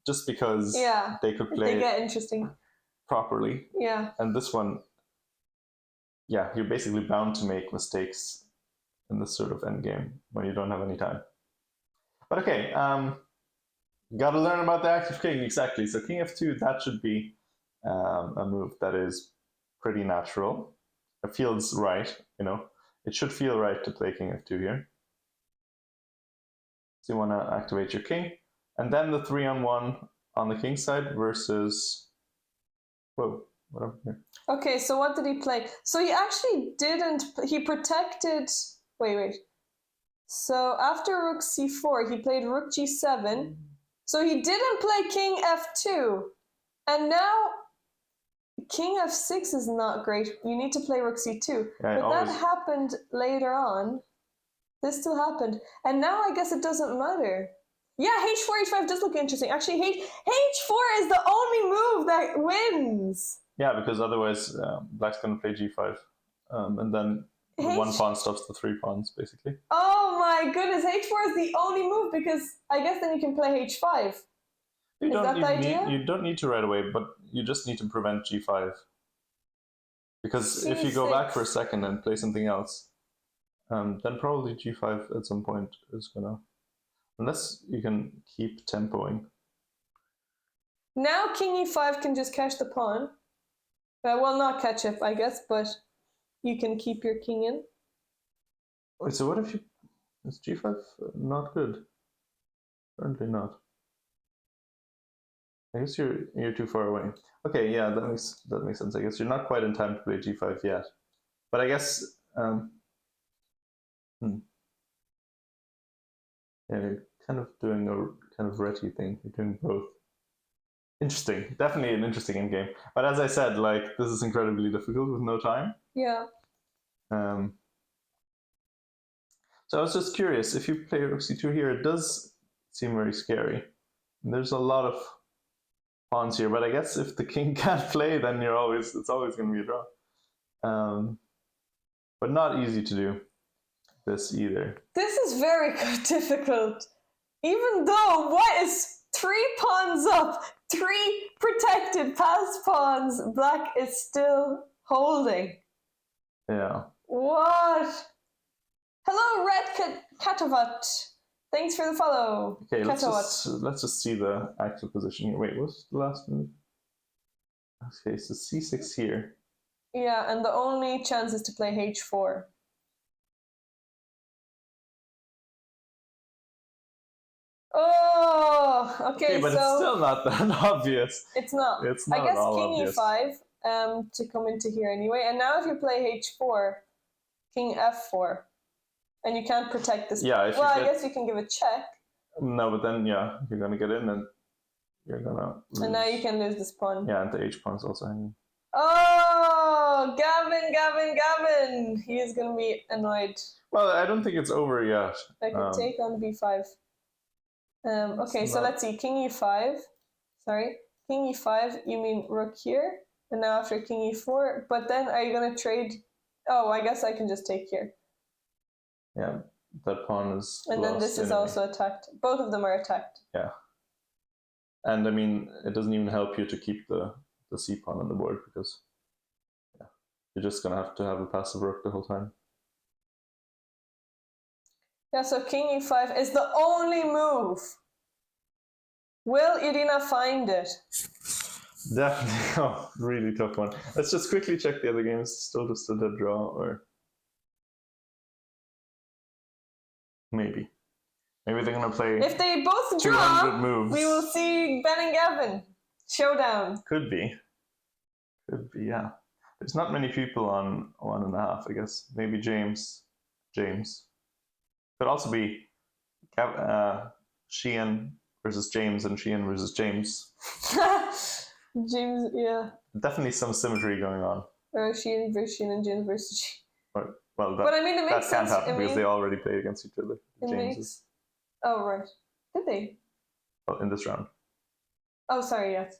just because they could play they get interesting properly. Yeah. And this one, you're basically bound to make mistakes in this sort of endgame when you don't have any time. But okay, got to learn about the active king, exactly. So king f2, that should be a move that is pretty natural. It feels right, It should feel right to play king f2 here. So you want to activate your king. And then the 3-on-1 on the king side versus... Whoa, what up here? Okay, so what did he play? So he actually didn't... He protected... Wait. So after rook c4, he played rook g7. So he didn't play king f2. And now king f6 is not great. You need to play rook c2. But that happened later on. This still happened. And now I guess it doesn't matter. Yeah, h4, h5 does look interesting. Actually, h4 is the only move that wins. Yeah, because otherwise Black's going to play g5. And then one pawn stops the 3 pawns, basically. Oh my goodness, h4 is the only move because I guess then you can play h5. You don't need to right away, but you just need to prevent g5. Because if you go back for a second and play something else, then probably g5 at some point is gonna... Unless you can keep tempoing. Now king e5 can just catch the pawn. Well, not catch it, I guess, but you can keep your king in. Wait, so what if you... Is g5 not good? Apparently not. I guess you're too far away. Okay, yeah, that makes sense. I guess you're not quite in time to play g5 yet. But I guess... Yeah, you're kind of doing a kind of retty thing. You're doing both. Interesting. Definitely an interesting endgame. But as I said, this is incredibly difficult with no time. Yeah. So I was just curious, if you play rook c2 here, it does seem very scary. There's a lot of pawns here, but I guess if the king can't play, then it's always going to be a draw. But not easy to do this either. This is very difficult. Even though, what is 3 pawns up, 3 protected passed pawns, Black is still holding. Yeah. What? Hello, Red Katavat. Thanks for the follow. Okay, let's just see the actual position here. Wait, what's the last move? Okay, so c6 here. Yeah, and the only chance is to play h4. Oh, okay, but so it's still not that obvious. It's not. It's not I guess at all king obvious. e5 to come into here anyway. And now if you play h4, king f4, and you can't protect this. Yeah. I guess you can give a check. No, but then you're gonna get in and you're gonna lose. And now you can lose this pawn. Yeah, and the h pawn's also hanging. Oh, Gavin! He's gonna be annoyed. Well, I don't think it's over yet. I can take on b5. Okay, so let's see. King e5. Sorry, king e5. You mean rook here, and now after king e4. But then are you gonna trade? Oh, I guess I can just take here. Yeah, that pawn is. And then this is also attacked. Both of them are attacked. Yeah. And I mean, it doesn't even help you to keep the c pawn on the board because you're just gonna have to have a passive rook the whole time. Yeah, so king e5 is the only move. Will Irina find it? Definitely. Oh, really tough one. Let's just quickly check the other games. Still just a dead draw, or maybe they're gonna play. If they both draw, we will see Ben and Gavin showdown. Could be, yeah. There's not many people on 1.5, I guess. Maybe James. Could also be Sheehan versus James and Sheehan versus James. James, yeah. Definitely some symmetry going on. Or Sheehan versus Sheehan and James versus Sheehan. Well, but I mean, it makes sense. That can't happen because they already played against each other. Jameses. Oh, right. Did they? Well, in this round. Oh, sorry, yes.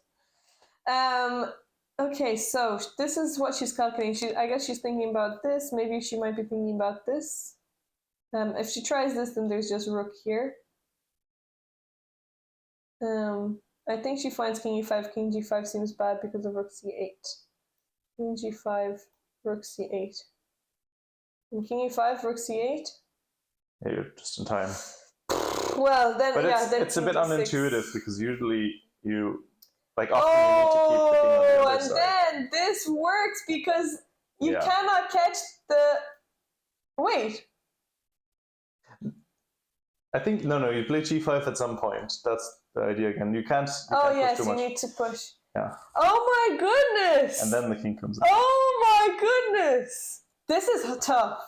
Okay, so this is what she's calculating. I guess she's thinking about this. Maybe she might be thinking about this. If she tries this, then there's just rook here. I think she finds king e5, king g5 seems bad because of rook c8. King g5, rook c8. And king e5, rook c8? Yeah, you're just in time. Well, then, but then it's a bit unintuitive because usually you, like, often you need to keep the king on the other side. And then this works because you cannot catch the... Wait. I think, no, you play g5 at some point. That's the idea again. You can't push too much. You need to push. Yeah. Oh my goodness! And then the king comes in. Oh my goodness! This is tough.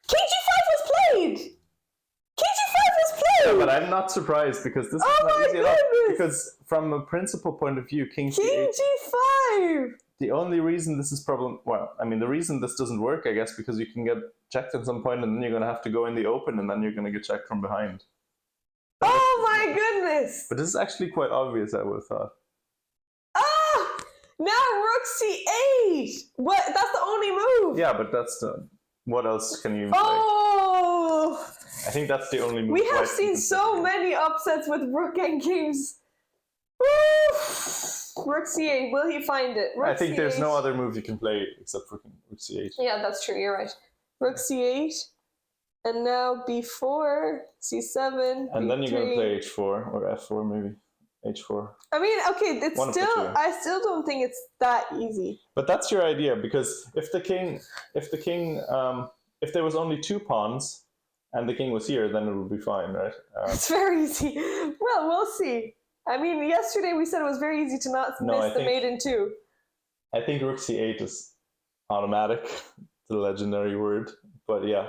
King g5 was played! King g5 was played! Yeah, but I'm not surprised because this is not easy enough. Because from a principal point of view, king g5! The only reason this is the reason this doesn't work, I guess, because you can get checked at some point and then you're going to have to go in the open and then you're going to get checked from behind. Oh my goodness! But this is actually quite obvious, I would have thought. Ah! Now rook c8! What? That's the only move! Yeah, but that's the... What else can you play? I think that's the only move. We have seen so many upsets with rook and games. Rook c8, will he find it? I think there's no other move you can play except for rook c8. Yeah, that's true, you're right. Rook c8, and now b4, c7, and b3. then you're going to play h4 or f4 maybe. h4. I mean, okay, I still don't think it's that easy. But that's your idea, because if there was only 2 pawns and the king was here, then it would be fine, right? It's very easy. Well, we'll see. I mean, yesterday we said it was very easy to not miss the mate in 2. I think rook c8 is automatic, the legendary word. But yeah,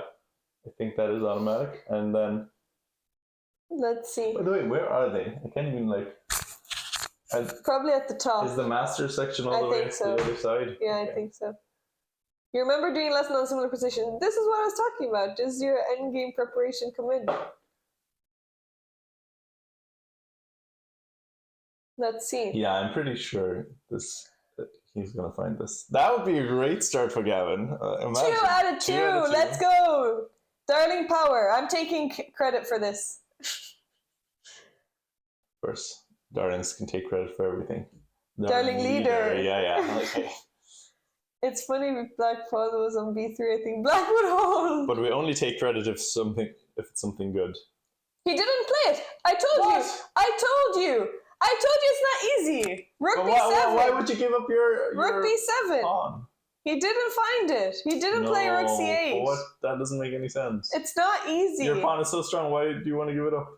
I think that is automatic. And then... Let's see. By the way, where are they? I can't even, like... Probably at the top. Is the master section all the way to the other side? Yeah, okay. I think so. You remember doing a lesson on similar position? This is what I was talking about. Does your endgame preparation come in? Let's see. Yeah, I'm pretty sure he's gonna find this. That would be a great start for Gavin. 2 out of 2. Let's go. Darling power. I'm taking credit for this. Of course, darlings can take credit for everything. Darling leader. Yeah. Okay. It's funny if Black Paul was on b3. I think Black would hold. But we only take credit if it's something good. He didn't play it. I told you. I told you it's not easy. Rook b7. Why would you give up your Rook b7? pawn? He didn't find it. He didn't play rook c8. What? That doesn't make any sense. It's not easy. Your pawn is so strong. Why do you want to give it up?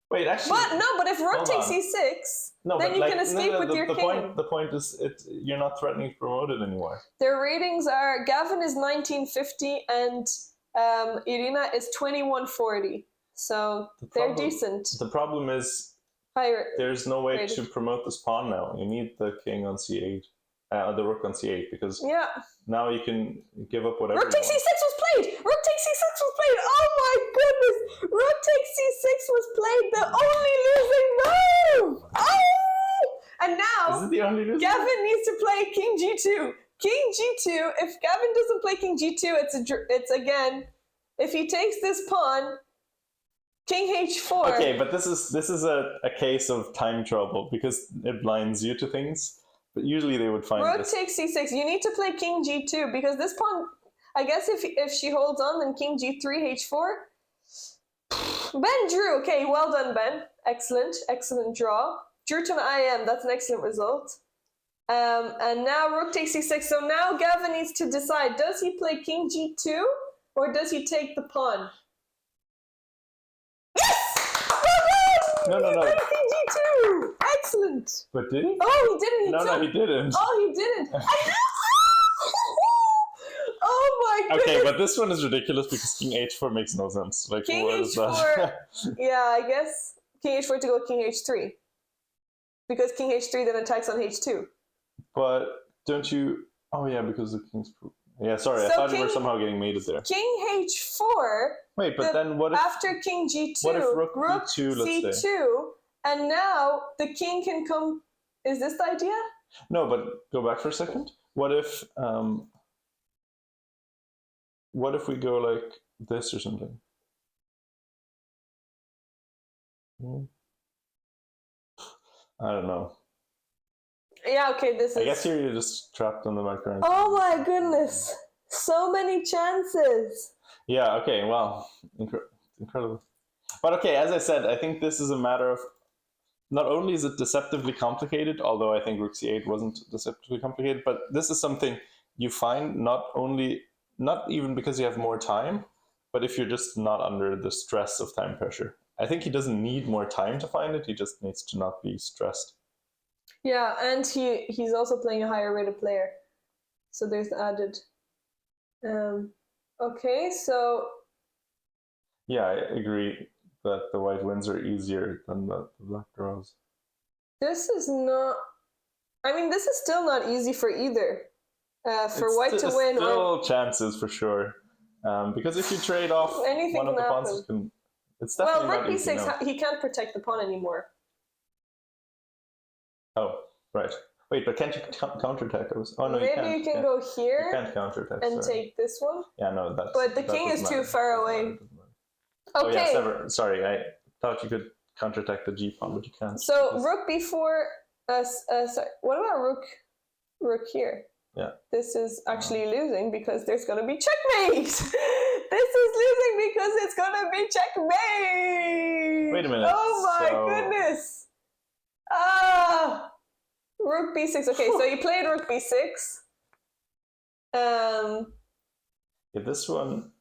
Wait, actually. But if rook takes c6, then you can escape with your king. The point is, you're not threatening to promote it anymore. Their ratings are Gavin is 1950 and Irina is 2140. So they're decent. The problem is there's no way to promote this pawn now. You need the king on c8, the rook on c8, because now you can give up whatever. Rook takes c6 was played. Rook takes c6 was played. Oh my goodness! Rook takes c6 was played. The only losing move. Oh! And now is it the only losing Gavin needs to play king g2. King g2. If Gavin doesn't play king g2, it's again. If he takes this pawn. King h4. Okay, but this is a case of time trouble because it blinds you to things. But usually they would find rook takes c6. You need to play king g2 because this pawn. I guess if she holds on, then king g3 h4. Ben drew. Okay, well done, Ben. Excellent draw. Drew to an IM. That's an excellent result. And now rook takes c6. So now Gavin needs to decide: does he play king g2 or does he take the pawn? No. King g2. Excellent. But did he? Oh, he didn't. No, he didn't. Oh, he didn't. Oh my goodness. Okay, but this one is ridiculous because king h4 makes no sense. Like, king what is that? Yeah, I guess king h4 to go king h3 because king h3 then attacks on h2. But don't you? Oh yeah, because the king's. Yeah, sorry, so I thought you were somehow getting mated there. King h4. Wait, but then what if after king g2? What if rook b2? Let's say. c2, and now the king can come. Is this the idea? No, but go back for a second. What if we go like this or something? I don't know. Yeah, okay, this is... I guess here you're just trapped on the background. Oh my goodness! So many chances! Yeah, okay, well, incredible. But okay, as I said, I think this is a matter of... Not only is it deceptively complicated, although I think rook c8 wasn't deceptively complicated, but this is something you find not even because you have more time, but if you're just not under the stress of time pressure. I think he doesn't need more time to find it, he just needs to not be stressed. Yeah, and he's also playing a higher rated player. So there's the added. Okay, so... Yeah, I agree that the white wins are easier than the black draws. This is not... I mean, this is still not easy for either. For white to win... Still chances for sure. Because if you trade off one of the pawns, it can... It's definitely rook not easy, b6, no. He can't protect the pawn anymore. Oh, right. Wait, but can't you counterattack? Oh no, maybe you can go here. You can't counterattack and take this one. Yeah, no, that's. But the king is too far away. Okay. Oh yeah, sorry. I thought you could counterattack the g pawn, but you can't. So rook b4. Sorry. What about rook here? Yeah. This is actually losing because there's gonna be checkmate. This is losing because it's gonna be checkmate. Wait a minute. Oh my goodness. Rook b6. Okay, so you played rook b6. Yeah, this one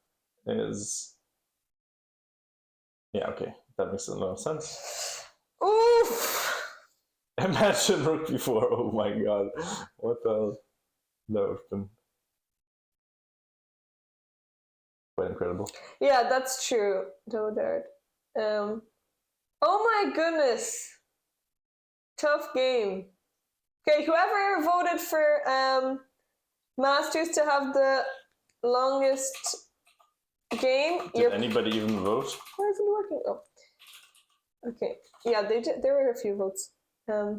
is... Yeah, okay. That makes a lot of sense. Oof! Imagine rook b4. Oh my god. What the hell? That would have been quite incredible. Yeah, that's true. Dodard. Oh my goodness. Tough game. Okay, whoever voted for Masters to have the longest game. Did anybody even vote? Why isn't it working? Oh. Okay. Yeah, they did. There were a few votes.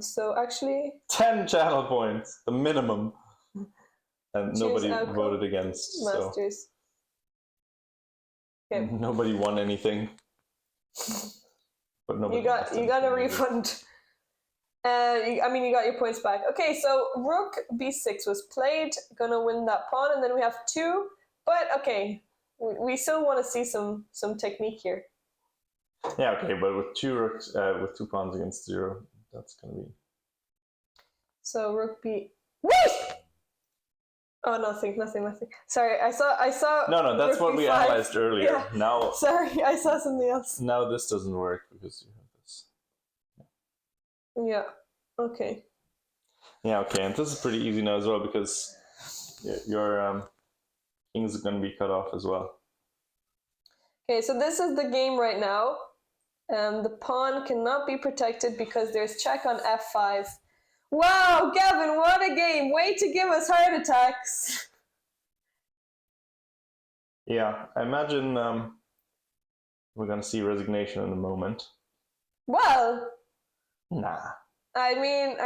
So actually 10 channel points, the minimum. And nobody voted against. Masters. So. Okay. Nobody won anything. But nobody you got a refund. I mean, you got your points back. Okay, so rook b6 was played. Gonna win that pawn, and then we have 2. But okay, we still want to see some technique here. Yeah, okay, but with two rooks, with 2 pawns against 0, that's gonna be. So rook b. Wait! Oh, nothing. Sorry, I saw. No, that's what we analyzed earlier. Yeah. Now. Sorry, I saw something else. Now this doesn't work because you have this. Yeah. Okay. Yeah, okay, and this is pretty easy now as well because your kings are going to be cut off as well. Okay, so this is the game right now. The pawn cannot be protected because there's check on f5. Wow, Gavin, what a game! Way to give us heart attacks. Yeah, I imagine we're going to see resignation in a moment. Well, nah. I mean,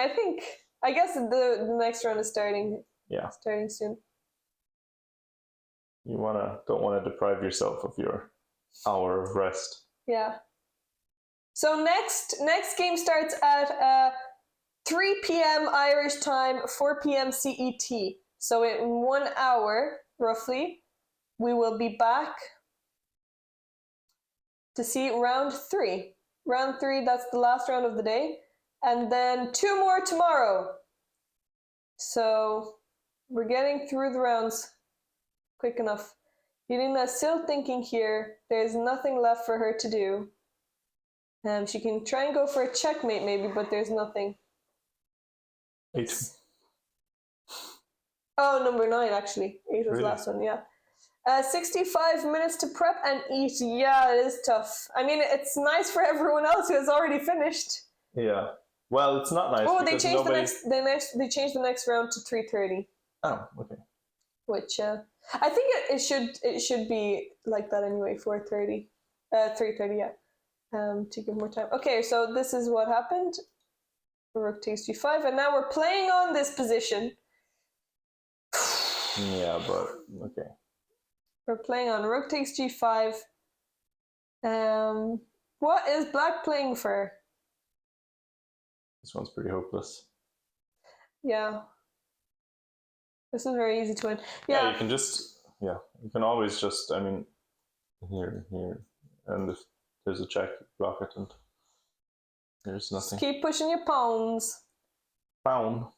I guess the next round is starting. Yeah. Starting soon. You don't want to deprive yourself of your hour of rest. Yeah. So next game starts at 3 p.m. Irish time, 4 p.m. CET. So in 1 hour, roughly, we will be back to see round 3. Round 3, that's the last round of the day. And then 2 more tomorrow. So we're getting through the rounds quick enough. Irina's still thinking here. There's nothing left for her to do. She can try and go for a checkmate maybe, but there's nothing. 8. Oh, number 9 actually. 8 was really? The last one, yeah. 65 minutes to prep and eat. Yeah, it is tough. I mean, it's nice for everyone else who has already finished. Yeah. Well, it's not nice. Oh, they changed they changed the next round to 3:30. Oh, okay. Which I think it should be like that anyway. 4:30, 3:30, yeah. To give more time. Okay, so this is what happened. Rook takes g5, and now we're playing on this position. Yeah, but okay. We're playing on rook takes g5. What is black playing for? This one's pretty hopeless. Yeah. This is very easy to win. Yeah, you can always just, I mean, here, and if there's a check, block it, and there's nothing. Just keep pushing your pawns. Pawn.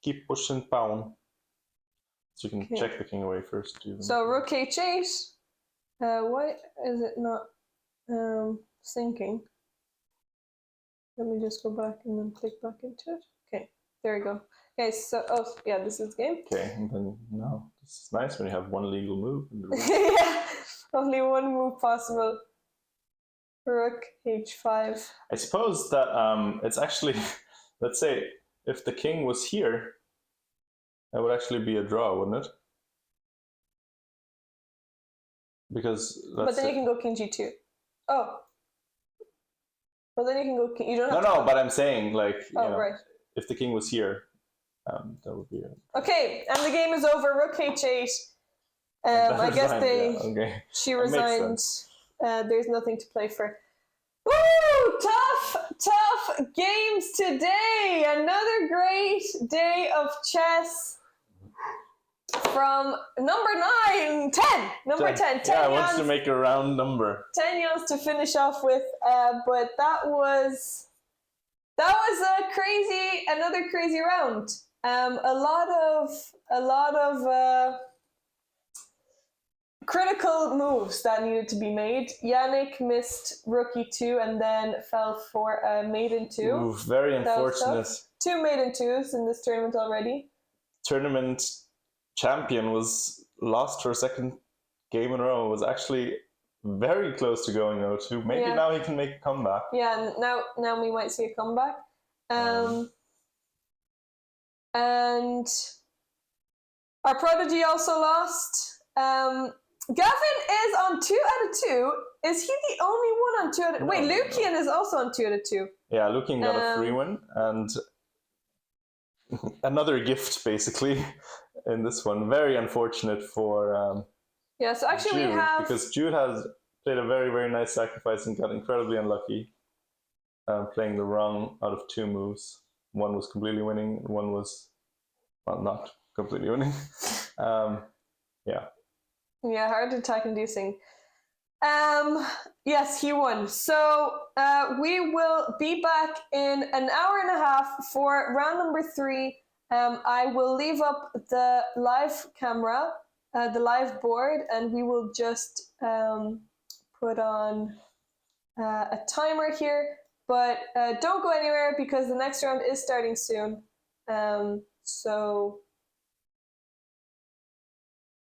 Keep pushing pawn. So you can check the king away first. So rook h8. Why is it not syncing? Let me just go back and then click back into it. Okay, there we go. Okay, so this is the game. Okay, and then now this is nice when you have one legal move. Yeah, only one move possible. Rook h5. I suppose that it's actually, let's say, if the king was here, that would actually be a draw, wouldn't it? Because but then you can go king g2. Oh. Well, then you can go king. You don't have no, but I'm saying, like, right. If the king was here, that would be a... Okay, and the game is over. Rook h8. I guess she resigned. There's nothing to play for. Woo! Tough games today. Another great day of chess from number 10. Number 10. Yeah, I wanted to make a round number. 10 yawns to finish off with, but that was another crazy round. A lot of critical moves that needed to be made. Yannick missed rook e2 and then fell for a maiden 2. Ooh, very unfortunate. 2 maiden 2s in this tournament already. Tournament champion was lost her second game in a row. Was actually very close to going 0-2. Maybe now he can make a comeback. Yeah, now we might see a comeback. And our prodigy also lost. Gavin is on 2 out of 2. Is he the only one on 2 out of 2? Wait, Lucian is also on 2 out of 2. Yeah, Lucian got a free win and another gift basically in this one. Very unfortunate for so actually Jude, we have... because Jude has played a very, very nice sacrifice and got incredibly unlucky playing the wrong out of 2 moves. One was completely winning, one was, well, not completely winning. Yeah, heart attack inducing. Yes, he won. So we will be back in an hour and a half for round number 3. I will leave up the live camera, the live board, and we will just put on a timer here. But don't go anywhere because the next round is starting soon. So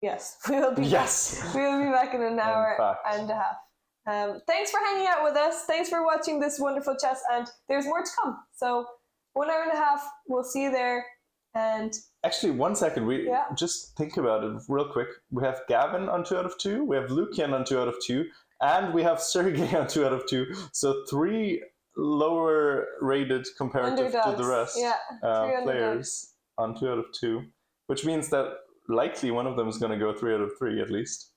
yes, we will be back. We will be back in an hour and a half. Thanks for hanging out with us. Thanks for watching this wonderful chess, and there's more to come. So 1 hour and a half. We'll see you there. And actually, 1 second. We just think about it real quick. We have Gavin on 2 out of 2. We have Lucian on 2 out of 2, and we have Sergey on 2 out of 2. So 3 lower rated comparative to the rest players on 2 out of 2, which means that likely one of them is going to go 3 out of 3 at least,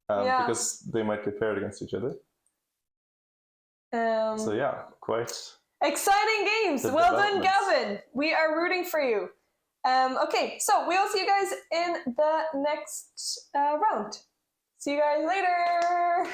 because they might be paired against each other. So yeah, quite exciting games. Well done, Gavin. We are rooting for you. Okay, so we'll see you guys in the next round. See you guys later.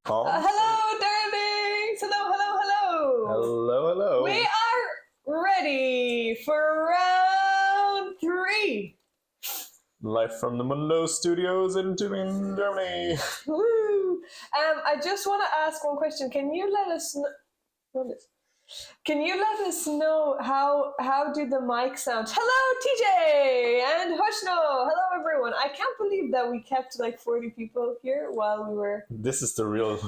Hello, darlings! Hello! Hello. We are ready for round 3. Live from the Mundo Studios in Tübingen, Germany. Woo! I just want to ask one question. Can you let us know? Can you let us know how do the mic sound? Hello, TJ and Hoshno. Hello, everyone. I can't believe that we kept like 40 people here while we were. This is the real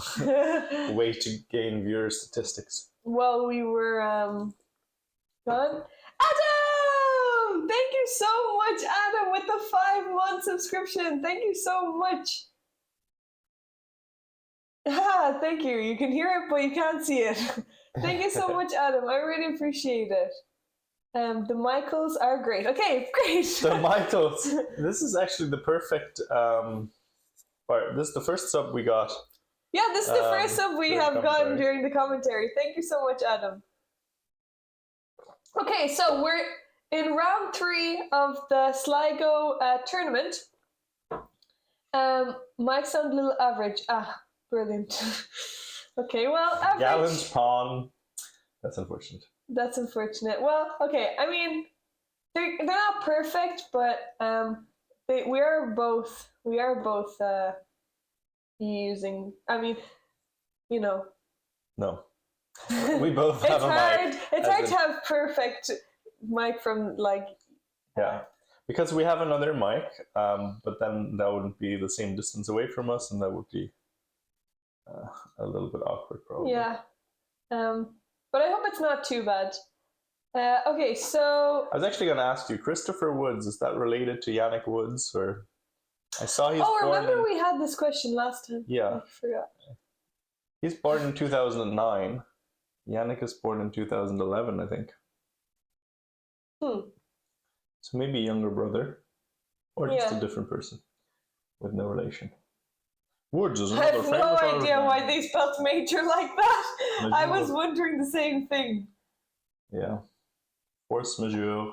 way to gain viewer statistics. While we were gone. Adam! Thank you so much, Adam, with the 5-month subscription. Thank you so much. Thank you. You can hear it, but you can't see it. Thank you so much, Adam. I really appreciate it. The Michaels are great. Okay, great. The Michaels. This is actually the perfect part. This is the first sub we got. Yeah, this is the first sub we have gotten during the commentary. Thank you so much, Adam. Okay, so we're in round 3 of the Sligo tournament. Might sound a little average. Brilliant. Okay, well, average. Gallant pawn. That's unfortunate. That's unfortunate. Well, okay. I mean, they're not perfect, but we are both using. I mean, you know. No. We both have a mic. It's hard to have perfect mic from like. Yeah, because we have another mic, but then that wouldn't be the same distance away from us, and that would be a little bit awkward, probably. Yeah, but I hope it's not too bad. Okay, so I was actually going to ask you, Christopher Woods, is that related to Yannick Woods, or I saw he's born. Remember we had this question last time. Yeah, I forgot. He's born in 2009. Yannick is born in 2011, I think. So maybe younger brother, or just a different person with no relation. Woods is another famous. I have no idea why they spelled major like that. I was wondering the same thing. Yeah, force majeure.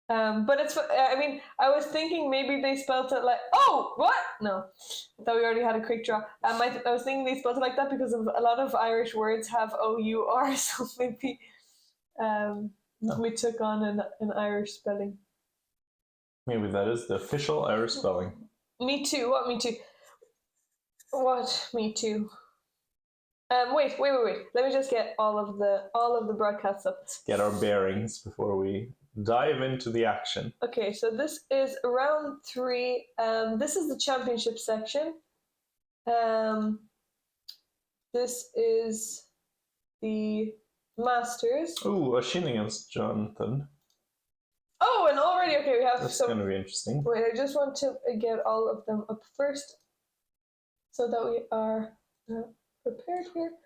But it's. I mean, I was thinking maybe they spelled it like. Oh, what? No, I thought we already had a quick draw. I was thinking they spelled it like that because of a lot of Irish words have O-U-R, so maybe we took on an Irish spelling. Maybe that is the official Irish spelling. Me too. What? Me too. What? Me too. Wait. Let me just get all of the broadcasts up. Let's get our bearings before we dive into the action. Okay, so this is round 3. This is the championship section. This is the Masters. Ooh, Oshin against Jonathan. Oh, and already, okay, we have That's going to be interesting. Wait, I just want to get all of them up first so that we are prepared here.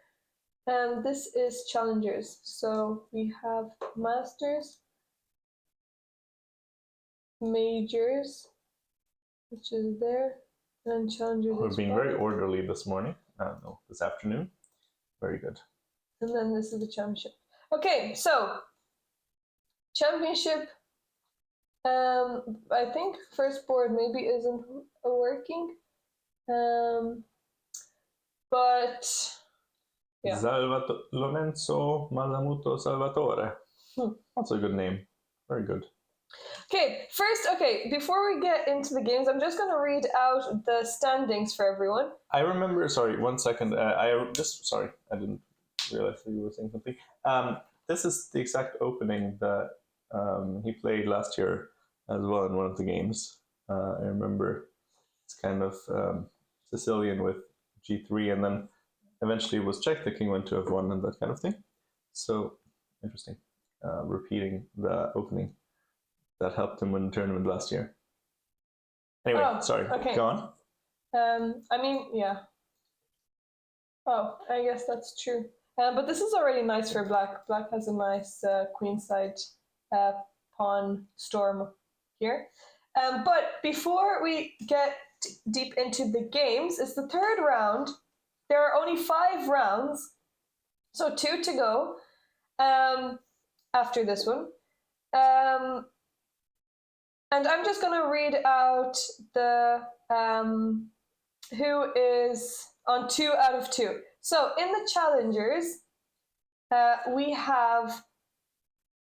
And this is challengers. So we have Masters, Majors, which is there, and challengers. We're being very orderly this morning. No, this afternoon. Very good. And then this is the championship. Okay, so championship. I think first board maybe isn't working. But yeah. Lorenzo Malamuto Salvatore. That's a good name. Very good. Okay, first, before we get into the games, I'm just going to read out the standings for everyone. I remember, sorry, 1 second. I didn't realize that you were saying something. This is the exact opening that he played last year as well in one of the games. I remember it's kind of Sicilian with G3, and then eventually it was check, the king went to F1 and that kind of thing. So, interesting. Repeating the opening that helped him win the tournament last year. Anyway, sorry, go on. I mean, yeah. Oh, I guess that's true. But this is already nice for black. Black has a nice queenside pawn storm here. But before we get deep into the games, it's the 3rd round. There are only 5 rounds, so 2 to go after this one. And I'm just going to read out the who is on 2 out of 2. So in the challengers, we have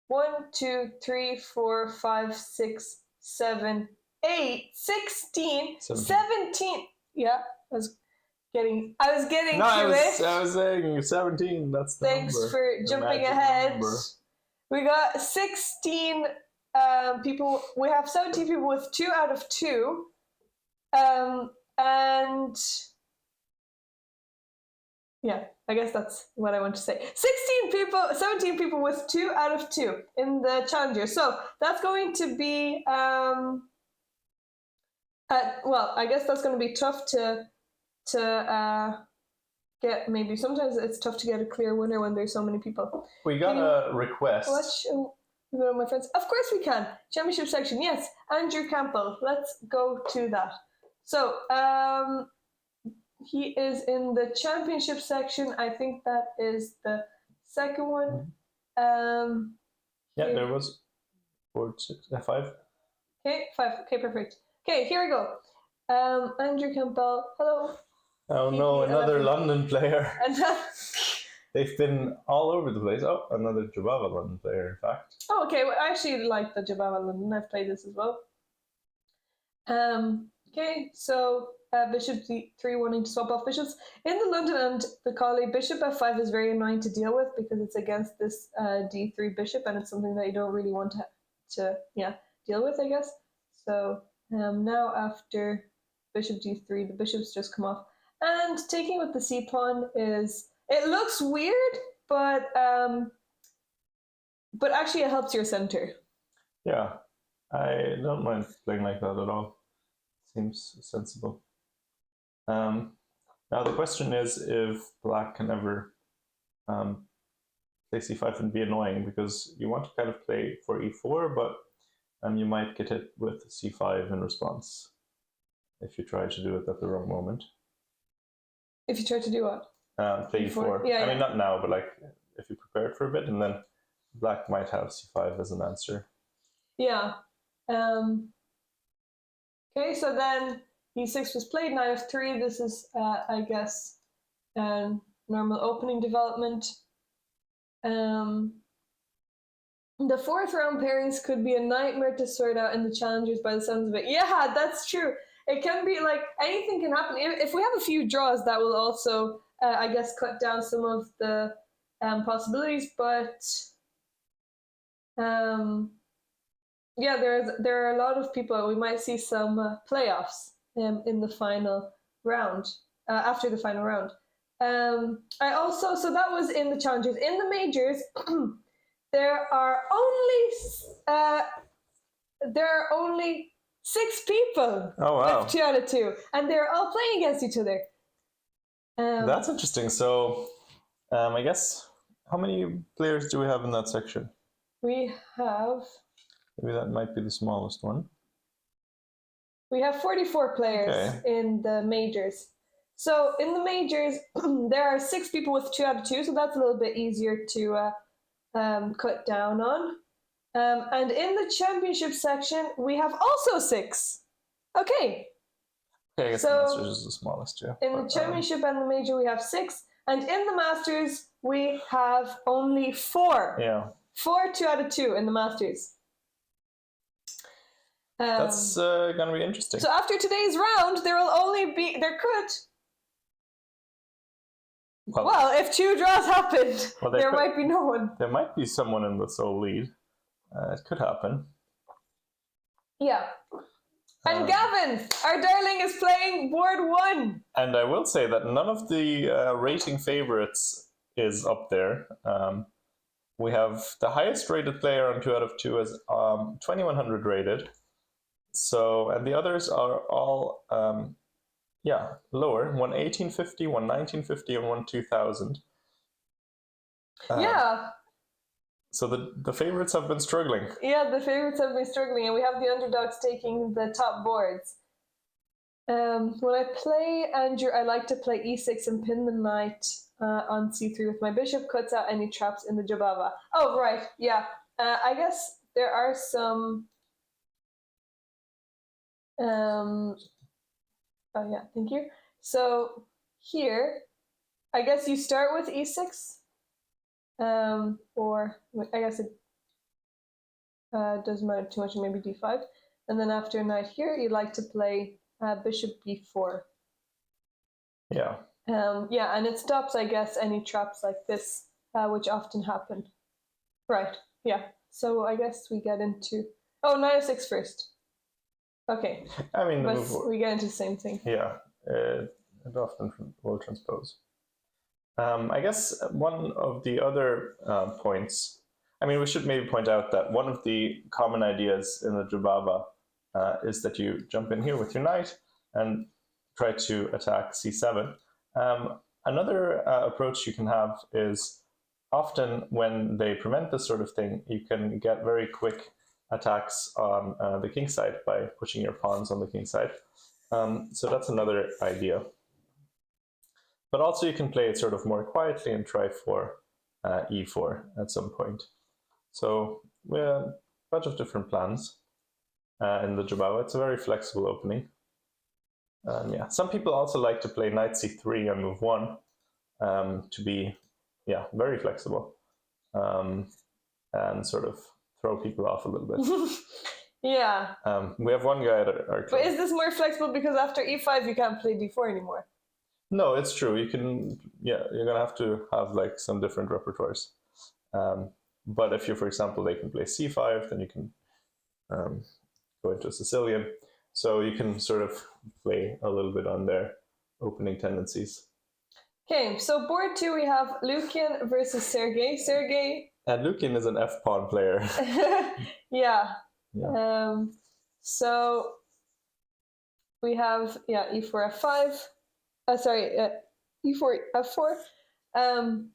1, 2, 3, 4, 5, 6, 7, 8, 16, 17. Yeah, I was getting no, to it. I was saying 17. That's the Thanks number. for jumping ahead. Number. We got 16 people. We have 17 people with 2 out of 2. And yeah, I guess that's what I want to say. 17 people with 2 out of 2 in the challenger. So that's going to be well, I guess that's going to be tough to get. Maybe sometimes it's tough to get a clear winner when there's so many people. We got a request. Let's show my friends. Of course we can. Championship section. Yes, Andrew Campbell. Let's go to that. So he is in the championship section. I think that is the second one. Yeah, there was 4, 6, 5. Okay, 5. Okay, perfect. Okay, here we go. Andrew Campbell. Hello. Oh no, another London player. They've been all over the place. Oh, another Jabava London player, in fact. Oh, okay. Well, I actually like the Jabava London. I've played this as well. Okay, so bishop d3 wanting to swap off bishops. In the London and the Collie, bishop f5 is very annoying to deal with because it's against this d3 bishop, and it's something that you don't really want to deal with, I guess. So now after bishop d3, the bishops just come off. And taking with the c pawn is, it looks weird, but actually it helps your center. Yeah, I don't mind playing like that at all. Seems sensible. Now the question is if black can ever play c5 and be annoying, because you want to kind of play for e4, but you might get hit with c5 in response if you try to do it at the wrong moment. If you try to do what? Play e4. Yeah, I mean, not now, but like if you prepare it for a bit, and then black might have c5 as an answer. Yeah. Okay, so then e6 was played, knight f3. This is, I guess, normal opening development. The 4th round pairings could be a nightmare to sort out in the challengers by the sounds of it. Yeah, that's true. It can be like anything can happen. If we have a few draws, that will also, I guess, cut down some of the possibilities. But yeah, there are a lot of people. We might see some playoffs in the final round, after the final round. I also, so that was in the challengers. In the majors, there are only 6 people. Oh wow! With 2 out of 2, and they're all playing against each other. That's interesting. So, I guess, how many players do we have in that section? We have. Maybe that might be the smallest one. We have 44 players in the majors. So in the majors, there are 6 people with 2 out of 2, so that's a little bit easier to cut down on. And in the championship section, we have also 6. Okay. I guess the Masters is the smallest, yeah. In the championship and the major, we have 6. And in the Masters, we have only 4. Yeah. 4 2 out of 2 in the Masters. That's going to be interesting. So after today's round, there could... Well, if 2 draws happened, there might be no one. There might be someone in the sole lead. It could happen. Yeah. And Gavin, our darling, is playing board 1. And I will say that none of the rating favorites is up there. We have the highest rated player on 2 out of 2 as 2100 rated. So, and the others are all, lower. One 1850, one 1950, and one 2000. Yeah. So the favorites have been struggling. Yeah, the favorites have been struggling, and we have the underdogs taking the top boards. When I play Andrew, I like to play e6 and pin the knight on c3 with my bishop, cuts out any traps in the Jabava. Oh, right, yeah. I guess there are some... oh, yeah, thank you. So here, I guess you start with e6, or I guess it doesn't matter too much, maybe d5, and then after knight here, you'd like to play bishop b4. Yeah. Yeah, and it stops, I guess, any traps like this, which often happen. Right. Yeah. So I guess we get into knight f6 first. Okay. I mean, but we get into the same thing. Yeah, it often will transpose. I guess one of the other points, I mean, we should maybe point out that one of the common ideas in the Jubava is that you jump in here with your knight and try to attack c7. Another approach you can have is often when they prevent this sort of thing, you can get very quick attacks on the king side by pushing your pawns on the king side. So that's another idea. But also you can play it sort of more quietly and try for e4 at some point. So we have a bunch of different plans in the Jubava. It's a very flexible opening. Yeah, some people also like to play knight c3 and move 1 to be very flexible and sort of throw people off a little bit. Yeah. We have one guy at our club. But is this more flexible because after e5 you can't play d4 anymore? No, it's true. You can, you're gonna have to have like some different repertoires. But if you, for example, they can play c5, then you can go into Sicilian. So you can sort of play a little bit on their opening tendencies. Okay, so board 2 we have Lukian versus Sergey. And Lukian is an f-pawn player. Yeah. So we have e4 f5. E4 f4. And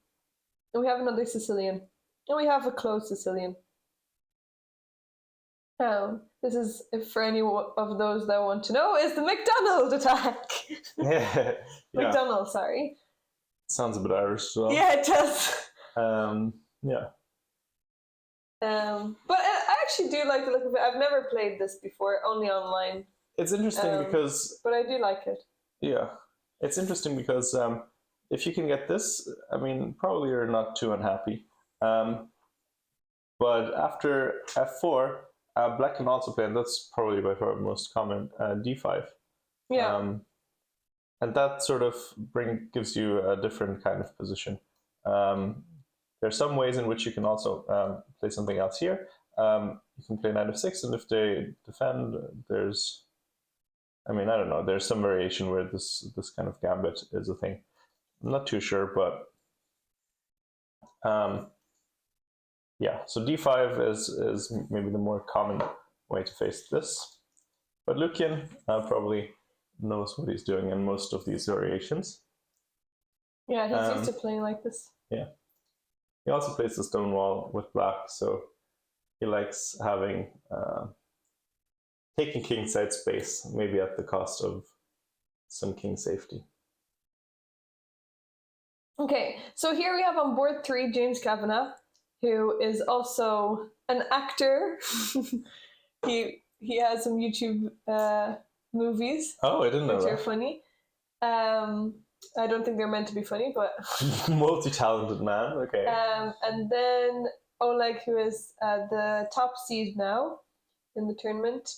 we have another Sicilian, and we have a closed Sicilian. This is, for any of those that want to know, is the McDonald attack. Yeah. McDonald, sorry. Sounds a bit Irish as well. Yeah, it does. Yeah. But I actually do like the look of it. I've never played this before, only online. It's interesting because... But I do like it. Yeah. It's interesting because if you can get this, I mean, probably you're not too unhappy. But after f4, black can also play, and that's probably by far the most common, d5. Yeah. And that sort of gives you a different kind of position. There are some ways in which you can also play something else here. You can play knight f6, and if they defend, there's, I mean, I don't know, there's some variation where this kind of gambit is a thing. I'm not too sure, but yeah, so d5 is maybe the more common way to face this. But Lukian probably knows what he's doing in most of these variations. Yeah, he's used to playing like this. Yeah. He also plays the stone wall with black, so he likes having taking kingside space, maybe at the cost of some king safety. Okay, so here we have on board 3 James Kavanagh, who is also an actor. He has some YouTube movies. Oh, I didn't know that. Which are funny. I don't think they're meant to be funny, but multi-talented man. Okay. And then Oleg, who is the top seed now in the tournament.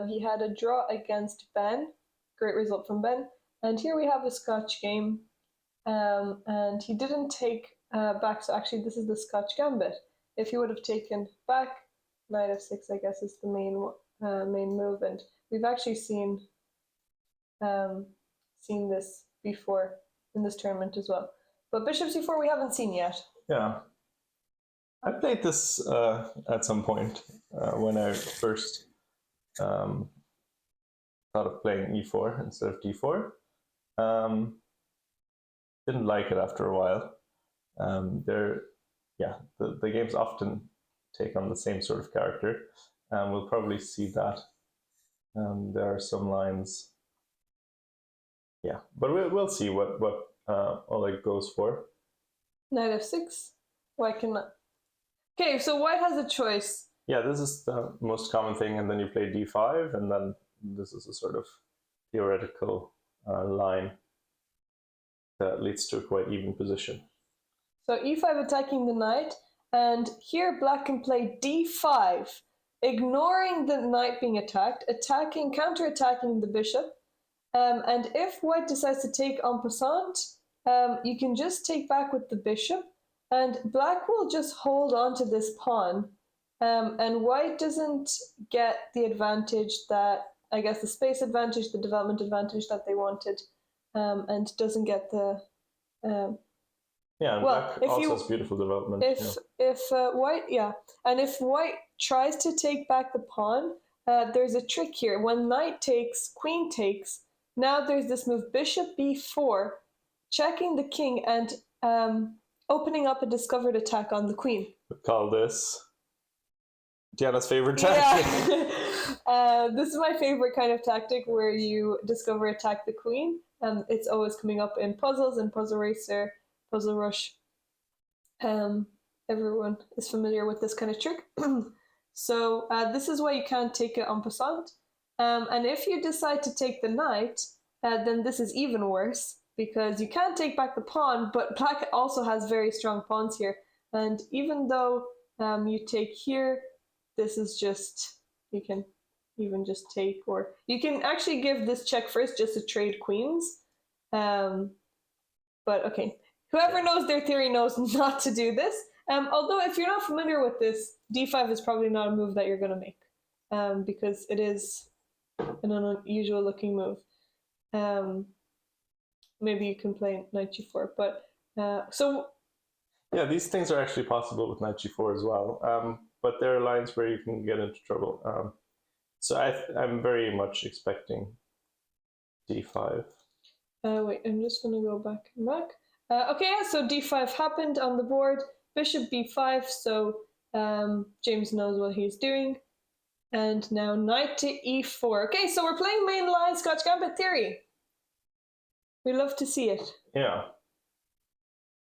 He had a draw against Ben. Great result from Ben. And here we have a Scotch game. And he didn't take back, so actually this is the Scotch gambit. If he would have taken back, knight f6, I guess, is the main move. And we've actually seen this before in this tournament as well. But bishop c4 we haven't seen yet. Yeah. I played this at some point when I first thought of playing e4 instead of d4. Didn't like it after a while. The games often take on the same sort of character. We'll probably see that. There are some lines. Yeah, but we'll see what Oleg goes for. Knight f6. Why cannot? Okay, so white has a choice. Yeah, this is the most common thing, and then you play d5, and then this is a sort of theoretical line. that leads to a quite even position. So e5 attacking the knight, and here black can play d5, ignoring the knight being attacked, counter-attacking the bishop. And if white decides to take en passant, you can just take back with the bishop, and black will just hold on to this pawn. And white doesn't get the advantage that, I guess, the space advantage, the development advantage that they wanted, and doesn't get the... yeah, and well, black also has beautiful development. If white tries to take back the pawn, there's a trick here. When knight takes, queen takes, now there's this move bishop b4, checking the king and opening up a discovered attack on the queen. We call this Diana's favorite tactic. Yeah. This is my favorite kind of tactic where you discover attack the queen. It's always coming up in puzzles and Puzzle Racer, Puzzle Rush. Everyone is familiar with this kind of trick. So this is why you can't take it en passant. And if you decide to take the knight, then this is even worse, because you can't take back the pawn, but black also has very strong pawns here. And even though you take here, this is just, you can even just take, or you can actually give this check first just to trade queens. But okay, whoever knows their theory knows not to do this. Although if you're not familiar with this, d5 is probably not a move that you're going to make, because it is an unusual looking move. Maybe you can play knight g4, but so... Yeah, these things are actually possible with knight g4 as well, but there are lines where you can get into trouble. So I'm very much expecting d5. Wait, I'm just going to go back and back. Okay, yeah, so d5 happened on the board. Bishop b5, so James knows what he's doing. And now knight to e4. Okay, so we're playing mainline Scotch Gambit theory. We love to see it. Yeah.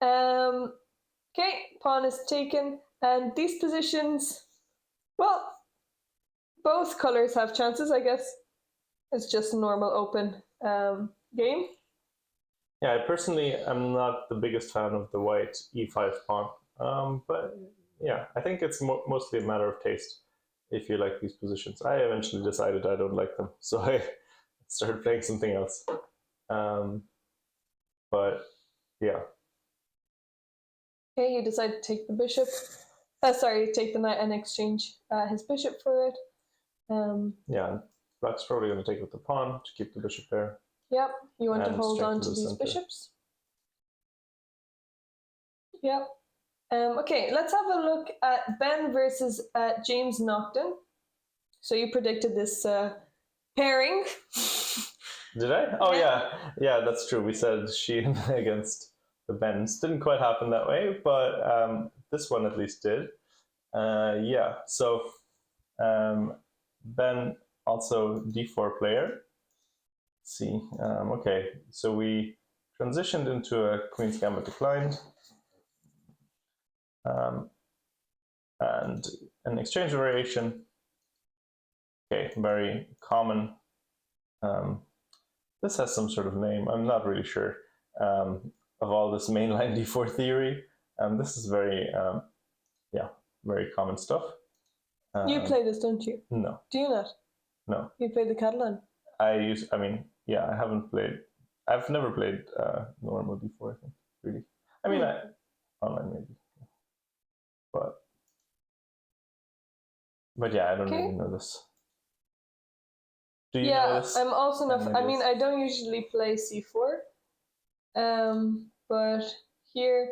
Okay, pawn is taken. And these positions, well, both colors have chances, I guess. It's just a normal open game. Yeah, I personally am not the biggest fan of the white e5 pawn, but yeah, I think it's mostly a matter of taste if you like these positions. I eventually decided I don't like them, so I started playing something else. But yeah. Okay, you decide to take the bishop. Take the knight and exchange his bishop for it. Yeah, black's probably going to take with the pawn to keep the bishop there. Yep, you want to hold on to these bishops. Yep. Okay, let's have a look at Ben versus James Naughton. So you predicted this pairing. Did I? Oh yeah, that's true. We said Sheehan against the Bens. Didn't quite happen that way, but this one at least did. Yeah, so Ben also d4 player. Let's see, okay, so we transitioned into a Queen's Gambit declined. And an exchange variation. Okay, very common. This has some sort of name, I'm not really sure, of all this mainline d4 theory. This is very, very common stuff. You play this, don't you? No. Do you not? No. You play the Catalan? I haven't played, I've never played normal d4, I think, really. I mean, online maybe. But yeah, I don't really know this. Do you know this? I'm also not. I mean, I don't usually play c4, but here,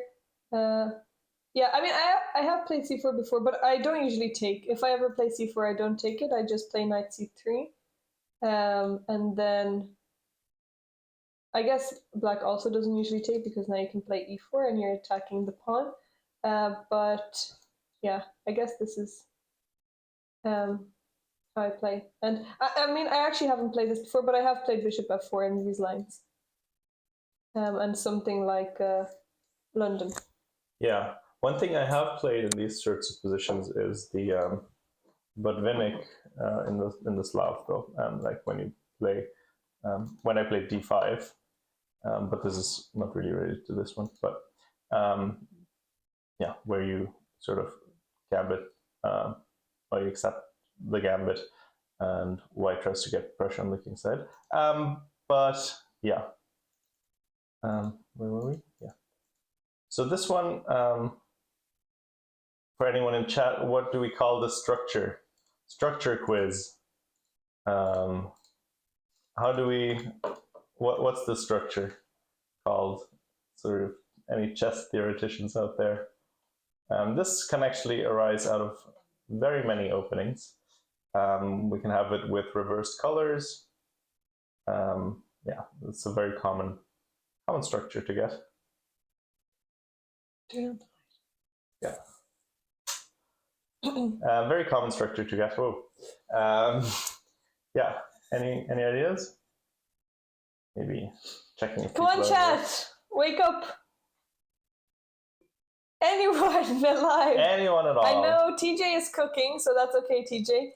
yeah. I mean, I have played c4 before, but I don't usually take. If I ever play c4, I don't take it. I just play knight c3, and then I guess black also doesn't usually take, because now you can play e4 and you're attacking the pawn. But yeah, I guess this is how I play. And I mean, I actually haven't played this before, but I have played bishop f4 in these lines. And something like London. Yeah, one thing I have played in these sorts of positions is the Botvinnik in the Slav, though. Like when you play, when I played d5, but this is not really related to this one. But yeah, where you sort of gambit, or you accept the gambit, and white tries to get pressure on the king side. But yeah, where were we? Yeah. So this one, for anyone in chat, what do we call this structure? Structure quiz. How do we? What's the structure called? Sort of any chess theoreticians out there? This can actually arise out of very many openings. We can have it with reversed colors. Yeah, it's a very common structure to get. Yeah. Very common structure to get. Whoa. Yeah. Any ideas? Maybe checking. Come on, chat! Wake up! Anyone alive? Anyone at all? I know TJ is cooking, so that's okay, TJ.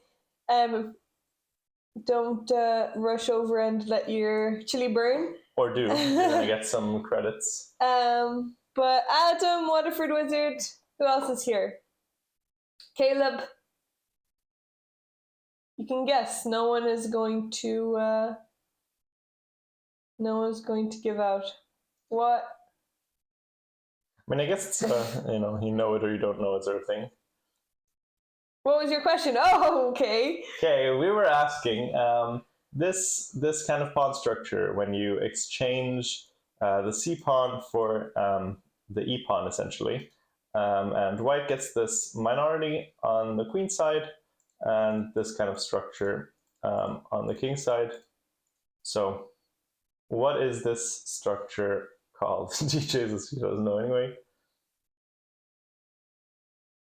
Don't rush over and let your chili burn. Or do. You're gonna get some credits. But Adam, Waterford Wizard, who else is here? Caleb. You can guess. No one is going to. No one's going to give out. What? I mean, I guess it's you know it or you don't know it sort of thing. What was your question? Oh, okay. Okay, we were asking this kind of pawn structure when you exchange the c pawn for the e pawn essentially, and white gets this minority on the queen side and this kind of structure on the king side. So, what is this structure called? DJ doesn't know anyway.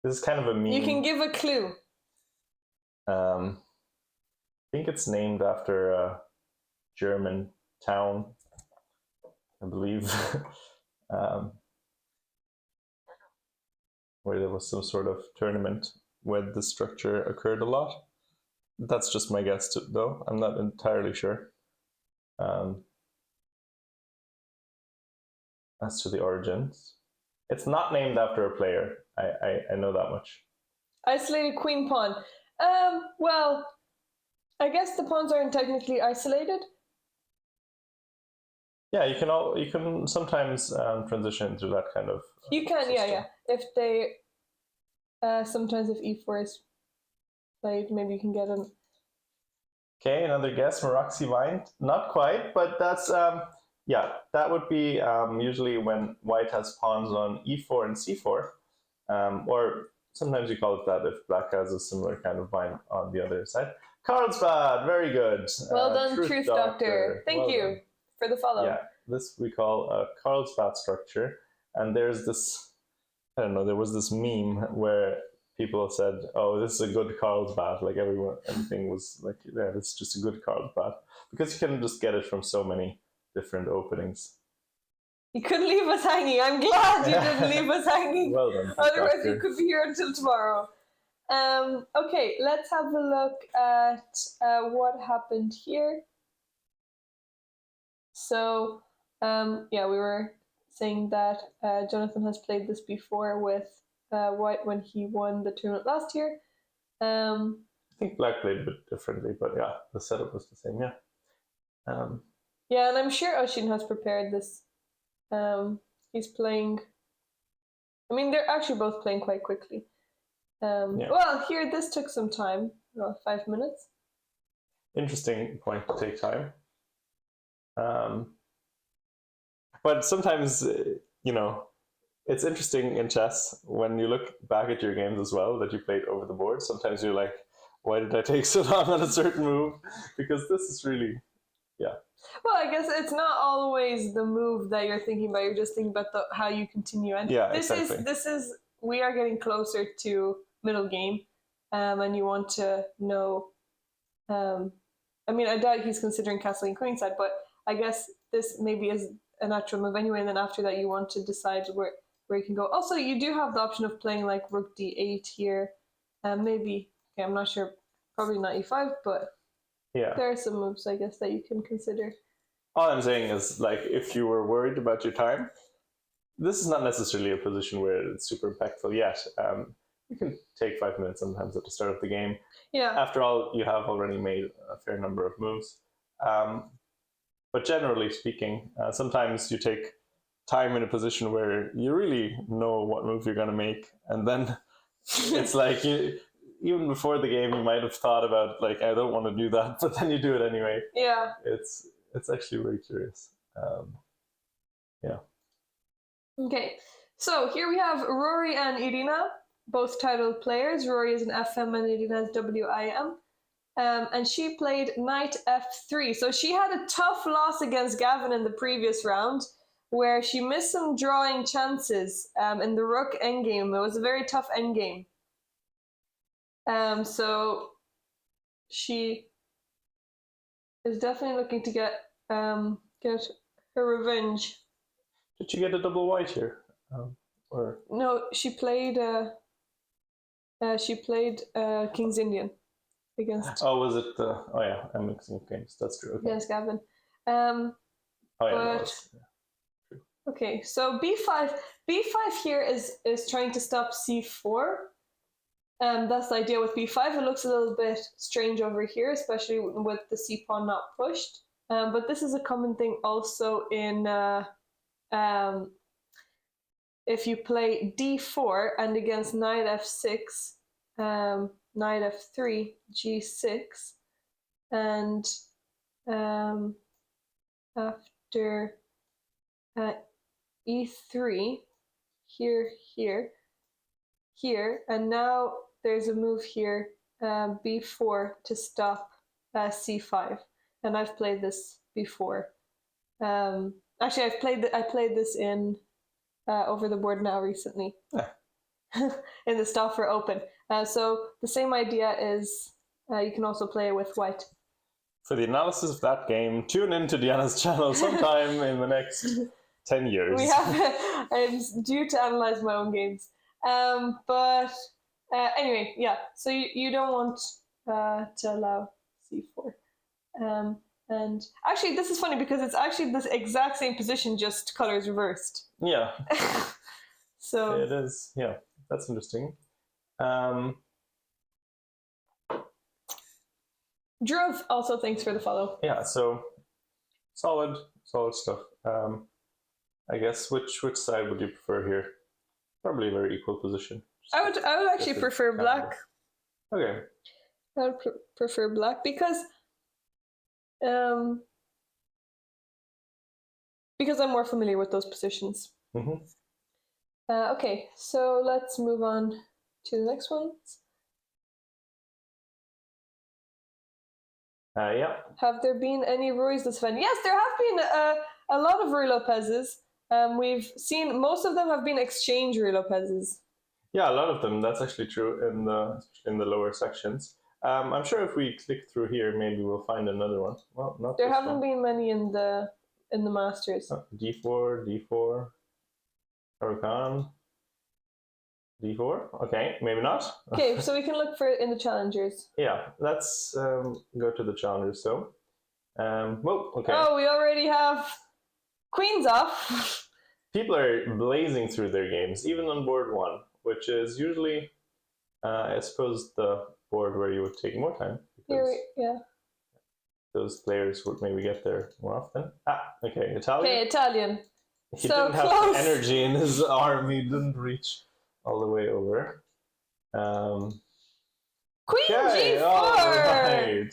This is kind of a meme. You can give a clue. I think it's named after a German town, I believe, where there was some sort of tournament where the structure occurred a lot. That's just my guess, though. I'm not entirely sure as to the origins. It's not named after a player. I know that much. Isolated queen pawn. Well, I guess the pawns aren't technically isolated. Yeah, you can sometimes transition through that kind of. You can, system. Yeah. If they sometimes if e4 is played, maybe you can get an. Okay, another guess, Maroxy Vine. Not quite, but that's yeah, that would be usually when white has pawns on e4 and c4, or sometimes you call it that if black has a similar kind of vine on the other side. Carlsbad, very good. Well done, Truth Doctor. Thank you for the follow. Yeah, this we call a Carlsbad structure, and there's this, I don't know, there was this meme where people said, oh, this is a good Carlsbad, like everything was like, yeah, this is just a good Carlsbad, because you can just get it from so many different openings. You couldn't leave us hanging. I'm glad you didn't leave us hanging. Well done. Otherwise, you could be here until tomorrow. Okay, let's have a look at what happened here. So, yeah, we were saying that Jonathan has played this before with white when he won the tournament last year. I think black played a bit differently, but yeah, the setup was the same, yeah. Yeah, and I'm sure Oshin has prepared this. He's playing. I mean, they're actually both playing quite quickly. Yeah. Well, here, this took some time, 5 minutes. Interesting point to take time. But sometimes, it's interesting in chess when you look back at your games as well that you played over the board. Sometimes you're like, why did I take so long on a certain move? Because this is really, yeah. Well, I guess it's not always the move that you're thinking about. You're just thinking about how you continue. And yeah, this is we are getting closer to middle game, and you want to know. I mean, I doubt he's considering castling queenside, but I guess this maybe is a natural move anyway. And then after that, you want to decide where you can go. Also, you do have the option of playing like rook d8 here. Maybe, okay, I'm not sure. Probably not e5, but. Yeah. There are some moves, I guess, that you can consider. all I'm saying is, like, if you were worried about your time, this is not necessarily a position where it's super impactful yet. You can take 5 minutes sometimes at the start of the game. Yeah. After all, you have already made a fair number of moves. But generally speaking, sometimes you take time in a position where you really know what move you're going to make, and then it's like even before the game you might have thought about, like, I don't want to do that, but then you do it anyway. Yeah. It's actually very curious. Yeah. Okay, so here we have Rory and Irina, both titled players. Rory is an FM and Irina is WIM. And she played knight f3. So she had a tough loss against Gavin in the previous round, where she missed some drawing chances in the rook endgame. It was a very tough endgame. So she is definitely looking to get her revenge. Did you get a double white here? Or no, she played King's Indian against. Oh, was it? Oh yeah, I'm mixing up games. That's true. Okay. Against Gavin. Oh yeah. But, okay, so b5 here is trying to stop c4. That's the idea with b5. It looks a little bit strange over here, especially with the c pawn not pushed. But this is a common thing also in if you play d4 and against knight f6, knight f3, g6, and after e3, here, and now there's a move here, b4 to stop c5, and I've played this before. Actually, I played this in over the board now recently. In the Stauffer Open. So the same idea is you can also play it with white. For the analysis of that game, tune into Diana's channel sometime in the next 10 years. I'm due to analyze my own games. But anyway, yeah, so you don't want to allow c4. And actually, this is funny because it's actually this exact same position, just colors reversed. Yeah. So it is. Yeah, that's interesting. Dhruv also thanks for the follow. Yeah, so solid stuff. I guess which side would you prefer here? Probably a very equal position. I would actually prefer black. Okay. I would prefer black because I'm more familiar with those positions. Mm-hmm. Okay, so let's move on to the next one. Yeah. Have there been any Ruiz this event? Yes, there have been a lot of Rui Lopez's. We've seen most of them have been exchange Rui Lopez's. Yeah, a lot of them. That's actually true especially in the lower sections. I'm sure if we click through here, maybe we'll find another one. Well, not there haven't been many in the Masters. Oh, D4, Huracan, D4. Okay, maybe not. Okay, so we can look for it in the challengers. Yeah, let's go to the challengers. So, well, okay. Oh, we already have queens off. People are blazing through their games, even on board one, which is usually, I suppose, the board where you would take more time. Yeah. Those players would maybe get there more often. Okay, Italian. Okay, Italian. He didn't have the energy in his arm. He didn't reach all the way over. Queen G4. Oh, right.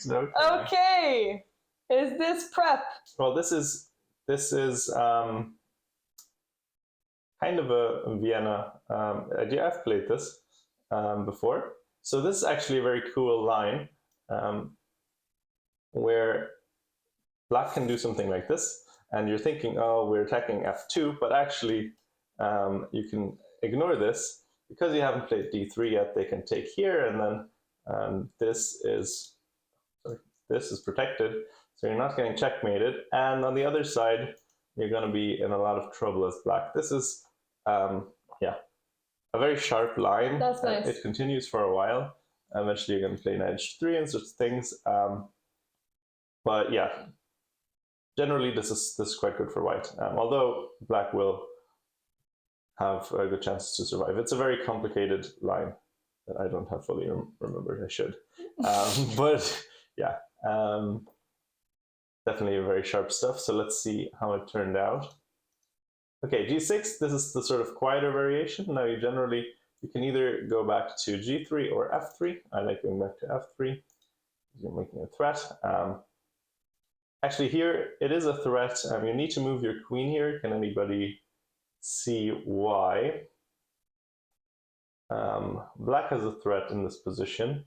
Okay. Is this prep? Well, this is kind of a Vienna idea. I've played this before. So this is actually a very cool line where black can do something like this, and you're thinking, oh, we're attacking f2, but actually you can ignore this because you haven't played d3 yet. They can take here, and then this is protected, so you're not getting checkmated. And on the other side, you're going to be in a lot of trouble as black. This is a very sharp line. That's nice. It continues for a while. Eventually, you're going to play knight h3 and such things. But yeah, generally this is quite good for white. Although black will have good chances to survive. It's a very complicated line that I don't have fully remembered. I should, but yeah, definitely very sharp stuff. So let's see how it turned out. Okay, G6. This is the sort of quieter variation. Now you can either go back to G3 or F3. I like going back to F3. You're making a threat. Actually, here it is a threat. You need to move your queen here. Can anybody see why? Black has a threat in this position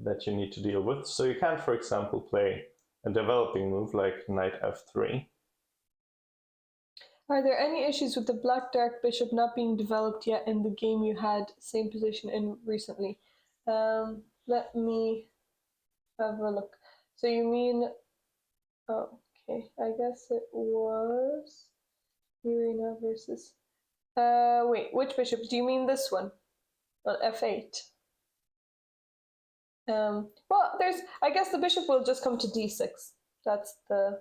that you need to deal with. So you can't, for example, play a developing move like knight F3. Are there any issues with the black dark bishop not being developed yet in the game you had same position in recently? Let me have a look. So you mean, okay, I guess it was Irina versus, wait, which bishop? Do you mean this one? On F8? Well, I guess the bishop will just come to D6. That's the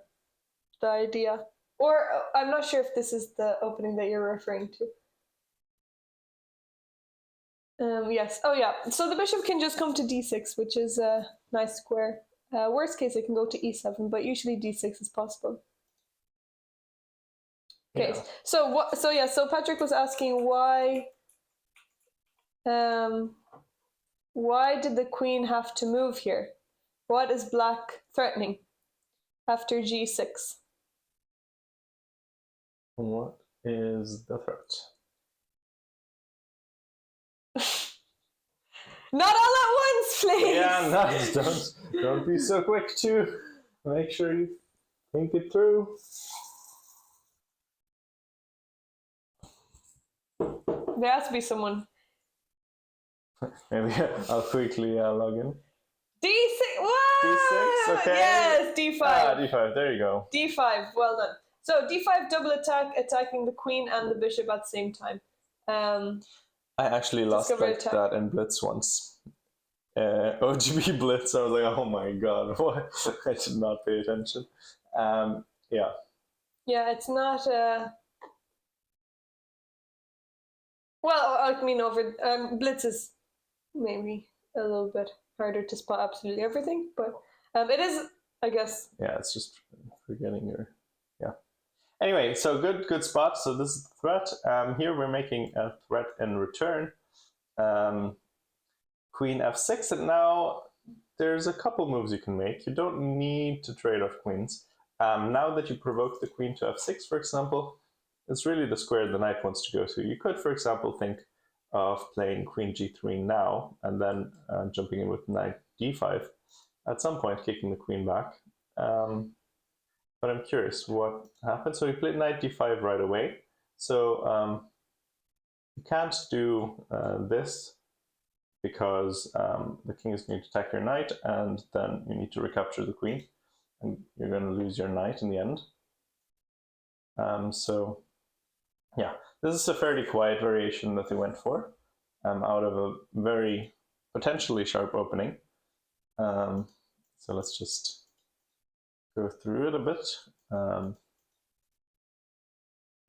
idea. Or I'm not sure if this is the opening that you're referring to. Yes. Oh, yeah. So the bishop can just come to D6, which is a nice square. Worst case, it can go to E7, but usually D6 is possible. Okay. Yeah. So Patrick was asking why did the queen have to move here? What is black threatening after G6? What is the threat? Not all at once, please! Yeah, don't be so quick to make sure you think it through. There has to be someone. Maybe I'll quickly log in. D6, what? D6, okay. Yes, D5. D5, there you go. D5, well done. So D5 double attack, attacking the queen and the bishop at the same time. I actually lost like that in Blitz once. OGB Blitz, I was like, oh my god, what? I did not pay attention. Yeah. Yeah, it's not... Well, I mean, Blitz is maybe a little bit harder to spot absolutely everything, but it is, I guess. Yeah, it's just forgetting your... Yeah. Anyway, so good spot. So this is the threat. Here we're making a threat in return. Queen F6, and now there's a couple moves you can make. You don't need to trade off queens. Now that you provoke the queen to F6, for example, it's really the square the knight wants to go to. You could, for example, think of playing queen G3 now, and then jumping in with knight D5. At some point, kicking the queen back. But I'm curious what happened. So we played knight D5 right away. So you can't do this because the king is going to attack your knight, and then you need to recapture the queen, and you're going to lose your knight in the end. So yeah, this is a fairly quiet variation that they went for, out of a very potentially sharp opening. So let's just go through it a bit.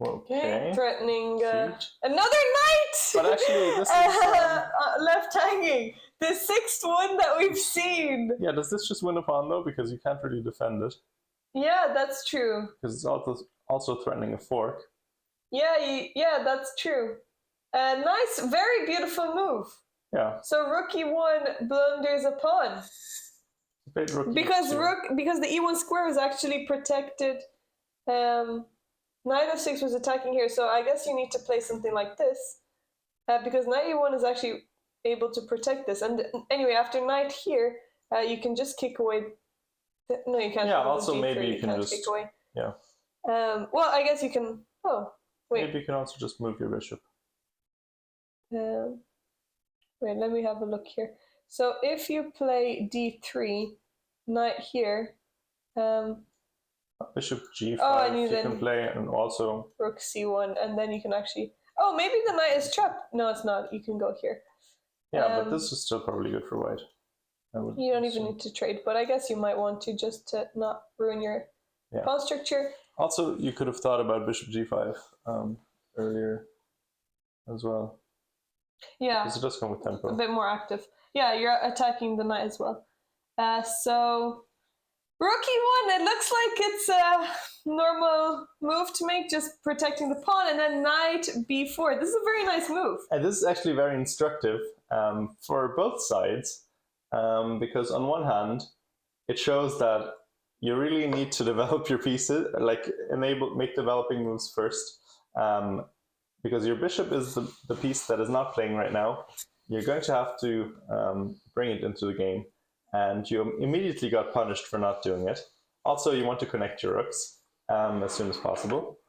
Okay, threatening another knight! But actually, this is... left hanging! The 6th one that we've seen! Yeah, does this just win a pawn though? Because you can't really defend it. Yeah, that's true. Because it's also threatening a fork. Yeah, that's true. Nice, very beautiful move. Yeah. So rook e1 blunders a pawn. Because the e1 square is actually protected. Knight f6 was attacking here, so I guess you need to play something like this, because knight e1 is actually able to protect this. And anyway, after knight here, you can just kick away. No, you can't. Yeah, also maybe you can just kick away. Yeah. Well, I guess you can. Oh, wait. Maybe you can also just move your bishop. Wait, let me have a look here. So if you play d3, knight here. Bishop g5 you can play, and also rook c1, and then you can actually... Oh, maybe the knight is trapped. No, it's not. You can go here. Yeah, but this is still probably good for white. You don't even need to trade, but I guess you might want to, just to not ruin your Yeah. pawn structure. Also, you could have thought about bishop g5 earlier as well. Yeah. Because it does come with tempo. A bit more active. Yeah, you're attacking the knight as well. So rook e1, it looks like it's a normal move to make, just protecting the pawn, and then knight b4. This is a very nice move. And this is actually very instructive for both sides, because on one hand, it shows that you really need to develop your pieces, like make developing moves first, because your bishop is the piece that is not playing right now. You're going to have to bring it into the game, and you immediately got punished for not doing it. Also, you want to connect your rooks as soon as possible.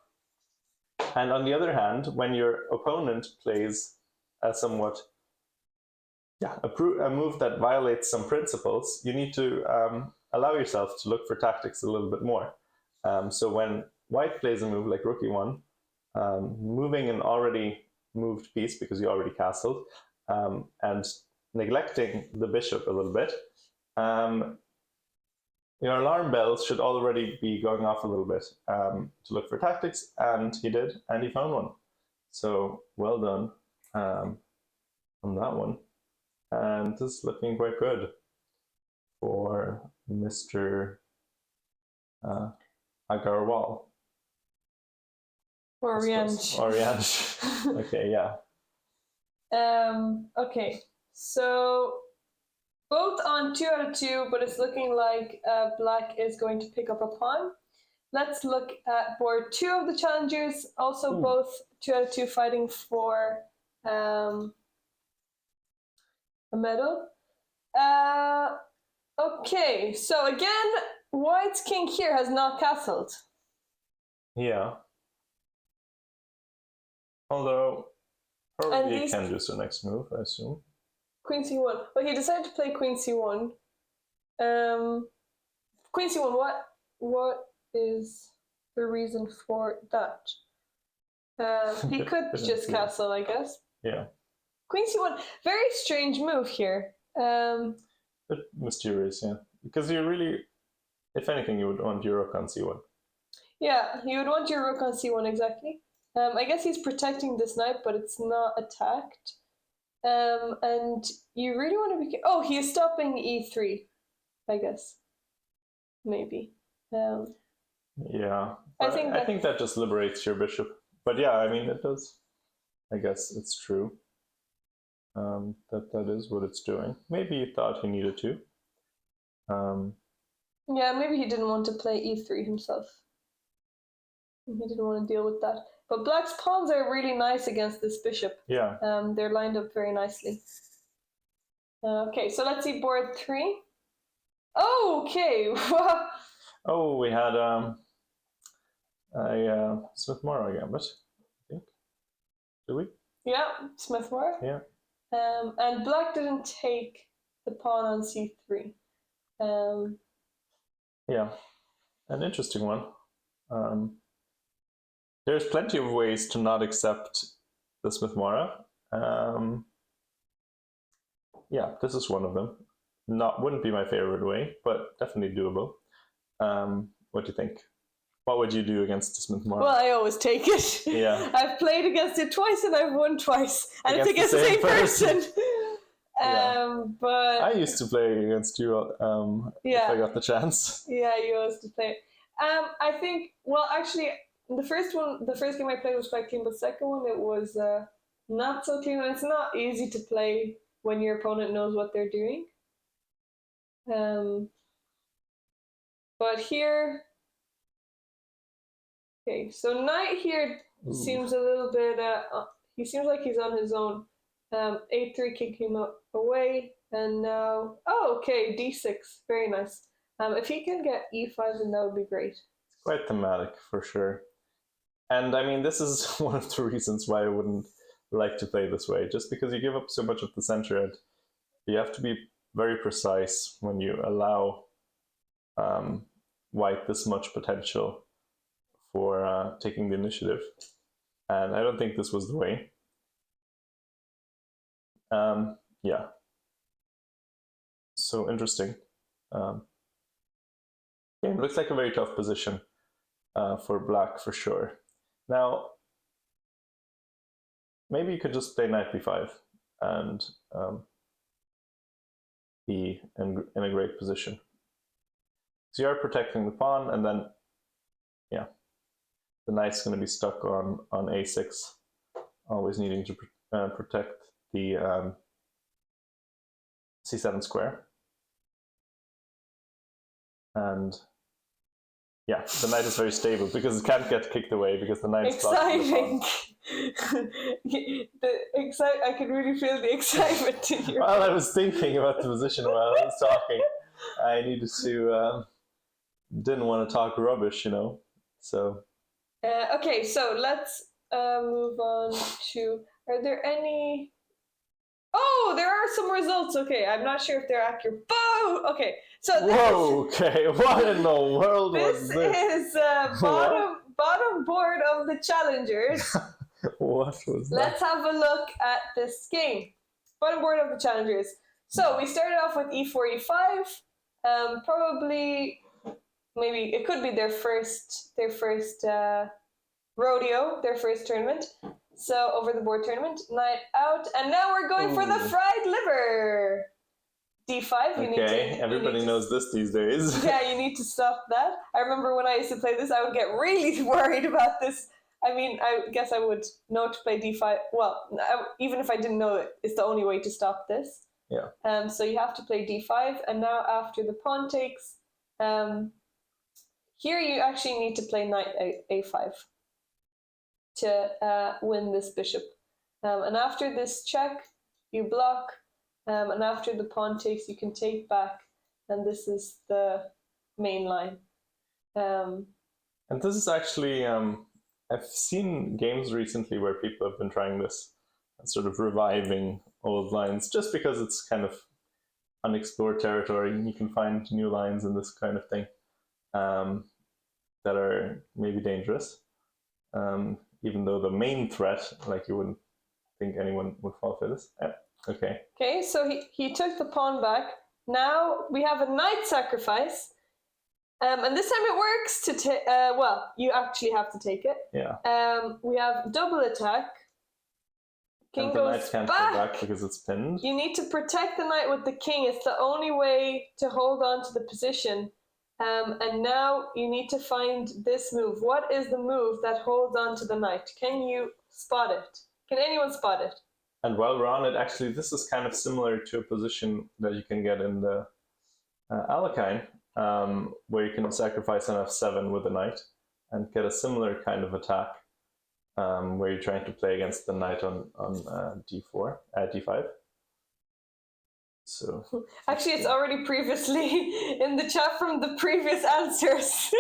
And on the other hand, when your opponent plays a somewhat a move that violates some principles, you need to allow yourself to look for tactics a little bit more. So when white plays a move like rook e1, moving an already moved piece because you already castled, and neglecting the bishop a little bit, your alarm bells should already be going off a little bit to look for tactics, and he did, and he found one. So well done on that one. And this is looking quite good for Mr. Agarwal. Oriange. Oriange. Okay, yeah. Okay, so both on 2 out of 2, but it's looking like black is going to pick up a pawn. Let's look at board 2 of the challengers. Also, both 2 out of 2 fighting for a medal. Okay, so again, white's king here has not castled. Yeah. Although, probably he can do so next move, I assume. Queen c1. But he decided to play queen c1. Queen c1, what is the reason for that? He could just castle, I guess. Yeah. Queen c1, very strange move here. Bit mysterious, yeah. Because you really, if anything, you would want your rook on c1. Yeah, you would want your rook on c1, exactly. I guess he's protecting this knight, but it's not attacked. And you really want to be... Oh, he is stopping e3, I guess. Maybe. Yeah. I think that just liberates your bishop. But yeah, I mean, it does. I guess it's true. That is what it's doing. Maybe he thought he needed to. Yeah, maybe he didn't want to play e3 himself. He didn't want to deal with that. But black's pawns are really nice against this bishop. Yeah. They're lined up very nicely. Okay, so let's see board 3. Oh, okay. Oh, we had a Smith-Morrow gambit, I think. Did we? Yeah, Smith-Morrow. Yeah. And black didn't take the pawn on c3. Yeah, an interesting one. There's plenty of ways to not accept the Smith-Morrow. Yeah, this is one of them. Wouldn't be my favorite way, but definitely doable. What do you think? What would you do against the Smith-Morrow? Well, I always take it. Yeah. I've played against it twice and I've won twice. And it's against the same person. Yeah. But I used to play against you if I got the chance. Yeah, you used to play. I think, well, actually, the first game I played was quite clean, but the second one, it was not so clean. And it's not easy to play when your opponent knows what they're doing. But here... Okay, so knight here seems a little bit... he seems like he's on his own. a3 kicking him away, and now... Oh, okay, d6. Very nice. If he can get e5, then that would be great. It's quite thematic, for sure. And I mean, this is one of the reasons why I wouldn't like to play this way, just because you give up so much of the center, and you have to be very precise when you allow white this much potential for taking the initiative. And I don't think this was the way. Yeah. So interesting. Game looks like a very tough position. for black for sure. Now, maybe you could just play knight b5 and be in a great position. So you are protecting the pawn, and then, yeah, the knight's going to be stuck on a6, always needing to protect the c7 square. And yeah, the knight is very stable because it can't get kicked away because the knight is exciting. I could really feel the excitement in your While I was thinking about the position while I was talking, I needed to didn't want to talk rubbish, so okay, so let's move on to, are there any, oh, there are some results. Okay, I'm not sure if they're accurate. Boom! Okay, so whoa, okay, what in the world was this? This is bottom board of the challengers. What was that? Let's have a look at this game. Bottom board of the challengers. So we started off with e4, e5. Probably, maybe it could be their first rodeo, their first tournament. So over the board tournament, knight out, and now we're going for the fried liver. D5. Everybody knows this these days. Yeah, you need to stop that. I remember when I used to play this, I would get really worried about this. I mean, I guess I would know to play D5. Well, even if I didn't know it, it's the only way to stop this. Yeah. So you have to play D5, and now after the pawn takes, here you actually need to play knight A5 to win this bishop. And after this check, you block, and after the pawn takes, you can take back, and this is the main line. And this is actually, I've seen games recently where people have been trying this, sort of reviving old lines, just because it's kind of unexplored territory, and you can find new lines in this kind of thing that are maybe dangerous, even though the main threat, like you wouldn't think anyone would fall for this. Yeah. Okay. Okay, so he took the pawn back. Now we have a knight sacrifice. And this time it works to take, well, you actually have to take it. Yeah. We have double attack. King and the goes knight can't back. go back because it's pinned. You need to protect the knight with the king. It's the only way to hold on to the position. And now you need to find this move. What is the move that holds on to the knight? Can you spot it? Can anyone spot it? And while we're on it, actually, this is kind of similar to a position that you can get in the Alekhine, where you can sacrifice an f7 with a knight and get a similar kind of attack, where you're trying to play against the knight on d4, d5. So actually, it's already previously in the chat from the previous answers.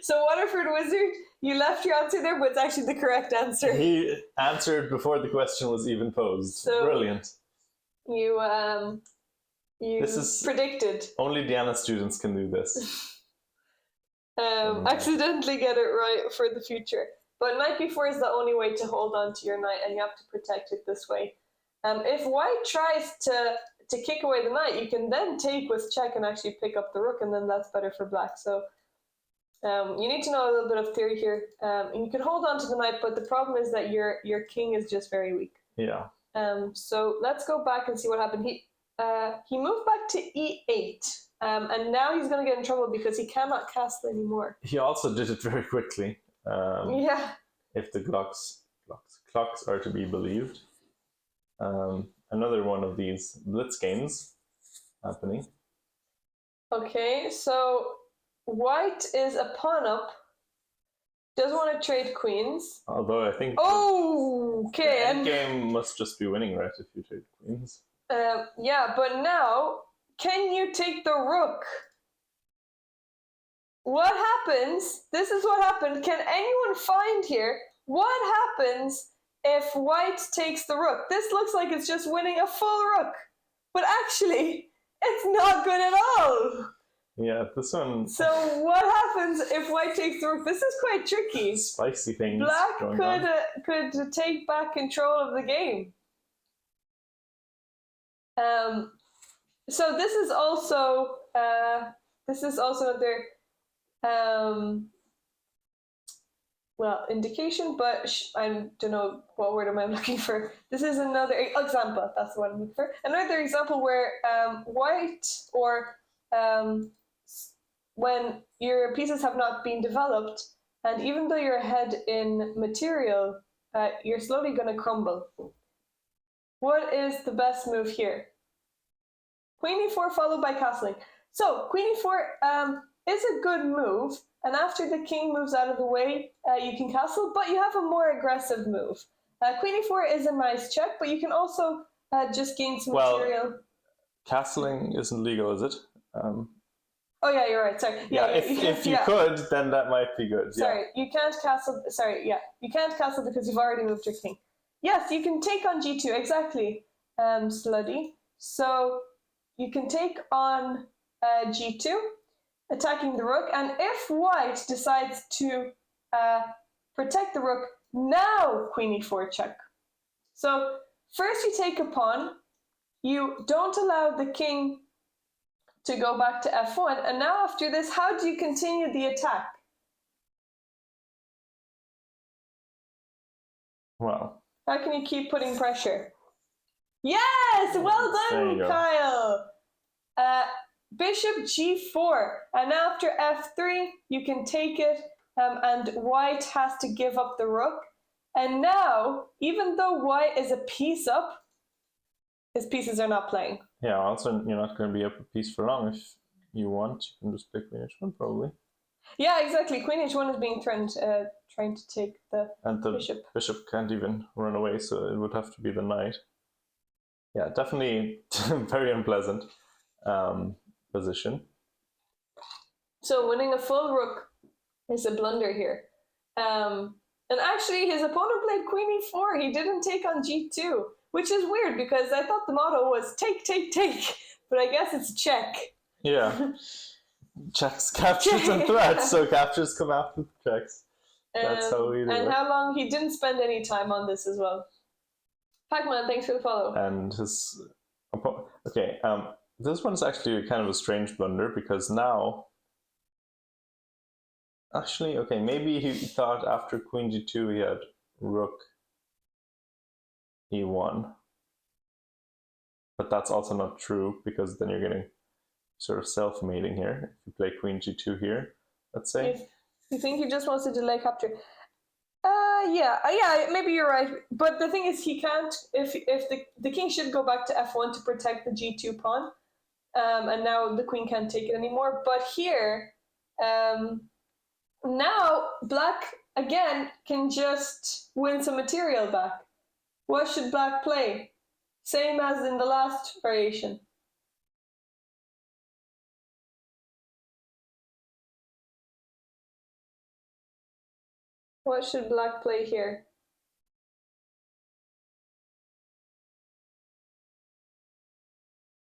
So Waterford Wizard, you left your answer there, but it's actually the correct answer. He answered before the question was even posed. So brilliant. You this is predicted. Only Diana students can do this. Accidentally get it right for the future. But knight b4 is the only way to hold on to your knight, and you have to protect it this way. If white tries to kick away the knight, you can then take with check and actually pick up the rook, and then that's better for black. So you need to know a little bit of theory here. And you can hold on to the knight, but the problem is that your king is just very weak. Yeah. So let's go back and see what happened. He moved back to e8, and now he's going to get in trouble because he cannot castle anymore. He also did it very quickly. Yeah. If the clocks are to be believed. Another one of these blitz games happening. Okay, so white is a pawn up. Does want to trade queens. Although I think okay, the endgame must just be winning, right, if you trade queens. Yeah, but now, can you take the rook? What happens? This is what happened. Can anyone find here what happens if white takes the rook? This looks like it's just winning a full rook, but actually, it's not good at all. Yeah, this one. So what happens if white takes the rook? This is quite tricky. Spicy things. Black could take back control of the game. So this is also another well, indication, but I don't know what word am I looking for. This is another example. That's what I'm looking for. Another example where white or when your pieces have not been developed, and even though you're ahead in material, you're slowly going to crumble. What is the best move here? Queen e4 followed by castling. So queen e4 is a good move, and after the king moves out of the way, you can castle, but you have a more aggressive move. Queen e4 is a nice check, but you can also just gain some material. Castling isn't legal, is it? Oh yeah, you're right. Sorry. Yeah, if you could, then that might be good. Sorry, you can't castle. Sorry, you can't castle because you've already moved your king. Yes, you can take on g2 exactly, Sluddy. So you can take on g2, attacking the rook, and if white decides to protect the rook, now queen e4 check. So first you take a pawn, you don't allow the king to go back to f1, and now after this, how do you continue the attack? Well, how can you keep putting pressure? Yes, well done, Kyle. Bishop g4, and after f3, you can take it, and white has to give up the rook. And now, even though white is a piece up, his pieces are not playing. Yeah, also you're not going to be up a piece for long. If you want, you can just pick queen h1 probably. Yeah, exactly. Queen h1 is being threatened, trying to take the bishop. Bishop can't even run away, so it would have to be the knight. Yeah, definitely very unpleasant position. So winning a full rook is a blunder here. And actually, his opponent played queen e4. He didn't take on g2, which is weird because I thought the motto was take, take, take. But I guess it's check. Yeah. Checks, captures, and threats. So captures come after the checks. That's how we do it. And how long? He didn't spend any time on this as well. Pac-Man, thanks for the follow. And his... Okay, this one's actually kind of a strange blunder because now... Actually, okay, maybe he thought after queen g2 he had rook e1. But that's also not true because then you're getting sort of self-mating here. If you play queen g2 here, let's say. You think he just wants to delay capture? Yeah, maybe you're right. But the thing is, he can't. If the king should go back to f1 to protect the g2 pawn, and now the queen can't take it anymore. But here, now black again can just win some material back. What should black play? Same as in the last variation. What should black play here?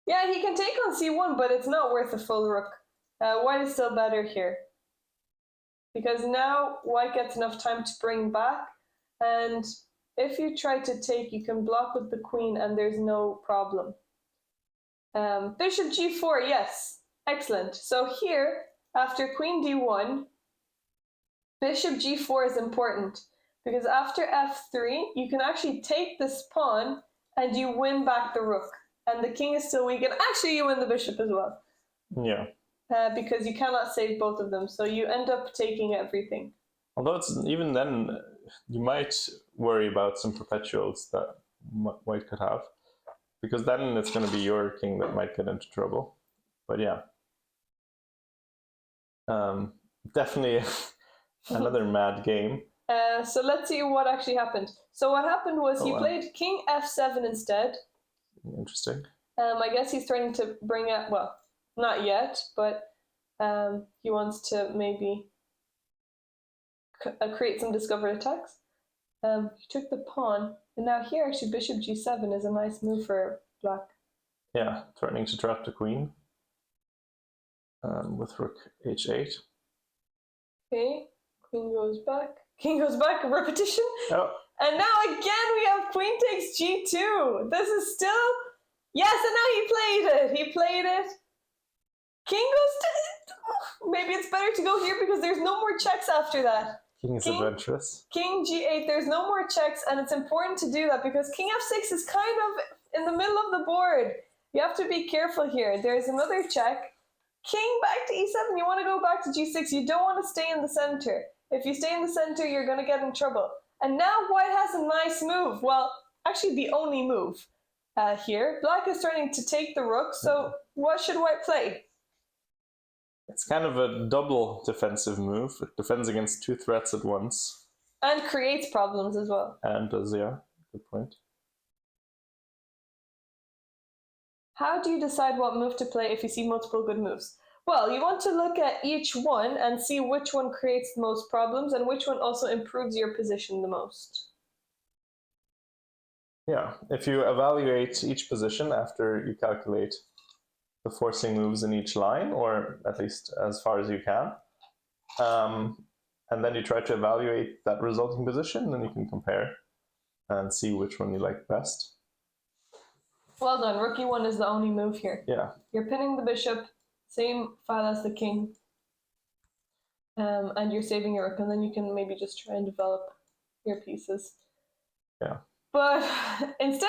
Yeah, he can take on c1, but it's not worth a full rook. White is still better here. Because now white gets enough time to bring back, and if you try to take, you can block with the queen and there's no problem. Bishop g4, yes, excellent. So here, after queen d1, bishop g4 is important, because after f3, you can actually take this pawn and you win back the rook, and the king is still weak, and actually you win the bishop as well. Yeah. Because you cannot save both of them, so you end up taking everything. Although it's, even then, you might worry about some perpetuals that white could have, because then it's going to be your king that might get into trouble. But yeah, definitely another mad game. So let's see what actually happened. So what happened was he played king f7 instead. Interesting. I guess he's trying to bring out, well, not yet, but he wants to maybe create some discovered attacks. He took the pawn, and now here actually bishop g7 is a nice move for black. Yeah, threatening to trap the queen with rook h8. Okay, queen goes back. King goes back, a repetition. Oh. And now again we have queen takes g2. This is still... Yes, and now he played it. He played it. King goes to... maybe it's better to go here because there's no more checks after that. King is adventurous. King g8, there's no more checks, and it's important to do that because king f6 is kind of in the middle of the board. You have to be careful here. There's another check. King back to e7, you want to go back to g6. You don't want to stay in the center. If you stay in the center, you're going to get in trouble. And now white has a nice move. Well, actually the only move here. Black is starting to take the rook, so what should white play? It's kind of a double defensive move. It defends against two threats at once. And creates problems as well. And does, yeah. Good point. How do you decide what move to play if you see multiple good moves? Well, you want to look at each one and see which one creates the most problems and which one also improves your position the most. Yeah, if you evaluate each position after you calculate the forcing moves in each line, or at least as far as you can, and then you try to evaluate that resulting position, then you can compare and see which one you like best. Well done. Rook e1 is the only move here. Yeah. You're pinning the bishop, same file as the king, and you're saving your rook, and then you can maybe just try and develop your pieces. Yeah. But instead,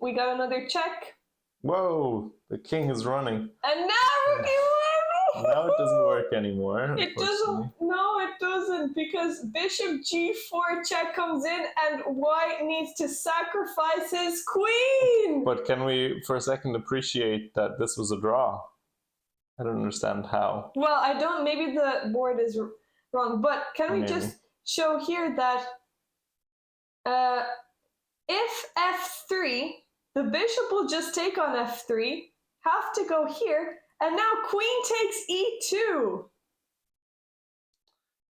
we got another check. Whoa, the king is running. And now rook e1! Now it doesn't work anymore. It doesn't. No, it doesn't, because bishop g4 check comes in and white needs to sacrifice his queen. But can we for a second appreciate that this was a draw? I don't understand how. Well, I don't. Maybe the board is wrong, but can we just show here that if f3, the bishop will just take on f3, have to go here, and now queen takes e2.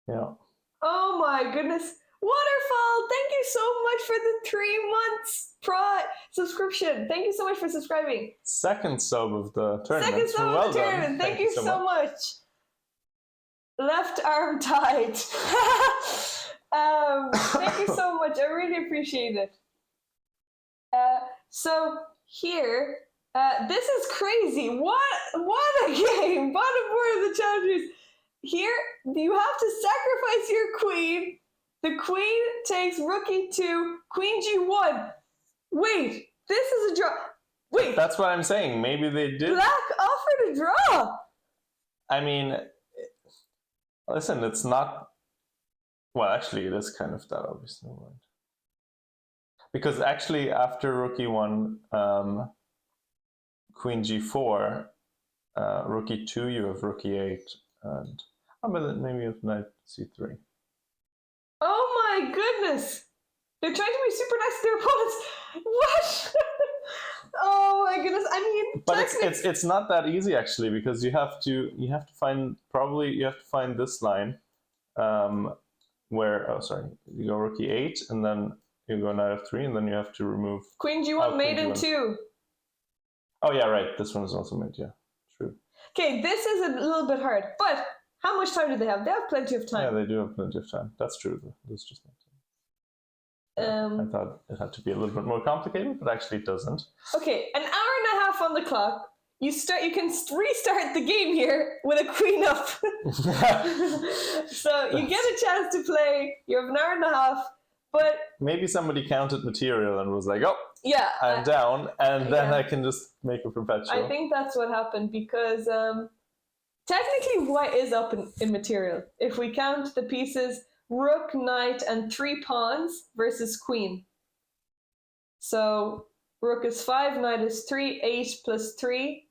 Yeah. Oh my goodness. Waterfall, thank you so much for the 3 months subscription. Thank you so much for subscribing. Second sub of the tournament. Second sub of the tournament. Thank you so much. Left arm tied. Thank you so much. I really appreciate it. So here, this is crazy. What a game. Bottom board of the challengers. Here, you have to sacrifice your queen. The queen takes rook e2, queen g1. Wait, this is a draw. Wait. That's what I'm saying. Maybe they did. Black offered a draw. I mean, listen, it's not. Well, actually, it is kind of that obvious. Never mind. Because actually, after rook e1, queen g4, rook e2, you have rook e8, and maybe you have knight c3. Oh my goodness! They're trying to be super nice to their opponents. What? Oh my goodness! I mean, but it's not that easy actually, because you have to find this line, where you go rook e8 and then you go knight f3 and then you have to remove queen g1 made in 2. Oh yeah, right. This one is also made. Yeah, true. Okay, this is a little bit hard, but how much time do they have? They have plenty of time. Yeah, they do have plenty of time. That's true. This just makes sense. I thought it had to be a little bit more complicated, but actually it doesn't. Okay, an hour and a half on the clock. You can restart the game here with a queen up. So you get a chance to play. You have an hour and a half, but maybe somebody counted material and was like, "Oh, yeah, I'm down," and then I can just make a perpetual. I think that's what happened because technically white is up in material. If we count the pieces, rook, knight, and 3 pawns versus queen. So rook is 5, knight is 3, 8 plus 3.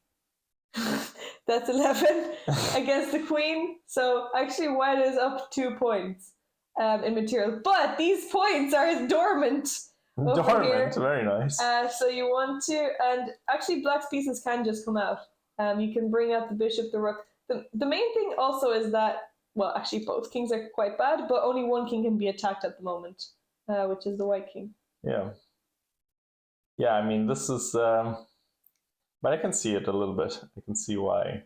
That's 11 against the queen. So actually white is up 2 points in material. But these points are dormant. Dormant, very nice. So you want to, and actually black's pieces can just come out. You can bring out the bishop, the rook. The main thing also is that, well, actually both kings are quite bad, but only one king can be attacked at the moment, which is the white king. Yeah. Yeah, I mean, this is, but I can see it a little bit. I can see why. I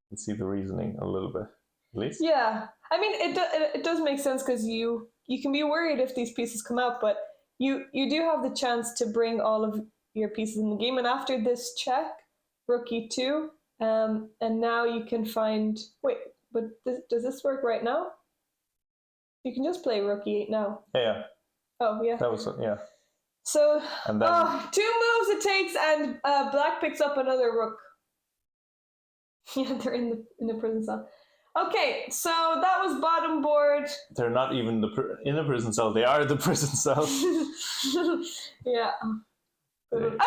can see the reasoning a little bit, at least. Yeah. I mean, it does make sense because you can be worried if these pieces come out, but you do have the chance to bring all of your pieces in the game. And after this check, rook e2, And now you can find. Wait, but does this work right now? You can just play rook e8 now. Yeah. Oh yeah. That was yeah. So and then, 2 moves it takes, and black picks up another rook. Yeah, they're in the prison cell. Okay, so that was bottom board. They're not even in the prison cell. They are the prison cell. Yeah. Another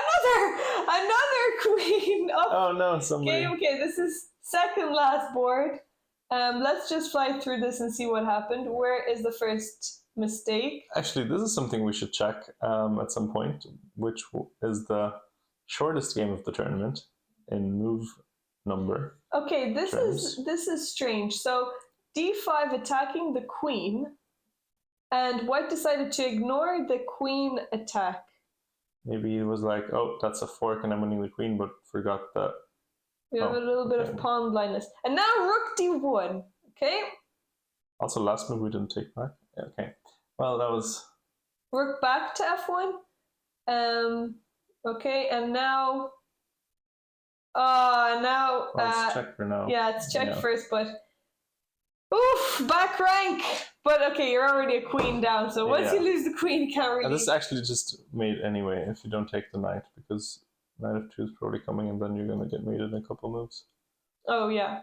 queen. Oh no, somebody. Okay, this is second last board. Let's just fly through this and see what happened. Where is the first mistake? Actually, this is something we should check at some point, which is the shortest game of the tournament in move number. Okay, this is strange. So d5 attacking the queen, and white decided to ignore the queen attack. Maybe it was like, oh, that's a fork and I'm winning the queen, but forgot that. We have a little bit of pawn blindness. And now rook d1, okay? Also, last move we didn't take back. Yeah, okay. Well, that was... Rook back to f1. Okay, and now... let's check for now. Yeah, it's check first, but... Oof, back rank! But okay, you're already a queen down, so once you lose the queen, you can't really... And this is actually just mate anyway, if you don't take the knight, because knight of 2 is probably coming, and then you're going to get mated in a couple moves. Oh, yeah.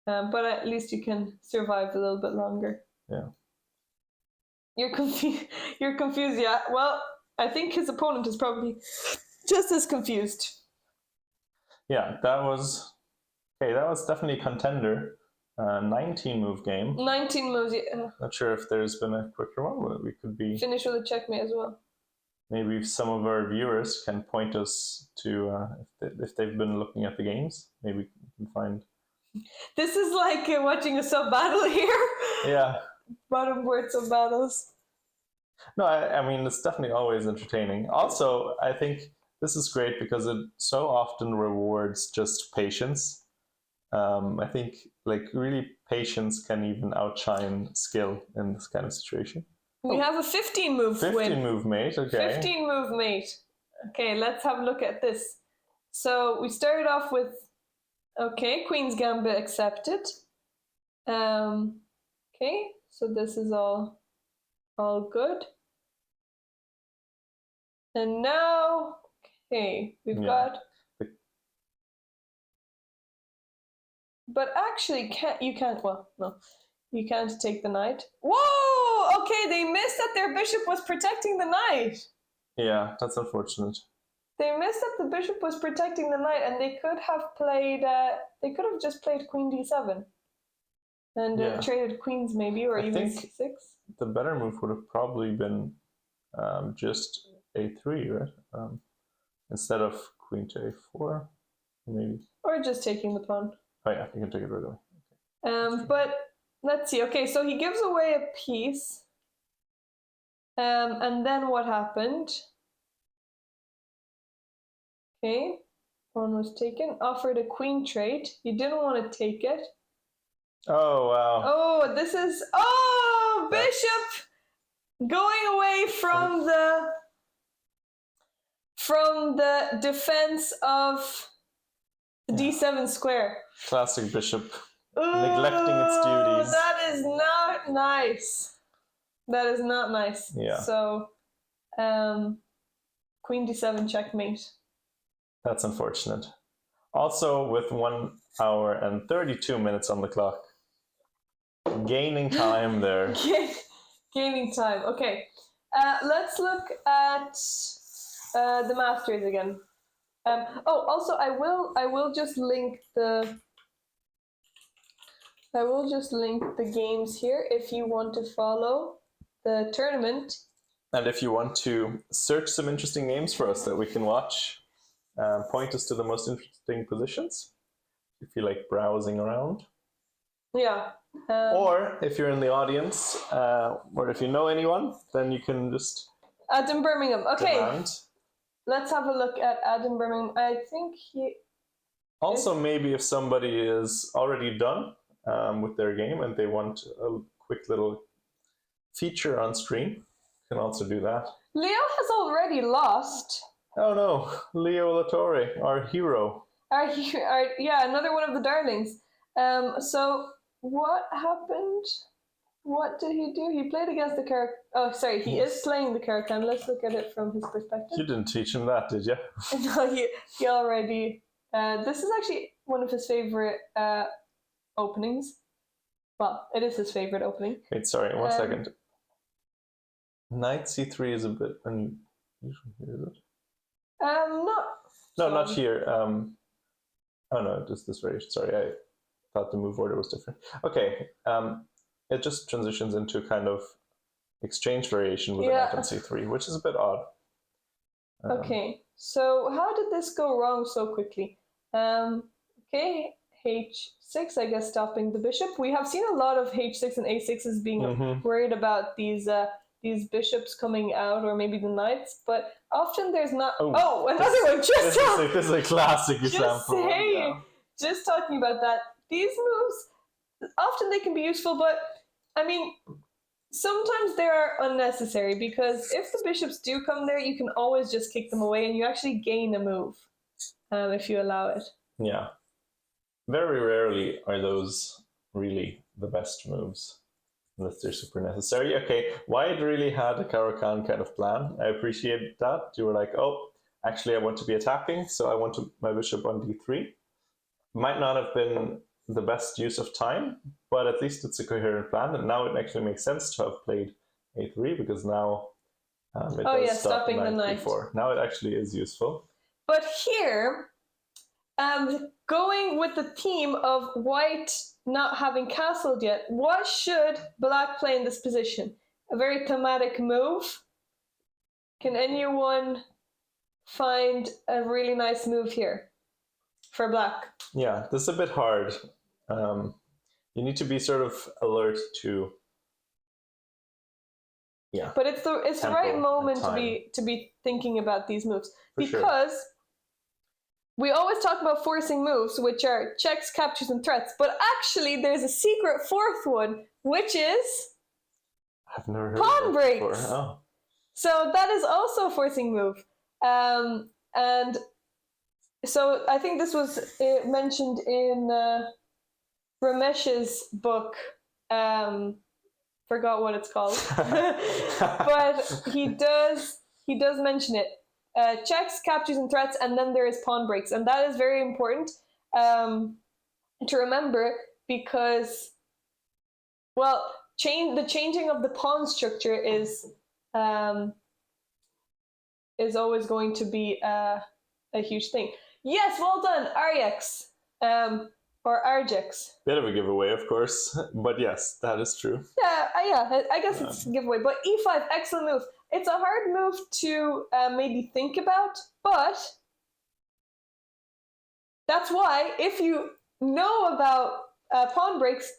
But at least you can survive a little bit longer. Yeah. You're confused. You're confused, yeah. Well, I think his opponent is probably just as confused. Yeah, that was... Okay, that was definitely a contender. 19-move game. 19 moves, yeah. Not sure if there's been a quicker one, but we could be... Finish with a checkmate as well. Maybe some of our viewers can point us to, if they've been looking at the games, maybe we can find... This is like watching a sub-battle here. Yeah. Bottom board sub-battles. No, I mean, it's definitely always entertaining. Also, I think this is great because it so often rewards just patience. I think like really patience can even outshine skill in this kind of situation. We have a 15 move win. 15 move mate, okay. 15 move mate. Okay, let's have a look at this. So we started off with, okay, Queen's Gambit accepted. Okay, so this is all good. And now, okay, we've got... But actually, you can't take the knight. Whoa! Okay, they missed that their bishop was protecting the knight. Yeah, that's unfortunate. They missed that the bishop was protecting the knight, and they could have played. They could have just played queen d7, and traded queens maybe, or even c6. The better move would have probably been just a3, right? Instead of queen to a4, maybe. Or just taking the pawn. Oh yeah, you can take it right away. Okay. But let's see. Okay, so he gives away a piece. And then what happened? Okay, pawn was taken. Offered a queen trade. He didn't want to take it. Oh wow. Oh, this is bishop going away from the defense of the d7 square. Classic bishop. Neglecting its duties. That is not nice. That is not nice. Yeah. So, queen d7 checkmate. That's unfortunate. Also, with 1 hour and 32 minutes on the clock. Gaining time there. Gaining time. Okay. Let's look at the Masters again. Also, I will just link the games here if you want to follow the tournament. And if you want to search some interesting games for us that we can watch, point us to the most interesting positions if you like browsing around. Yeah. Or if you're in the audience, or if you know anyone, then you can just... Adam Birmingham. Okay. Demand. Let's have a look at Adam Birmingham. I think he... Also, maybe if somebody is already done with their game and they want a quick little feature on screen, can also do that. Leo has already lost. Oh no, Leo Latore, our hero. yeah, another one of the darlings. So what happened? What did he do? He played against the Carrick. Oh, sorry, he is playing the Carrick-On. Let's look at it from his perspective. You didn't teach him that, did you? No, he already. This is actually one of his favorite openings. Well, it is his favorite opening. Wait, sorry, one second. Knight c3 is a bit unusual here, is it? Not here. Oh no, just this variation. Sorry, I thought the move order was different. Okay, it just transitions into kind of exchange variation with a knight on c3, which is a bit odd. Okay, so how did this go wrong so quickly? Okay, h6, I guess, stopping the bishop. We have seen a lot of h6 and a6s being worried about these bishops coming out, or maybe the knights, but often there's not. Oh, another one! This is a classic example. Just talking about that. These moves, often they can be useful, but I mean, sometimes they are unnecessary, because if the bishops do come there, you can always just kick them away and you actually gain a move if you allow it. Yeah. Very rarely are those really the best moves, unless they're super necessary. Okay, Wyatt really had a Caro-Kann kind of plan. I appreciate that. You were like, oh, actually I want to be attacking, so I want my bishop on d3. Might not have been the best use of time, but at least it's a coherent plan, and now it actually makes sense to have played a3, because now it does stop stopping the knight before. Now it actually is useful. But here, going with the theme of white not having castled yet, what should black play in this position? A very thematic move. Can anyone find a really nice move here for black? Yeah, this is a bit hard. You need to be sort of alert to. Yeah, but it's the right moment to be thinking about these moves, because we always talk about forcing moves, which are checks, captures, and threats. But actually, there's a secret fourth one, which is I've never heard pawn breaks. Before. Oh. So that is also a forcing move, and so I think this was mentioned in Ramesh's book. Forgot what it's called, but he does mention it. Checks, captures, and threats, and then there is pawn breaks, and that is very important to remember, because, well, the changing of the pawn structure is always going to be a huge thing. Yes, well done, Arjex, or Arjex. Bit of a giveaway, of course, but yes, that is true. Yeah, I guess it's a giveaway, but e5, excellent move. It's a hard move to maybe think about, but that's why if you know about pawn breaks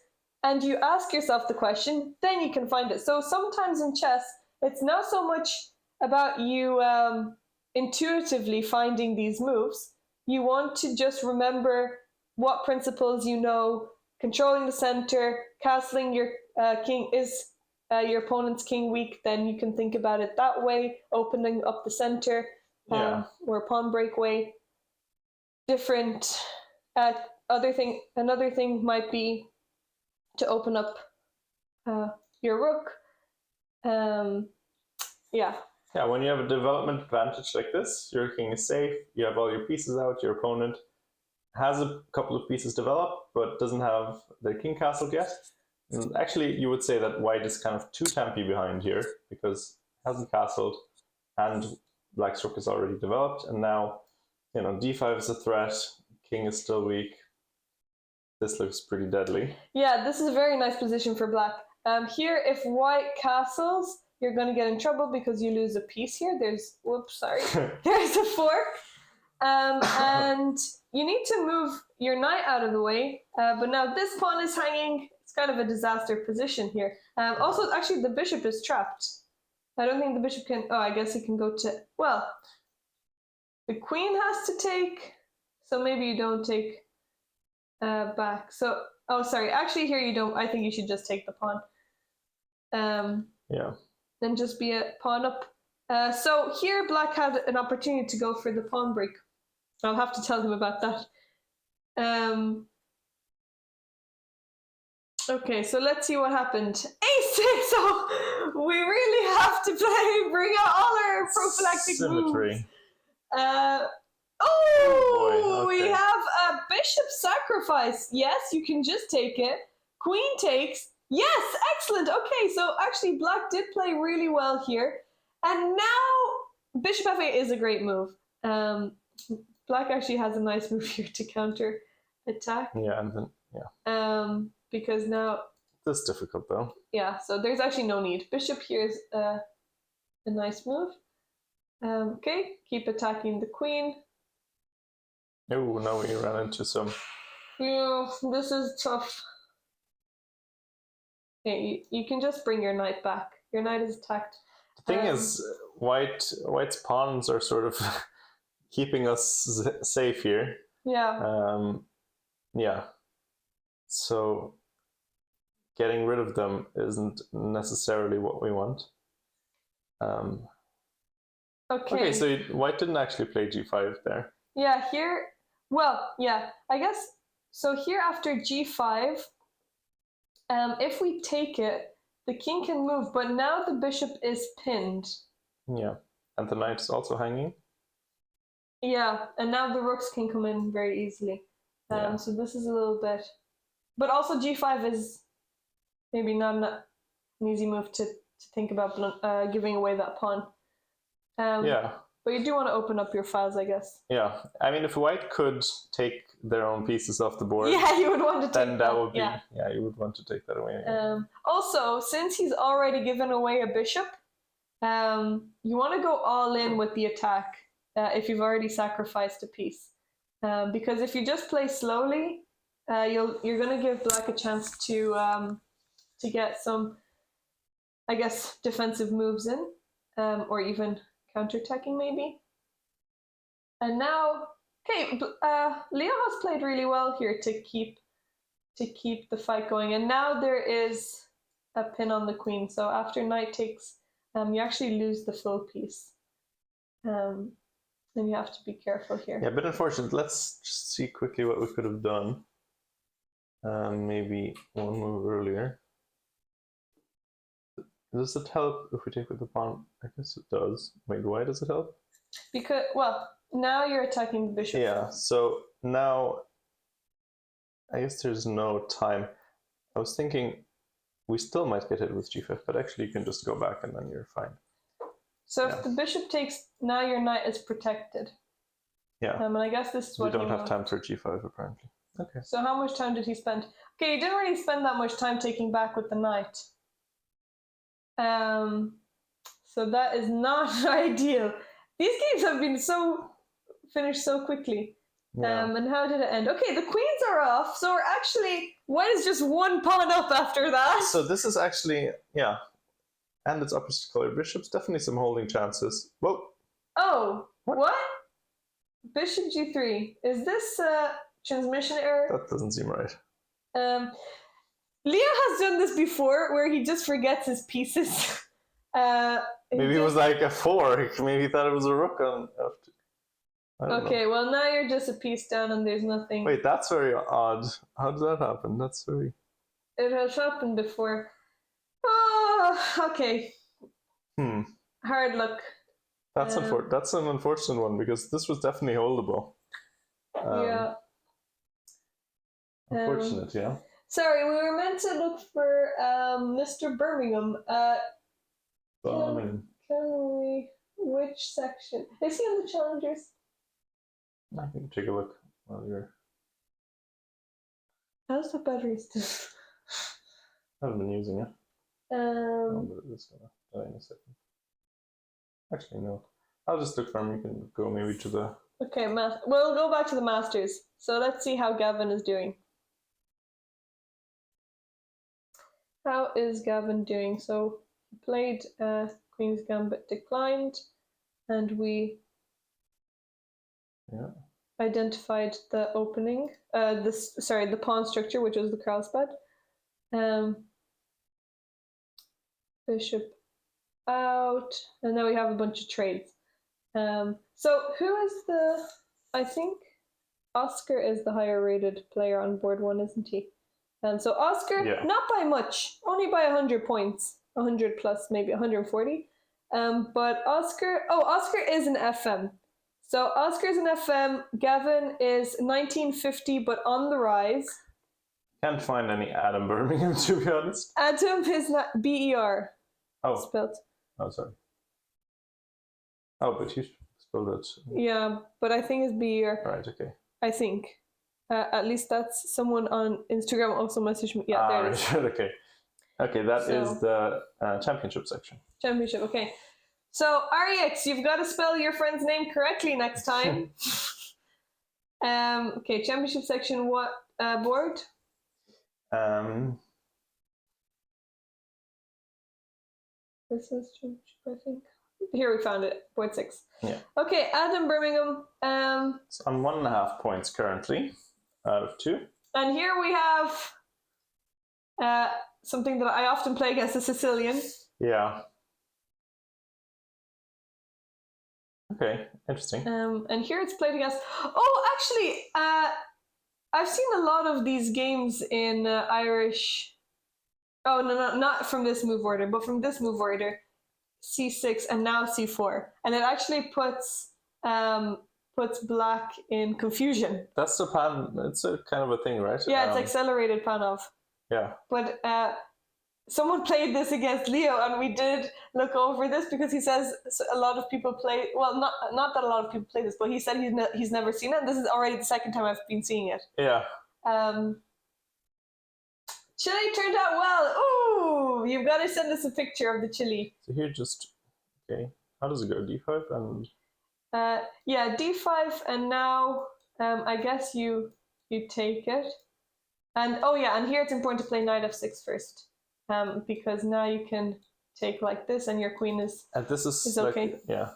and you ask yourself the question, then you can find it. So sometimes in chess, it's not so much about you intuitively finding these moves. You want to just remember what principles you know, controlling the center, castling your king. Is your opponent's king weak, then you can think about it that way, opening up the center, or pawn break way. Different. Another thing might be to open up your rook. Yeah, when you have a development advantage like this, your king is safe, you have all your pieces out, your opponent has a couple of pieces developed, but doesn't have their king castled yet. And actually, you would say that white is kind of too tempy behind here, because it hasn't castled, and black's rook is already developed, and now, d5 is a threat, king is still weak. This looks pretty deadly. Yeah, this is a very nice position for black. Here, if white castles, you're going to get in trouble because you lose a piece here. There's a fork. And you need to move your knight out of the way. But now this pawn is hanging. It's kind of a disaster position here. Also, actually, the bishop is trapped. I don't think the bishop can... Oh, I guess he can go to... Well, the queen has to take... So maybe you don't take back. So... Oh, sorry. Actually, here you don't... I think you should just take the pawn. Yeah. Then just be a pawn up. So here, black had an opportunity to go for the pawn break. I'll have to tell him about that. Okay, so let's see what happened. A6. So we really have to bring out all our prophylactic moves. Oh boy, We okay. have a bishop sacrifice. Yes, you can just take it. Queen takes. Yes, excellent. Okay, so actually black did play really well here. And now bishop f8 is a great move. Black actually has a nice move here to counter attack. Yeah, and then yeah. Because now this is difficult though. Yeah, so there's actually no need. Bishop here is a nice move. Okay, keep attacking the queen. Oh, now we ran into some. Yeah, this is tough. Okay, you can just bring your knight back. Your knight is attacked. The thing is, white's pawns are sort of keeping us safe here. Yeah. Yeah. So getting rid of them isn't necessarily what we want. Okay, so white didn't actually play g5 there. Yeah, here, well, yeah, I guess, so here after g5, if we take it, the king can move, but now the bishop is pinned. Yeah, and the knight is also hanging. Yeah, and now the rooks can come in very easily. Yeah. So this is a little bit, but also g5 is maybe not an easy move to think about giving away that pawn. Yeah. But you do want to open up your files, I guess. Yeah, I mean, if white could take their own pieces off the board, yeah, you would want to take then that would be, yeah, you would want to take that away. Also, since he's already given away a bishop, you want to go all in with the attack if you've already sacrificed a piece. Because if you just play slowly, you're going to give black a chance to get some, I guess, defensive moves in, or even counterattacking maybe. And now, okay, Leo has played really well here to keep the fight going. And now there is a pin on the queen. So after knight takes, you actually lose the full piece. And you have to be careful here. Yeah, but unfortunately, let's just see quickly what we could have done. Maybe one move earlier. Does it help if we take with the pawn? I guess it does. Wait, why does it help? Because, well, now you're attacking the bishop. Yeah, so now I guess there's no time. I was thinking we still might get hit with g5, but actually you can just go back and then you're fine. So if the bishop takes, now your knight is protected. Yeah. And I guess this is what we don't have time for g5 apparently. Okay. So how much time did he spend? Okay, he didn't really spend that much time taking back with the knight. So that is not ideal. These games have been finished so quickly. Yeah. And how did it end? Okay, the queens are off, so we're actually, white is just one pawn up after that. So this is actually, yeah, and it's opposite color bishops, definitely some holding chances. Whoa. Oh, what? Bishop g3. Is this a transmission error? That doesn't seem right. Leo has done this before, where he just forgets his pieces. Maybe it was like a fork. Maybe he thought it was a rook on. Okay, well now you're just a piece down and there's nothing. Wait, that's very odd. How did that happen? That's very. It has happened before. Oh, okay. Hard luck. That's that's an unfortunate one because this was definitely holdable. Yeah. Unfortunate, yeah. Sorry, we were meant to look for Mr. Birmingham. Can we? Which section? Is he on the challengers? I can take a look while you're. How's the battery still? I haven't been using it. But it's gonna die in a second. Actually, no. I'll just look for him. You can go maybe to the. Okay, we'll go back to the Masters. So let's see how Gavin is doing. How is Gavin doing? So he played Queen's Gambit declined, and we identified the opening. The pawn structure, which was the Carlsbad. Bishop out, and then we have a bunch of trades. So who is the? I think Oscar is the higher rated player on board 1, isn't he? So Oscar, not by much, only by 100 points, 100 plus, maybe 140. But Oscar is an FM. So Oscar's an FM. Gavin is 1950, but on the rise. Can't find any Adam Birmingham, to be honest. Adam is not BER. Spelled. Oh, sorry. Oh, but you spelled it. Yeah, but I think it's BER. Right, okay. I think. At least that's someone on Instagram also messaged me. Yeah, there it is. Okay. Okay, that is the championship section. Championship, okay. So, REX, you've got to spell your friend's name correctly next time. Okay, championship section, what board? This is championship, I think. Here we found it, board 6. Yeah. Okay, Adam Birmingham. It's on 1.5 points currently out of 2. And here we have something that I often play against, a Sicilian. Yeah. Okay, interesting. And here it's played against. Oh, actually, I've seen a lot of these games in Irish. Oh no, not from this move order, but from this move order, C6 and now C4, and it actually puts black in confusion. That's the pan. It's a kind of a thing, right? Yeah, it's accelerated Panov. Yeah. But someone played this against Leo, and we did look over this because he says a lot of people play. Well, not that a lot of people play this, but he said he's never seen it. And this is already the second time I've been seeing it. Yeah. Chili turned out well. Ooh, you've got to send us a picture of the chili. So here, okay. How does it go? D5 and. Yeah, D5, and now I guess you take it. And oh yeah, and here it's important to play knight F6 first. Because now you can take like this, and your queen is. And this is okay. Like, yeah.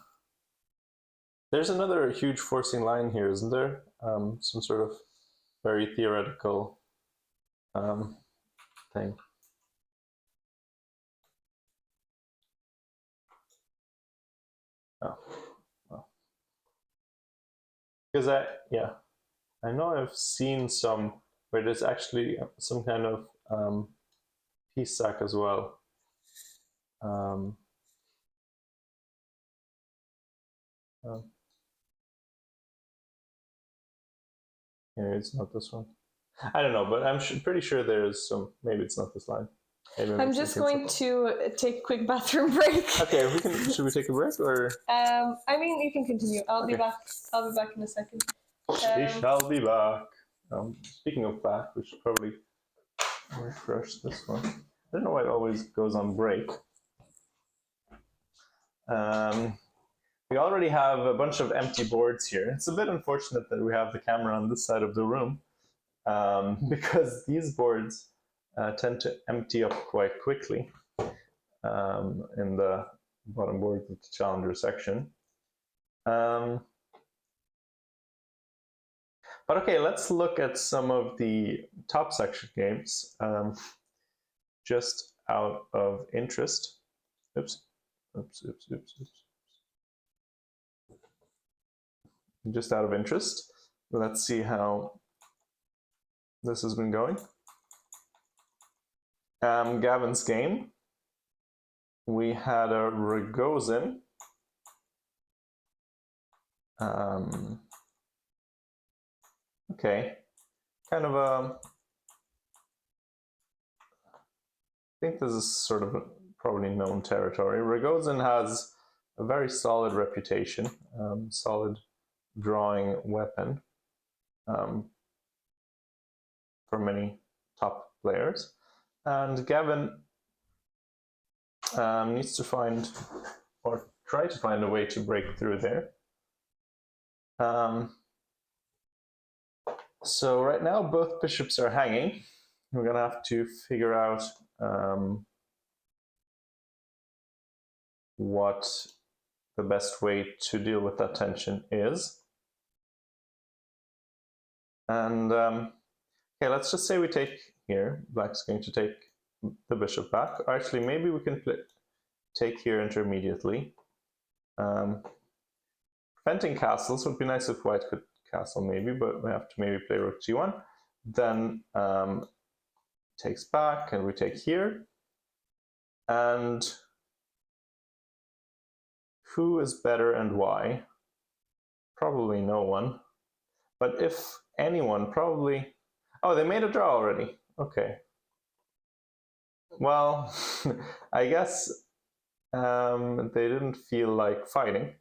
There's another huge forcing line here, isn't there? Some sort of very theoretical thing. Oh, well. Because I know I've seen some where there's actually some kind of piece sack as well. Here, it's not this one. I don't know, but I'm pretty sure there's some. Maybe it's not this line. I'm just going to take a quick bathroom break. Okay, should we take a break or? I mean, you can continue. I'll be back. I'll be back in a second. We shall be back. Speaking of back, we should probably refresh this one. I don't know why it always goes on break. We already have a bunch of empty boards here. It's a bit unfortunate that we have the camera on this side of the room because these boards tend to empty up quite quickly in the bottom board of the Challenger section. But okay, let's look at some of the top section games just out of interest. Oops. Just out of interest, let's see how this has been going. Gavin's game, we had a Rogozin. Okay, kind of a. I think this is sort of probably known territory. Rogozin has a very solid reputation, solid drawing weapon for many top players. And Gavin needs to find, or try to find a way to break through there. So right now both bishops are hanging. We're gonna have to figure out what the best way to deal with that tension is. And okay, let's just say we take here. Black's going to take the bishop back. Actually, maybe we can take here intermediately. Preventing castles would be nice if white could castle maybe, but we have to maybe play rook g1. Then takes back, and we take here. And who is better and why? Probably no one. But if anyone, probably... Oh, they made a draw already. Okay. Well, I guess they didn't feel like fighting.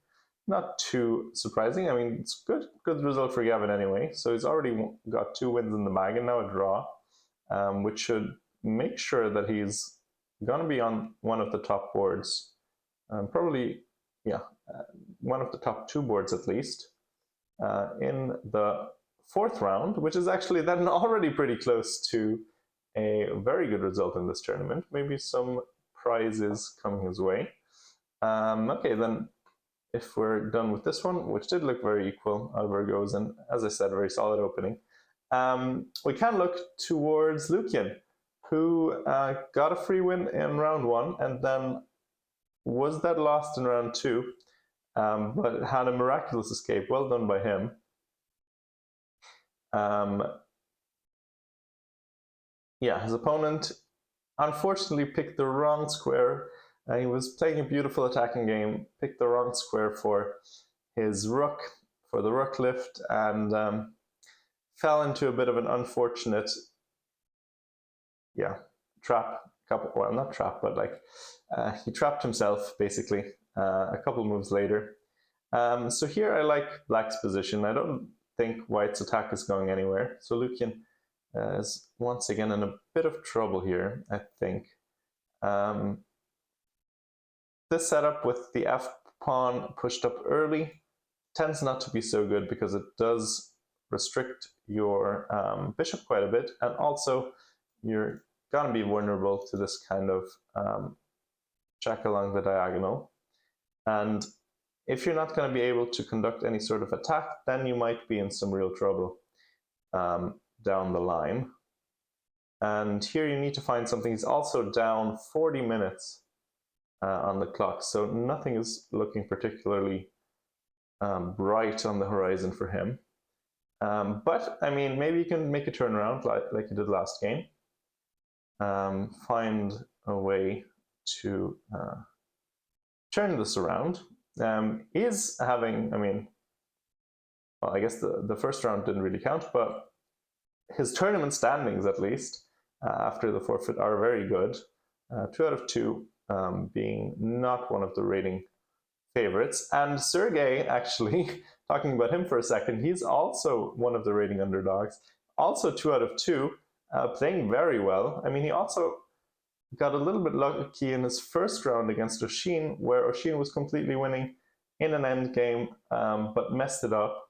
Not too surprising. I mean, it's good result for Gavin anyway. So he's already got 2 wins in the bag and now a draw, which should make sure that he's going to be on one of the top boards. Probably, yeah, one of the top 2 boards at least in the 4th round, which is actually then already pretty close to a very good result in this tournament. Maybe some prizes coming his way. Okay, then if we're done with this one, which did look very equal, Oliver goes, and as I said, a very solid opening. We can look towards Lucian, who got a free win in round 1 and then was that lost in round 2, but had a miraculous escape. Well done by him. Yeah, his opponent unfortunately picked the wrong square. He was playing a beautiful attacking game, picked the wrong square for his rook, for the rook lift, and fell into a bit of an unfortunate, trap. Well, not trap, but like he trapped himself basically a couple moves later. So here I like Black's position. I don't think White's attack is going anywhere. So Lucian is once again in a bit of trouble here, I think. This setup with the F pawn pushed up early tends not to be so good because it does restrict your bishop quite a bit, and also you're gonna be vulnerable to this kind of check along the diagonal. And if you're not going to be able to conduct any sort of attack, then you might be in some real trouble down the line. And here you need to find something. He's also down 40 minutes on the clock, so nothing is looking particularly bright on the horizon for him. But I mean, maybe you can make a turnaround like you did last game. Find a way to turn this around. Is having, I mean, well, I guess the first round didn't really count, but his tournament standings, at least, after the forfeit, are very good. 2 out of 2 being not one of the rating favorites. And Sergey, actually, talking about him for a second, he's also one of the rating underdogs. Also 2 out of 2, playing very well. I mean, he also got a little bit lucky in his first round against Oshin, where Oshin was completely winning in an end game, but messed it up.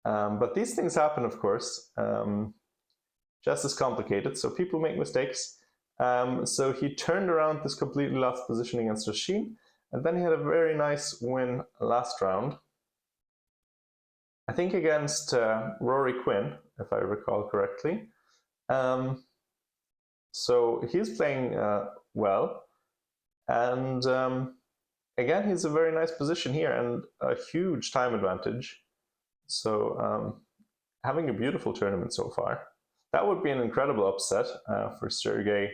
But these things happen, of course. Chess is complicated, so people make mistakes. So he turned around this completely lost position against Oshin, and then he had a very nice win last round. I think against Rory Quinn, if I recall correctly. So he's playing well, and again, he's a very nice position here and a huge time advantage. So having a beautiful tournament so far. That would be an incredible upset for Sergey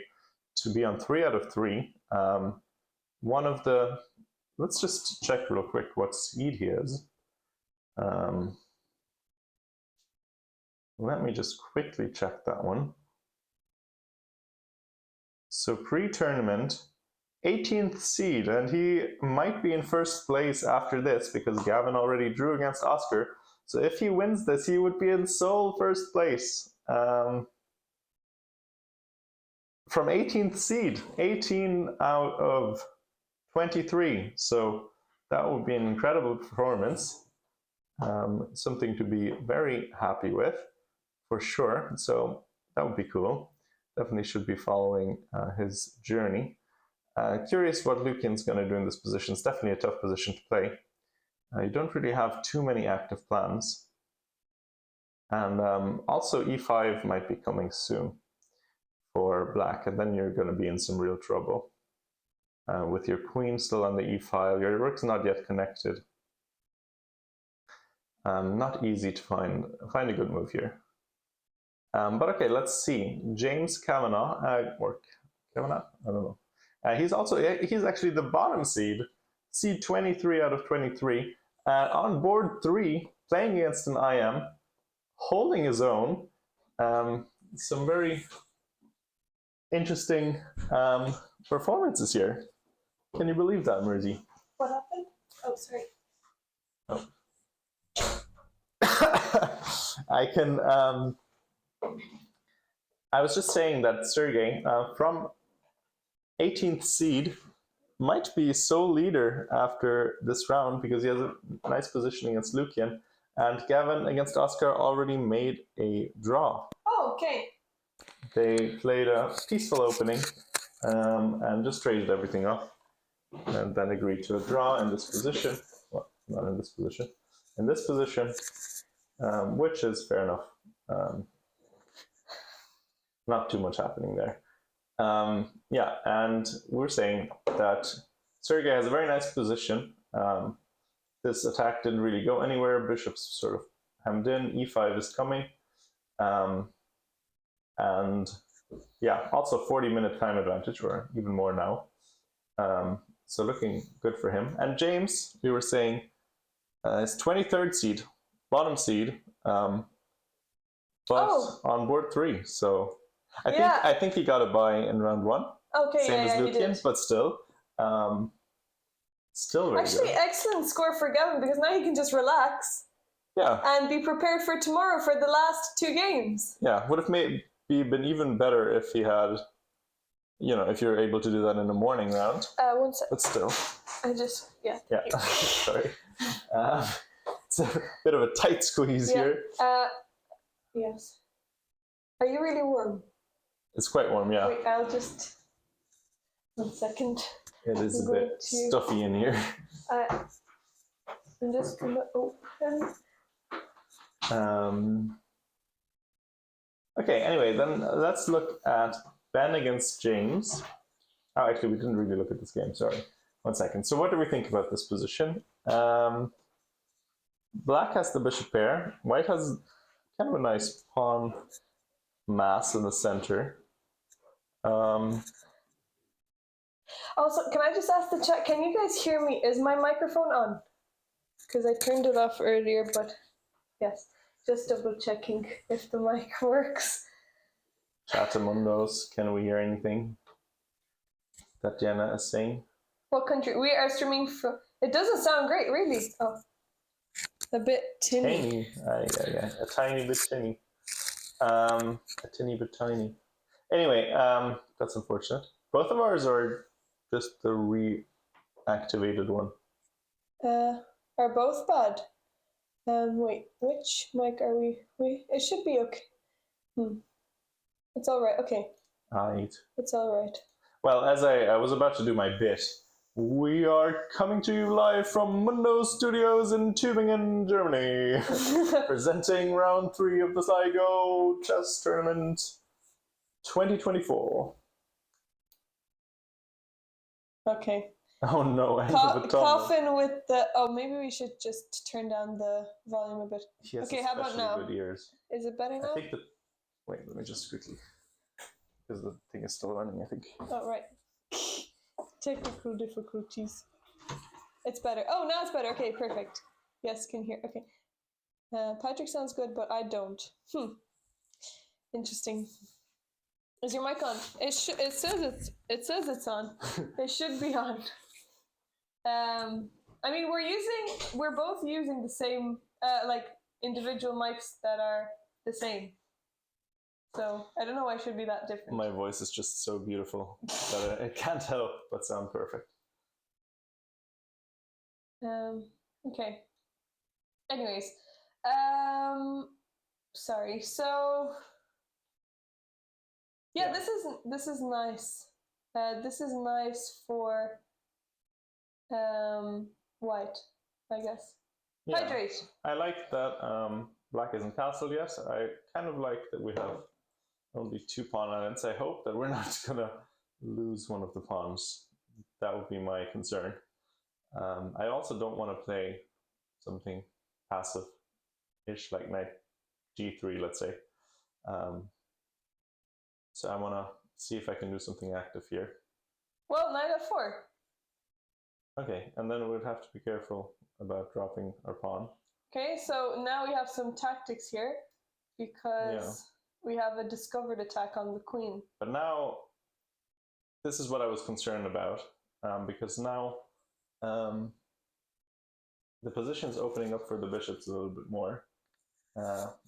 to be on 3 out of 3. One of the, let's just check real quick what seed he is. Let me just quickly check that one. So pre-tournament, 18th seed, and he might be in first place after this because Gavin already drew against Oscar. So if he wins this, he would be in sole first place. From 18th seed, 18 out of 23. So that would be an incredible performance. Something to be very happy with, for sure. So that would be cool. Definitely should be following his journey. Curious what Lucian's going to do in this position. It's definitely a tough position to play. You don't really have too many active plans. And also e5 might be coming soon for Black, and then you're going to be in some real trouble. With your queen still on the e file, your rook's not yet connected. Not easy to find a good move here. But okay, let's see. James Kavanagh, or Kavanagh? I don't know. He's actually the bottom seed 23 out of 23. On board 3, playing against an IM, holding his own. Some very interesting performances here. Can you believe that, Merzi? What happened? Oh, sorry. Oh. I can. I was just saying that Sergey, from 18th seed, might be sole leader after this round because he has a nice position against Lukian, and Gavin against Oscar already made a draw. Oh, okay. They played a peaceful opening and just traded everything off, and then agreed to a draw in this position. Well, not in this position. In this position, which is fair enough. Not too much happening there. Yeah, and we're saying that Sergey has a very nice position. This attack didn't really go anywhere. Bishop's sort of hemmed in. E5 is coming. And yeah, also 40-minute time advantage, or even more now. So looking good for him. And James, we were saying, is 23rd seed, bottom seed, but on board 3. So I think he got a bye in round 1. Okay, same as Lukian, but still very actually good. Excellent score for Gavin, because now he can just relax. Yeah. And be prepared for tomorrow for the last 2 games. Yeah, would have maybe been even better if he had, if you're able to do that in the morning round. 1 second. But still. I just, yeah. Sorry. It's a bit of a tight squeeze here. Yes. Are you really warm? It's quite warm, yeah. Wait, I'll just... 1 second. It is a bit stuffy in here. I'm just going to open. Okay, anyway, then let's look at Ben against James. Oh, actually, we didn't really look at this game, sorry. 1 second. So what do we think about this position? Black has the bishop pair. White has kind of a nice pawn mass in the center. Also, can I just ask the chat, can you guys hear me? Is my microphone on? Because I turned it off earlier, but yes, just double checking if the mic works. Chatamundos, can we hear anything that Diana is saying? What country? We are streaming from... It doesn't sound great, really. Oh, a bit tinny. Yeah, a tiny bit tinny. A tinny bit tiny. Anyway, that's unfortunate. Both of ours are just the reactivated one. Are both bad? Wait, which mic are we? It should be okay. It's all right. Okay. Right. It's all right. Well, as I was about to do my bit, we are coming to you live from Mundo Studios in Tübingen, Germany, presenting round 3 of the Sligo Chess Tournament 2024. Okay. Oh no, end of a coffin with the... Oh, maybe we should just turn down the volume a bit. Okay, how about now? Good ears. Is it better now? I think that... Wait, let me just quickly... Because the thing is still running, I think. Oh, right. Technical difficulties. It's better. Oh, now it's better. Okay, perfect. Yes, can hear. Okay. Patrick sounds good, but I don't. Interesting. Is your mic on? It says it's on. It should be on. I mean, we're both using the same like individual mics that are the same. So I don't know why it should be that different. My voice is just so beautiful that it can't help but sound perfect. Okay. Anyways, sorry. So yeah, this is nice. This is nice for white, I guess. Yeah. Hydrate. I like that black isn't castled yet. I kind of like that we have only 2 pawn islands. I hope that we're not gonna lose one of the pawns. That would be my concern. I also don't want to play something passive ish, like knight g3, let's say. So I want to see if I can do something active here. Well, knight f4. Okay, and then we'd have to be careful about dropping our pawn. Okay, so now we have some tactics here because we have a discovered attack on the queen. But now, this is what I was concerned about, because now the position is opening up for the bishops a little bit more.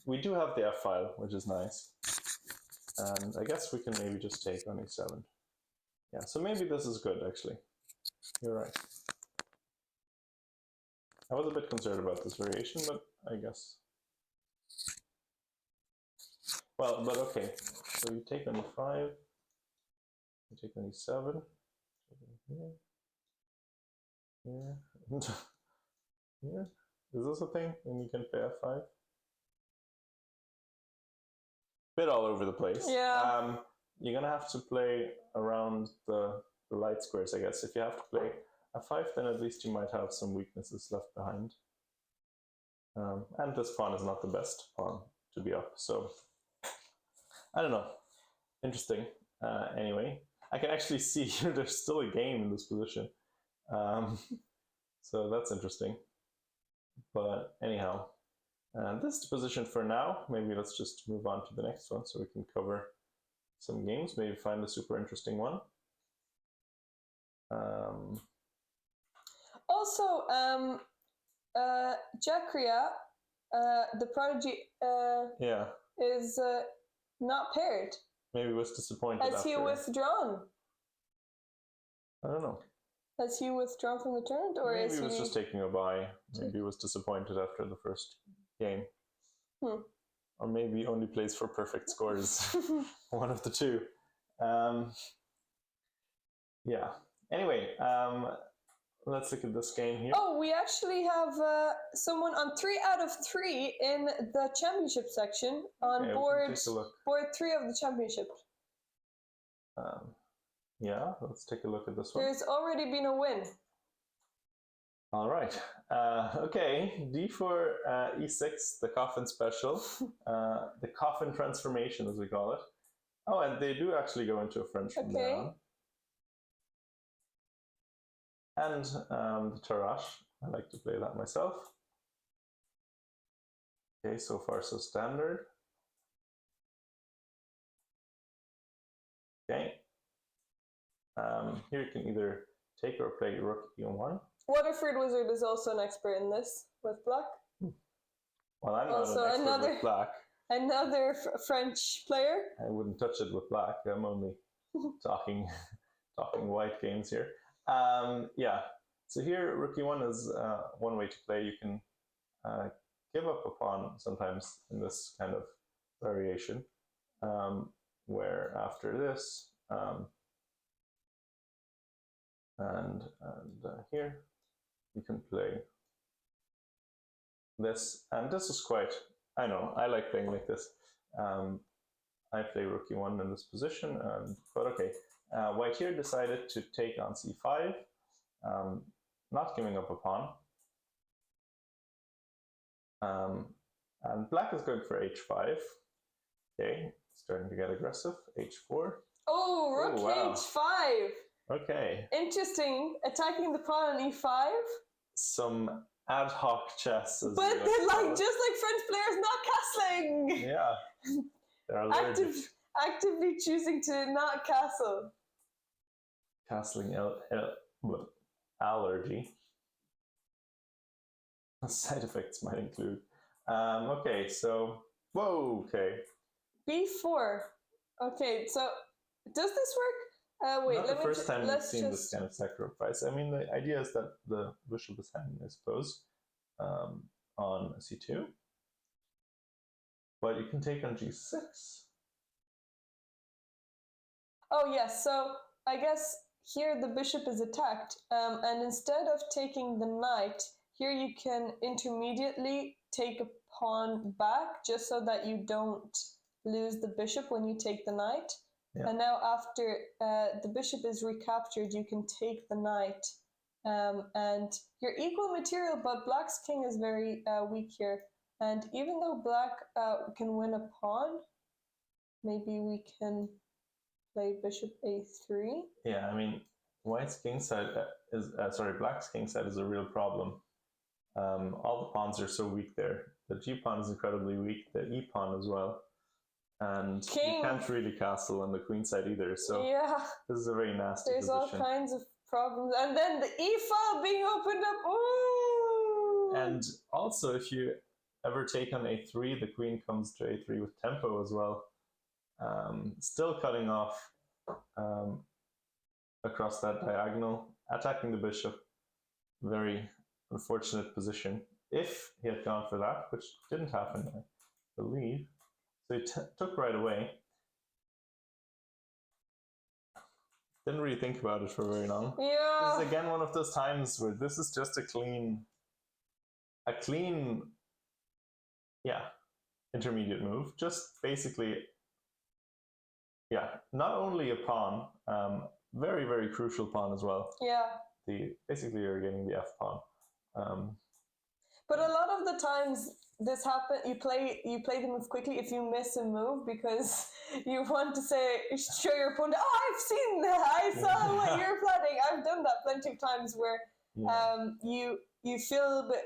We do have the f-file, which is nice. And I guess we can maybe just take on e7. Yeah, so maybe this is good, actually. You're right. I was a bit concerned about this variation, but I guess. Well, but okay. So you take on e5, you take on e7, here, here, here. Is this a thing? And you can play f5? Bit all over the place. Yeah. You're gonna have to play around the light squares, I guess. If you have to play f5, then at least you might have some weaknesses left behind. And this pawn is not the best pawn to be up, so I don't know. Interesting. Anyway, I can actually see here there's still a game in this position. So that's interesting. But anyhow, this is the position for now. Maybe let's just move on to the next one so we can cover some games, maybe find a super interesting one. Also, Jakria, the prodigy, is not paired. Maybe was disappointed. Has he withdrawn? I don't know. Has he withdrawn from the tournament, or maybe is he was just taking a bye? Maybe he was disappointed after the first game. Or maybe he only plays for perfect scores. One of the two. Yeah. Anyway, let's look at this game here. Oh, we actually have someone on 3 out of 3 in the championship section on board 3 of the championship. Yeah, let's take a look at this one. There's already been a win. All right. Okay, d4, e6, the coffin special, the coffin transformation, as we call it. Oh, and they do actually go into a French from there on. And the Tarrasch. I like to play that myself. Okay, so far so standard. Okay. Here you can either take or play rook e1. Waterford Wizard is also an expert in this with black. Well, I'm not also an expert with black. Another French player. I wouldn't touch it with black. I'm only talking white games here. Yeah. So here, rook e1 is one way to play. You can give up a pawn sometimes in this kind of variation, where after this, and here, you can play this. And this is quite, I know, I like playing like this. I play rook e1 in this position, but okay. White here decided to take on c5, not giving up a pawn. And black is going for h5. Okay, starting to get aggressive. h4. Oh, rook h5. Okay. Interesting. Attacking the pawn on e5. Some ad hoc chess. But they're like just like French players not castling. Yeah. They're allergic. Actively choosing to not castle. Castling allergy. Side effects might include. Okay, so whoa. Okay. b4. Okay, so does this work? Wait, not the first time we've seen this kind of sacrifice. I mean, the idea is that the bishop is hanging, I suppose, on c2. But you can take on g6. Oh, yes. So I guess here the bishop is attacked. And instead of taking the knight, here you can intermediately take a pawn back just so that you don't lose the bishop when you take the knight. Yeah. And now after the bishop is recaptured, you can take the knight. And you're equal material, but black's king is very weak here. And even though black can win a pawn, maybe we can play bishop a3. Yeah, I mean, white's kingside is black's kingside is a real problem. All the pawns are so weak there. The g pawn is incredibly weak. The e pawn as well, and you can't really castle on the queen side either. So this is a very nasty There's position. all kinds of problems, and then the e file being opened up. Ooh! And also, if you ever take on a3, the queen comes to a3 with tempo as well. Still cutting off across that diagonal, attacking the bishop. Very unfortunate position. If he had gone for that, which didn't happen, I believe. So he took right away. Didn't really think about it for very long. Yeah. This is again one of those times where this is just a clean, intermediate move. Just basically, not only a pawn, very, very crucial pawn as well. Yeah. Basically you're getting the f pawn. But a lot of the times this happens, you play the move quickly if you miss a move because you want to show your opponent, oh, I've seen that, I saw what you're planning. I've done that plenty of times where you feel a little bit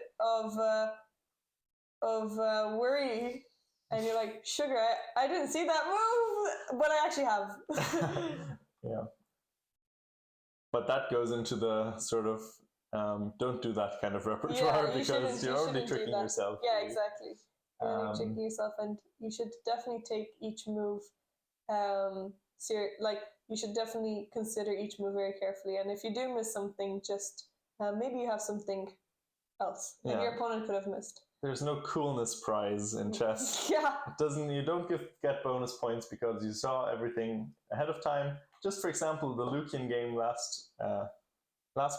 of worry and you're like, sugar, I didn't see that move, but I actually have. Yeah. But that goes into the sort of don't do that kind of repertoire because you're already tricking yourself. Yeah, exactly. You're already tricking yourself, and you should definitely take each move you should definitely consider each move very carefully. And if you do miss something, just maybe you have something else that your opponent could have missed. There's no coolness prize in chess. Yeah. You don't get bonus points because you saw everything ahead of time. Just for example, the Lucian game last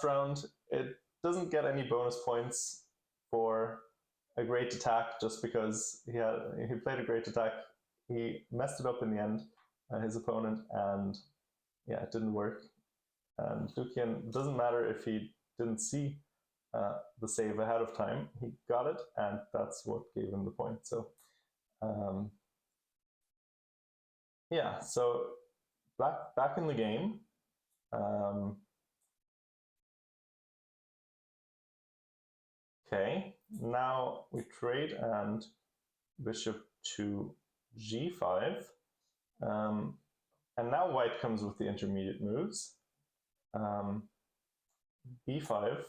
round, it doesn't get any bonus points for a great attack just because he played a great attack. He messed it up in the end, his opponent, and it didn't work. And Lucian, doesn't matter if he didn't see the save ahead of time, he got it, and that's what gave him the point. So so back in the game. Okay, now we trade and bishop to g5. And now white comes with the intermediate moves. b5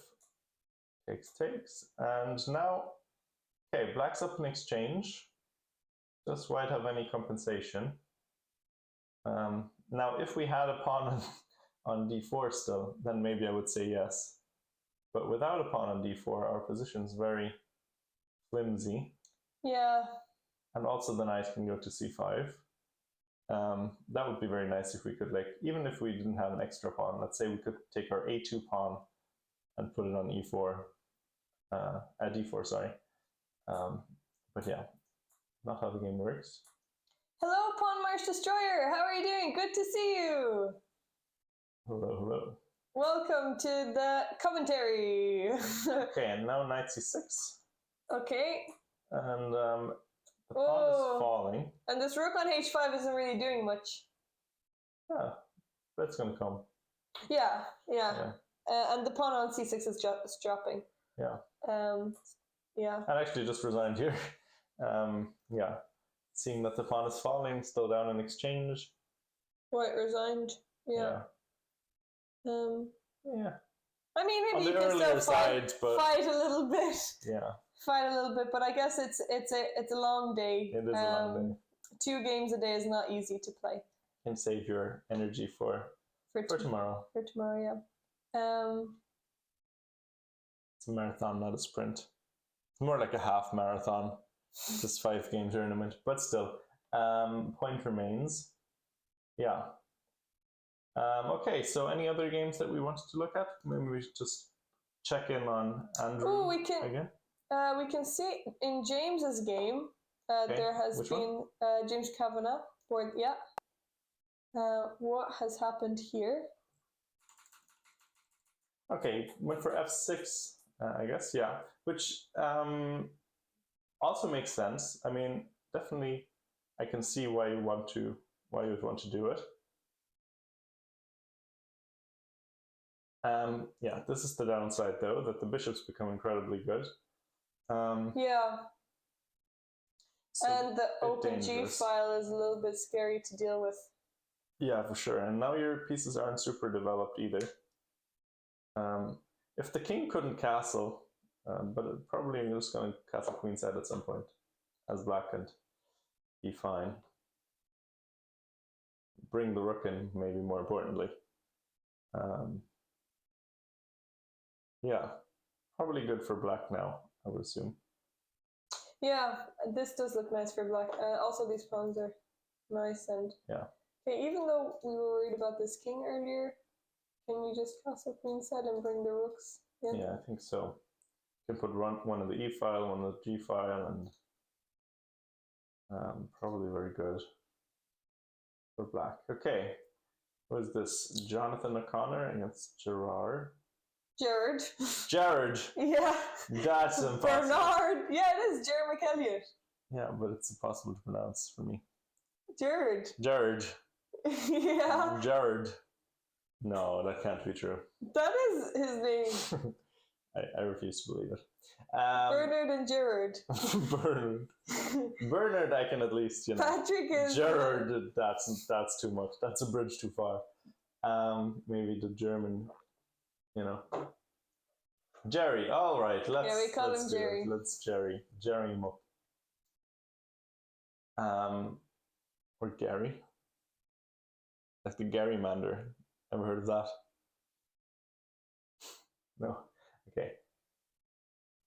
takes. And now, okay, black's up in exchange. Does white have any compensation? Now, if we had a pawn on d4 still, then maybe I would say yes. But without a pawn on d4, our position is very flimsy. Yeah. And also the knight can go to c5. That would be very nice if we could, even if we didn't have an extra pawn, let's say we could take our a2 pawn and put it on e4, d4, sorry. But yeah, not how the game works. Hello, Pawn March Destroyer. How are you doing? Good to see you. Hello, hello. Welcome to the commentary. Okay, and now knight c6. Okay. And the pawn is falling. And this rook on h5 isn't really doing much. Yeah, that's going to come. Yeah. And the pawn on c6 is dropping. Yeah. Yeah. And actually just resigned here. Yeah. Seeing that the pawn is falling, still down in exchange. White resigned. Yeah. Yeah. I mean, maybe you can still fight a little bit. Yeah. Fight a little bit, but I guess it's a long day. It is a long day. 2 games a day is not easy to play. And save your energy for tomorrow. For tomorrow, yeah. It's a marathon, not a sprint. It's more like a half marathon. Just 5-game tournament, but still, point remains. Yeah. Okay, so any other games that we wanted to look at? Maybe we should just check in on Andrew again. We can see in James's game, there has been James Kavanagh. What has happened here? Okay, went for f6, I guess, yeah. Which also makes sense. I mean, definitely, I can see why you would want to do it. Yeah, this is the downside though, that the bishops become incredibly good. Yeah. So and the open dangerous. G file is a little bit scary to deal with. Yeah, for sure. And now your pieces aren't super developed either. If the king couldn't castle, but probably I'm just going to castle queenside at some point, as black and be fine. Bring the rook in, maybe more importantly. Yeah, probably good for black now, I would assume. Yeah, this does look nice for black. Also, these pawns are nice and yeah. Okay, even though we were worried about this king earlier, can you just castle queenside and bring the rooks in? Yeah, I think so. You can put one of the E file, one of the G file, and probably very good for black. Okay, what is this? Jonathan O'Connor against Gerard. Jared. Jared. Yeah. That's impossible. Bernard. Yeah, it is Jared McElliott. Yeah, but it's impossible to pronounce for me. Jared. Jared. Yeah. Jared. No, that can't be true. That is his name. I refuse to believe it. Bernard and Jared. Bernard. Bernard, I can at least, Patrick is. Gerard, that's too much. That's a bridge too far. Maybe the German, Jerry. All right, we call him Jerry. Let's Jerry him up. Or Gary. Like the Gary Mander. Ever heard of that? No. Okay.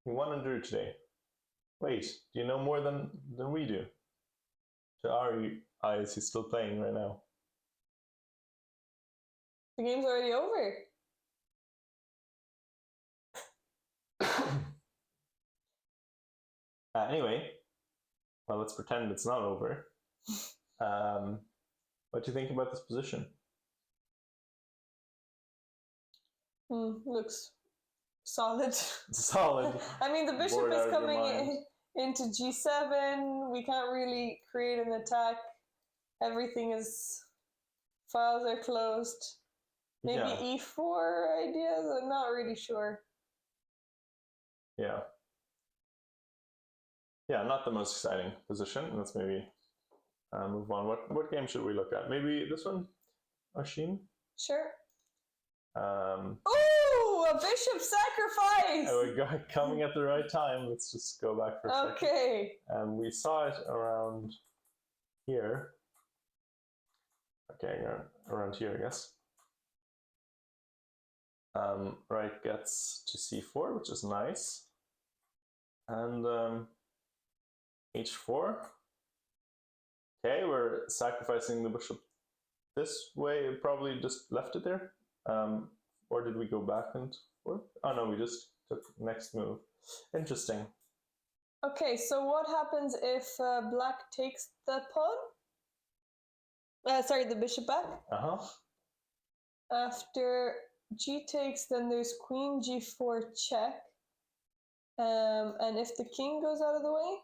He won and drew today. Wait, do you know more than we do? To our eyes, he's still playing right now. The game's already over. Anyway, well, let's pretend it's not over. What do you think about this position? Looks solid. Solid. I mean, the bishop is coming into G7. We can't really create an attack. Everything is... Files are closed. Maybe E4 ideas? I'm not really sure. Yeah. Yeah, not the most exciting position. Let's maybe move on. What game should we look at? Maybe this one? Oshin? Sure. Ooh, a bishop sacrifice! Oh, we got coming at the right time. Let's just go back for a second. Okay. We saw it around here. Okay, around here, I guess. Right gets to C4, which is nice. And H4. Okay, we're sacrificing the bishop this way. Probably just left it there. Or did we go back and forth? Oh no, we just took next move. Interesting. Okay, so what happens if black takes the pawn? Sorry, the bishop back. After G takes, then there's queen G4 check. And if the king goes out of the way,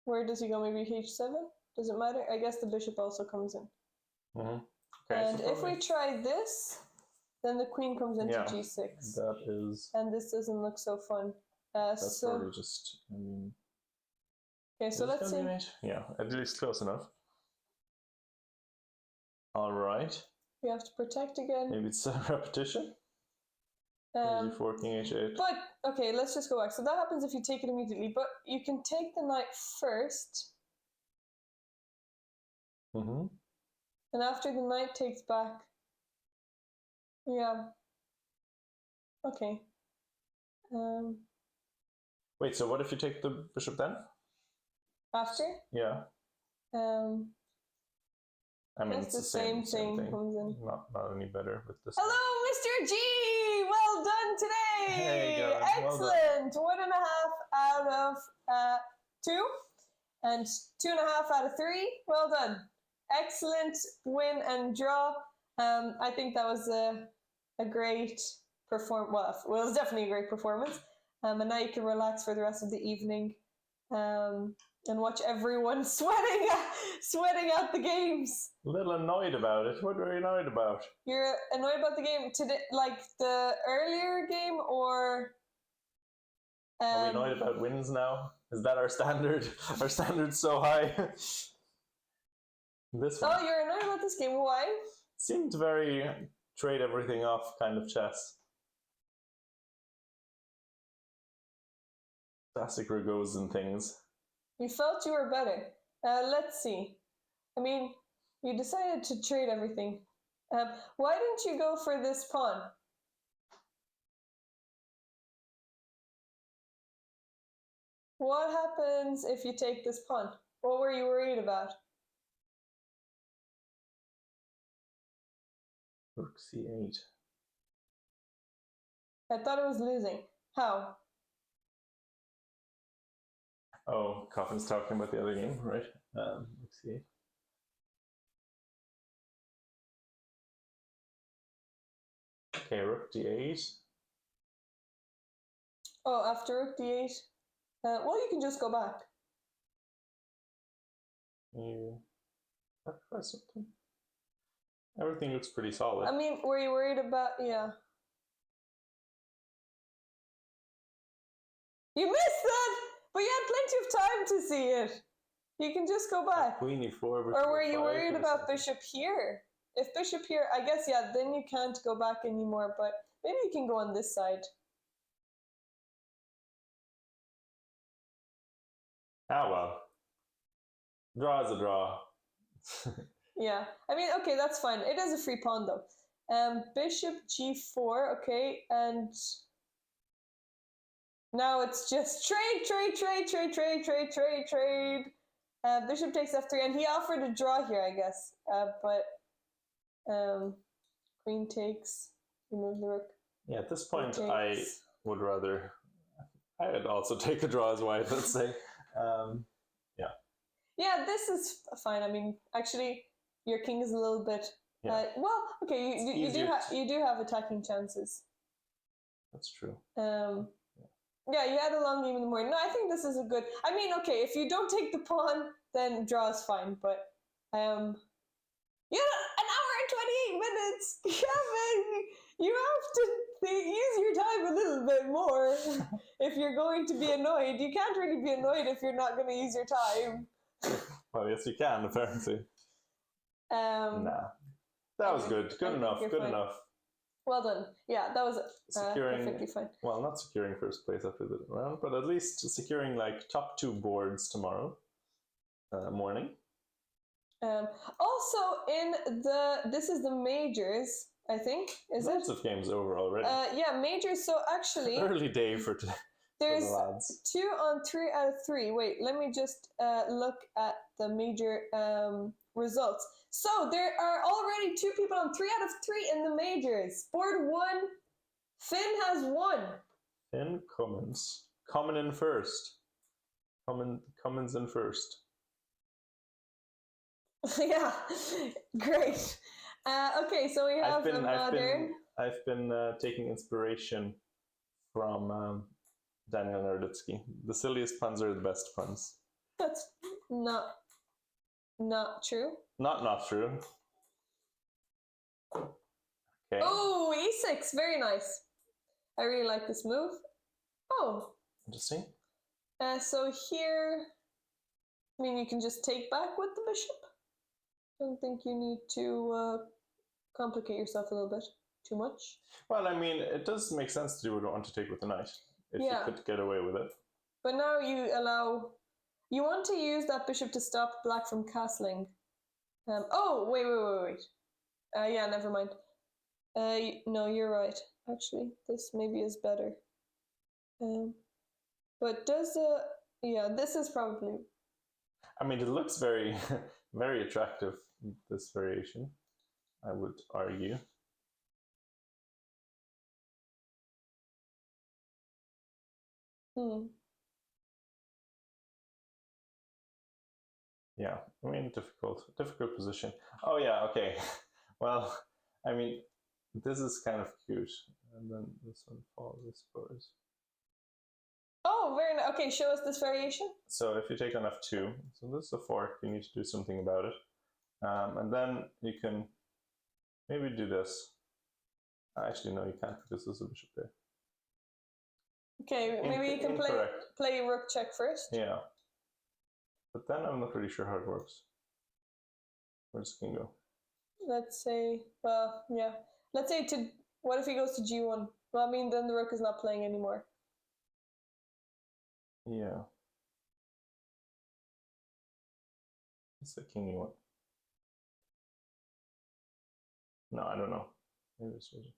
where does he go? Maybe H7? Does it matter? I guess the bishop also comes in. Okay, and so if we try this, then the queen comes into G6. That is... And this doesn't look so fun. That's probably just... okay, so let's see. Yeah, at least close enough. All right. We have to protect again. Maybe it's a repetition. G4, king H8. But, okay, let's just go back. So that happens if you take it immediately, but you can take the knight first. And after the knight takes back, yeah. Okay. Wait, so what if you take the bishop then? After? Yeah. I mean, it's the same thing. Comes in. Not any better with this. Hello, Mr. G! Well done today! Hey, excellent! Well 1.5 out of 2, and 2.5 out of 3. Well done. Excellent win and draw. I think that was a great performance. Well, it was definitely a great performance. And now you can relax for the rest of the evening and watch everyone sweating out the games. A little annoyed about it. What are you annoyed about? You're annoyed about the game today, like the earlier game, or are we annoyed about wins now? Is that our standard? Our standard's so high. This one. Oh, you're annoyed about this game. Why? Seemed very trade everything off kind of chess. Classic goes and things. You felt you were better. Let's see. I mean, you decided to trade everything. Why didn't you go for this pawn? What happens if you take this pawn? What were you worried about? Rook c8. I thought it was losing. How? Oh, Coffin's talking about the other game, right? Rook c8. Okay, rook d8. Oh, after rook d8? Well, you can just go back. You sacrifice something? Everything looks pretty solid. I mean, were you worried about... Yeah. You missed that! But you had plenty of time to see it. You can just go back. Queen e4. Or were you worried about bishop here? If bishop here, I guess, yeah, then you can't go back anymore, but maybe you can go on this side. Ah, well. Draw is a draw. Yeah, I mean, okay, that's fine. It is a free pawn, though. Bishop g4, okay, and now it's just trade. Bishop takes f3, and he offered a draw here, I guess. But queen takes, remove the rook. Yeah, at this point, I would rather... I would also take a draw as white, let's say. Yeah. Yeah, this is fine. I mean, actually, your king is a little bit... Yeah. Well, okay, you do have attacking chances. That's true. Yeah, you had a long game in the morning. No, I think this is a good... I mean, okay, if you don't take the pawn, then draw is fine, but... Yeah, an hour and 28 minutes! Kevin! You have to use your time a little bit more if you're going to be annoyed. You can't really be annoyed if you're not going to use your time. Well, yes, you can, apparently. Nah. That was good. Good enough. Good enough. Well done. Yeah, that was perfectly fine. Well, not securing first place after the round, but at least securing like top 2 boards tomorrow morning. Also, this is the majors, I think. Is it? Lots of games over already. Yeah, majors. So actually, early day for today. There's 2 on 3 out of 3. Wait, let me just look at the major results. So there are already 2 people on 3 out of 3 in the majors. Board 1, Finn has won. Finn Cummins. Coming in first. Cummins in first. Yeah, great. Okay, so we have modern. I've been taking inspiration from Daniel Nerditsky. The silliest puns are the best puns. That's not true. Not true. Okay. Oh, e6, very nice. I really like this move. Oh. Interesting. So here, I mean, you can just take back with the bishop. I don't think you need to complicate yourself a little bit too much. Well, I mean, it does make sense to do what you want to take with the knight, if you could get away with it. But now you want to use that bishop to stop black from castling. Oh, wait. Yeah, never mind. No, you're right. Actually, this maybe is better. But this is probably... I mean, it looks very, very attractive, this variation, I would argue. Yeah, I mean, difficult position. Oh yeah, okay. Well, I mean, this is kind of cute. And then this one falls, I suppose. Oh, very nice. Okay, show us this variation. So if you take on f2, so this is a fork, you need to do something about it. And then you can maybe do this. Actually, no, you can't, because there's a bishop there. Okay, maybe you can play rook check first. Yeah. But then I'm not really sure how it works. Where's the king go? Let's say, well, yeah. Let's say what if he goes to g1? Well, I mean, then the rook is not playing anymore. Yeah. It's the king you want. No, I don't know. Maybe it's really...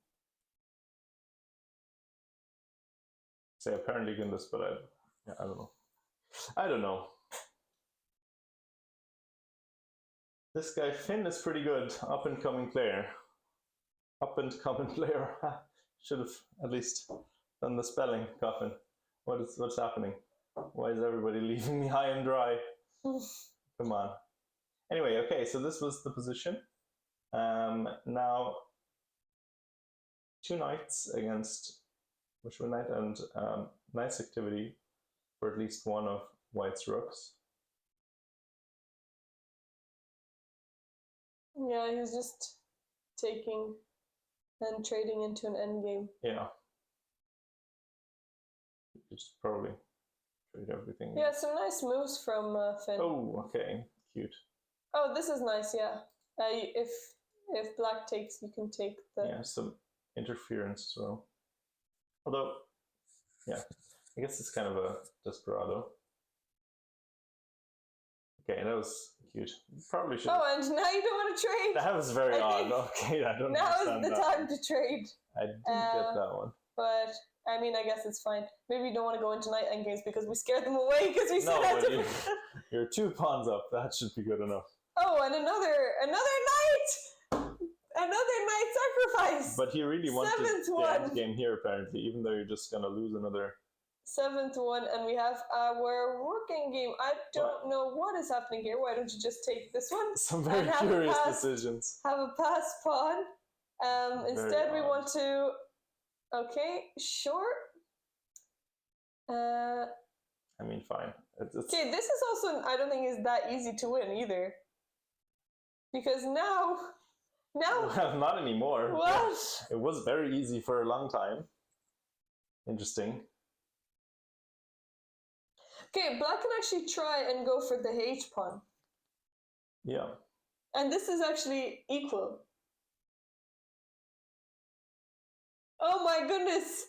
Say apparently you can this, but I don't know. I don't know. This guy Finn is pretty good, up and coming player. Up and coming player. Should have at least done the spelling, Coffin. What's happening? Why is everybody leaving me high and dry? Come on. Anyway, okay, so this was the position. Now, two knights against Bishop knight, and nice activity for at least one of white's rooks. Yeah, he's just taking and trading into an endgame. Yeah. Just probably trade everything. Yeah, some nice moves from Finn. Oh, okay, cute. Oh, this is nice. Yeah. If black takes, you can take the. Yeah, some interference as well. Although, yeah, I guess it's kind of a desperado. Okay, that was cute. Probably should. Oh, and now you don't want to trade. That was very odd. Okay, I don't. Now is the time to trade. I didn't get that one. But I mean, I guess it's fine. Maybe you don't want to go into knight endgames because we scared them away because we said no, you're 2 pawns up. That should be good enough. Oh, and another knight! Another knight sacrifice! But he really wanted the end game here, apparently, even though you're just going to lose another. 7th one, and we have our working game. I don't know what is happening here. Why don't you just take this one? Some very curious decisions. Have a pass pawn. Instead, we want to. Okay, sure. I mean, fine. Okay, this is also, I don't think is that easy to win either. Because now... Well, not anymore. What? It was very easy for a long time. Interesting. Okay, black can actually try and go for the H pawn. Yeah. And this is actually equal. Oh my goodness!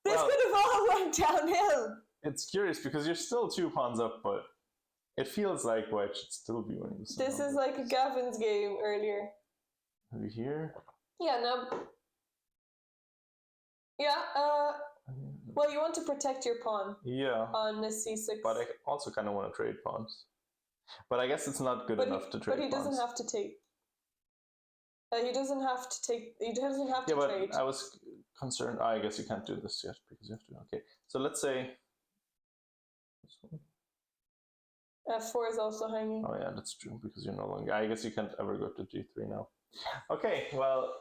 This could have all went downhill! It's curious because you're still 2 pawns up, but it feels like white should still be winning. This is like a Gavin's game earlier. Are you here? Yeah, no. Yeah, well, you want to protect your pawn. Yeah. On the c6. But I also kind of want to trade pawns. But I guess it's not good enough to trade pawns. But he doesn't have to take. He doesn't have to take. He doesn't have to trade. I was concerned. I guess you can't do this yet because you have to. Okay, so let's say. This one. F4 is also hanging. Oh yeah, that's true because you're no longer. I guess you can't ever go to g3 now. Okay, well.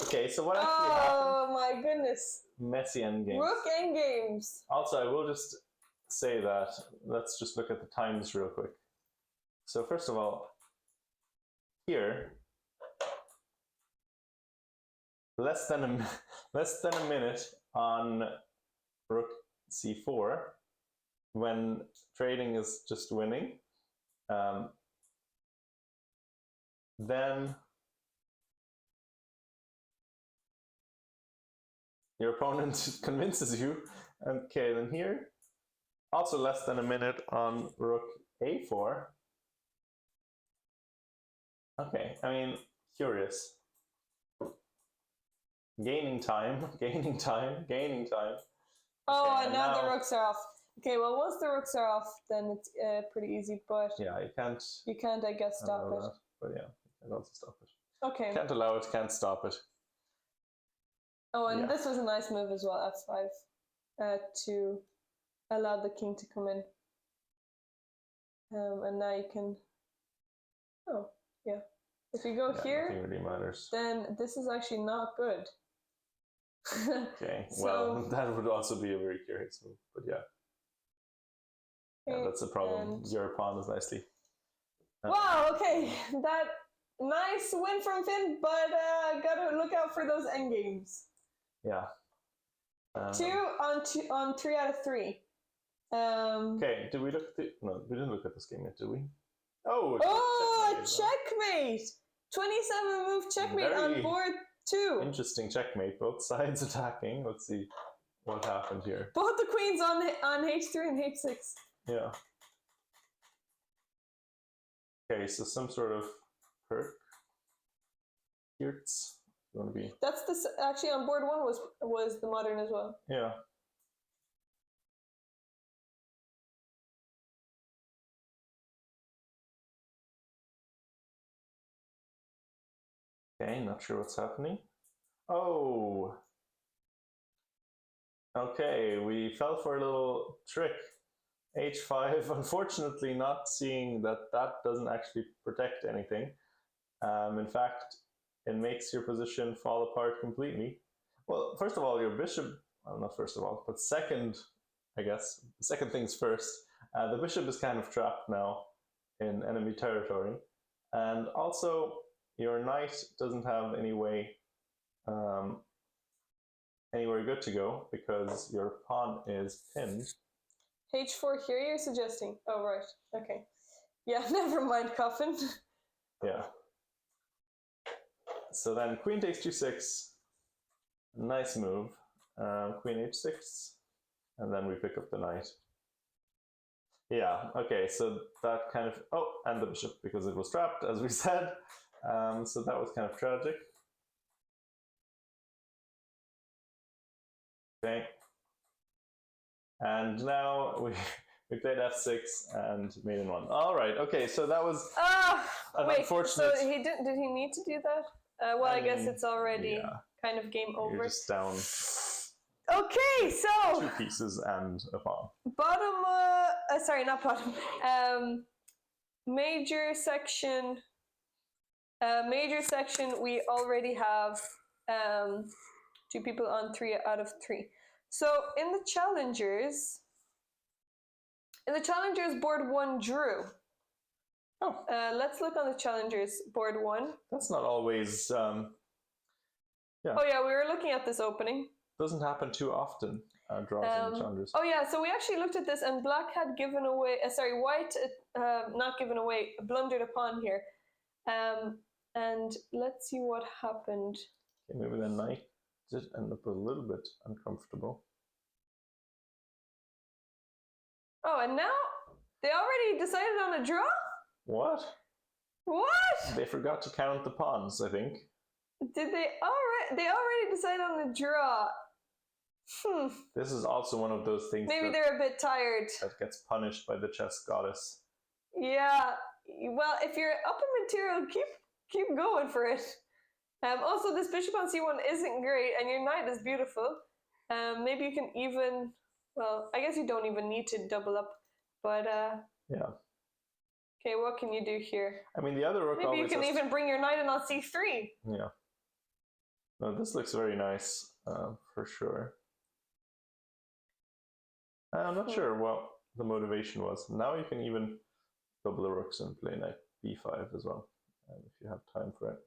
Okay, so what actually happened? Oh my goodness. Messy endgames. Rook endgames. Also, I will just say that. Let's just look at the times real quick. So first of all, here. Less than a minute on rook c4 when trading is just winning. Then your opponent convinces you. Okay, then here also less than a minute on rook a4. Okay, I mean, curious. Gaining time, gaining time, gaining time. Oh, okay, and now the rooks are off. Okay, well, once the rooks are off, then it's pretty easy, but... Yeah, you can't... You can't, I guess, stop it. That, but yeah, you can also stop it. Okay. Can't allow it, can't stop it. Oh, and this was a nice move as well, f5, to allow the king to come in. And now you can... Oh, yeah. If you go here, nothing really matters. Then this is actually not good. Okay, well, that would also be a very curious move, but yeah. Yeah, that's the problem. Your pawn is nicely. Wow, okay. That nice win from Finn, but gotta look out for those endgames. Yeah. 2 on 3 out of 3. Okay, did we look at the... No, we didn't look at this game yet, did we? Oh, checkmate! 27 move checkmate on board 2. Interesting checkmate. Both sides attacking. Let's see what happened here. Both the queens on h3 and h6. Yeah. Okay, so some sort of perk. Here's going to be. That's actually on board 1 was the modern as well. Yeah. Okay, not sure what's happening. Oh. Okay, we fell for a little trick. H5, unfortunately not seeing that doesn't actually protect anything. In fact, it makes your position fall apart completely. Well, first of all, your bishop, well, not first of all, but second, I guess, second things first, the bishop is kind of trapped now in enemy territory. And also, your knight doesn't have any way, anywhere good to go because your pawn is pinned. H4 here you're suggesting? Oh, right. Okay. Yeah, never mind, Coffin. Yeah. So then queen takes g6. Nice move. Queen h6. And then we pick up the knight. Yeah, okay, so that kind of... Oh, and the bishop, because it was trapped, as we said. So that was kind of tragic. Okay. And now we played f6 and made in 1. All right, okay, so that was unfortunate. So did he need to do that? Well, I guess it's already kind of game over. You're just down. Okay, so 2 pieces and a pawn. Bottom, sorry, not bottom. Major section. Major section. We already have 2 people on 3 out of 3. So in the challengers, board 1 drew. Oh. Let's look on the challengers board 1. That's not always. Yeah. Oh yeah, we were looking at this opening. Doesn't happen too often. Draws in the challengers. Oh yeah, so we actually looked at this, and black had given away. White, not given away, blundered a pawn here. And let's see what happened. Okay, maybe the knight did end up a little bit uncomfortable. Oh, and now they already decided on a draw? What? What? They forgot to count the pawns, I think. Did they already? They already decided on a draw. This is also one of those things. Maybe they're a bit tired. That gets punished by the chess goddess. Yeah. Well, if you're up in material, keep going for it. Also, this bishop on c1 isn't great, and your knight is beautiful. Maybe you can even. Well, I guess you don't even need to double up, but yeah. Okay, what can you do here? I mean, the other rook. Maybe you can even bring your knight in on c3. Yeah. No, this looks very nice, for sure. I'm not sure what the motivation was. Now you can even double the rooks and play knight b5 as well, if you have time for it.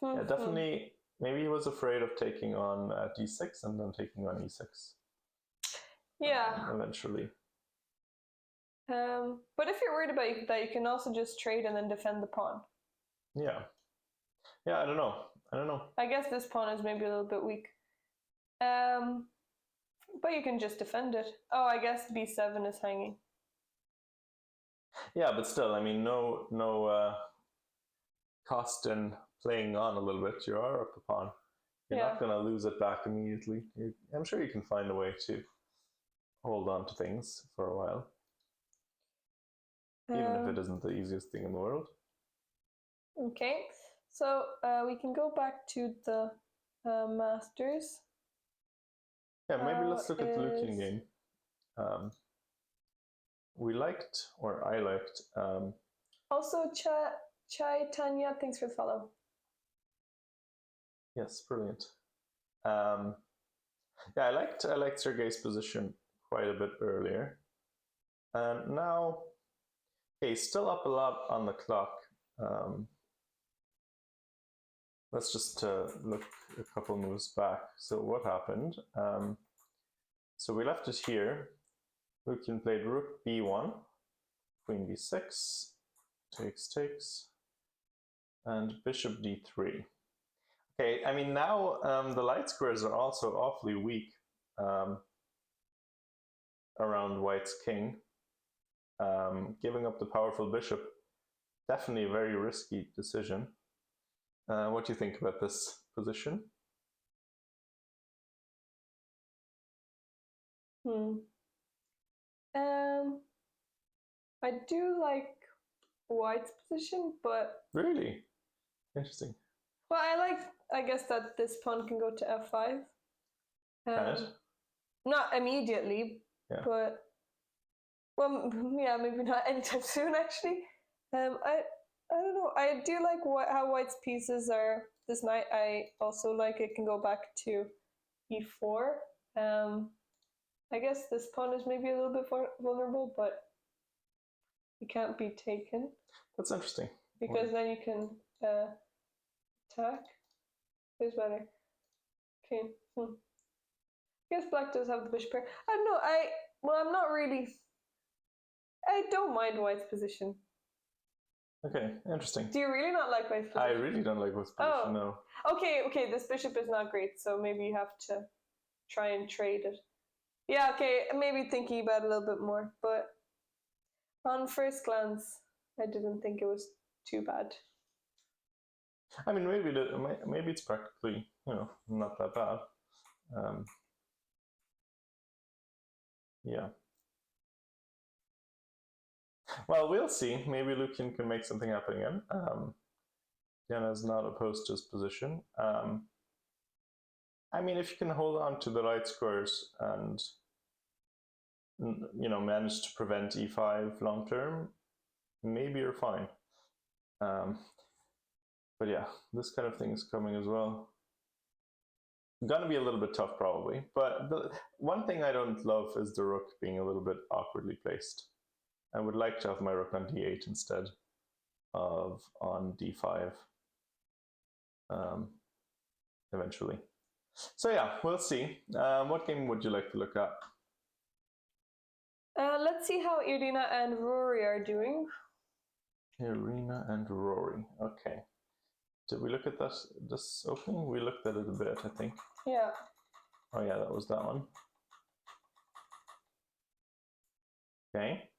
Yeah, definitely. Maybe he was afraid of taking on d6 and then taking on e6. Yeah. Eventually. But if you're worried about that, you can also just trade and then defend the pawn. Yeah. Yeah, I don't know. I guess this pawn is maybe a little bit weak. But you can just defend it. Oh, I guess b7 is hanging. Yeah, but still, I mean, no cost in playing on a little bit. You are up a pawn. You're not going to lose it back immediately. I'm sure you can find a way to hold on to things for a while. Even if it isn't the easiest thing in the world. Okay, so we can go back to the Masters. Yeah, maybe let's look at the Lucian game. We liked, or I liked. Also, Chai Tanya, thanks for the follow. Yes, brilliant. Yeah, I liked Sergei's position quite a bit earlier. And now, okay, still up a lot on the clock. Let's just look a couple moves back. So what happened? So we left it here. Lucian played rook b1, queen b6, takes, and bishop d3. Okay, I mean now the light squares are also awfully weak around white's king. Giving up the powerful bishop, definitely a very risky decision. What do you think about this position? I do like white's position, but really interesting. Well, I guess that this pawn can go to f5. Can it? Not immediately, yeah. But well, yeah, maybe not anytime soon. Actually, I don't know. I do like how white's pieces are this knight. I also like it can go back to e4. I guess this pawn is maybe a little bit vulnerable, but it can't be taken. That's interesting. Because then you can attack. Who's better? Okay. I guess black does have the bishop pair. I don't know. I'm not really. I don't mind white's position. Okay, interesting. Do you really not like white's position? I really don't like white's position, no. Okay, this bishop is not great, so maybe you have to try and trade it. Yeah, okay, maybe thinking about it a little bit more, but on first glance, I didn't think it was too bad. I mean, maybe it's practically, not that bad. Yeah. Well, we'll see. Maybe Lucian can make something happen again. Diana's not opposed to his position. I mean, if you can hold on to the light squares and manage to prevent e5 long term, maybe you're fine. But yeah, this kind of thing is coming as well. Gonna be a little bit tough probably, but the one thing I don't love is the rook being a little bit awkwardly placed. I would like to have my rook on d8 instead of on d5 eventually. So yeah, we'll see. What game would you like to look at? Let's see how Irina and Rory are doing. Irina and Rory, okay. Did we look at this opening? We looked at it a bit, I think. Yeah. Oh yeah, that was that one. Okay.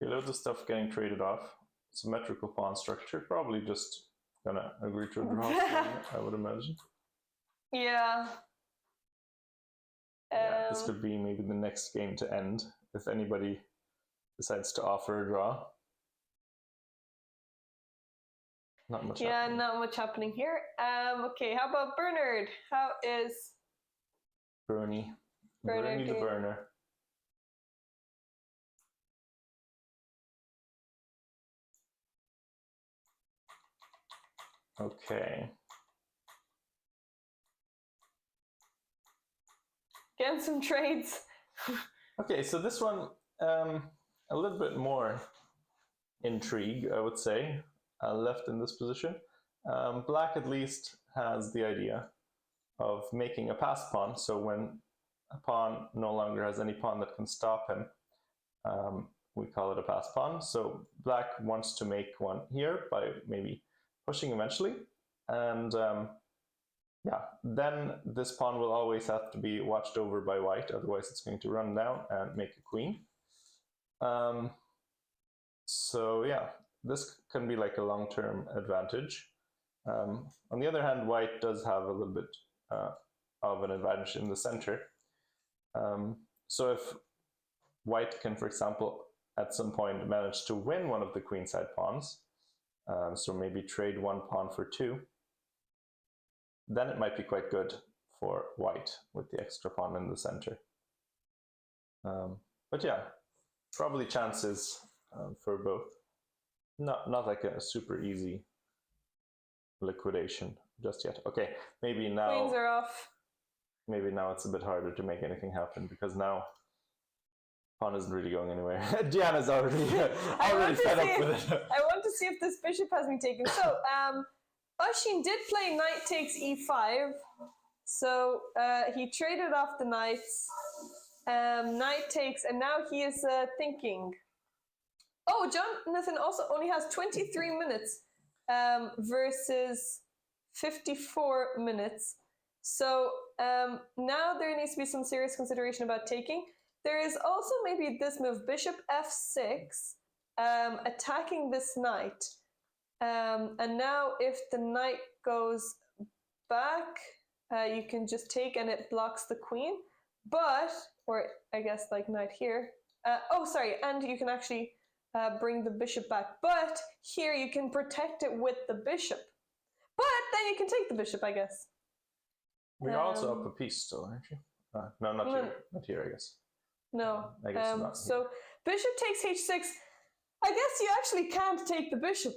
Loads of stuff getting traded off. Symmetrical pawn structure. Probably just gonna agree to a draw, I would imagine. Yeah. Yeah, this could be maybe the next game to end if anybody decides to offer a draw. Not much happening. Not much happening here. Okay, how about Bernard? How is Bernie the burner. Okay. Getting some trades. Okay, so this one, a little bit more intrigue, I would say, left in this position. Black at least has the idea of making a pass pawn, so when a pawn no longer has any pawn that can stop him, we call it a pass pawn. So black wants to make one here by maybe pushing eventually, and then this pawn will always have to be watched over by white, otherwise it's going to run down and make a queen. So yeah, this can be like a long-term advantage. On the other hand, white does have a little bit of an advantage in the center. So if white can, for example, at some point manage to win one of the queenside pawns, so maybe trade one pawn for two, then it might be quite good for white with the extra pawn in the center. But yeah, probably chances for both. Not like a super easy liquidation just yet. Okay, maybe now. Queens are off. maybe now it's a bit harder to make anything happen because now pawn isn't really going anywhere. Gianna's already fed up with it. I want to see if this bishop has been taken. So, Oshin did play knight takes e5. So he traded off the knights. Knight takes, and now he is thinking. Oh, Jonathan also only has 23 minutes versus 54 minutes. So now there needs to be some serious consideration about taking. There is also maybe this move, bishop f6, attacking this knight. And now if the knight goes back, you can just take and it blocks the queen. But, or I guess like knight here. Oh, sorry, and you can actually bring the bishop back. But here you can protect it with the bishop. But then you can take the bishop, I guess. You're also up a piece still, aren't you? No, not here. Not here, I guess. No. I guess not. So bishop takes h6. I guess you actually can't take the bishop.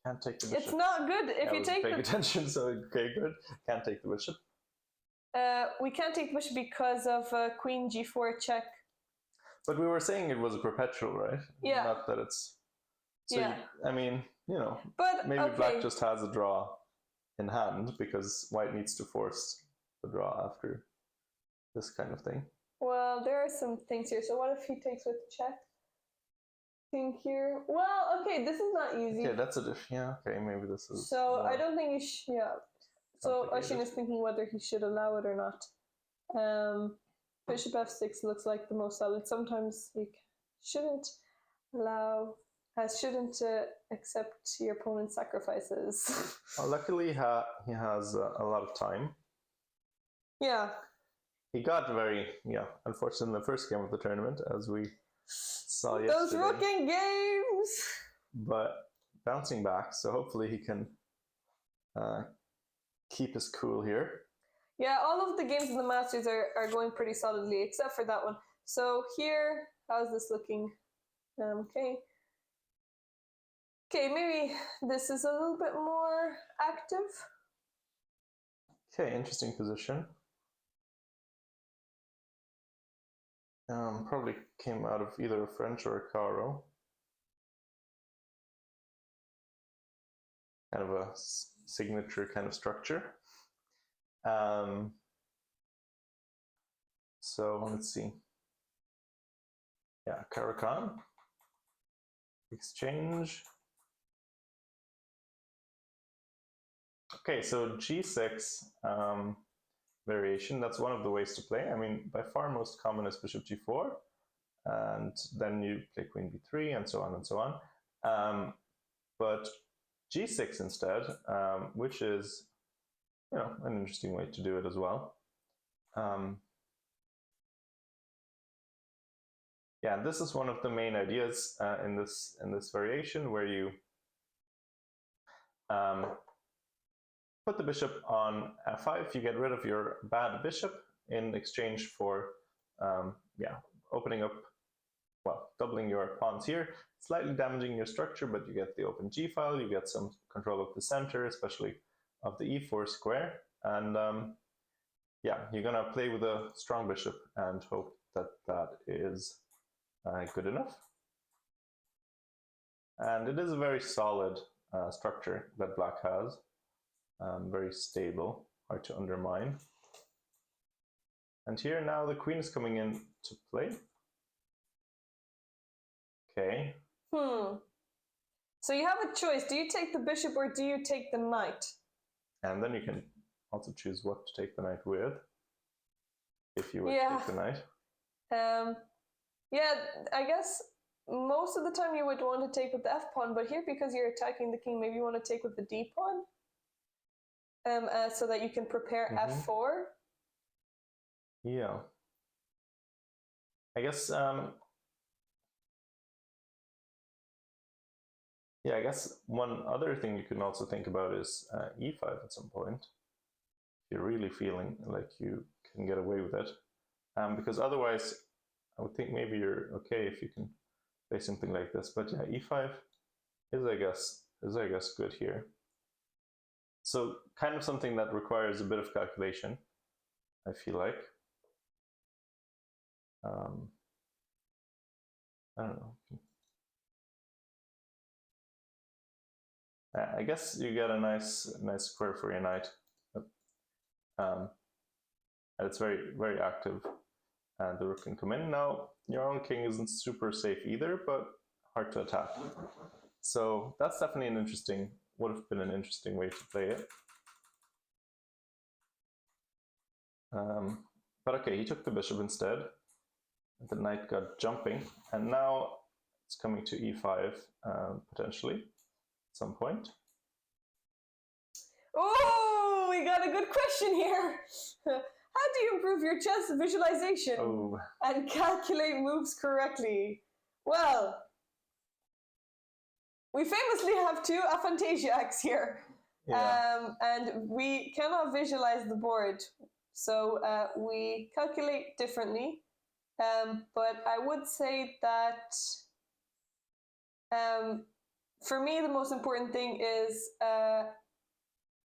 Can't take the bishop. It's not good if you take paying attention, so okay, good. Can't take the bishop. We can't take the bishop because of queen g4 check. But we were saying it was a perpetual, right? Yeah. Not that it's... So, yeah. I mean, you know, but, maybe black just has a draw in hand because white needs to force the draw after this kind of thing. Well, there are some things here. So what if he takes with check? King here. Well, okay, this is not easy. Okay, that's a diff. Yeah, okay, maybe this is... So I don't think he should... Yeah. So Oshin is thinking whether he should allow it or not. Bishop f6 looks like the most solid. Sometimes you shouldn't allow... shouldn't accept your opponent's sacrifices. Well, luckily, he has a lot of time. Yeah. He got very, unfortunate in the first game of the tournament, as we saw yesterday. Those rooking games! But bouncing back, so hopefully he can keep his cool here. Yeah, all of the games in the Masters are going pretty solidly, except for that one. So here, how's this looking? Okay. Okay, maybe this is a little bit more active. Okay, interesting position. Probably came out of either a French or a Caro. Kind of a signature kind of structure. So let's see. Yeah, Caro-Kann. Exchange. Okay, so g6 variation, that's one of the ways to play. I mean, by far most common is bishop g4, and then you play queen b3, and so on and so on. But g6 instead, which is, an interesting way to do it as well. Yeah, this is one of the main ideas in this variation, where you put the bishop on f5, you get rid of your bad bishop in exchange for, opening up, doubling your pawns here, slightly damaging your structure, but you get the open g file, you get some control of the center, especially of the e4 square, and you're gonna play with a strong bishop and hope that that is good enough. And it is a very solid structure that black has. Very stable, hard to undermine. And here now the queen is coming in to play. Okay. So you have a choice. Do you take the bishop or do you take the knight? And then you can also choose what to take the knight with, if you were to take the knight. Yeah, I guess most of the time you would want to take with the f pawn, but here because you're attacking the king, maybe you want to take with the d pawn. So that you can prepare f4. Yeah. I guess, I guess one other thing you can also think about is e5 at some point. If you're really feeling like you can get away with it. Because otherwise, I would think maybe you're okay if you can play something like this. But yeah, e5 is, I guess, good here. So kind of something that requires a bit of calculation. I feel like. I don't know. I guess you get a nice square for your knight. And it's very active. And the rook can come in. Now, your own king isn't super safe either, but hard to attack. So that's definitely would have been an interesting way to play it. But okay, he took the bishop instead. The knight got jumping, and now it's coming to e5 potentially at some point. Oh, we got a good question here. How do you improve your chess visualization and calculate moves correctly? Well, we famously have two aphantasiacs here, and we cannot visualize the board, so we calculate differently. But I would say that for me, the most important thing is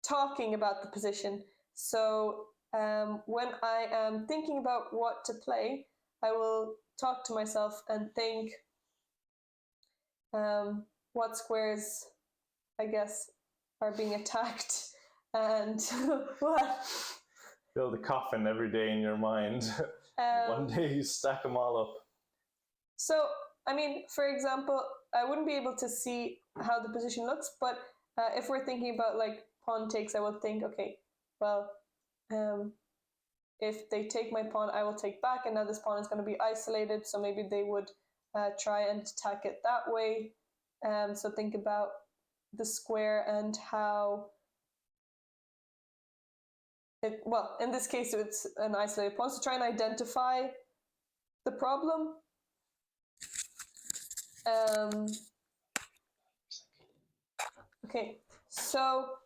talking about the position. So when I am thinking about what to play, I will talk to myself and think what squares, I guess, are being attacked and what. Build a coffin every day in your mind. One day you stack them all up. So, I mean, for example, I wouldn't be able to see how the position looks, but if we're thinking about like pawn takes, I will think, okay, well, if they take my pawn, I will take back, and now this pawn is going to be isolated, so maybe they would try and attack it that way. So think about the square and how well, in this case, it's an isolated pawn, so try and identify the problem. Okay, so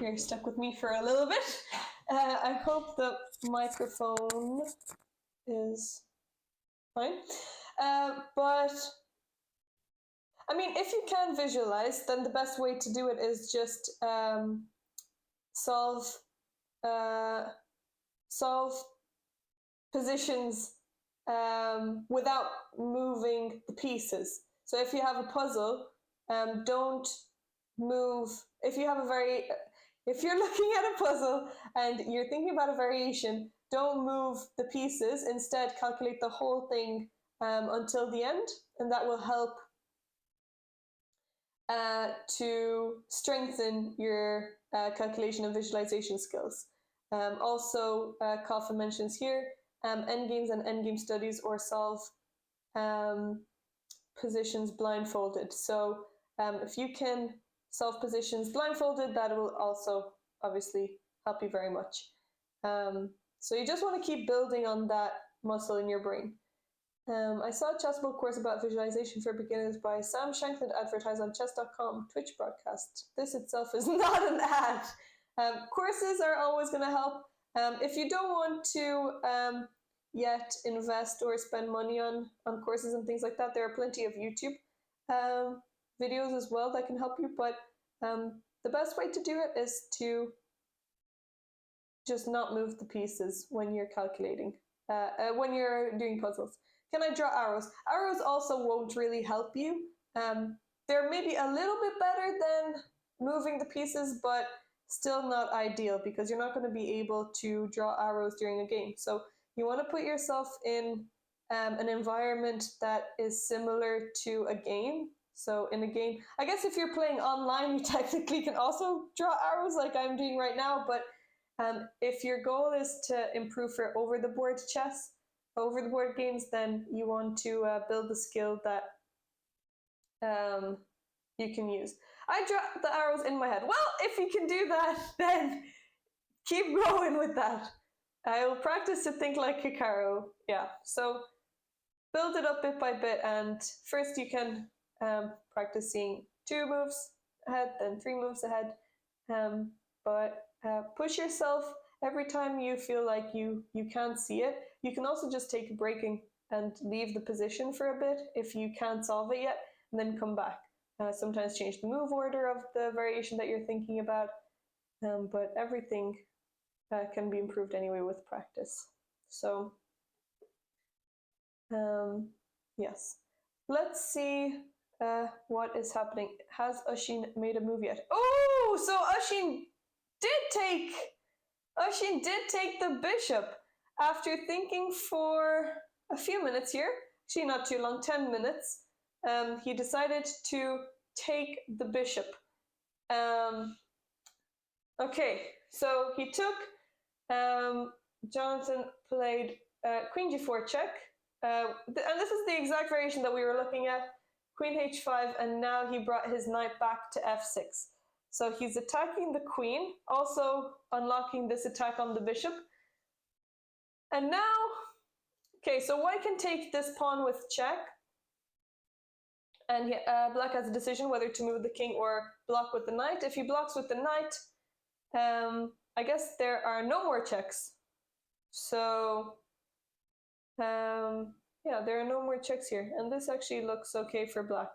you're stuck with me for a little bit. I hope the microphone is fine. But I mean, if you can visualize, then the best way to do it is just solve positions without moving the pieces. So if you have a puzzle, don't move. If you're looking at a puzzle and you're thinking about a variation, don't move the pieces. Instead, calculate the whole thing until the end, and that will help to strengthen your calculation and visualization skills. Also, Kafa mentions here endgames and endgame studies, or solve positions blindfolded. So if you can solve positions blindfolded, that will also obviously help you very much. So you just want to keep building on that muscle in your brain. I saw a chessable course about visualization for beginners by Sam Shanklin advertised on chess.com Twitch broadcast. This itself is not an ad. Courses are always going to help. If you don't want to yet invest or spend money on courses and things like that, there are plenty of YouTube videos as well that can help you. But the best way to do it is to just not move the pieces when you're calculating, when you're doing puzzles. Can I draw arrows? Arrows also won't really help you. They're maybe a little bit better than moving the pieces, but still not ideal because you're not going to be able to draw arrows during a game. So you want to put yourself in an environment that is similar to a game. So in a game, I guess if you're playing online, you technically can also draw arrows like I'm doing right now, but if your goal is to improve for over-the-board chess, over-the-board games, then you want to build the skill that you can use. I draw the arrows in my head. Well, if you can do that, then keep going with that. I will practice to think like Hikaru. Yeah, so build it up bit by bit, and first you can practice seeing 2 moves ahead, then 3 moves ahead. But push yourself every time you feel like you can't see it. You can also just take a break and leave the position for a bit if you can't solve it yet, and then come back. Sometimes change the move order of the variation that you're thinking about, but everything can be improved anyway with practice. So, yes. Let's see what is happening. Has Ushin made a move yet? Oh, so Ushin did take the bishop after thinking for a few minutes here. Actually, not too long, 10 minutes. He decided to take the bishop. Okay, so he took, Jonathan played queen g4 check, and this is the exact variation that we were looking at, queen h5, and now he brought his knight back to f6. So he's attacking the queen, also unlocking this attack on the bishop. And now, okay, so white can take this pawn with check, and black has a decision whether to move the king or block with the knight. If he blocks with the knight, I guess there are no more checks. So, yeah, there are no more checks here. And this actually looks okay for black.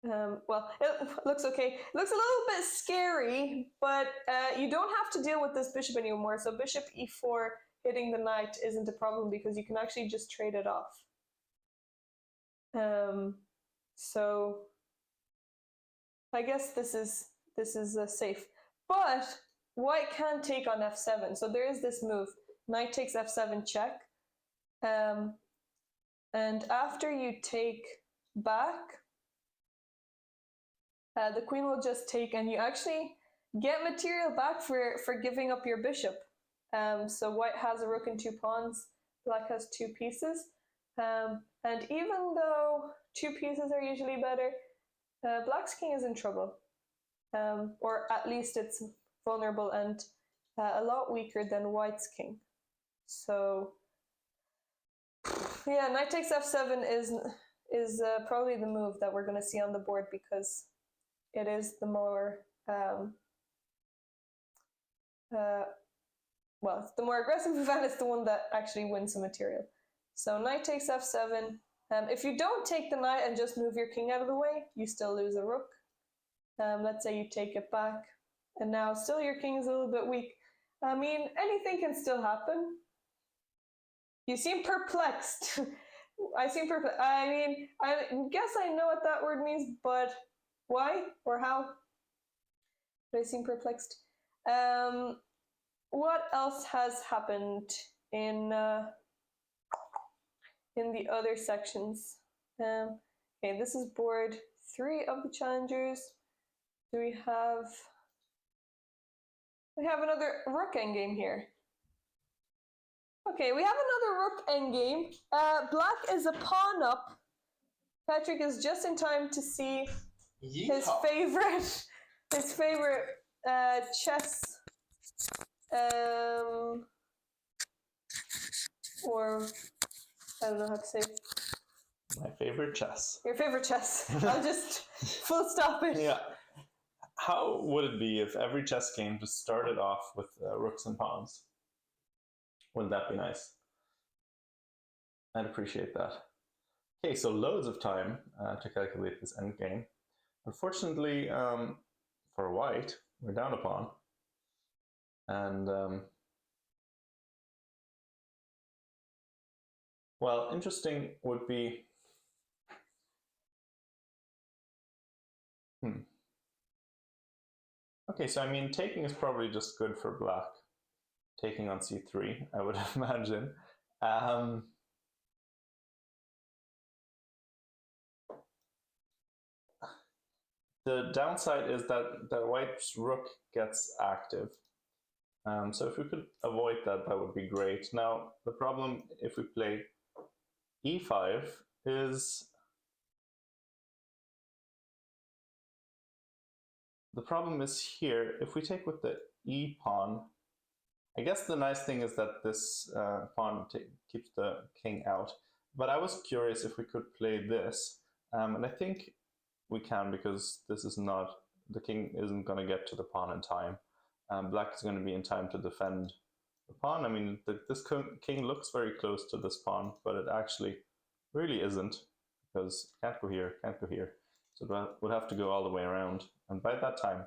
Well, it looks okay. It looks a little bit scary, but you don't have to deal with this bishop anymore. So bishop e4 hitting the knight isn't a problem because you can actually just trade it off. So I guess this is safe. But white can take on f7. So there is this move. Knight takes f7 check. And after you take back, the queen will just take, and you actually get material back for giving up your bishop. So white has a rook and 2 pawns, black has 2 pieces. And even though 2 pieces are usually better, black's king is in trouble. Or at least it's vulnerable and a lot weaker than white's king. So yeah, knight takes f7 is probably the move that we're going to see on the board because it is the more well, it's the more aggressive move and it's the one that actually wins some material. So knight takes f7. If you don't take the knight and just move your king out of the way, you still lose a rook. Let's say you take it back, and now still your king is a little bit weak. I mean, anything can still happen. You seem perplexed. I seem perplexed. I mean, I guess I know what that word means, but why or how? Do I seem perplexed? What else has happened in the other sections? Okay, this is board 3 of the challengers. Do we have another rook endgame here? Okay, we have another rook endgame. Black is a pawn up. Patrick is just in time to see his favorite chess or I don't know how to say it. My favorite chess. Your favorite chess. I'll just full stop it. Yeah. How would it be if every chess game just started off with rooks and pawns? Wouldn't that be nice? I'd appreciate that. Okay, so loads of time to calculate this endgame. Unfortunately, for white, we're down a pawn. And, well, interesting would be... Okay, so I mean, taking is probably just good for black. Taking on c3, I would imagine. The downside is that the white's rook gets active. So if we could avoid that, that would be great. Now, the problem if we play e5 is... The problem is here, if we take with the e pawn, I guess the nice thing is that this pawn keeps the king out. But I was curious if we could play this. And I think we can because this is not, the king isn't going to get to the pawn in time. Black is going to be in time to defend the pawn. I mean, this king looks very close to this pawn, but it actually really isn't because it can't go here, can't go here. So that would have to go all the way around. And by that time,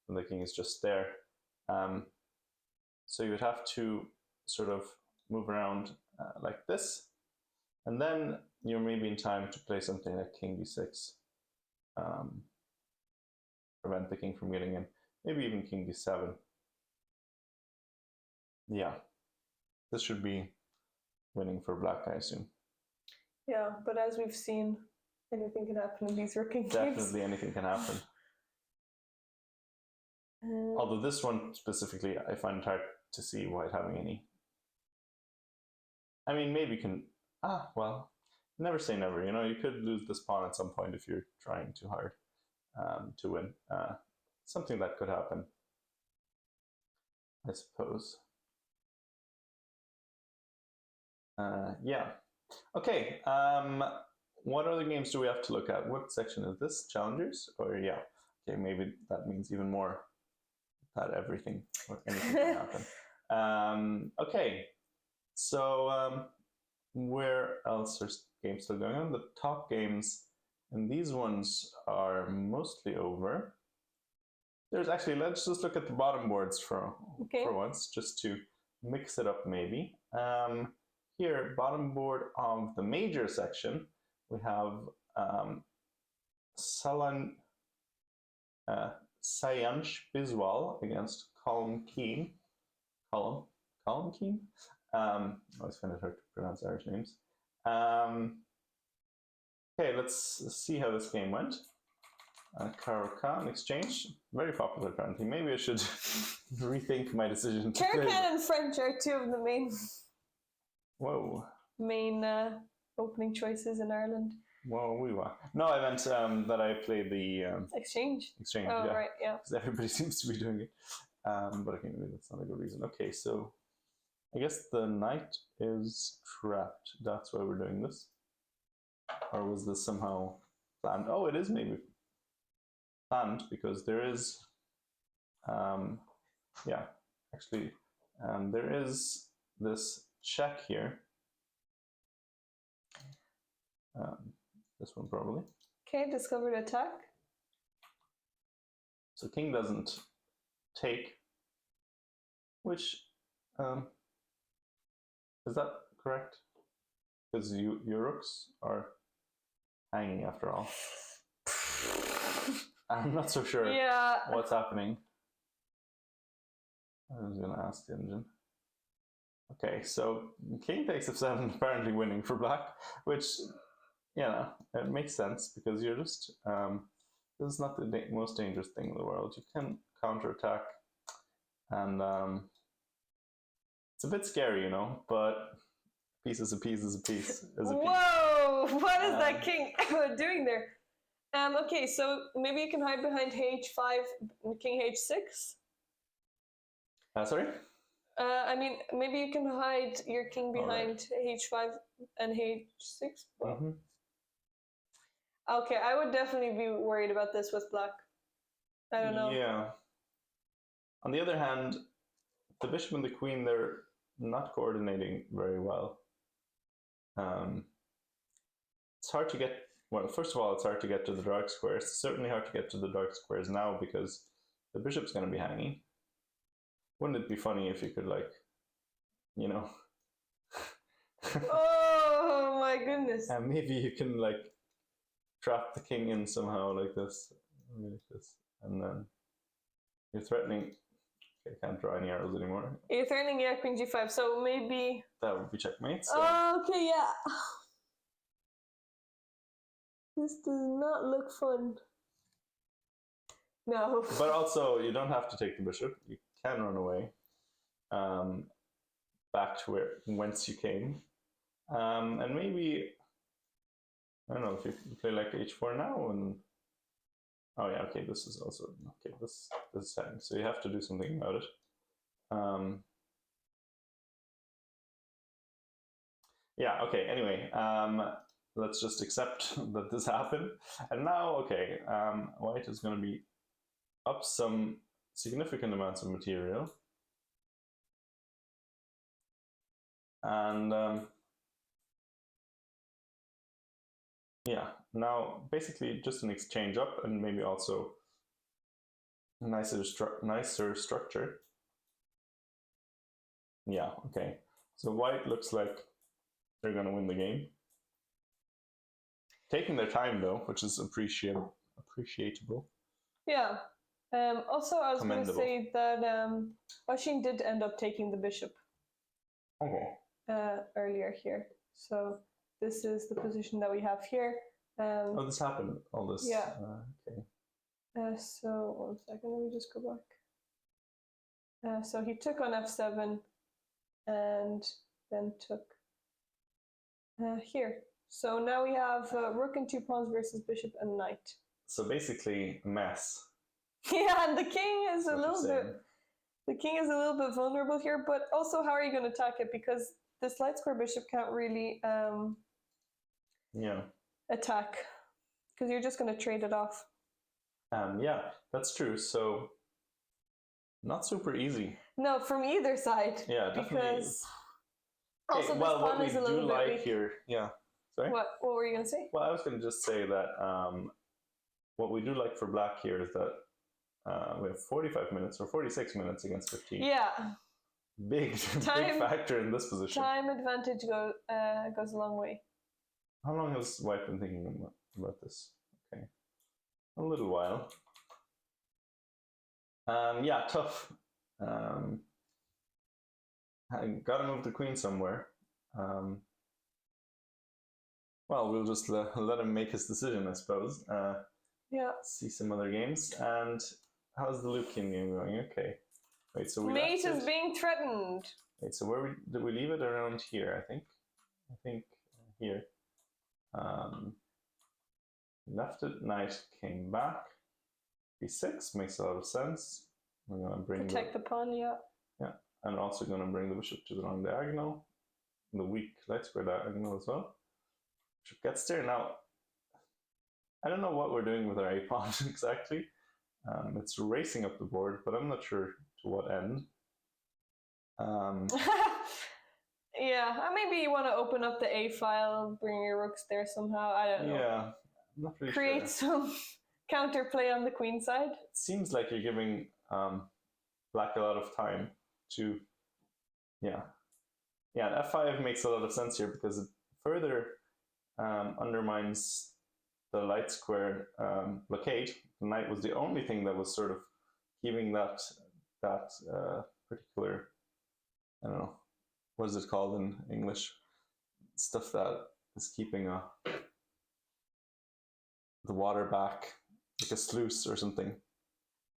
the king is just there. So you would have to sort of move around like this, and then you're maybe in time to play something like king d6, prevent the king from getting in. Maybe even king d7. Yeah, this should be winning for black, I assume. Yeah, but as we've seen, anything can happen in these rooking games. Definitely anything can happen. Although this one specifically, I find it hard to see white having any. I mean, maybe you can, well, never say never. You know, you could lose this pawn at some point if you're trying too hard to win. Something that could happen, I suppose. Yeah. Okay. What other games do we have to look at? What section is this? Challengers? Or yeah. Okay, maybe that means even more that everything or anything can happen. Okay. So where else are games still going on? The top games, and these ones are mostly over. There's actually, let's just look at the bottom boards for once, just to mix it up maybe. Here, bottom board of the major section, we have Sayansh Biswal against Colm Keen. Colm Keen? I always find it hard to pronounce Irish names. Okay, let's see how this game went. Caro-Kann exchange, very popular apparently. Maybe I should rethink my decision. Caro-Kann and French are two of the main opening choices in Ireland. Whoa, we were. No, I meant that I played the exchange. Exchange. Oh, yeah. right, yeah. Because everybody seems to be doing it. But okay, maybe that's not a good reason. Okay, so I guess the knight is trapped. That's why we're doing this. Or was this somehow planned? Oh, it is maybe planned because there is, yeah, actually, there is this check here. This one probably. Okay, discovered attack. So king doesn't take, which, is that correct? Because your rooks are hanging after all. I'm not so sure what's happening. I was going to ask the engine. Okay, so king takes f7, apparently winning for black, which, you know, it makes sense because you're just, this is not the most dangerous thing in the world. You can counterattack, and it's a bit scary, you know, but piece is a piece is a piece is a piece. Whoa! What is that king doing there? Okay, so maybe you can hide behind h5, king h6. Sorry? I mean, maybe you can hide your king behind h5 and h6. Well, okay, I would definitely be worried about this with black. I don't know. Yeah. On the other hand, the bishop and the queen, they're not coordinating very well. It's hard to get, well, first of all, it's hard to get to the dark squares. It's certainly hard to get to the dark squares now because the bishop's going to be hanging. Wouldn't it be funny if you could, like, you know... Oh my goodness. And maybe you can, like, trap the king in somehow like this. And then you're threatening... Okay, I can't draw any arrows anymore. You're threatening, yeah, queen g5, so maybe... That would be checkmate. So. Oh, okay, yeah. This does not look fun. No. But also, you don't have to take the bishop. You can run away back to whence you came. And maybe, I don't know, if you play like h4 now and... Oh yeah, okay, this is also... Okay, this is hanging, so you have to do something about it. Yeah, okay, anyway, let's just accept that this happened. And now, okay, white is going to be up some significant amounts of material. And yeah, now basically just an exchange up and maybe also nicer structure. Yeah, okay. So white looks like they're going to win the game. Taking their time, though, which is appreciable. Yeah. Also, I was going to Commendable. say that Oshin did end up taking the bishop Okay. earlier here. So this is the position that we have here. Oh, this happened. All this. Yeah. Okay. So 1 second, let me just go back. So he took on f7 and then took here. So now we have rook and 2 pawns versus bishop and knight. So basically, a mess. Yeah, and the king is a little bit. The king is a little bit vulnerable here, but also how are you going to attack it? Because this light square bishop can't really attack, because you're just going to trade it off. Yeah, that's true. So not super easy. No, from either side. Yeah, definitely. Because also well, this pawn is a little bit like weak. here, yeah. Sorry. What were you going to say? Well, I was going to just say that what we do like for black here is that we have 45 minutes or 46 minutes against 15. Yeah. Big factor in this position. Time advantage goes a long way. How long has White been thinking about this? Okay, a little while. Yeah, tough. I gotta move the queen somewhere. Well, we'll just let him make his decision, I suppose. Yeah. See some other games. And how's the Lucian game going? Okay. Wait, so we mate is being threatened. Wait, so where did we leave it? Around here, I think. I think here. Left it, knight came back. b6 makes a lot of sense. We're gonna bring protect the pawn, yeah. Yeah, and also gonna bring the bishop to the wrong diagonal, the weak light square diagonal as well. Bishop gets there. Now, I don't know what we're doing with our a pawn exactly. It's racing up the board, but I'm not sure to what end. Yeah, maybe you want to open up the a file, bring your rooks there somehow. I don't know. Yeah, I'm not really create some counterplay on the queen side. It seems like you're giving black a lot of time to, yeah, f5 makes a lot of sense here because it further undermines the light square blockade. The knight was the only thing that was sort of keeping that particular, I don't know, what is it called in English? Stuff that is keeping the water back, like a sluice or something.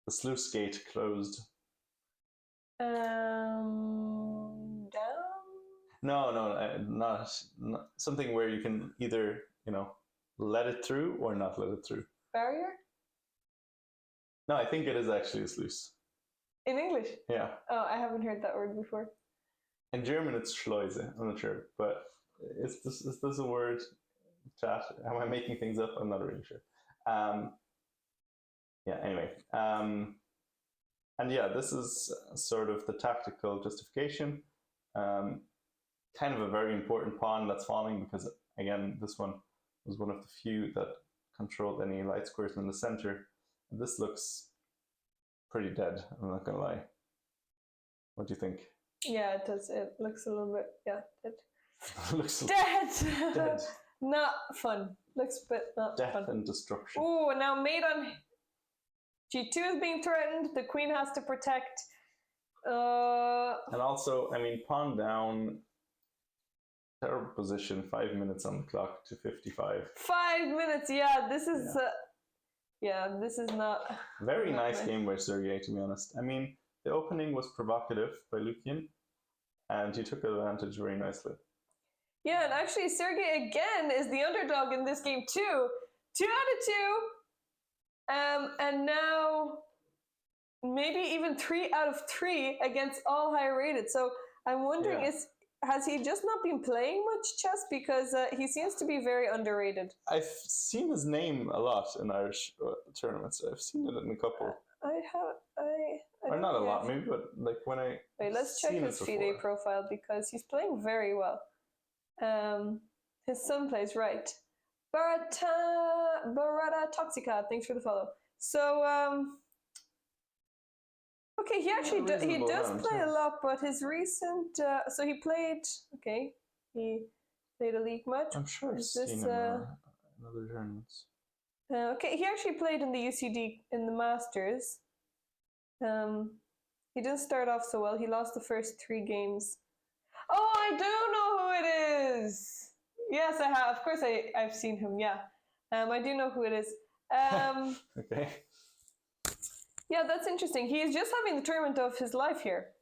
The sluice gate closed. Down? No, not something where you can either, let it through or not let it through. Barrier? No, I think it is actually a sluice. In English? Yeah. Oh, I haven't heard that word before. In German, it's Schleuse. I'm not sure, but is this a word? Chat? Am I making things up? I'm not really sure. Yeah. Anyway, and yeah, this is sort of the tactical justification. Kind of a very important pawn that's falling because, again, this one was one of the few that controlled any light squares in the center. This looks pretty dead, I'm not gonna lie. What do you think? Yeah, it does. It looks a little bit, dead. Looks dead! Dead. Not fun. Looks a bit not Death fun. and destruction. Oh, now mate on g2 is being threatened. The queen has to protect. And also, I mean, pawn down, terrible position, 5 minutes on the clock to 55. 5 minutes, yeah, this is... this is not... Very nice game by Sergei, to be honest. I mean, the opening was provocative by Lucian, and he took advantage very nicely. Yeah, and actually Sergei again is the underdog in this game too. 2 out of 2. And now maybe even 3 out of 3 against all higher rated. So I'm wondering, has he just not been playing much chess? Because he seems to be very underrated. I've seen his name a lot in Irish tournaments. I've seen it in a couple. Or not a lot, maybe, but like when I... Wait, let's check his FIDE profile because he's playing very well. His son plays right. Barata Toxica, thanks for the follow. So, Okay, he actually he does play too. a lot, but his recent so he played he played a league match. I'm sure I've seen him in other tournaments. Okay, he actually played in the UCD in the Masters. He didn't start off so well. He lost the first 3 games. Oh, I do know who it is. Yes, I have. Of course, I've seen him. Yeah, I do know who it is. Okay. Yeah, that's interesting. He's just having the tournament of his life here.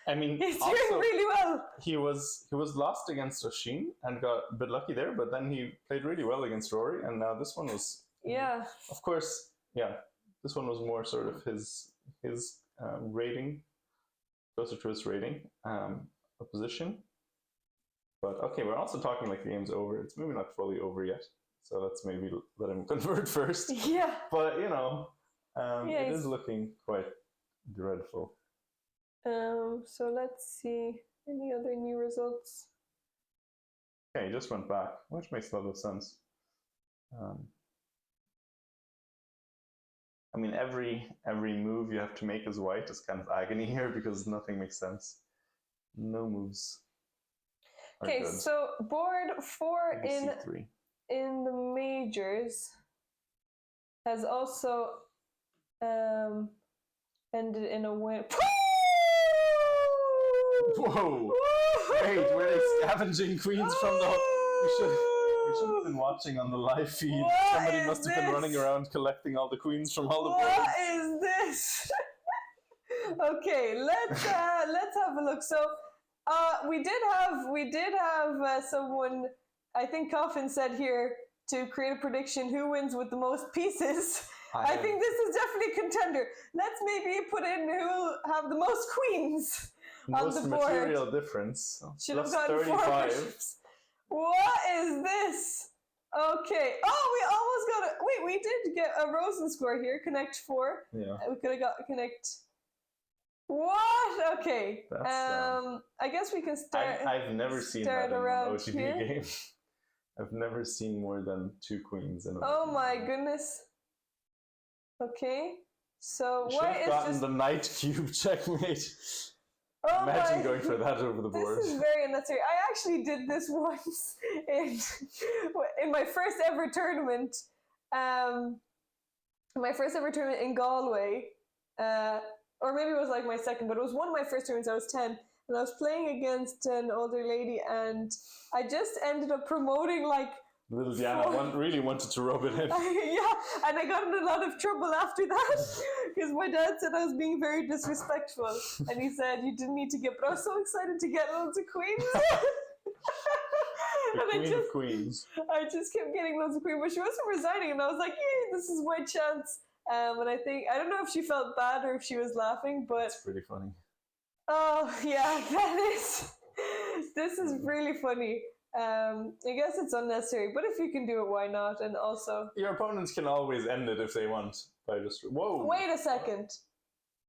I mean, he's doing really well. He was lost against Oshin and got a bit lucky there, but then he played really well against Rory, and now this one was. Yeah. Of course, yeah. This one was more sort of his rating, closer to his rating, opposition. But okay, we're also talking like the game's over. It's maybe not fully over yet, so let's maybe let him convert first. Yeah. But you know, it is looking quite dreadful. So let's see any other new results. Okay, he just went back, which makes a lot of sense. I mean, every move you have to make as white is kind of agony here because nothing makes sense. No moves. Okay, good. So board 4 Maybe C3. In the majors has also ended in a win. Whoa! Wait, were they scavenging queens from the? We should have been watching on the live feed. Somebody must have been running around collecting all the queens from all the boards. What is this? Okay, let's have a look. So, we did have someone. I think Coffin said here to create a prediction who wins with the most pieces. I think this is definitely a contender. Let's maybe put in who will have the most queens on the board. Material difference. Should have gotten 35. What is this? Okay. Oh, we almost got it. Wait, we did get a Rosen score here. Connect 4. Yeah. We could have got connect. What? Okay. I guess we can start. I've never seen that in an OTB game. I've never seen more than 2 queens in a Oh my goodness. Okay. So what is this? Should have gotten the knight cube checkmate. Oh Imagine going for that over the board. This is very unnecessary. I actually did this once in my first ever tournament. My first ever tournament in Galway. Or maybe it was like my second, but it was one of my first tournaments. I was 10, and I was playing against an older lady, and I just ended up promoting like Little Diana really wanted to rub it in. Yeah, and I got in a lot of trouble after that because my dad said I was being very disrespectful, and he said you didn't need to get. But I was so excited to get loads of queens. Of queens. I just kept getting loads of queens, but she wasn't resigning, and I was like, "Yay, this is my chance." And I don't know if she felt bad or if she was laughing, but it's pretty funny. Oh yeah, this is really funny. I guess it's unnecessary, but if you can do it, why not? And also, your opponents can always end it if they want by just. Whoa! Wait a second.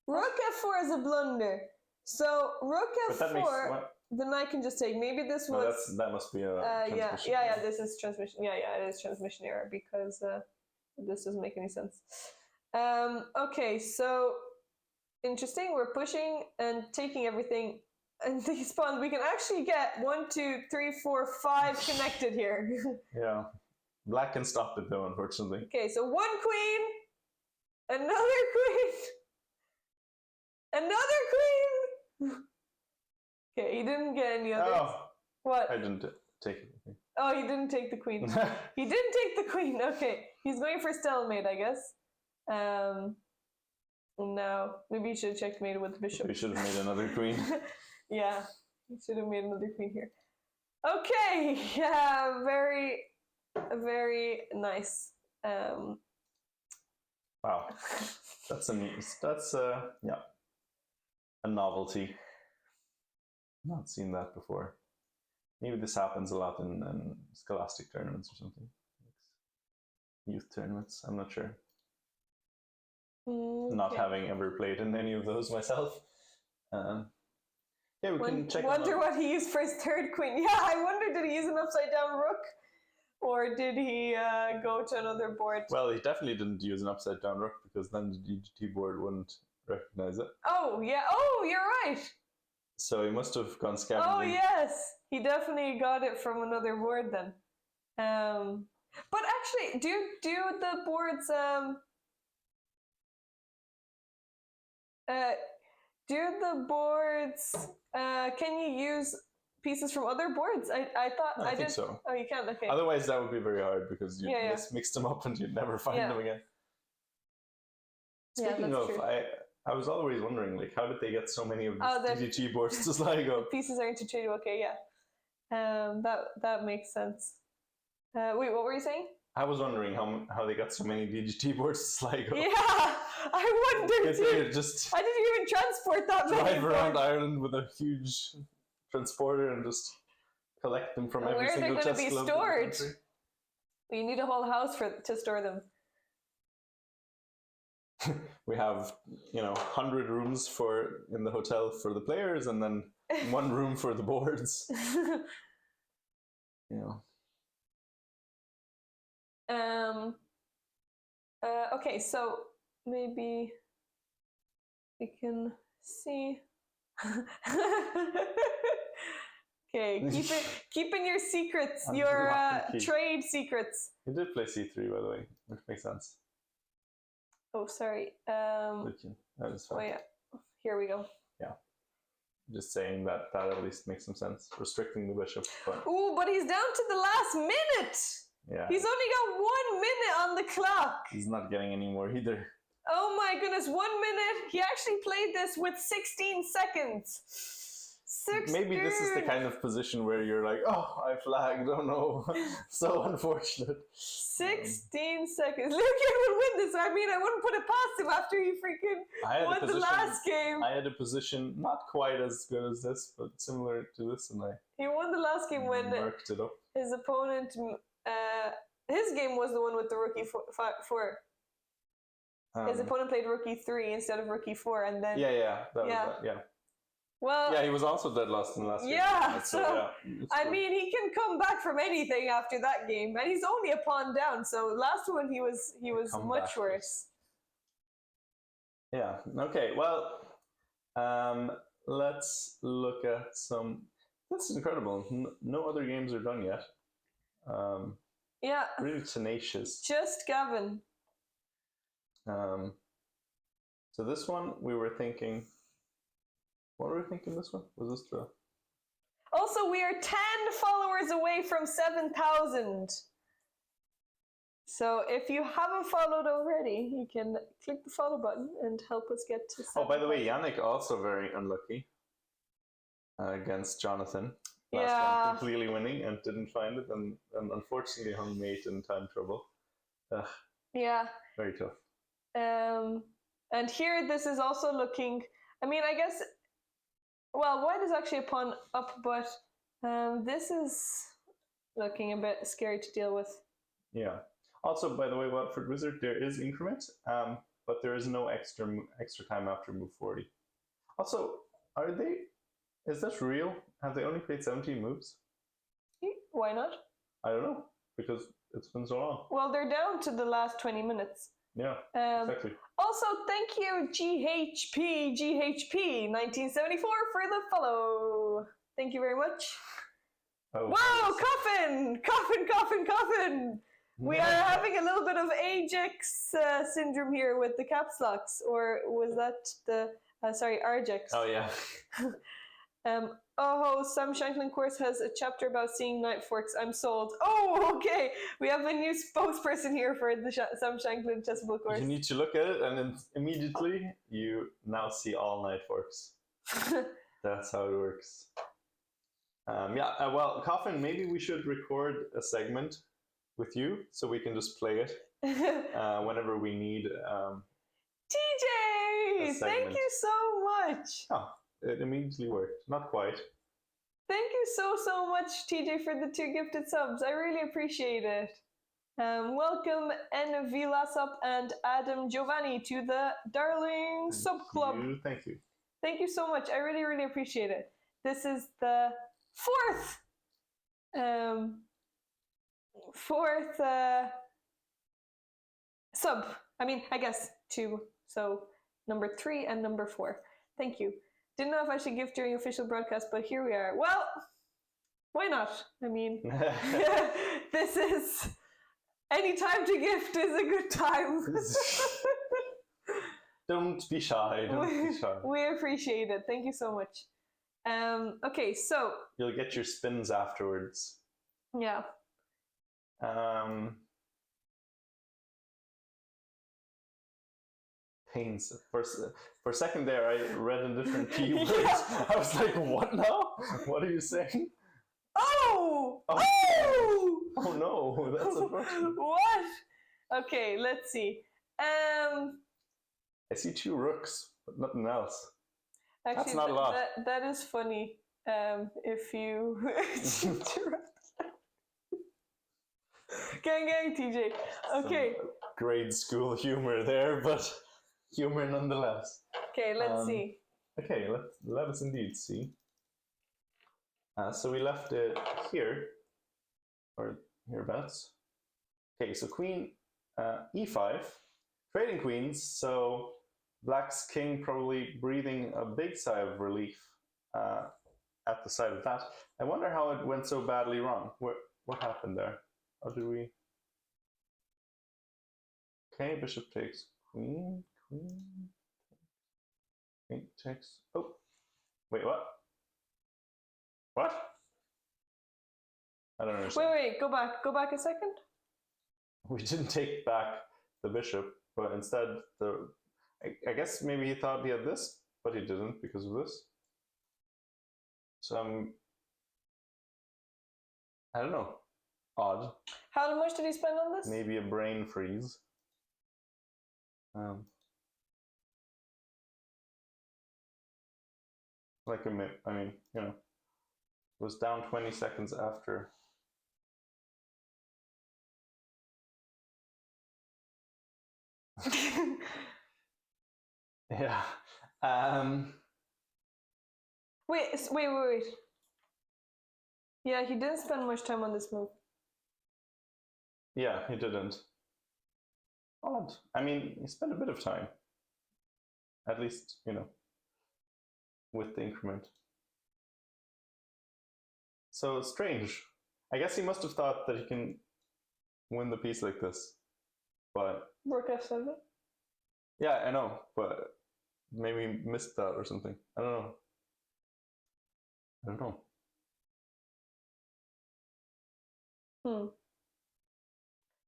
Rook f4 is a blunder. So rook f4, the knight can just take. Maybe this was. That must be a. Transmission yeah. This is transmission. Yeah, it is transmission error because this doesn't make any sense. Okay, so interesting. We're pushing and taking everything. And these pawns, we can actually get 1, 2, 3, 4, 5 connected here. Yeah. Black can stop it though, unfortunately. Okay, so 1 queen, another queen, another queen. Okay, he didn't get any others. Oh. What? I didn't take it. Oh, he didn't take the queen. He didn't take the queen. Okay, he's going for stalemate, I guess. No, maybe you should have checkmated with the bishop. We should have made another queen. Yeah, you should have made another queen here. Okay, yeah, very, very nice. Wow, that's yeah, a novelty. Not seen that before. Maybe this happens a lot in scholastic tournaments or something, youth tournaments. I'm not sure. Okay. Not having ever played in any of those myself. Yeah, we can check. Wonder what he used for his third queen. Yeah, I wonder, did he use an upside down rook, or did he go to another board? Well, he definitely didn't use an upside down rook because then the DGT board wouldn't recognize it. Oh, yeah. Oh, you're right. So he must have gone scavenging. Oh, yes. He definitely got it from another board then. But actually, do the boards can you use pieces from other boards? I thought I think so. Oh, you can. Okay. Otherwise, that would be very hard because you'd mix them up and you'd never find them again. Speaking of, true. I was always wondering, like, how did they get so many of these DDG boards to Sligo? The pieces are interchangeable. Okay, yeah. That makes sense. Wait, what were you saying? I was wondering how they got so many DGT boards to Sligo. Yeah, I wondered too. Just I didn't even transport that many. Drive around Ireland with a huge transporter and just collect them from every single chest club. Where are they going to be stored? You need a whole house to store them. We have 100 rooms in the hotel for the players, and then one room for the boards. Okay, so maybe we can see. Okay, keeping your secrets, your trade secrets. You did play C3, by the way, which makes sense. Oh, sorry. That is fine. Oh, yeah. Here we go. Yeah. Just saying that at least makes some sense. Restricting the bishop. Ooh, but he's down to the last minute. Yeah. He's only got 1 minute on the clock. He's not getting any more either. Oh my goodness, 1 minute. He actually played this with 16 seconds. 16. Maybe this is the kind of position where you're like, oh, I flagged, oh no. So unfortunate. 16 seconds. Lucian would win this. I mean, I wouldn't put it past him after he freaking won the last game. I had a position not quite as good as this, but similar to this, and he won the last game when worked it up. His opponent, his game was the one with the rookie 4. His opponent played rookie 3 instead of rookie 4, and then yeah. Well, yeah, he was also dead lost in the last game. Yeah, so I mean, he can come back from anything after that game, and he's only a pawn down. So last one, he was much worse. Yeah. Okay. Well, let's look at some. That's incredible. No other games are done yet. Yeah. Really tenacious. Just Gavin. So this one we were thinking. What were we thinking this one? Was this the... Also, we are 10 followers away from 7,000. So if you haven't followed already, you can click the follow button and help us get to 7,000. Oh, by the way, Yannick also very unlucky against Jonathan. Last time, completely winning and didn't find it, and unfortunately hung mate in time trouble. Yeah. Very tough. And here, this is also looking... I mean, I guess... Well, white is actually a pawn up, but this is looking a bit scary to deal with. Yeah. Also, by the way, Watford Wizard, there is increment, but there is no extra time after move 40. Also, is that real? Have they only played 17 moves? Why not? I don't know, because it's been so long. Well, they're down to the last 20 minutes. Yeah, exactly. Also, thank you, GHP1974 for the follow. Thank you very much. Oh, wow, coffin! We are having a little bit of Ajax syndrome here with the caps locks, or was that the Arjax? Oh yeah. Sam Shanklin course has a chapter about seeing night forks. I'm sold. Oh, okay. We have a new spokesperson here for the Sam Shanklin chessable course. You need to look at it, and then immediately you now see all night forks. That's how it works. Well, Coffin, maybe we should record a segment with you so we can just play it whenever we need. TJ, thank you so much. Oh, it immediately worked. Not quite. Thank you so much, TJ, for the 2 gifted subs. I really appreciate it. Welcome N Vilasop and Adam Giovanni to the Darling Sub Club. Thank you. Thank you so much. I really appreciate it. This is the fourth sub. I mean, I guess 2. So number 3, and number 4. Thank you. Didn't know if I should gift during official broadcast, but here we are. Well, why not? I mean, this is... Any time to gift is a good time. Don't be shy. Don't be shy. We appreciate it. Thank you so much. Okay, so... You'll get your spins afterwards. Yeah. Pains. For a second there, I read a different keyword. Yeah. I was like, what now? What are you saying? Oh! Oh no, that's unfortunate. What? Okay, let's see. I see 2 rooks, but nothing else. Actually, that's not a lot. That is funny. If you... Gang, TJ. Okay. Some grade school humor there, but humor nonetheless. Okay, let's see. Okay, let us indeed see. So we left it here, or hereabouts. Okay, so queen e5, trading queens, so black's king probably breathing a big sigh of relief at the sight of that. I wonder how it went so badly wrong. What happened there? How do we... Okay, bishop takes queen, queen takes... Oh, wait, what? What? I don't understand. Wait, go back a second. We didn't take back the bishop, but instead I guess maybe he thought he had this, but he didn't because of this. So I don't know. Odd. How much did he spend on this? Maybe a brain freeze. Like I mean, you know, it was down 20 seconds after. Yeah. Wait. Yeah, he didn't spend much time on this move. Yeah, he didn't. Odd. I mean, he spent a bit of time. At least, you know, with the increment. So strange. I guess he must have thought that he can win the piece like this. But Rook f7? Yeah, I know, but maybe he missed that or something. I don't know.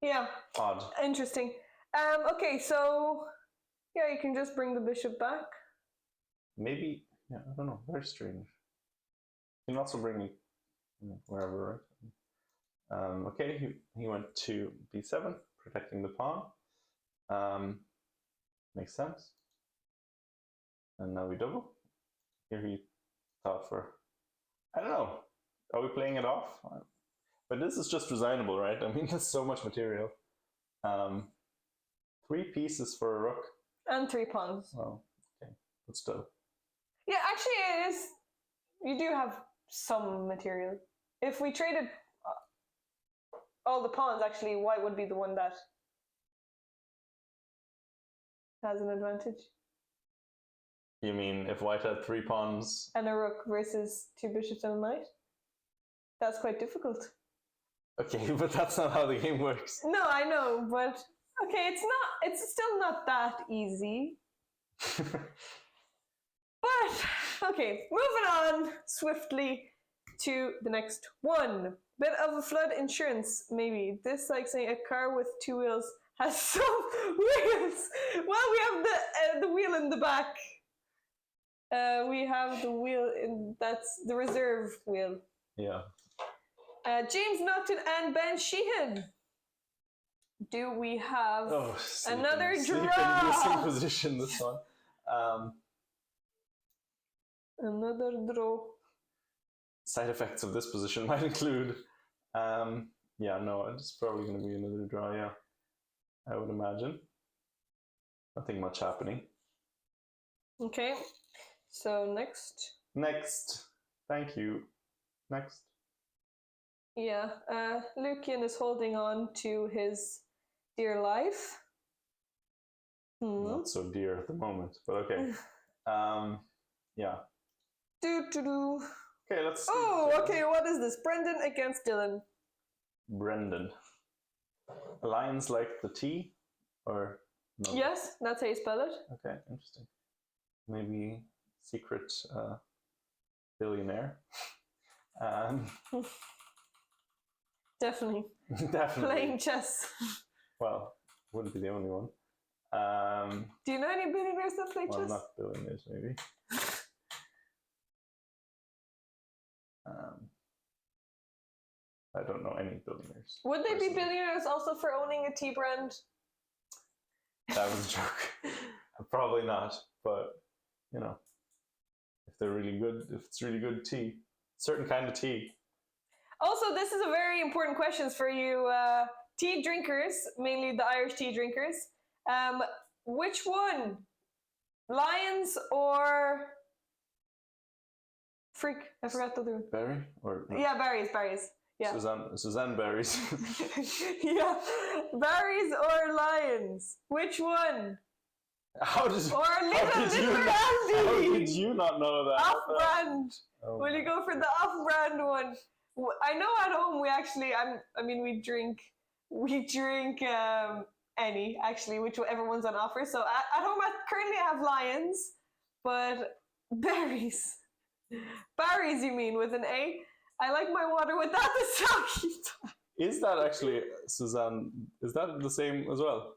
Yeah. Odd. Interesting. Okay, so yeah, you can just bring the bishop back. Maybe, yeah, I don't know. Very strange. You can also bring it wherever, right? Okay, he went to b7, protecting the pawn. Makes sense. And now we double. Here he thought for, I don't know. Are we playing it off? But this is just resignable, right? I mean, there's so much material. 3 pieces for a rook. And 3 pawns. Well, okay, but still. Yeah, actually it is, you do have some material. If we traded all the pawns, actually, white would be the one that has an advantage. You mean if white had 3 pawns? And a rook versus 2 bishops and a knight? That's quite difficult. Okay, but that's not how the game works. No, I know, but okay, it's still not that easy. But, okay, moving on swiftly to the next one. Bit of a flood insurance, maybe. This, like saying a car with 2 wheels has some wheels. Well, we have the wheel in the back. We have the wheel that's the reserve wheel. Yeah. James Naughton and Ben Sheehan. Do we have another draw? Sleeping position this one. Another draw. Side effects of this position might include, yeah, no, it's probably going to be another draw, yeah. I would imagine. Nothing much happening. Okay, so next. Next. Thank you. Next. Yeah, Lucian is holding on to his dear life. Not so dear at the moment, but okay. Yeah. Do. Okay, let's see. Oh, okay, what is this? Brendan against Dylan. Brendan. Lions like the T? Or no? Yes, that's how you spell it. Okay, interesting. Maybe secret billionaire. Definitely. Definitely. Playing chess. Well, wouldn't be the only one. Do you know any billionaires that play well, chess? not billionaires, maybe. I don't know any billionaires. Would they be billionaires also for owning a tea brand? That was a joke. Probably not, but you know, if they're really good, if it's really good tea, certain kind of tea. Also, this is a very important question for you tea drinkers, mainly the Irish tea drinkers. Which one? Lions or freak? I forgot the other one. Berry or no? Yeah, berries. Yeah. Suzanne berries. Yeah, berries or lions? Which one? How did Or Little Andy? How did you not know that? Off-brand. Oh. Will you go for the off-brand one? I know at home we actually, we drink any actually, whichever one's on offer. So at home I currently have lions, but berries. Berries, you mean, with an A? I like my water without the soggy top. Is that actually, Suzanne, is that the same as well?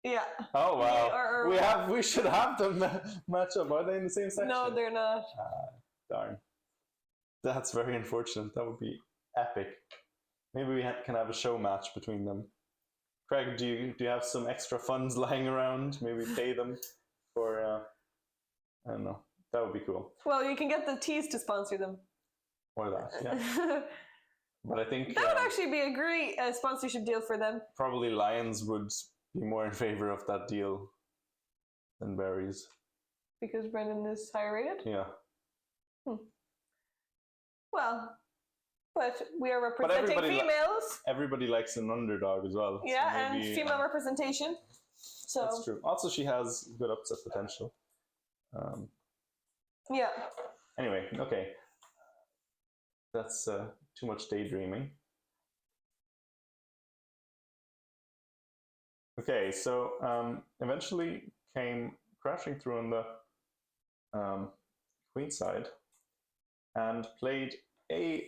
Yeah. Oh wow. We should have them match up. Are they in the same section? No, they're not. Darn. That's very unfortunate. That would be epic. Maybe we can have a show match between them. Craig, do you have some extra funds lying around? Maybe pay them for I don't know. That would be cool. Well, you can get the teas to sponsor them. Or that, yeah. But I think that would actually be a great sponsorship deal for them. Probably Lions would be more in favor of that deal than berries. Because Brendan is higher rated? Yeah. Well, but we are representing females. Everybody likes an underdog as well. Yeah, so maybe, and female representation. So that's true. Also, she has good upset potential. Yeah. Anyway, okay. That's too much daydreaming. Okay, so eventually came crashing through on the queen side and played a6,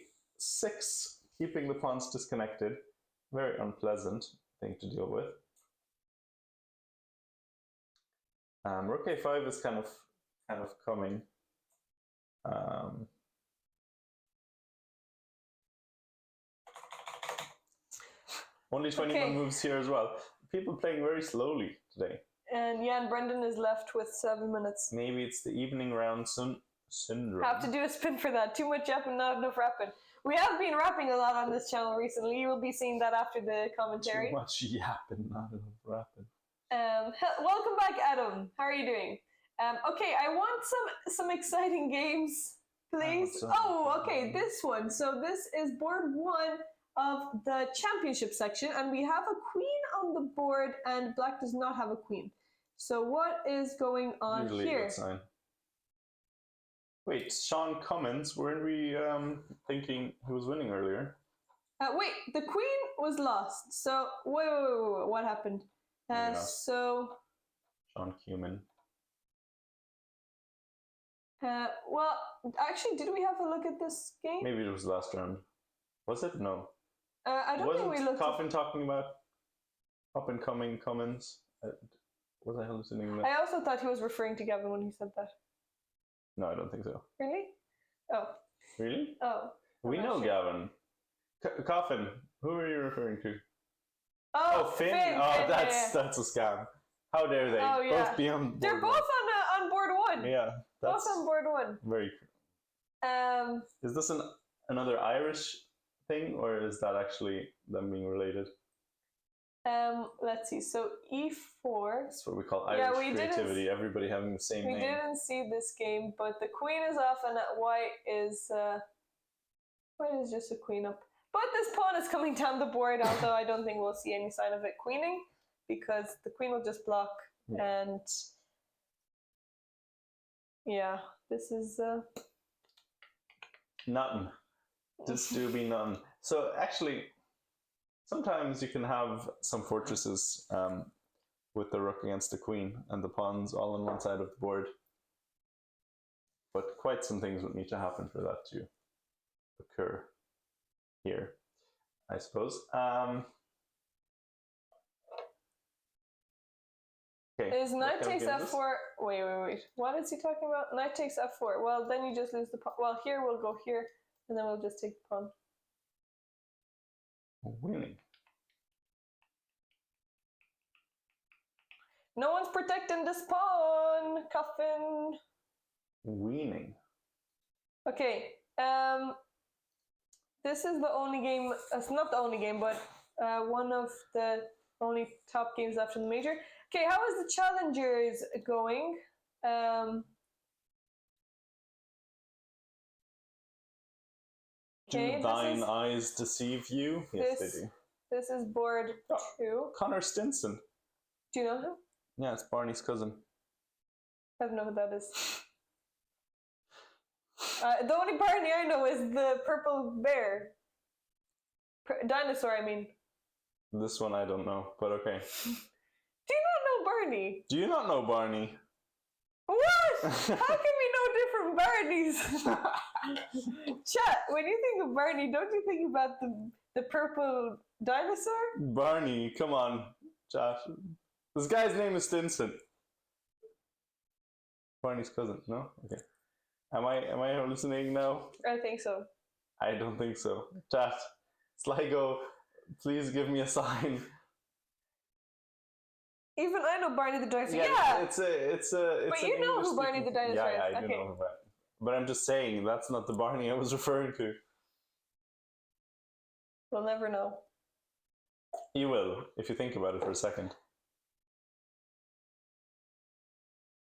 keeping the pawns disconnected. Very unpleasant thing to deal with. Rook a5 is kind of coming. Only 21 moves here as well. People playing very slowly today. And yeah, and Brendan is left with 7 minutes. Maybe it's the evening round syndrome. Have to do a spin for that. Too much yapping, not enough rapping. We have been rapping a lot on this channel recently. You will be seeing that after the commentary. Too much yapping, not enough rapping. Welcome back, Adam. How are you doing? Okay, I want some exciting games, please. Oh, okay, this one. So this is board 1 of the championship section, and we have a queen on the board, and black does not have a queen. So what is going on Usually here? A good sign. Wait, Sean Cummins, weren't we thinking he was winning earlier? Wait, the queen was lost. So wait, what happened? So Sean Cumin. Well, actually, did we have a look at this game? Maybe it was last round. Was it? No. I don't think we looked. Coffin talking about up and coming Cummins? Was I hallucinating that? I also thought he was referring to Gavin when he said that. No, I don't think so. Really? Oh. Really? Oh. We know sure. Gavin. Coffin. Who are you referring to? Oh, Finn. Oh, that's a scam. How dare they? Oh, yeah. Both be on board. They're both on board 1. Yeah. Both on board 1. Very. Is this another Irish thing, or is that actually them being related? Let's see. So E4. That's what we call Irish creativity. Everybody having the same name. We didn't see this game, but the queen is off, and white is just a queen up. But this pawn is coming down the board, although I don't think we'll see any sign of it queening, because the queen will just block And yeah, this is nothing. Just do be nothing. So actually, sometimes you can have some fortresses with the rook against the queen and the pawns all on one side of the board. But quite some things would need to happen for that to occur here, I suppose. Okay. Is knight takes f4. Wait. What is he talking about? Knight takes f4. Well, then you just lose the pawn. Well, here we'll go here, and then we'll just take the pawn. Winning. No one's protecting this pawn, Coffin. Winning. Okay. This is the only game. It's not the only game, but one of the only top games after the major. Okay, how is the challengers going? Do thine eyes deceive you? Yes, they do. This is board 2. Connor Stinson. Do you know him? Yeah, it's Barney's cousin. I don't know who that is. The only Barney I know is the purple bear. Dinosaur, I mean. This one I don't know, but okay. Do you not know Barney? Do you not know Barney? What? How can we know different Barneys? Chat, when you think of Barney, don't you think about the purple dinosaur? Barney, come on, Josh. This guy's name is Stinson. Barney's cousin, no? Okay. Am I hallucinating now? I think so. I don't think so. Chat, Sligo, please give me a sign. Even I know Barney the dinosaur. Yeah, it's a. But you know who Barney the dinosaur is. Yeah, I do know who that. But I'm just saying that's not the Barney I was referring to. We'll never know. You will if you think about it for a second.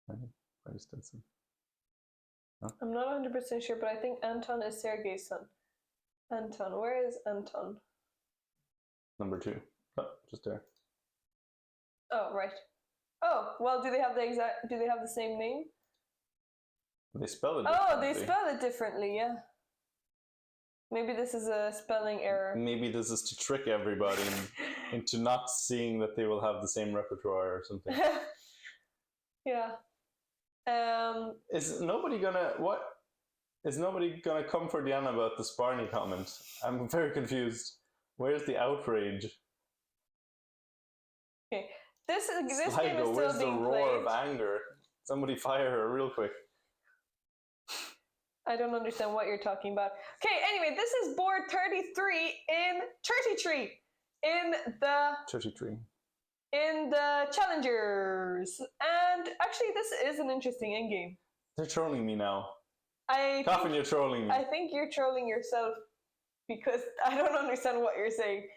Barney Stinson. Huh? I'm not 100% sure, but I think Anton is Sergei's son. Anton, where is Anton? Number 2. Oh, just there. Oh, right. Oh, well, do they have the same name? They spell it differently. Oh, they spell it differently, yeah. Maybe this is a spelling error. Maybe this is to trick everybody into not seeing that they will have the same repertoire or something. Yeah. Is nobody gonna come for Diana about this Barney comment? I'm very confused. Where's the outrage? Okay. This game is Sligo, still where's being the roar played. of anger? Somebody fire her real quick. I don't understand what you're talking about. Okay, anyway, this is board 33 in 33 in the 33. In the challengers. And actually this is an interesting endgame. They're trolling me now. Coffin, you're trolling me. I think you're trolling yourself because I don't understand what you're saying.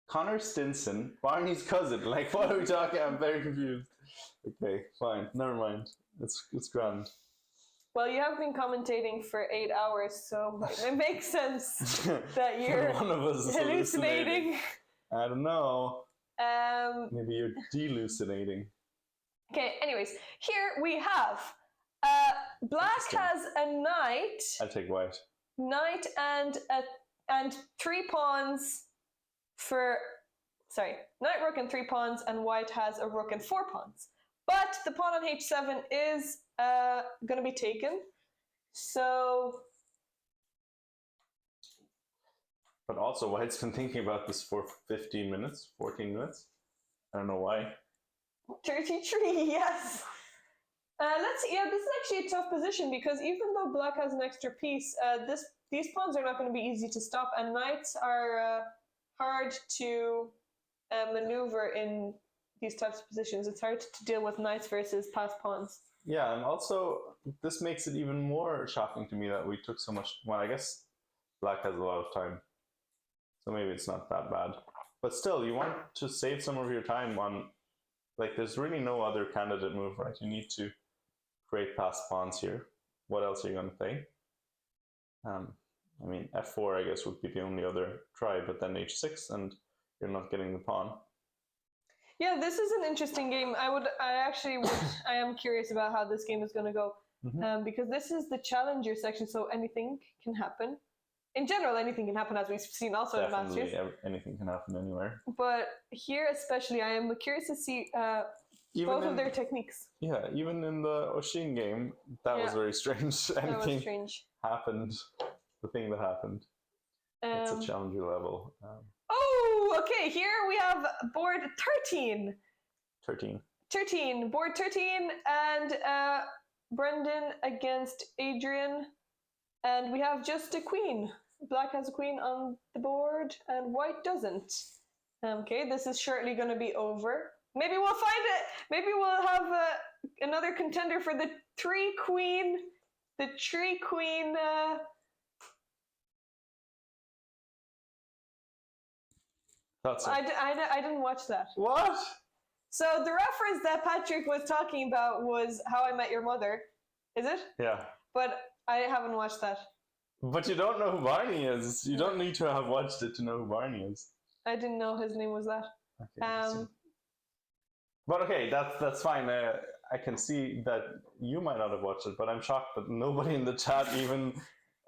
Connor Stinson, Barney's cousin. Like, what are we talking? I'm very confused. Okay, fine. Never mind. It's grand. Well, you have been commentating for 8 hours, so it makes sense that you're one of us is hallucinating. I don't know. Maybe you're delucinating. Okay, anyways, here we have black has a knight. I'll take white. Knight and 3 pawns for knight, rook, and 3 pawns, and white has a rook and 4 pawns. But the pawn on h7 is going to be taken. So. But also, white's been thinking about this for 15 minutes, 14 minutes. I don't know why. 33, yes. This is actually a tough position because even though black has an extra piece, these pawns are not going to be easy to stop, and knights are hard to maneuver in these types of positions. It's hard to deal with knights versus passed pawns. Yeah, and also this makes it even more shocking to me that we took so much. Well, I guess black has a lot of time, so maybe it's not that bad. But still, you want to save some of your time on, like, there's really no other candidate move, right? You need to create passed pawns here. What else are you going to play? I mean, f4, I guess, would be the only other try, but then h6, and you're not getting the pawn. Yeah, this is an interesting game. I am curious about how this game is going to go. Because this is the challenger section, so anything can happen. In general, anything can happen, as we've seen also in Masters. Anything can happen anywhere. But here especially, I am curious to see both of their techniques. Yeah, even in the Oshin game, that was very strange. Anything happened. The thing that happened. It's a challenger level. Oh, okay. Here we have board 13. 13. Board 13, and Brendan against Adrian. And we have just a queen. Black has a queen on the board, and white doesn't. Okay, this is shortly going to be over. Maybe we'll find it. Maybe we'll have another contender for the tree queen. The tree queen. I didn't watch that. What? So the reference that Patrick was talking about was How I Met Your Mother. Is it? Yeah. But I haven't watched that. But you don't know who Barney is. You don't need to have watched it to know who Barney is. I didn't know his name was that. Okay, but okay, that's fine. I can see that you might not have watched it, but I'm shocked that nobody in the chat even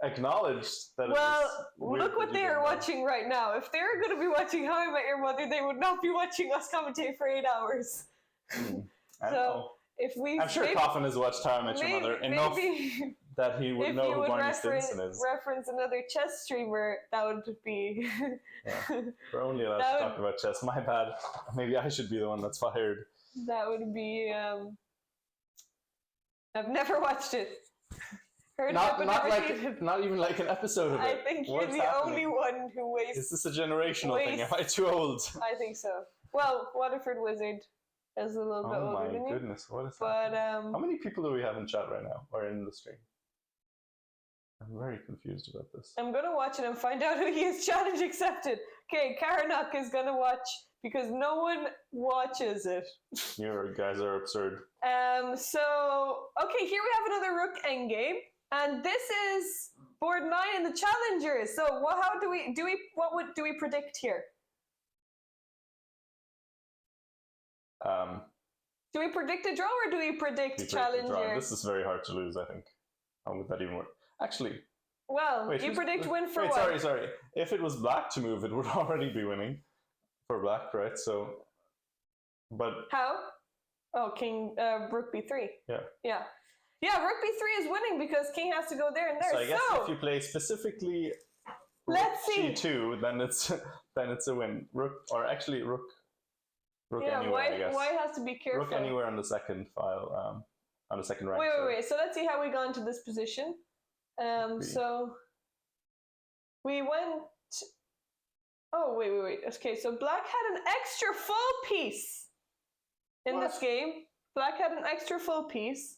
acknowledged that. Well, look what they are watching right now. If they were going to be watching How I Met Your Mother, they would not be watching us commentate for 8 hours. I know. I'm sure Coffin has watched How I Met Your Mother enough that he would know who Barney Stinson is. Reference another chess streamer, that would be. Yeah. We're only allowed to talk about chess. My bad. Maybe I should be the one that's fired. That would be. I've never watched it. Heard not it, but not even like an episode of it. I think you're the only one who wastes. Is this a generational thing? Am I too old? I think so. Well, Waterford Wizard is a little bit older than you. Oh my goodness, what is that? How many people do we have in chat right now, or in the stream? I'm very confused about this. I'm going to watch it and find out who he is. Challenge accepted. Okay, Karanuk is going to watch because no one watches it. You guys are absurd. So, okay, here we have another rook endgame. And this is board 9 in the challengers. So, how do we predict here? Do we predict a draw or do we predict challenger? This is very hard to lose, I think. How would that even work? Actually. Well, you predict win for what? Sorry. If it was black to move, it would already be winning for black, right? So, but how? Oh, King Rook B3. Yeah. Yeah, Rook B3 is winning because King has to go there and there. So I guess if you play specifically let's see. G2, then it's a win. Rook anywhere, I guess. White has to be careful. Rook anywhere on the second file, on the second rank. Wait. So let's see how we got into this position. So we went. Oh wait. Okay, so Black had an extra full piece in this game. Black had an extra full piece.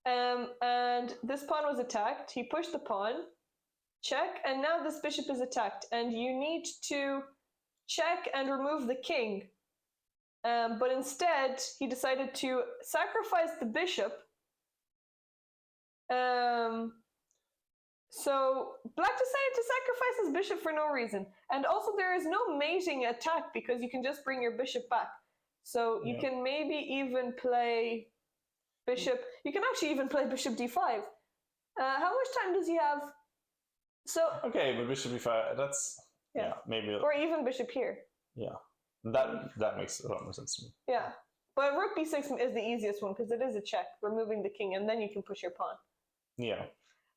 And this pawn was attacked. He pushed the pawn, check, and now this bishop is attacked. And you need to check and remove the king. But instead, he decided to sacrifice the bishop. So Black decided to sacrifice his bishop for no reason. And also there is no mating attack because you can just bring your bishop back. So you can maybe even play bishop. You can actually even play bishop d5. How much time does he have? So okay, but bishop d5, that's maybe. Or even bishop here. Yeah, that makes a lot more sense to me. Yeah, but rook b6 is the easiest one because it is a check, removing the king, and then you can push your pawn. Yeah.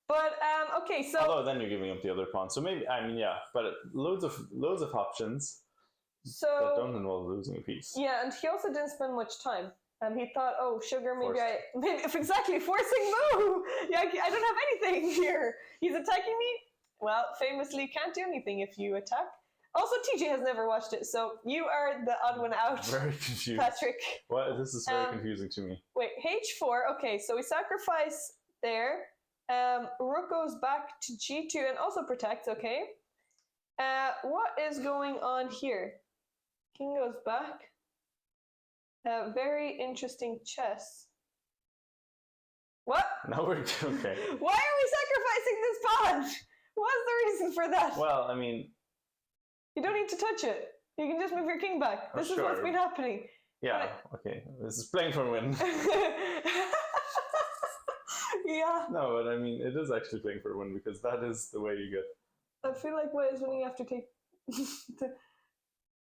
But okay, so although then you're giving up the other pawn, so maybe but loads of options. So that don't involve losing a piece. Yeah, and he also didn't spend much time. He thought, oh, sugar, maybe exactly, forcing move. Yeah, I don't have anything here. He's attacking me. Well, famously, can't do anything if you attack. Also, TJ has never watched it, so you are the odd one out. Very confused. Patrick. What? This is very confusing to me. Wait, h4. Okay, so we sacrifice there. Rook goes back to g2 and also protects. Okay. What is going on here? King goes back. Very interesting chess. What? No, we're okay. Why are we sacrificing this pawn? What's the reason for that? Well, I mean, you don't need to touch it. You can just move your king back. This is what's been happening. Yeah, okay. This is playing for a win. Yeah. No, but I mean, it is actually playing for a win because that is the way you get. I feel like what is winning after take.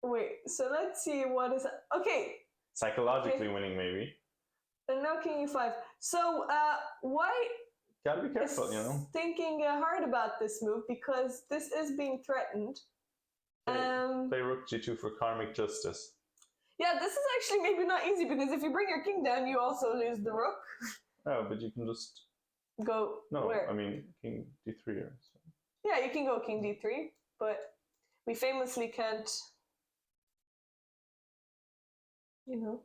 Wait, so let's see what is. Okay. Psychologically winning, maybe. And now king e5. So, white. Gotta be careful, you know. Thinking hard about this move because this is being threatened. Play rook g2 for karmic justice. Yeah, this is actually maybe not easy because if you bring your king down, you also lose the rook. Oh, but you can just go. No, where? I mean king d3 or so. Yeah, you can go king d3, but we famously can't, you know,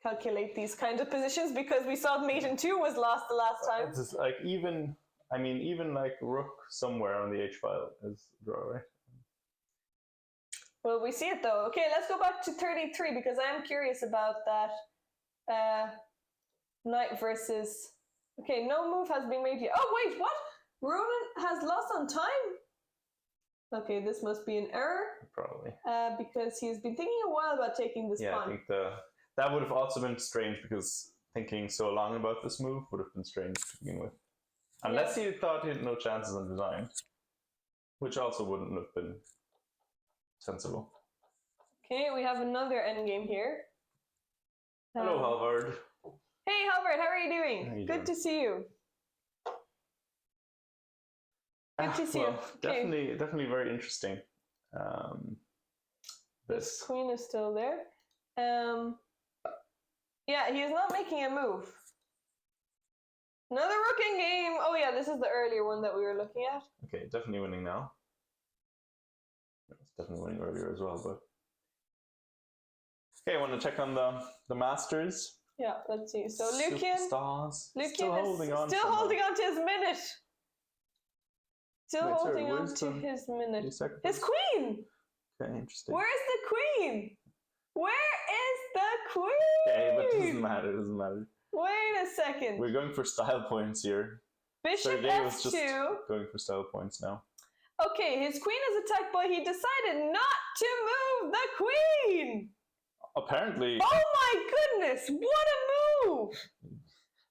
calculate these kinds of positions because we saw mate in 2 was lost the last time. It's just like even like rook somewhere on the h file is draw, right? Well, we see it though. Okay, let's go back to 33 because I am curious about that knight versus. Okay, no move has been made yet. Oh wait, what? Ronan has lost on time? Okay, this must be an error. Probably. Because he's been thinking a while about taking this pawn. I think that would have also been strange because thinking so long about this move would have been strange to begin with. Unless he thought he had no chances on design, which also wouldn't have been sensible. Okay, we have another endgame here. Hello, Halvard. Hey, Halvard, how are you doing? How are you Good doing? to see you. Good to see you. Definitely very interesting. This queen is still there. Yeah, he is not making a move. Another rook in game. Oh yeah, this is the earlier one that we were looking at. Okay, definitely winning now. It's definitely winning earlier as well, but okay, I want to check on the Masters. Yeah, let's see. So Lucian still holding on to his minute. Still holding on to his minute. His queen! Okay, interesting. Where is the queen? Where is the queen? Okay, but it doesn't matter, it doesn't matter. Wait a second. We're going for style points here. Bishop Sergey f2. was just going for style points now. Okay, his queen is attacked, but he decided not to move the queen! Apparently. Oh my goodness, what a move!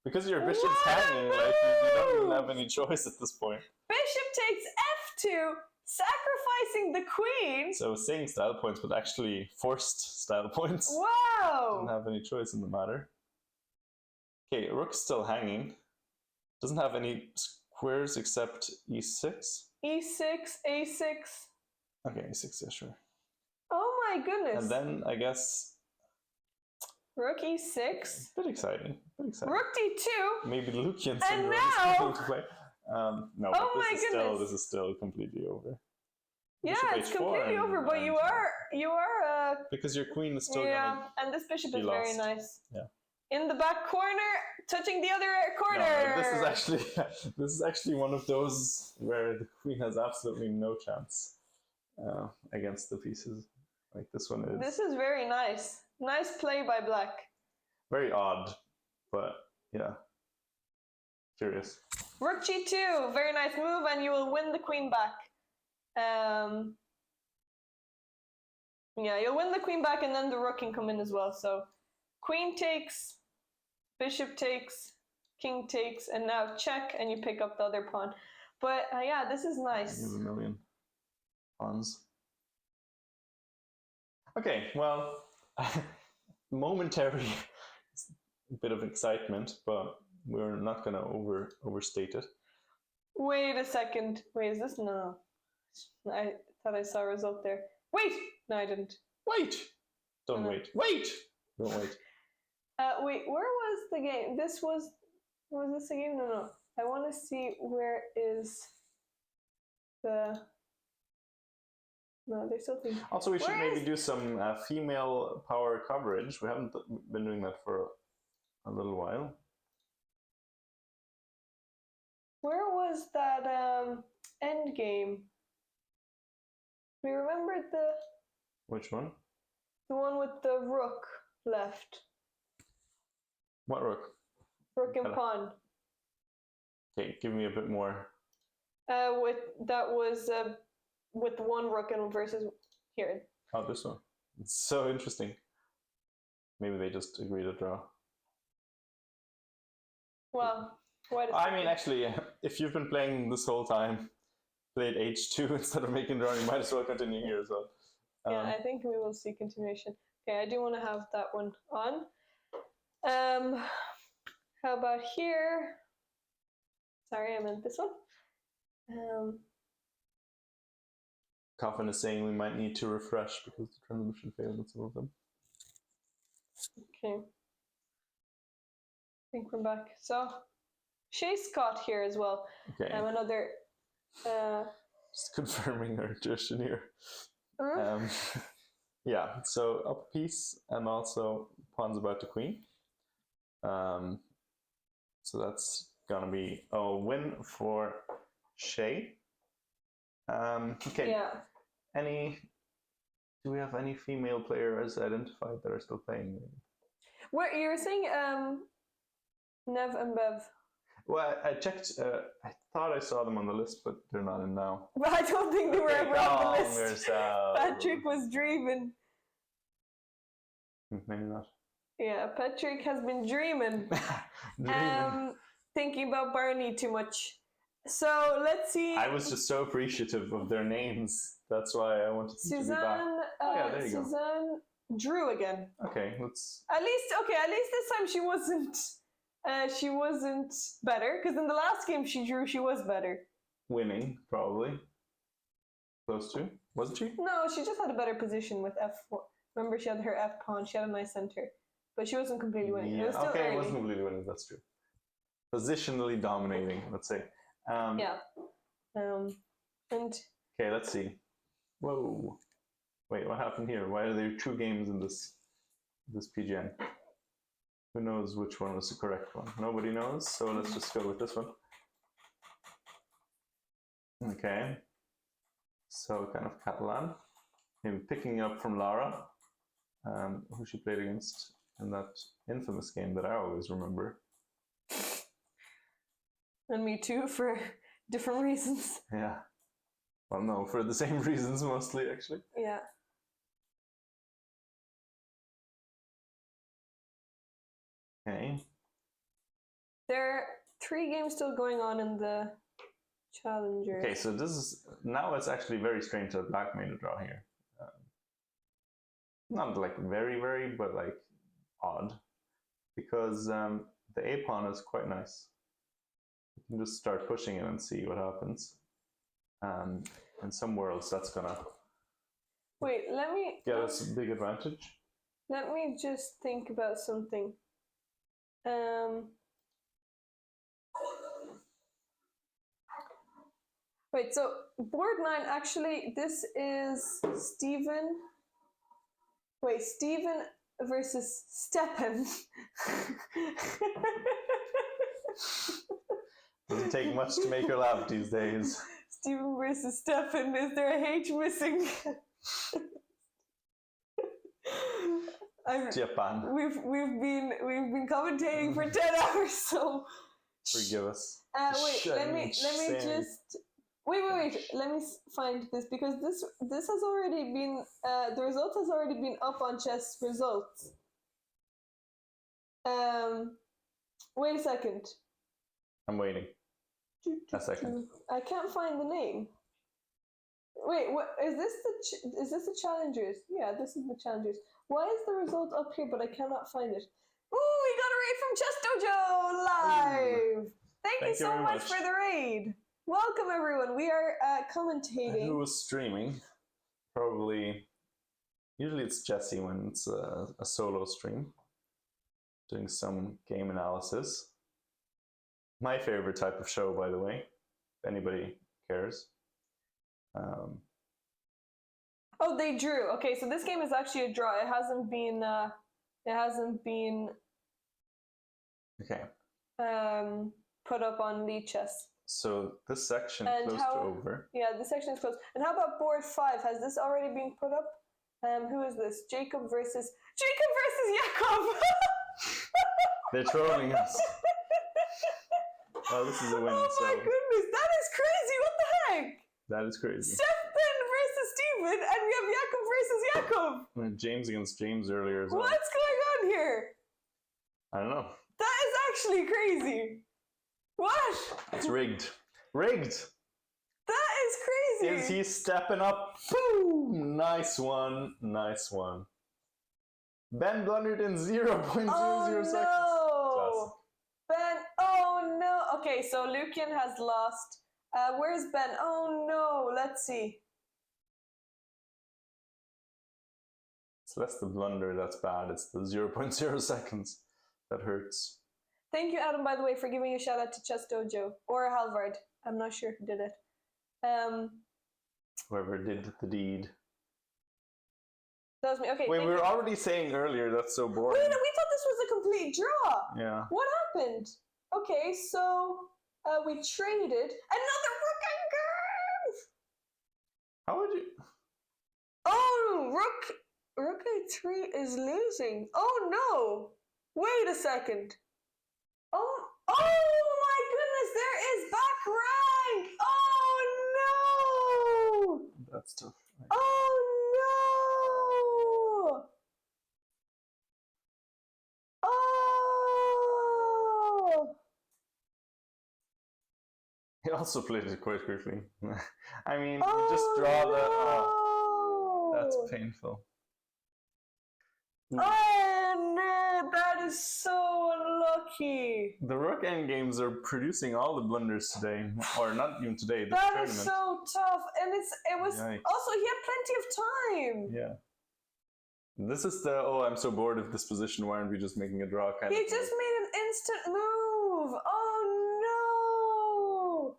Because your bishop's hanging, like you don't even have any choice at this point. Bishop takes f2, sacrificing the queen. So saying style points, but actually forced style points. Wow! Doesn't have any choice in the matter. Okay, rook's still hanging. Doesn't have any squares except e6. e6, a6. Okay, e6, yeah, sure. Oh my goodness. And then I guess rook e6. Bit exciting. Rook d2. Maybe Lucian and now to play. No, oh but this is still completely over. Yeah, it's completely over, but you are because your queen is still and this bishop is lost. Very nice. Yeah. In the back corner, touching the other corner. No, this is actually one of those where the queen has absolutely no chance against the pieces. Like this one is. This is very nice. Nice play by black. Very odd, but yeah. Curious. Rook g2, very nice move, and you will win the queen back. Yeah, you'll win the queen back, and then the rook can come in as well. So, queen takes, bishop takes, king takes, and now check, and you pick up the other pawn. But yeah, this is nice. You have a million pawns. Okay, well, momentary bit of excitement, but we're not going to overstate it. Wait a second. Wait, is this? No. I thought I saw a result there. Wait! No, I didn't. Wait! Don't wait. Wait! Don't wait. Wait, where was the game? Was this a game? No. I want to see where is the... No, they're still thinking. Also, we should maybe do some female power coverage. We haven't been doing that for a little while. Where was that end game? We remembered the... Which one? The one with the rook left. What rook? Rook and pawn. Okay, give me a bit more. With one rook and versus here. Oh, this one. It's so interesting. Maybe they just agree to draw. Well, why I mean, actually, if you've been playing this whole time, played H2 instead of making draw, you might as well continue here as well. Yeah, I think we will see continuation. Okay, I do want to have that one on. How about here? Sorry, I meant this one. Coffin is saying we might need to refresh because the transmission failed on some of them. Okay. I think we're back. So, Shay Scott here as well. Okay. Another. Just confirming our tradition here. Yeah, so up a piece and also pawns about the queen. So that's gonna be a win for Shay. Okay. Yeah. Do we have any female players identified that are still playing? What you were saying, Nev and Bev. Well, I checked. I thought I saw them on the list, but they're not in now. But I don't think they were ever on the list. Yourself. Patrick was dreaming. Maybe not. Yeah, Patrick has been dreaming. Thinking about Barney too much. So let's see. I was just so appreciative of their names. That's why I wanted them to be back. Yeah, there you go. Suzanne drew again. Okay, let's. At least this time she wasn't. She wasn't better because in the last game she drew, she was better. Winning probably. Close to, wasn't she? No, she just had a better position with F4. Remember, she had her F pawn. She had a nice center, but she wasn't completely winning. Yeah. It was still okay, early. It wasn't completely winning. That's true. Positionally dominating, let's say. Yeah. And. Okay, let's see. Whoa. Wait, what happened here? Why are there 2 games in this PGN? Who knows which one was the correct one? Nobody knows, so let's just go with this one. Okay. So kind of Catalan. Maybe picking up from Lara, who she played against in that infamous game that I always remember. And me too, for different reasons. Yeah. Well, no, for the same reasons mostly, actually. Yeah. Okay. There are 3 games still going on in the Challengers. Okay, so this is now it's actually very strange that Black made a draw here. Not like very, but like odd, because the A pawn is quite nice. You can just start pushing it and see what happens. In some worlds, that's gonna get us a big advantage. Let me just think about something. Wait, so board 9, actually, this is Steven. Wait, Steven versus Stepan. Doesn't take much to make her laugh these days. Steven versus Stefan. Is there a H missing? Japan. We've been commentating for 10 hours, so forgive us. Wait, let me just wait. Let me find this because this has already been the result has already been up on chess results. Wait a second. I'm waiting. A second. I can't find the name. Wait, what is this? Is this the Challengers? Yeah, this is the Challengers. Why is the result up here, but I cannot find it? Ooh, we got a raid from Chess Dojo live. Thank you so much for the raid. Welcome everyone. We are commentating. Who was streaming? Probably. Usually it's Jesse when it's a solo stream, doing some game analysis. My favorite type of show, by the way, if anybody cares. Oh, they drew. Okay, so this game is actually a draw. It hasn't been. Okay. Put up on Lead Chess. So this section is close to over. Yeah, this section is close. And how about board 5? Has this already been put up? Who is this? Jacob versus Jacob. They're trolling us. Oh, this is a win. Oh my goodness, that is crazy! What the heck? That is crazy. Stefan versus Steven, and we have Jakob versus Jacob? James against James earlier as well. What's going on here? I don't know. That is actually crazy. What? It's rigged. Rigged! That is crazy. Is he stepping up? Boom! Nice one. Nice one. Ben blundered in 0.00 seconds. No. Ben, oh no. Okay, so Lucian has lost. Where's Ben? Oh no. Let's see. It's less the blunder that's bad. It's the 0.0 seconds that hurts. Thank you, Adam, by the way, for giving a shout out to Chess Dojo or Halvard. I'm not sure who did it. Whoever did the deed. That was me. Okay. Wait, we were already saying earlier that's so boring. Wait, we thought this was a complete draw. Yeah. What happened? Okay, so we traded another rook and curve. How would you? Oh, rook a3 is losing. Oh no! Wait a second. Oh my goodness! There is back rank. Oh no! That's tough. Right? Oh no! Oh! He also played it quite quickly. I mean, Oh, you just draw no! the. Oh, that's painful. Oh no! That is so unlucky. The rook endgames are producing all the blunders today, or not even today. This That tournament. is so tough, and it was Yikes. also he had plenty of time. Yeah. This is the I'm so bored of this position. Why aren't we just making a draw kind He of? just made an instant move. Oh no!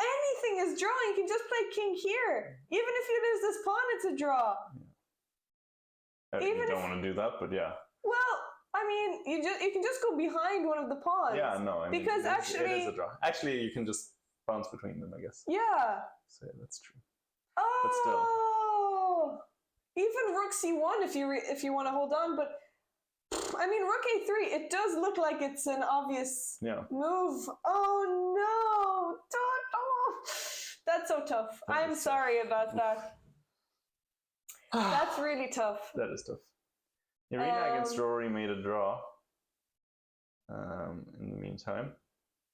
Anything is draw. You can just play king here. Even if you lose this pawn, it's a draw. You don't want to do that, but yeah. Well, I mean, you can just go behind one of the pawns. Yeah, no, I mean, because it is a draw. Actually, you can just bounce between them, I guess. Yeah. So yeah, that's true. Oh. But still. Even rook c1 if you want to hold on, but I mean rook a3. It does look like it's an obvious move. Oh no! That's so tough. I'm sorry about that. That's really tough. That is tough. Irina against Rory made a draw. In the meantime.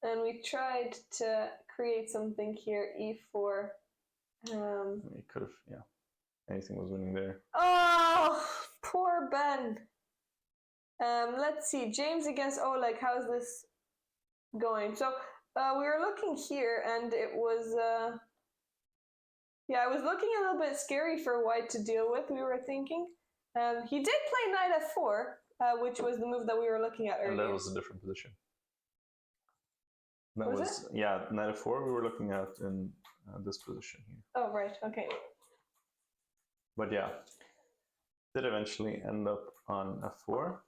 And we tried to create something here, e4. We could have, anything was winning there. Oh, poor Ben. Let's see, James against Oleg. How's this going? So we were looking here, and it was it was looking a little bit scary for White to deal with. We were thinking. He did play knight f4, which was the move that we were looking at earlier. And that was a different position. That was knight f4 we were looking at in this position here. Oh, right, okay. But yeah, did eventually end up on f4.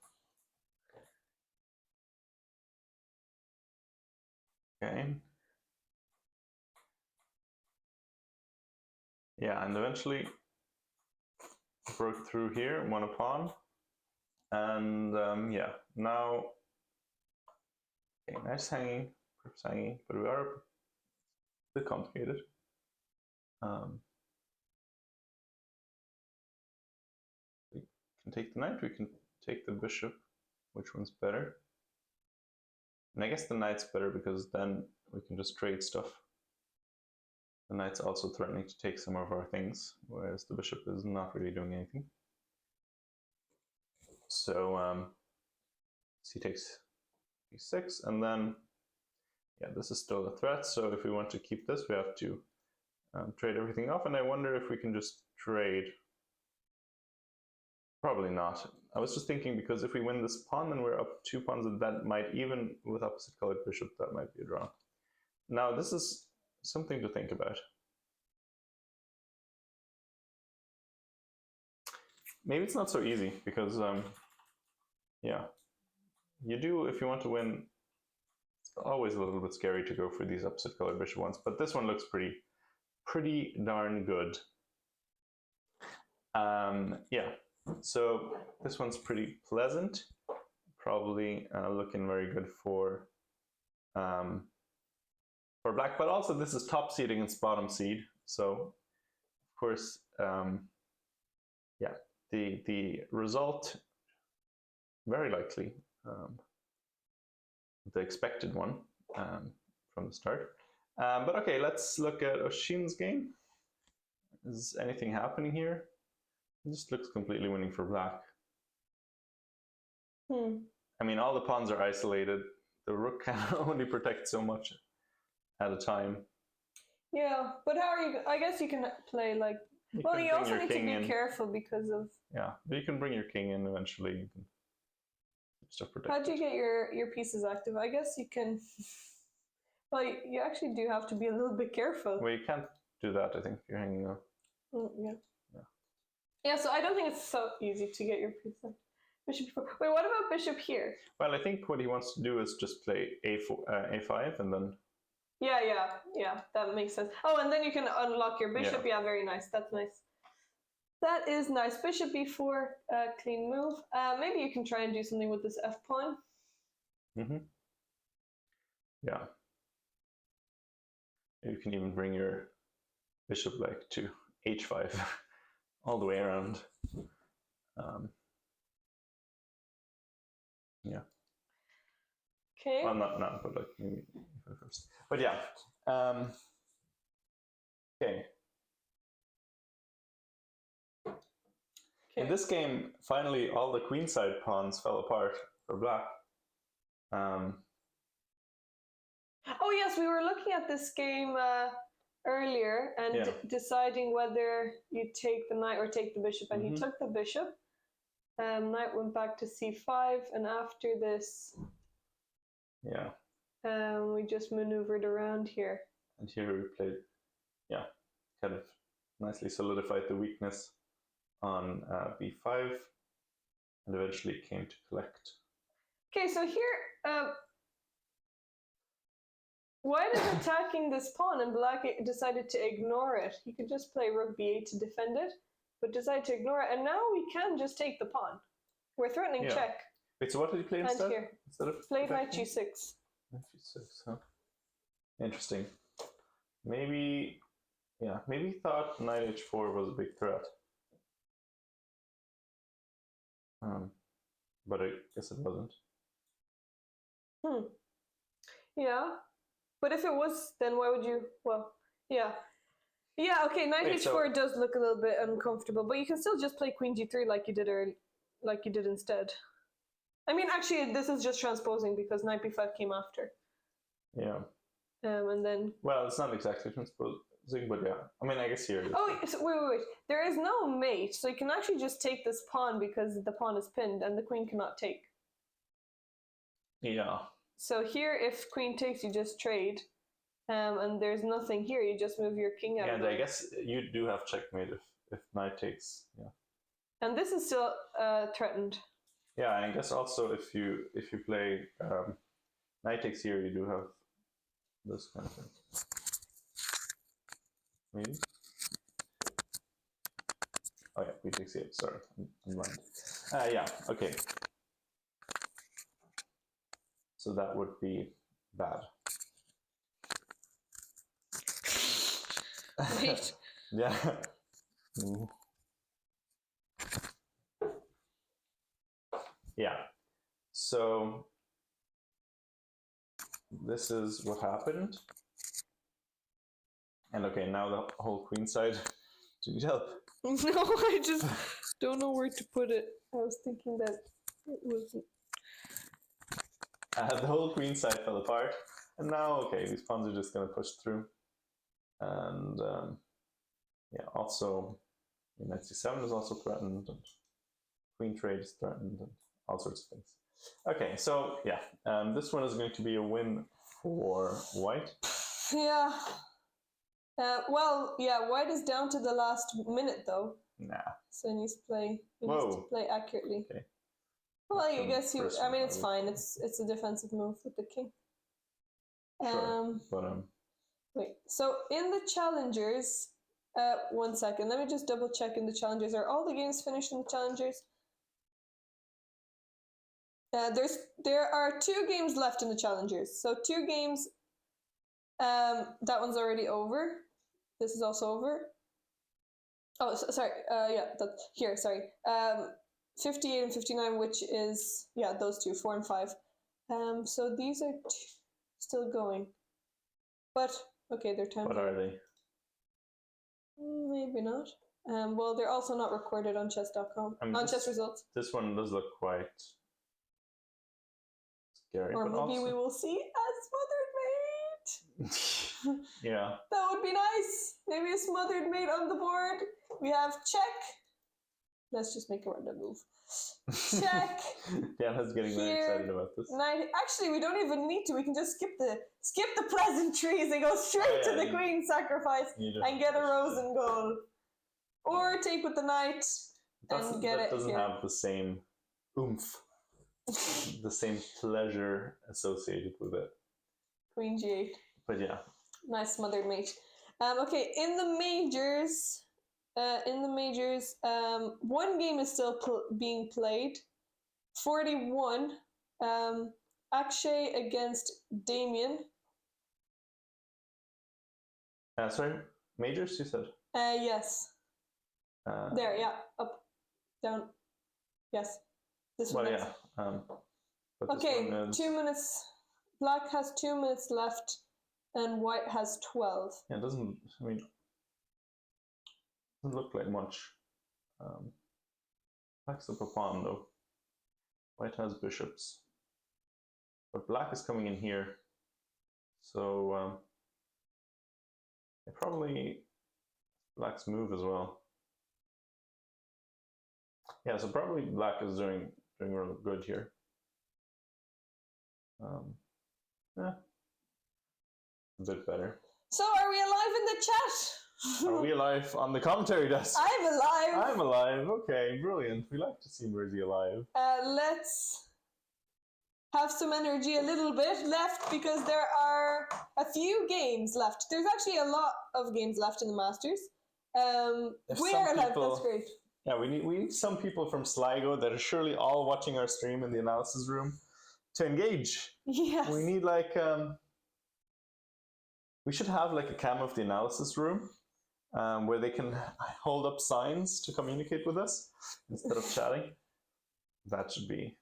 Okay. Yeah, and eventually broke through here, won a pawn. And now, nice hanging, perhaps hanging, but we are a bit complicated. We can take the knight, we can take the bishop. Which one's better? And I guess the knight's better because then we can just trade stuff. The knight's also threatening to take some of our things, whereas the bishop is not really doing anything. So he takes e6, and then this is still a threat. So if we want to keep this, we have to trade everything off. And I wonder if we can just trade. Probably not. I was just thinking because if we win this pawn, then we're up 2 pawns, and that might, even with opposite colored bishop, that might be a draw. Now this is something to think about. Maybe it's not so easy because, you do, if you want to win, it's always a little bit scary to go for these opposite colored bishop ones, but this one looks pretty darn good. So this one's pretty pleasant, probably looking very good for black, but also this is top seed against bottom seed. So of course, the result, very likely the expected one from the start. But okay, let's look at Oshin's game. Is anything happening here? It just looks completely winning for black. I mean, all the pawns are isolated. The rook can only protect so much at a time. Yeah, but how are you? I guess you can play like. You also need to be careful because of. Yeah, but you can bring your king in eventually. You can still protect. How do you get your pieces active? I guess you can. Well, you actually do have to be a little bit careful. Well, you can't do that. I think you're hanging up. Yeah. Yeah, so I don't think it's so easy to get your piece active. Bishop b4. Wait, what about bishop here? Well, I think what he wants to do is just play a5 and then. Yeah, that makes sense. Oh, and then you can unlock your bishop. Yeah, very nice. That's nice. That is nice. Bishop b4, clean move. Maybe you can try and do something with this f pawn. Yeah. You can even bring your bishop like to h5 all the way around. Yeah. Okay. Well, not, but like maybe first. But yeah. Okay. In this game, finally, all the queenside pawns fell apart for black. Oh yes, we were looking at this game earlier and deciding whether you take the knight or take the bishop, and he took the bishop. Knight went back to c5, and after this, we just maneuvered around here. And here we played, kind of nicely solidified the weakness on b5, and eventually came to collect. Okay, so here, why is attacking this pawn, and black decided to ignore it? He could just play rook b8 to defend it, but decided to ignore it, and now we can just take the pawn. We're threatening check. Wait, so what did he play instead? Here. Played knight g6. Knight g6, huh? Interesting. Maybe he thought knight h4 was a big threat. But I guess it wasn't. Yeah. But if it was, then why would you? Well, yeah. Yeah, okay, knight h4 does look a little bit uncomfortable, but you can still just play queen g3 like you did instead. I mean, actually, this is just transposing because knight b5 came after. Yeah. And then. Well, it's not exactly transposing, but yeah. I mean, I guess here. Oh, so wait. There is no mate, so you can actually just take this pawn because the pawn is pinned and the queen cannot take. Yeah. So here, if queen takes, you just trade. And there's nothing here, you just move your king out. And I guess you do have checkmate if knight takes, And this is still threatened. Yeah, I guess also if you play knight takes here, you do have this kind of thing. Maybe? Oh yeah, queen takes here, sorry, I'm blind. Yeah, okay. So that would be bad. Wait. Yeah. Yeah. So this is what happened. And okay, now the whole queen side. Do you need help? No, I just don't know where to put it. I was thinking that it wasn't. The whole queen side fell apart. And now, okay, these pawns are just going to push through. And also knight c7 is also threatened, and queen trade is threatened, and all sorts of things. Okay, so this one is going to be a win for white. Yeah. White is down to the last minute though. Nah. So he needs to play accurately. Okay. Well, I guess I mean, it's fine. It's a defensive move with the king. Sure. Wait. So in the challengers, 1 second. Let me just double check in the challengers. Are all the games finished in the challengers? There are 2 games left in the challengers. So 2 games. That one's already over. This is also over. Oh, sorry. Yeah, that's here. Sorry. 58 and 59, which is those two, 4 and 5. So these are still going, but okay, they're 10. What are they? Maybe not. Well, they're also not recorded on chess.com. On chess results. This one does look quite scary. Or maybe also... we will see a smothered mate. Yeah. That would be nice. Maybe a smothered mate on the board. We have check. Let's just make a random move. Check. Diana's getting very excited about this. Actually, we don't even need to. We can just skip the pleasantries and go straight to the queen sacrifice and get a rose and gold. Or take with the knight and get it. That doesn't have the same oomph, the same pleasure associated with it. Queen G8. But yeah. Nice smothered mate. Okay, in the majors, one game is still being played. 41. Akshay against Damien. Sorry, majors you said? Yes. There, yeah, up, down. Yes, this one. Well, yeah. Okay, 2 minutes. Black has 2 minutes left, and white has 12. Yeah, it doesn't. I mean, doesn't look like much. Black's up a pawn though. White has bishops, but black is coming in here, so probably black's move as well. Yeah, so probably black is doing real good here. Yeah, a bit better. So, are we alive in the chat? Are we alive on the commentary desk? I'm alive. I'm alive. Okay, brilliant. We like to see Mersey alive. Let's have some energy a little bit left because there are a few games left. There's actually a lot of games left in the Masters. We are alive. That's great. Yeah, we need some people from Sligo that are surely all watching our stream in the analysis room to engage. Yes. We need like we should have like a cam of the analysis room where they can hold up signs to communicate with us instead of chatting. That should be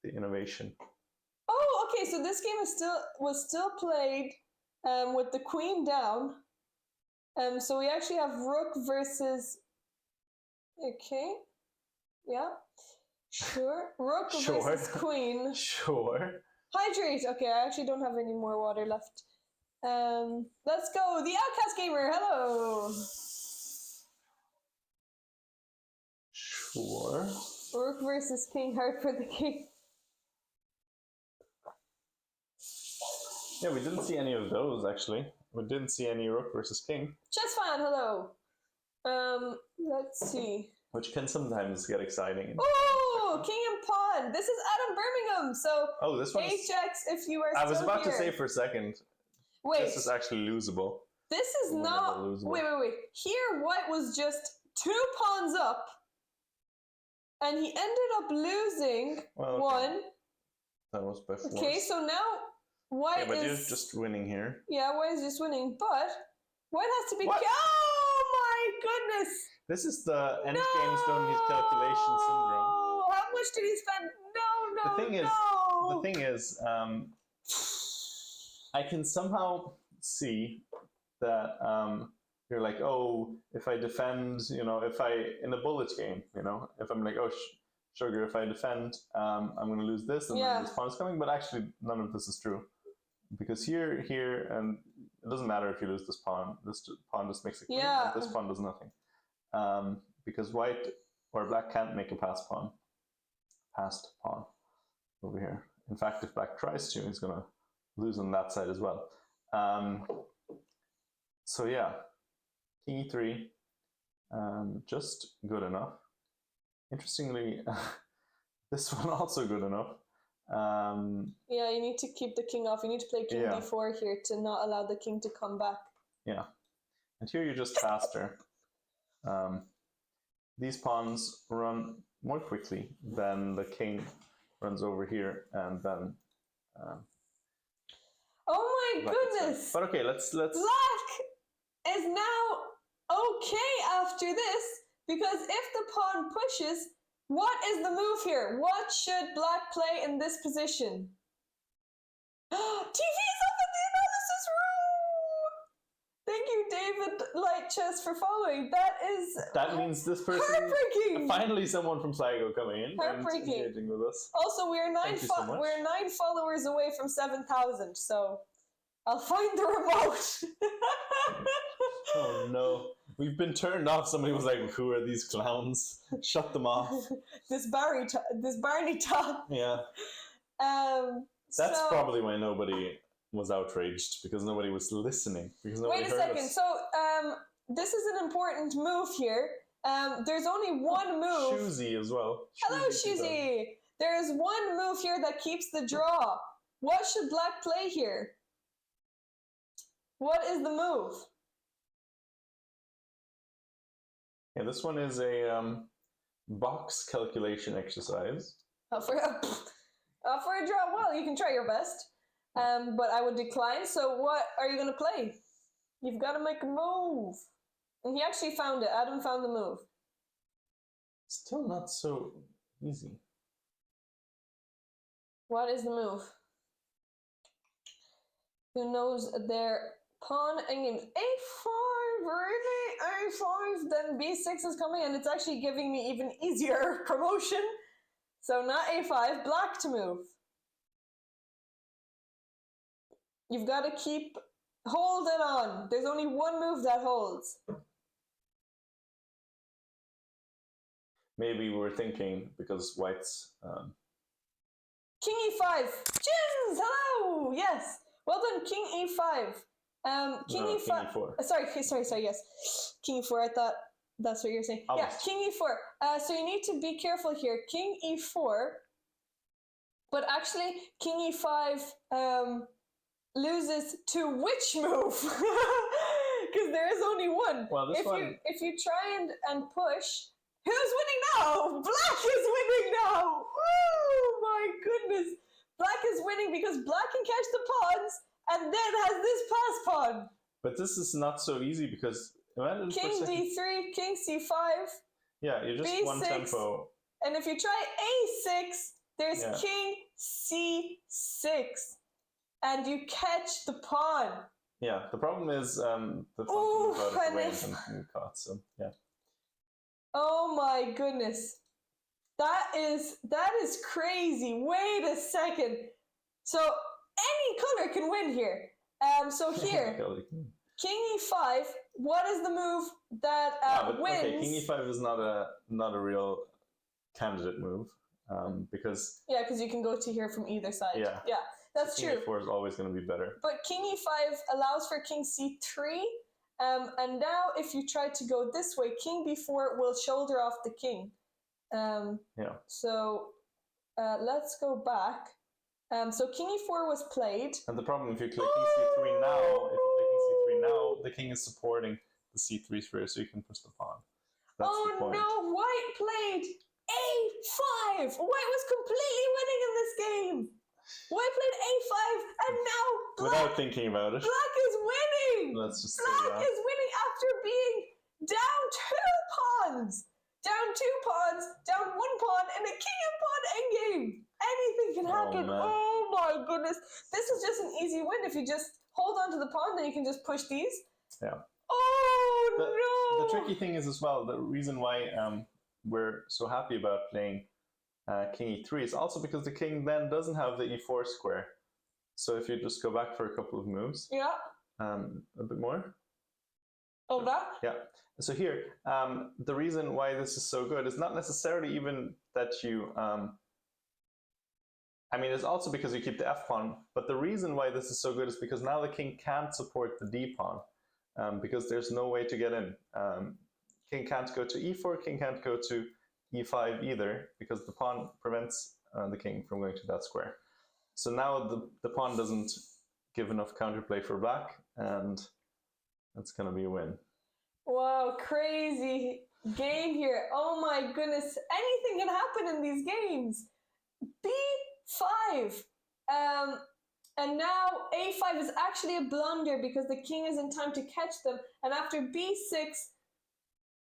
the innovation. Oh, okay. So this game was still played with the queen down. So we actually have rook versus. Okay. Yeah. Sure. Rook versus queen. Sure. Hydrate. Okay, I actually don't have any more water left. Let's go. The Outcast Gamer. Hello. Sure. Rook versus king. Hard for the king. Yeah, we didn't see any of those actually. We didn't see any rook versus king. Chess fan. Hello. Let's see. Which can sometimes get exciting. Oh, king and pawn. This is Adam Birmingham. So this one. HX if you are. I was about here. to say for a second. Wait. This is actually losable. This is not. Wait. Here, white was just 2 pawns up, and he ended up losing one. That was by force. Okay, so now white but you're just winning here. Yeah, white is just winning, but white has to be. What? Oh my goodness! This is the endgames don't need calculation syndrome. How much did he spend? No. The thing is, I can somehow see that you're like, oh, if I defend, if I in a bullet game, if I'm like, oh, sugar, if I defend, I'm going to lose this, and then this pawn's coming. But actually, none of this is true, because here, and it doesn't matter if you lose this pawn. This pawn just makes a queen. Yeah. This pawn does nothing. Because white or black can't make a passed pawn over here. In fact, if black tries to, he's going to lose on that side as well. So yeah, king e3, just good enough. Interestingly, this one also good enough. Yeah, you need to keep the king off. You need to play king d4 here to not allow the king to come back. Yeah, and here you're just faster. These pawns run more quickly than the king runs over here, and then. Oh my goodness! But okay, let's. Black is now okay after this. Because if the pawn pushes, what is the move here? What should black play in this position? TV is up in the analysis room! Thank you, David Light Chess, for following. That means this person... heartbreaking! Finally someone from Sligo coming in and engaging with us. Also, we're 9 followers away from 7,000, so I'll find the remote. Oh no. We've been turned off. Somebody was like, who are these clowns? Shut them off. this Barney top. Yeah. That's probably why nobody was outraged, because nobody was listening. Because nobody heard us. Wait a second. So this is an important move here. There's only one move. Shoozy as well. Hello, Shoozy. There is one move here that keeps the draw. What should black play here? What is the move? Yeah, this one is a box calculation exercise. For a draw, well, you can try your best, but I would decline. So what are you going to play? You've got to make a move. And he actually found it. Adam found the move. Still not so easy. What is the move? Who knows their pawn and games? A5, really? A5, then B6 is coming, and it's actually giving me even easier promotion. So not A5, black to move. You've got to keep holding on. There's only one move that holds. Maybe we're thinking because white's... King E5. Jins, hello! Yes. Well done, King E5. King E5. King E4. Sorry, yes. King E4, I thought that's what you're saying. Yeah, King E4. So you need to be careful here. King E4. But actually, King E5 loses to which move? Because there is only one. Well, if you try and push, who's winning now? Black is winning now! Oh my goodness! Black is winning because black can catch the pawns and then has this pass pawn. But this is not so easy because... King D3, King C5. Yeah, you're just B6, one tempo. And if you try A6, there's King C6. And you catch the pawn. Yeah, the problem is the pawn is out of the range and caught, so yeah. Oh my goodness. That is crazy. Wait a second. So any color can win here. So here, King E5. What is the move that wins? Okay, King E5 is not a real candidate move because because you can go to here from either side. Yeah, that's true. King E4 is always going to be better. But King E5 allows for King C3. And now if you try to go this way, King B4 will shoulder off the king. So let's go back. So King E4 was played. And the problem, if you click King C3 now, the king is supporting the C3 square, so you can push the pawn. That's the point. No, white played A5! White was completely winning in this game! White played A5, and now black... Without thinking about it. Black is winning! Let's just Black is winning after being down 2 pawns! Down 2 pawns, down 1 pawn, and a king and pawn endgame! Anything can happen. Oh my goodness. This is just an easy win. If you just hold on to the pawn, then you can just push these. Yeah. Oh no! The tricky thing is as well, the reason why we're so happy about playing King E3 is also because the king then doesn't have the E4 square. So if you just go back for a couple of moves. Yeah. A bit more. Oh, that? Yeah. So here, the reason why this is so good is not necessarily even that you... I mean, it's also because you keep the F pawn, but the reason why this is so good is because now the king can't support the D pawn because there's no way to get in. King can't go to E4, king can't go to E5 either because the pawn prevents the king from going to that square. So now the pawn doesn't give enough counterplay for black, and that's going to be a win. Wow, crazy game here. Oh my goodness, anything can happen in these games. B5. And now A5 is actually a blunder because the king is in time to catch them. And after B6,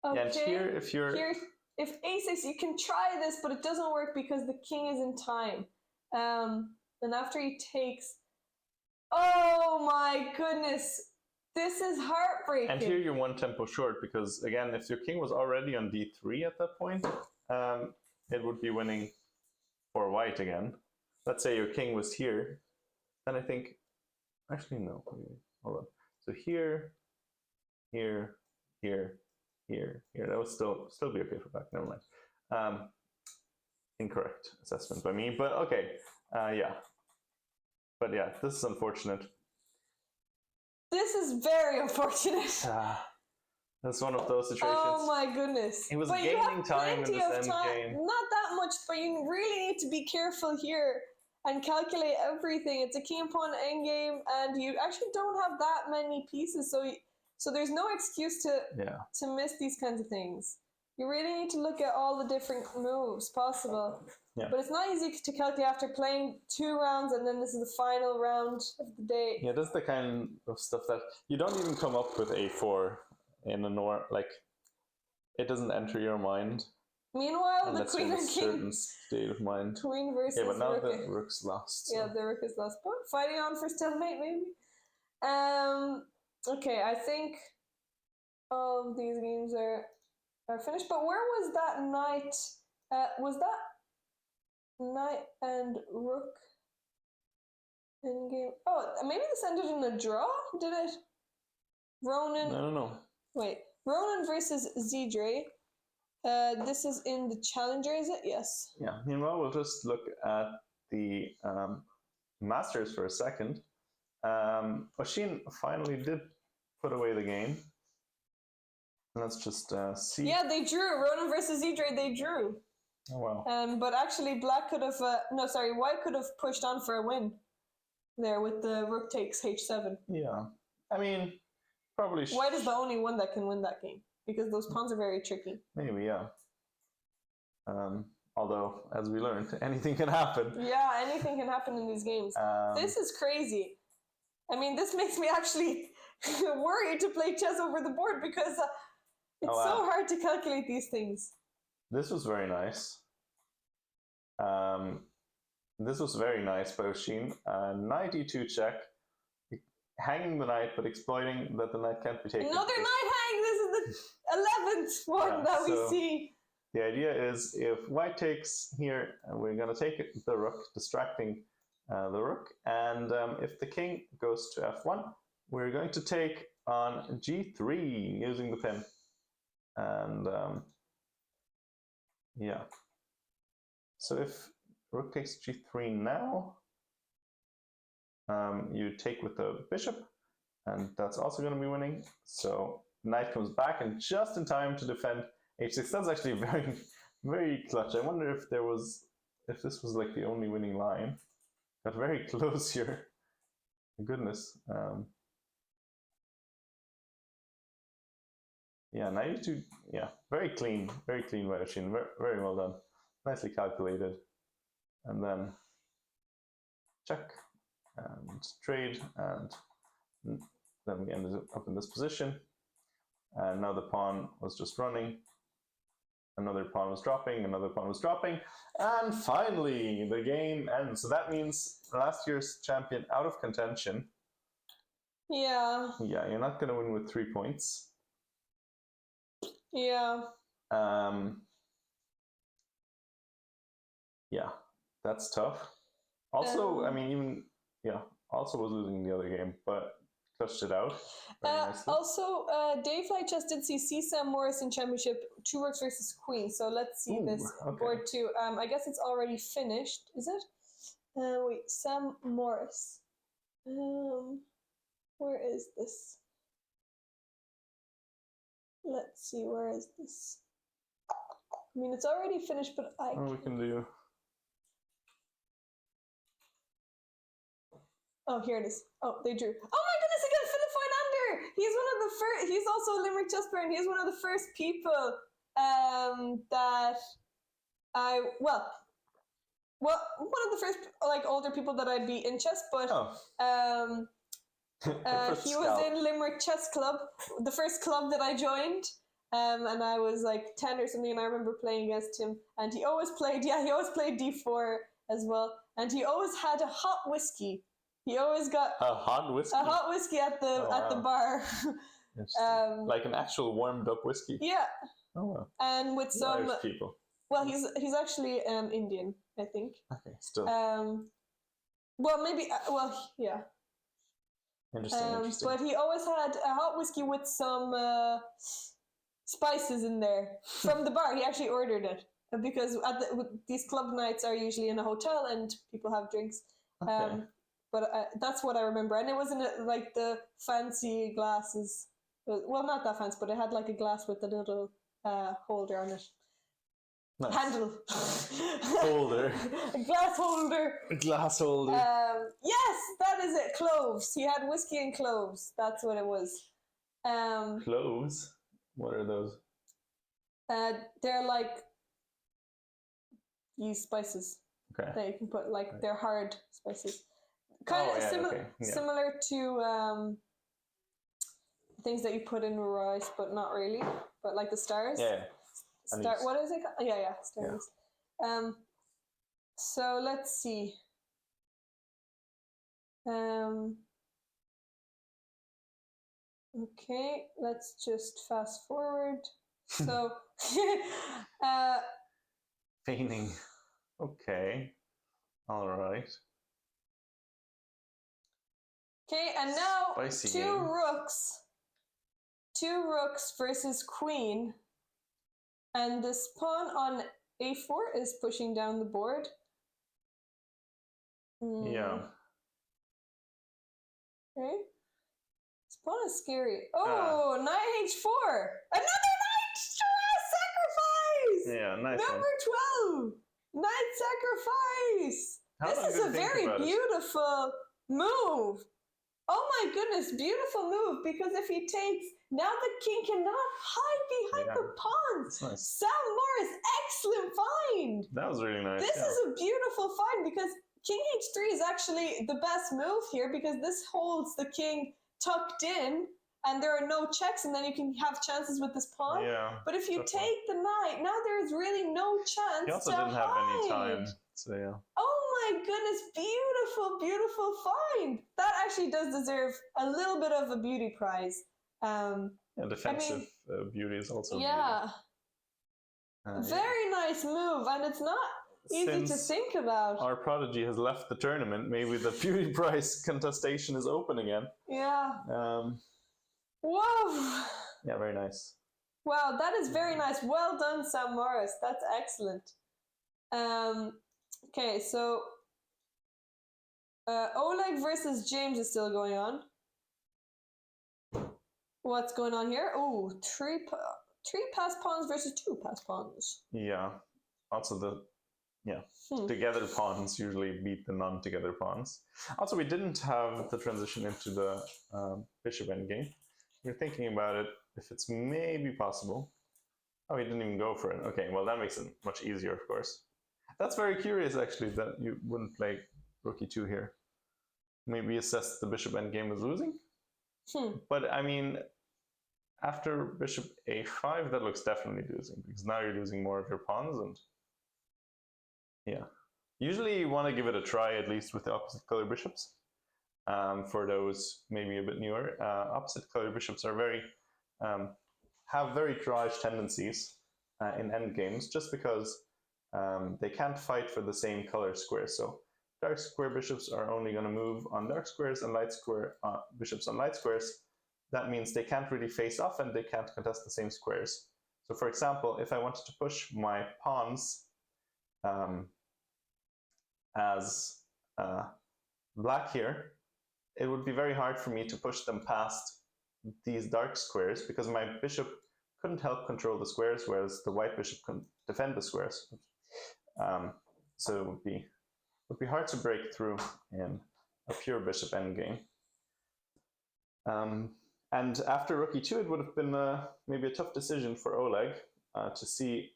Okay. Yeah, and here, if you're... Here, if a6, you can try this, but it doesn't work because the king is in time. And after he takes... Oh my goodness! This is heartbreaking. And here you're one tempo short, because again, if your king was already on d3 at that point, it would be winning for white again. Let's say your king was here, then I think... Actually, no. Hold on. So here, here, here, here. That would still be okay for black. Never mind. Incorrect assessment by me, but okay. Yeah. But yeah, this is unfortunate. This is very unfortunate. That's one of those situations. Oh my goodness. He was gaining time in this end game. Not that much, but you really need to be careful here and calculate everything. It's a king pawn endgame, and you actually don't have that many pieces, so there's no excuse to miss these kinds of things. You really need to look at all the different moves possible. Yeah. But it's not easy to calculate after playing 2 rounds, and then this is the final round of the day. Yeah, that's the kind of stuff that you don't even come up with a4 in a like, it doesn't enter your mind. Meanwhile, the queen and king. Certain state of mind. Queen versus but now rook. the rook's lost. So. Yeah, the rook is lost. But fighting on for stalemate, maybe. Okay, I think all of these games are finished. But where was that knight? Was that knight and rook in game? Oh, maybe this ended in a draw. Did it? Ronan. I don't know. Wait, Ronan versus Zidre. This is in the Challenger, is it? Yes. Yeah. Meanwhile, we'll just look at the Masters for a second. Oshin finally did put away the game. Let's just see. Yeah, they drew. Ronan versus Zidre, they drew. Oh, wow. But actually, black could have... white could have pushed on for a win there with the rook takes h7. Yeah. I mean, probably... White is the only one that can win that game, because those pawns are very tricky. Maybe, yeah. Although, as we learned, anything can happen. Yeah, anything can happen in these games. This is crazy. I mean, this makes me actually worried to play chess over the board, because it's so hard to calculate these things. This was very nice. This was very nice by Oshin. Knight e2 check. Hanging the knight, but exploiting that the knight can't be taken. Another knight hang! This is the 11th one that we see. The idea is, if white takes here, we're going to take the rook, distracting the rook. And if the king goes to f1, we're going to take on g3 using the pin. And yeah. So if rook takes g3 now, you take with the bishop, and that's also going to be winning. So knight comes back, and just in time to defend h6. That's actually very, very clutch. I wonder if this was like the only winning line. Got very close here. Goodness. Yeah, knight e2. Yeah, very clean by Oshin. Very, very well done. Nicely calculated. And then check and trade, and then we ended up in this position. And now the pawn was just running. Another pawn was dropping, another pawn was dropping, and finally the game ends. So that means last year's champion out of contention. Yeah. Yeah, you're not going to win with 3 points. Yeah. Yeah, that's tough. Also, I mean, even, also was losing the other game, but clutched it out. Also, Dave Fly just did see Sam Morris in Championship, 2 rooks versus queen. So let's see this board too. I guess it's already finished, is it? Wait, Sam Morris. Where is this? Let's see, where is this? I mean, it's already finished, but we can do... Oh, here it is. Oh, they drew. Oh my goodness, again, Philip Foylander! He's one of the first, he's also a Limerick chess player, and he's one of the first people that one of the first, like, older people that I'd be in chess, but he was in Limerick Chess Club, the first club that I joined, and I was like 10 or something, and I remember playing against him, and he always played d4 as well, and he always had a hot whiskey. He always got a hot whiskey at the bar. Like an actual warmed up whiskey. Yeah. Oh wow. And with some Irish people. Well, he's actually Indian, I think. Okay, still. Well, maybe. Yeah. Interesting. But he always had a hot whiskey with some spices in there from the bar. He actually ordered it because these club nights are usually in a hotel and people have drinks. Okay. But that's what I remember, and it wasn't like the fancy glasses. Well, not that fancy, but it had like a glass with a little holder on it. Nice. Handle. Holder. A glass holder. A glass holder. Yes, that is it. Cloves. He had whiskey and cloves. That's what it was. Cloves? What are those? They're like used spices. Okay. That you can put they're hard spices. Kind of similar to things that you put in rice, but not really. But like the stars. Yeah. What is it called? Yeah, stars. Yeah. So let's see. Okay, let's just fast forward. So feigning. Okay. All right. Okay, and now Spicy two game. rooks versus queen, and this pawn on a4 is pushing down the board. Yeah. Okay. This pawn is scary. Oh, knight h4. Another knight sacrifice. Yeah, nice. Number 12. Knight sacrifice. This is a very beautiful move. Oh my goodness, beautiful move, because if he takes, now the king cannot hide behind the pawns. Nice. Sam Morris, excellent find. That was really nice. This is a beautiful find, because king h3 is actually the best move here, because this holds the king tucked in and there are no checks, and then you can have chances with this pawn. Yeah. But if you take the knight, now there's really no chance. He also didn't have any time. So yeah. Oh my goodness, beautiful, beautiful find. That actually does deserve a little bit of a beauty prize. Defensive beauty is also very nice move, and it's not easy to think about. Our prodigy has left the tournament. Maybe the beauty prize contestation is open again. Yeah. Whoa. Yeah, very nice. Wow, that is very nice. Well done, Sam Morris. That's excellent. Okay, so Oleg versus James is still going on. What's going on here? Oh, three pass pawns versus 2 pass pawns. Yeah. Also together pawns usually beat the non-together pawns. Also, we didn't have the transition into the bishop endgame. We're thinking about it, if it's maybe possible. Oh, he didn't even go for it. Okay, well that makes it much easier, of course. That's very curious, actually, that you wouldn't play rook e2 here. Maybe assess the bishop endgame as losing? But I mean, after bishop a5, that looks definitely losing, because now you're losing more of your pawns, and yeah. Usually you want to give it a try, at least with the opposite color bishops. For those maybe a bit newer, opposite color bishops are have very garage tendencies in endgames, just because they can't fight for the same color squares. So dark square bishops are only going to move on dark squares, and light square bishops on light squares. That means they can't really face off and they can't contest the same squares. So for example, if I wanted to push my pawns as black here, it would be very hard for me to push them past these dark squares, because my bishop couldn't help control the squares, whereas the white bishop can defend the squares. So it would be hard to break through in a pure bishop endgame. And after rook e2, it would have been maybe a tough decision for Oleg to see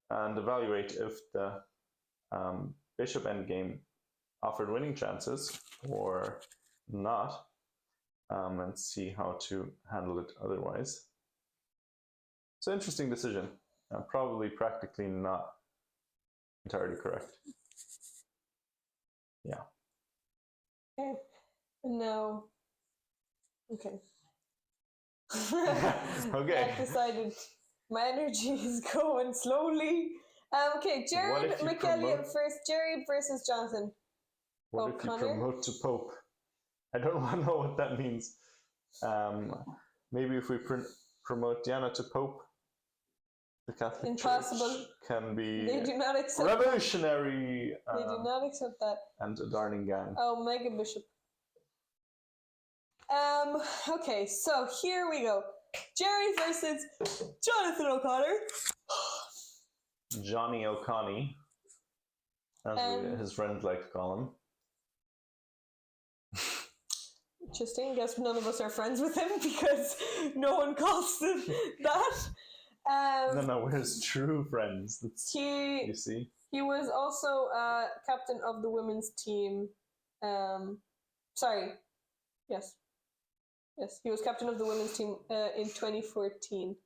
and evaluate if the bishop endgame offered winning chances or not, and see how to handle it otherwise. So interesting decision. Probably practically not entirely correct. Yeah. Okay. And now, okay. Okay. I've decided my energy is going slowly. Okay, Jared McElliott first. Jerry versus Jonathan. What if you promote to Pope? I don't want to know what that means. Maybe if we promote Diana to Pope, the Catholic Church can be they do not accept revolutionary. They do not accept that. And a darning gang. Oh, Mega Bishop. Okay, so here we go. Jerry versus Jonathan O'Connor. Johnny O'Connie, as his friends like to call him. Interesting. Guess none of us are friends with him because no one calls him that. No, we're his true friends. You see? He was also captain of the women's team. Yes, he was captain of the women's team in 2014.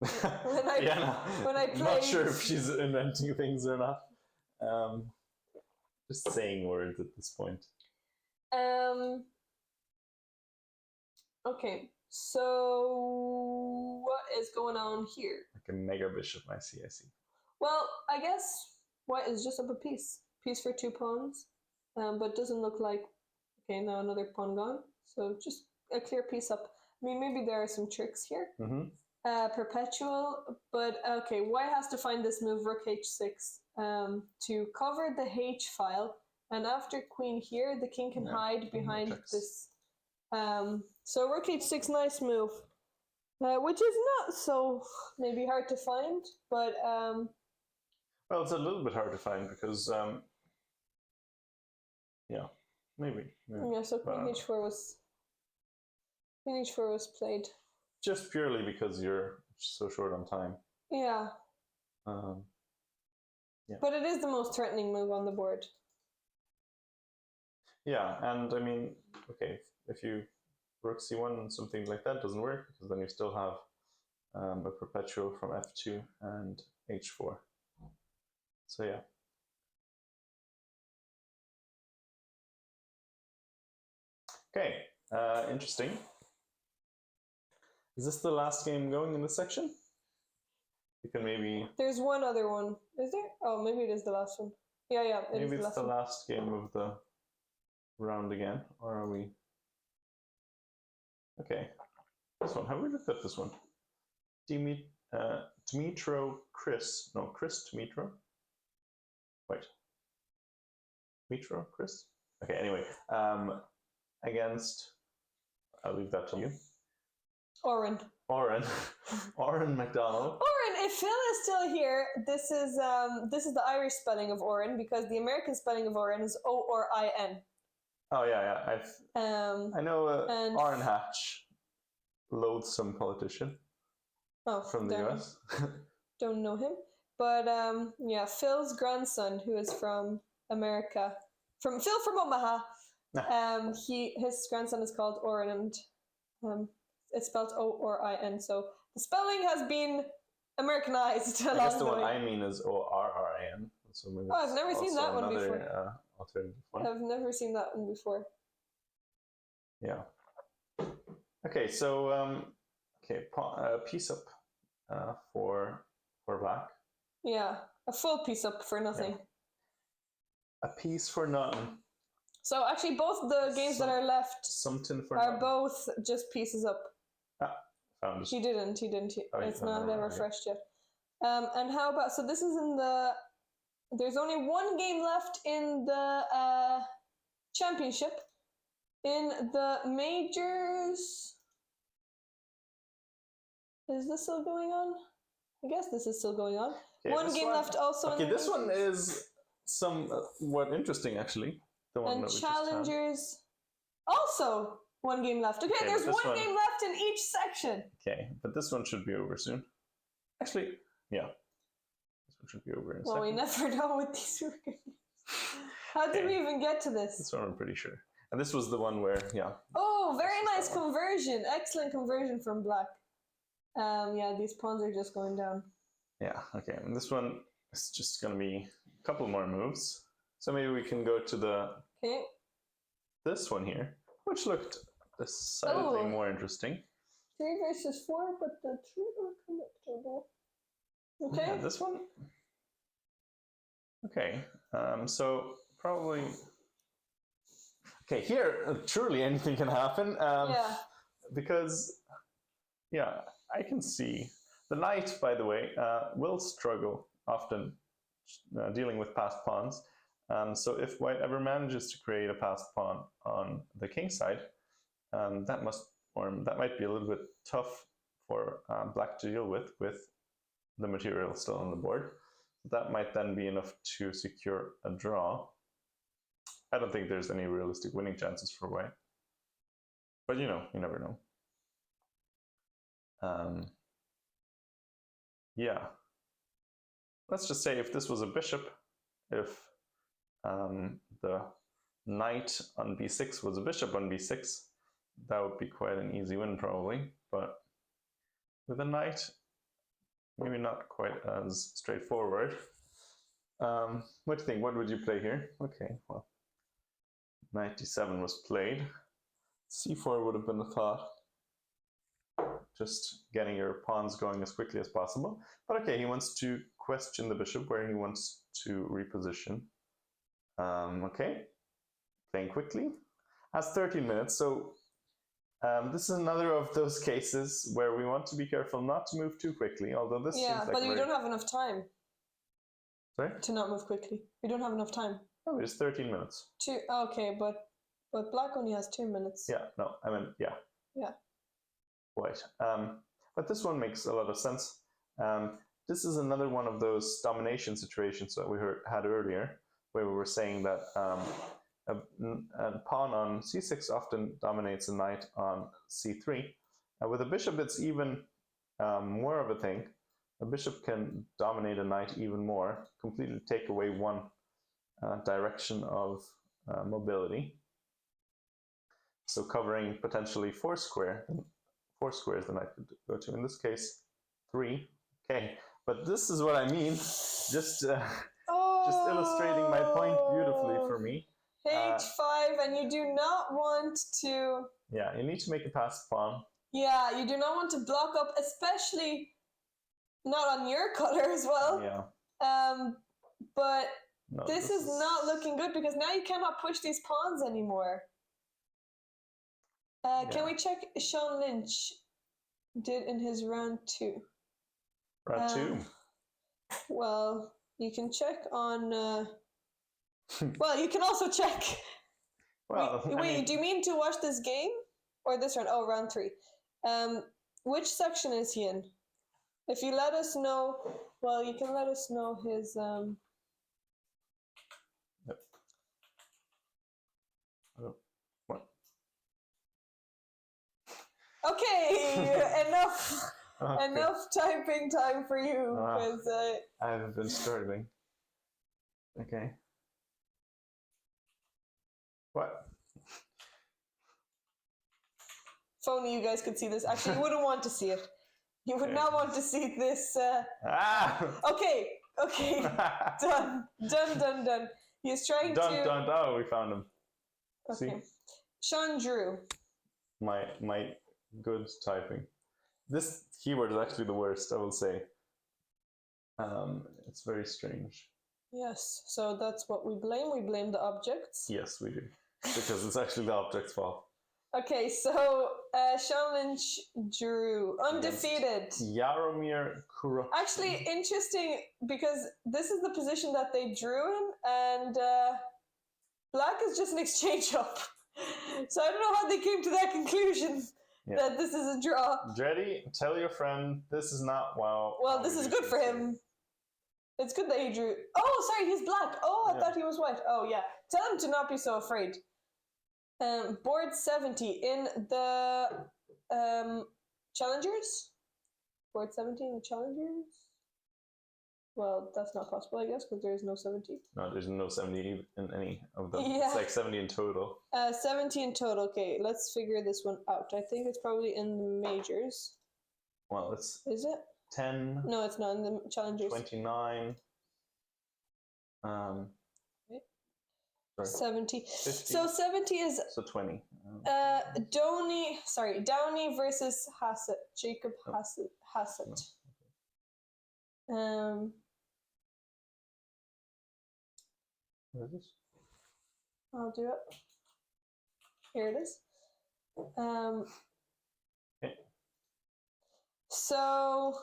When I played... I'm not sure if she's inventing things or not. Just saying words at this point. Okay, so what is going on here? Like a mega bishop, I see. Well, I guess white is just up a piece. Piece for 2 pawns, but doesn't look like... Okay, now another pawn gone. So just a clear piece up. I mean, maybe there are some tricks here. Perpetual, but okay, white has to find this move, rook h6, to cover the h file, and after queen here, the king can hide behind this. So rook h6, nice move, which is not so maybe hard to find, but well, it's a little bit hard to find because maybe. Yeah, so queen h4 was played. Just purely because you're so short on time. Yeah. But it is the most threatening move on the board. Yeah, and I mean, okay, if you rook c1 and something like that doesn't work, because then you still have a perpetual from f2 and h4. So yeah. Okay, interesting. Is this the last game going in this section? You can maybe... There's one other one. Is there? Oh, maybe it is the last one. Yeah, maybe it's the last game of the round again, or are we... Okay, this one. Have we looked at this one? Dmitro Chris. No, Chris Dmitro. Wait. Dmitro Chris? Okay, anyway. Against... I'll leave that to you. Oren McDonald. Oren, if Phil is still here, this is the Irish spelling of Oren, because the American spelling of Oren is O-R-I-N. Oh yeah. I know Orrin Hatch, loathsome politician. From the US. Don't know him, but yeah, Phil's grandson, who is from America, from Omaha. His grandson is called Oren, and it's spelled O-R-I-N. So the spelling has been Americanized. I guess the one I mean is O-R-R-I-N. So I've never seen that one before. Alternative one. I've never seen that one before. Yeah. Okay, so piece up for black. Yeah, a full piece up for nothing. Yeah. A piece for nothing. So actually, both the games that are left are both just pieces up. Found it. He didn't. It's not refreshed yet. And how about, so this is in the, there's only one game left in the championship. In the majors, is this still going on? I guess this is still going on. Okay, one game left also. Okay, this one is somewhat interesting actually. The one and challengers also one game left. Okay, there's one game left in each section. Okay, but this one should be over soon. Actually, yeah. This one should be over in a second. We never know with these games. How did we even get to this? This one I'm pretty sure. And this was the one where, Oh, very nice conversion. Excellent conversion from black. Yeah, these pawns are just going down. Yeah, okay. And this one is just going to be a couple more moves. So maybe we can go to this one here, which looked decidedly more interesting. 3 versus 4, but the 3 are connectable. Okay. Yeah, this one. Okay, so probably. Okay, here truly anything can happen. Yeah. Because, yeah, I can see the knight. By the way, will struggle often dealing with passed pawns. So if white ever manages to create a passed pawn on the king side, that might be a little bit tough for black to deal with the material still on the board. That might then be enough to secure a draw. I don't think there's any realistic winning chances for white, but you never know. Yeah, let's just say if this was a bishop, if the knight on b6 was a bishop on b6, that would be quite an easy win probably, but with a knight, maybe not quite as straightforward. What do you think? What would you play here? Okay, well, knight d7 was played. c4 would have been a thought. Just getting your pawns going as quickly as possible. But okay, he wants to question the bishop where he wants to reposition. Okay, playing quickly. Has 13 minutes, so this is another of those cases where we want to be careful not to move too quickly, although this seems like but you don't have enough time. Sorry? To not move quickly. We don't have enough time. Oh, it's 13 minutes. Okay, but black only has 2 minutes. Yeah, no, I mean, yeah. Yeah. White. But this one makes a lot of sense. This is another one of those domination situations that we had earlier, where we were saying that a pawn on c6 often dominates a knight on c3. With a bishop, it's even more of a thing. A bishop can dominate a knight even more, completely take away one direction of mobility. So covering potentially 4 squares the knight could go to. In this case, 3. Okay, but this is what I mean. Just illustrating my point beautifully for me. H5, and you do not want to... Yeah, you need to make a passed pawn. Yeah, you do not want to block up, especially not on your color as well. Yeah. But no, this is not looking good because now you cannot push these pawns anymore. Can we check Sean Lynch did in his round 2? Round 2? Well, you can check on... well, you can also check... Well, wait, do you mean to watch this game? Or this round? Oh, round 3. Which section is he in? If you let us know... Well, you can let us know his... Yep. Oh, what? Okay, enough. Okay. Enough typing time for you, because I haven't been struggling. Okay. What? If only you guys could see this. Actually, you wouldn't want to see it. You would not want to see this. Okay. Done. He's trying to... Done. Oh, we found him. Okay. See? Sean Drew. My good typing. This keyword is actually the worst, I will say. It's very strange. Yes, so that's what we blame. We blame the objects. Yes, we do. Because it's actually the object's fault. Okay, so Sean Lynch drew undefeated. Jaromir Kurok. Actually, interesting because this is the position that they drew in, and black is just an exchange up. So I don't know how they came to that conclusion that this is a draw. Dreddy, tell your friend this is not wow. Well, this is good for him. It's good that he drew. Oh, sorry, he's black. Oh, I thought he was white. Oh, yeah. Tell him to not be so afraid. Board 70 in the challengers. Board 70 in the challengers. Well, that's not possible, I guess, because there is no 70. No, there's no 70 in any of them. Yeah. It's like 70 in total. 70 in total. Okay, let's figure this one out. I think it's probably in the majors. Well, it's Is it? 10. No, it's not in the challengers. 29. Wait. Sorry. 70. 50. So 70 is So 20. Downey versus Hassett. Jacob Hassett. No. What is this? I'll do it. Here it is. Okay. So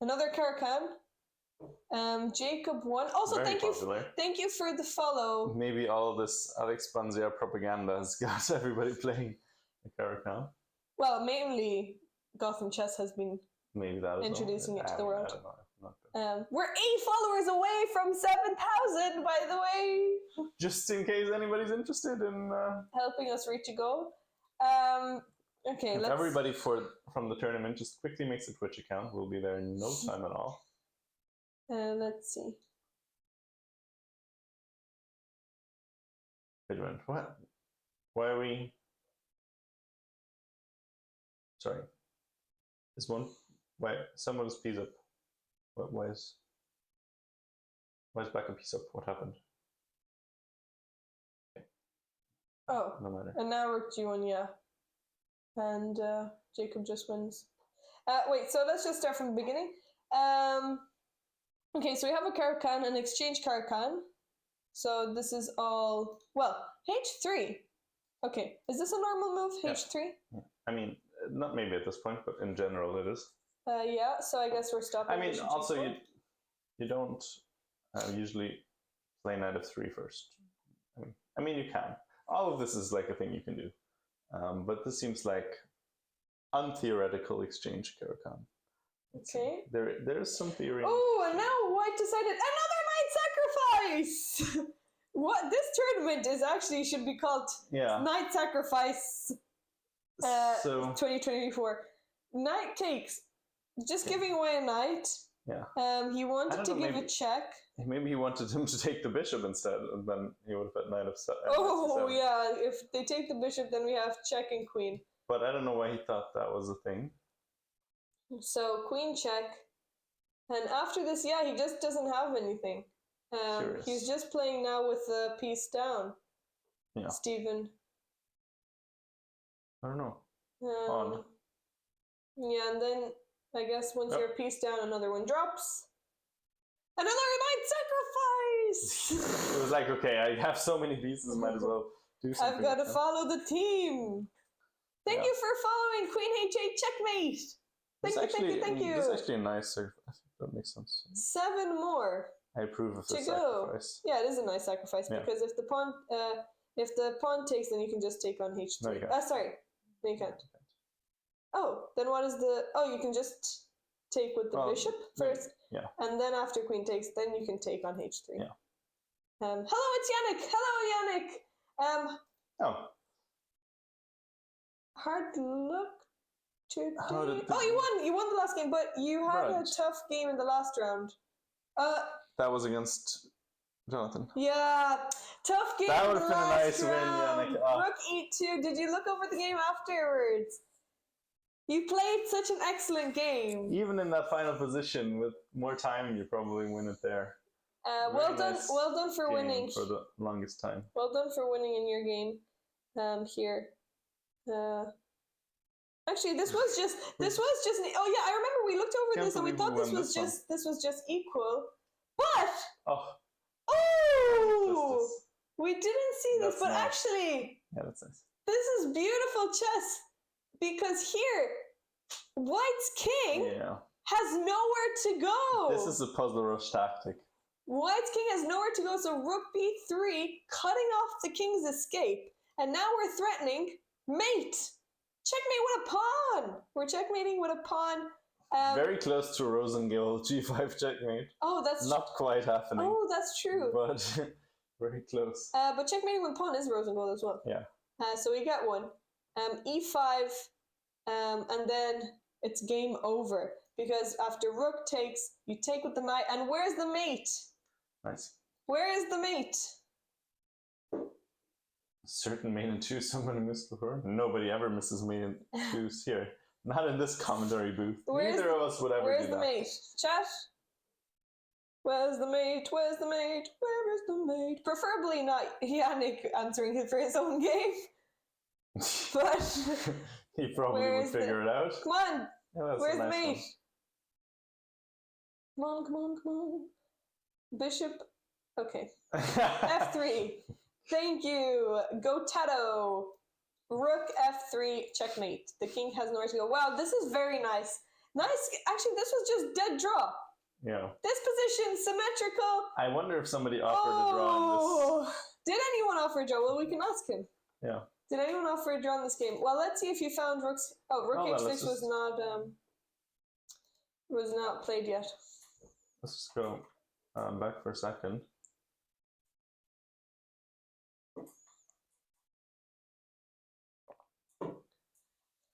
another Caracan. Jacob won. Also, Very thank popular. you for the follow. Maybe all of this Alex Banzia propaganda has got everybody playing the Caracan. Well, mainly Gotham Chess has been Maybe that is introducing it to the I world. don't know. We're 8 followers away from 7,000, by the way. Just in case anybody's interested in helping us reach a goal. Okay, let's. Everybody from the tournament just quickly makes a Twitch account. We'll be there in no time at all. Let's see. Wait a minute. What? Why are we? Sorry. Is one? Why? Someone's piece up. Why is back a piece up? What happened? Oh, no matter. And now we're G1, yeah. And Jacob just wins. Wait, so let's just start from the beginning. Okay, so we have a Caracan, an exchange Caracan. So this is all, well, H3. Okay, is this a normal move, H3? Yeah. I mean, not maybe at this point, but in general it is. Yeah, so I guess we're stopping. I mean, also you don't usually play knight of 3 first. I mean, you can. All of this is like a thing you can do. But this seems like untheoretical exchange Caracan. Okay. There is some theory. Oh, and now White decided another knight sacrifice! What this tournament is actually should be called Knight Sacrifice so 2024. Knight takes. Just giving away a knight. Yeah. He wanted to give a check. Maybe he wanted him to take the bishop instead, and then he would have had knight of 7. Oh, yeah. If they take the bishop, then we have check and queen. But I don't know why he thought that was a thing. So, queen check. And after this, yeah, he just doesn't have anything. He's just playing now with the piece down. Yeah. Stephen. I don't know. Odd. Yeah, and then I guess once your piece down, another one drops. Another knight sacrifice! It was like, okay, I have so many pieces, might as well do something. I've got to follow the team. Thank you for following Queen H8 checkmate. Thank you. This is actually a nice sacrifice. That makes sense. 7 more. I approve of the sacrifice. Yeah, it is a nice sacrifice because if the pawn takes, then you can just take on H3. No, you can't. Sorry, no, you can't. Oh, then what is the? Oh, you can just take with the bishop first. Yeah. And then after queen takes, then you can take on H3. Yeah. Hello, it's Yannick. Hello, Yannick. Oh. Hard luck today. You won. You won the last game, but you had a tough game in the last round. That was against Jonathan. Yeah, tough game. That would have been a nice win, round. Yannick. Rook E2. Did you look over the game afterwards? You played such an excellent game. Even in that final position, with more time, you probably win it there. Well done for winning. For the longest time. Well done for winning in your game. Here. Actually, this was just. Oh yeah, I remember we looked over this and we thought this was just equal. But we didn't see this, but nice. Actually, that's nice. This is beautiful chess because here, White's king has nowhere to go. This is a puzzle rush tactic. White's king has nowhere to go, so Rook B3, cutting off the king's escape, and now we're threatening mate. Checkmate with a pawn. We're checkmating with a pawn. Very close to Rosengill G5 checkmate. Oh, that's not quite happening. Oh, that's true. But very close. But checkmating with pawn is Rosengill as well. Yeah. So we get one. E5, and then it's game over because after Rook takes, you take with the knight. And where's the mate? Nice. Where is the mate? Certain main and two, someone missed before. Nobody ever misses main and twos here. Not in this commentary booth. Where's Neither of us would ever do Where's the that. mate? Chat? Where's the mate? Where's the mate? Where is the mate? Preferably not Yannick answering it for his own game. But he probably would figure it out. Come on! Yeah, Where's the nice mate? One. Come on, come on. Bishop. Okay. F3. Thank you. Go Tato. Rook F3. Checkmate. The king has nowhere to go. Wow, this is very nice. Nice. Actually, this was just dead draw. Yeah. This position, symmetrical. I wonder if somebody offered a draw in this. Did anyone offer a draw? Well, we can ask him. Yeah. Did anyone offer a draw in this game? Well, let's see if you found rooks. Oh, rook h6 was not played yet. Let's just go back for a second.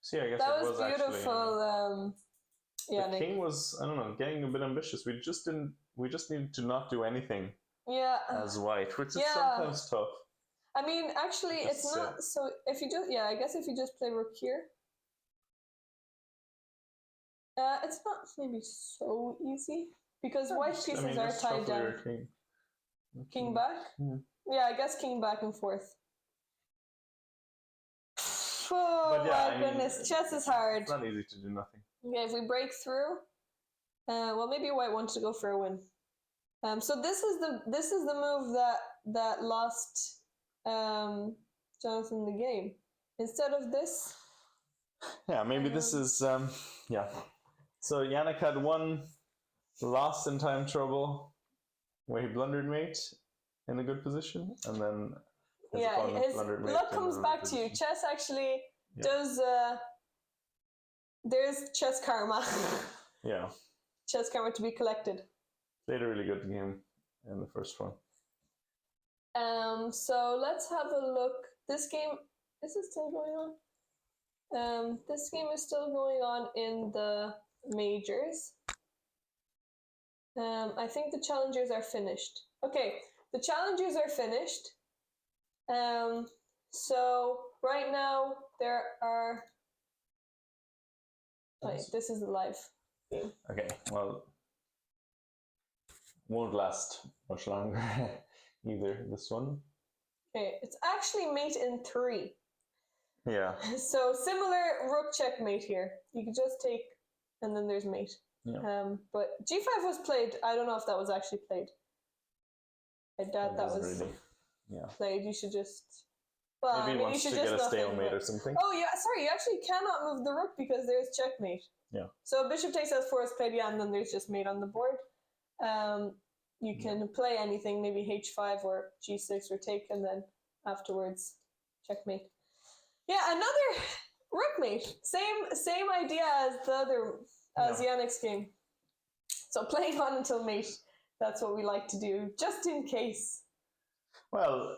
See, I guess that it was beautiful. The king was, I don't know, getting a bit ambitious. We just needed to not do anything. Yeah. As white, which is sometimes tough. I mean, actually, it's not. So if you just, I guess if you just play rook here, it's not maybe so easy because white pieces are tied down. King back. Yeah, I guess king back and forth. Oh my goodness, chess is hard. It's not easy to do nothing. Okay, if we break through, well, maybe white wants to go for a win. So this is the move that lost Jonathan the game. Instead of this. Yeah, maybe this is yeah. So Yannick had one lost in time trouble where he blundered mate in a good position, and then his luck comes back to you. Chess actually does. There's chess karma. Yeah. Chess karma to be collected. Played a really good game in the first one. So let's have a look. This game is it still going on? This game is still going on in the majors. I think the challengers are finished. Okay, the challengers are finished. So right now there are. Wait, this is the live game. Okay, well, won't last much longer either. This one. Okay, it's actually mate in 3. Yeah. So similar rook checkmate here. You could just take, and then there's mate. Yeah. But g5 was played. I don't know if that was actually played. I doubt that was really played. You should just. Well, maybe he wants to get a stalemate or something. Oh yeah, sorry. You actually cannot move the rook because there's checkmate. Yeah. So bishop takes f4 is played, and then there's just mate on the board. You can play anything, maybe h5 or g6 or take, and then afterwards checkmate. Yeah, another rook mate. Same idea as the other Yannick's game. So playing on until mate. That's what we like to do, just in case. Well,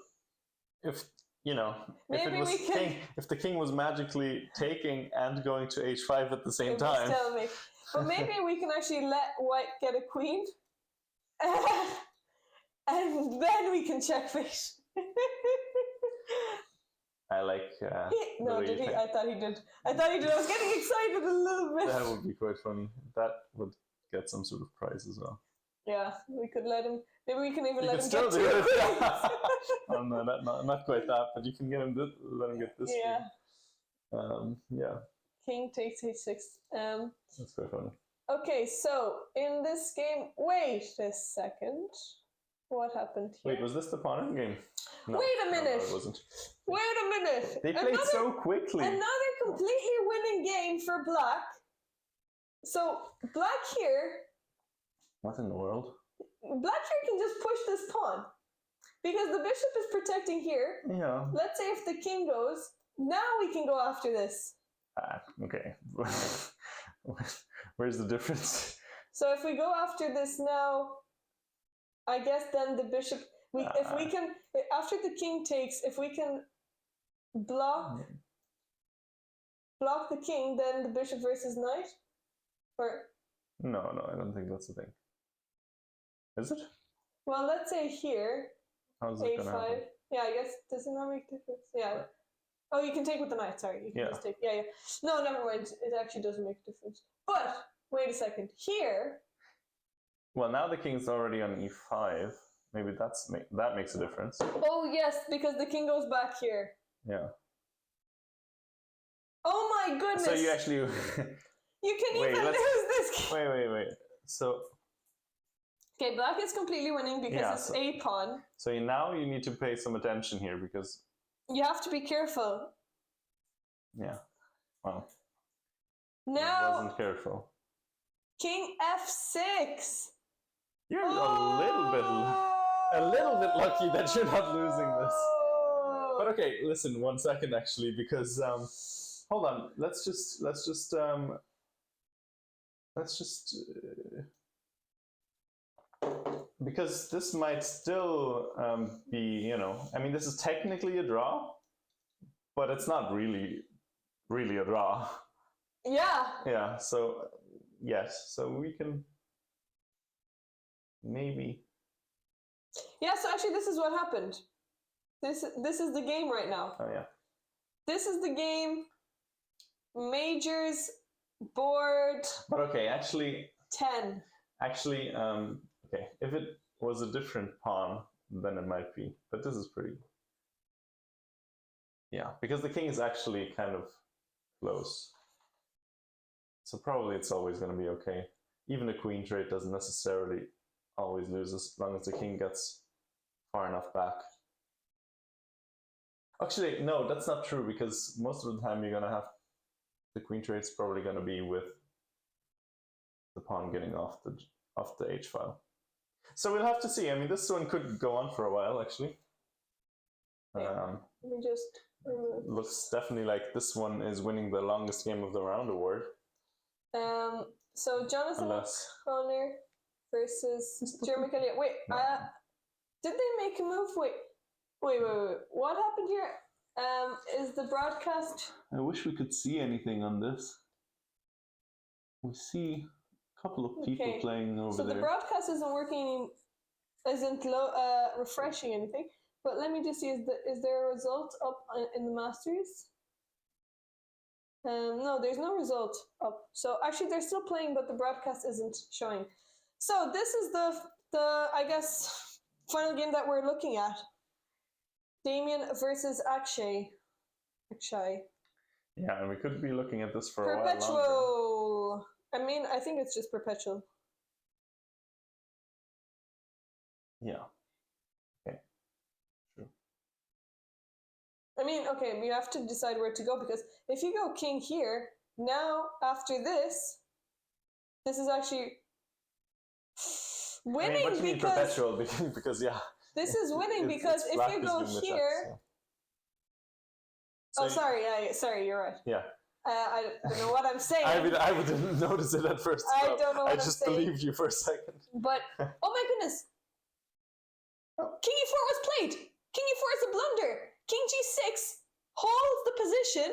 if if the king was magically taking and going to h5 at the same time. But maybe we can actually let white get a queen. And then we can checkmate. I like. No, did he? I thought he did. I was getting excited a little bit. That would be quite fun. That would get some sort of prize as well. Yeah, we could let him. Maybe we can even let him still get do two. Oh no, not quite that. But you can get him. Let him get this. Yeah. Yeah. King takes h6. That's quite funny. Okay, so in this game, wait a second. What happened here? Wait, was this the pawn game? No, wait a minute. No, it wasn't. Wait a minute. They played so quickly. Another completely winning game for black. So black here. What in the world? Black here can just push this pawn because the bishop is protecting here. Yeah. Let's say if the king goes, now we can go after this. Okay. Where's the difference? So if we go after this now, I guess then the bishop. If we can, after the king takes, if we can block the king, then the bishop versus knight, or no, I don't think that's the thing. Is it? Well, let's say here. How's it gonna happen? Yeah, I guess does it not make difference? Yeah. Oh, you can take with the knight. Sorry, you can Yeah. just take. Yeah, yeah. No, never mind. It actually doesn't make a difference. But wait a second. Here. Well, now the king's already on e5. Maybe that makes a difference. Oh yes, because the king goes back here. Yeah. Oh my goodness! So you actually. You can Wait, even lose this king. Wait. So. Okay, black is completely winning because it's a pawn. So now you need to pay some attention here because. You have to be careful. Yeah. Well. Now. I wasn't careful. King f6. You're a little bit lucky that you're not losing this. But okay, listen, 1 second actually, because hold on, let's just because this might still be, you know, I mean, this is technically a draw, but it's not really a draw. Yeah. Yeah. So yes, so we can. Maybe. Yeah, so actually this is what happened. This is the game right now. Oh yeah. This is the game. Majors board. But okay, actually 10. Actually, okay, if it was a different pawn, then it might be. But this is pretty. Yeah, because the king is actually kind of close. So probably it's always going to be okay. Even the queen trade doesn't necessarily always lose as long as the king gets far enough back. Actually, no, that's not true because most of the time you're going to have the queen trade's probably going to be with the pawn getting off the h file. So we'll have to see. I mean, this one could go on for a while, actually. Let me just remove. Looks definitely like this one is winning the longest game of the round award. So Jonathan O'Connor versus Jeremy Kelly. Wait, did they make a move? Wait. What happened here? Is the broadcast? I wish we could see anything on this. We see a couple of people playing over there. So the broadcast isn't working, isn't refreshing anything. But let me just see, is there a result up in the Masters? No, there's no result up. So actually they're still playing, but the broadcast isn't showing. So this is the I guess, final game that we're looking at. Damien versus Akshay. Yeah, and we could be looking at this for a while longer. I mean, I think it's just perpetual. Yeah. Okay. True. I mean, okay, we have to decide where to go because if you go king here, now after this is actually winning. I mean, what do you mean perpetual? Because yeah. This is winning because if you go here. So sorry, you're right. Yeah. I don't know what I'm saying. I mean, I didn't notice it at first. I don't know what I'm saying. I just believed you for a second. But, oh my goodness. King e4 was played. King e4 is a blunder. King g6 holds the position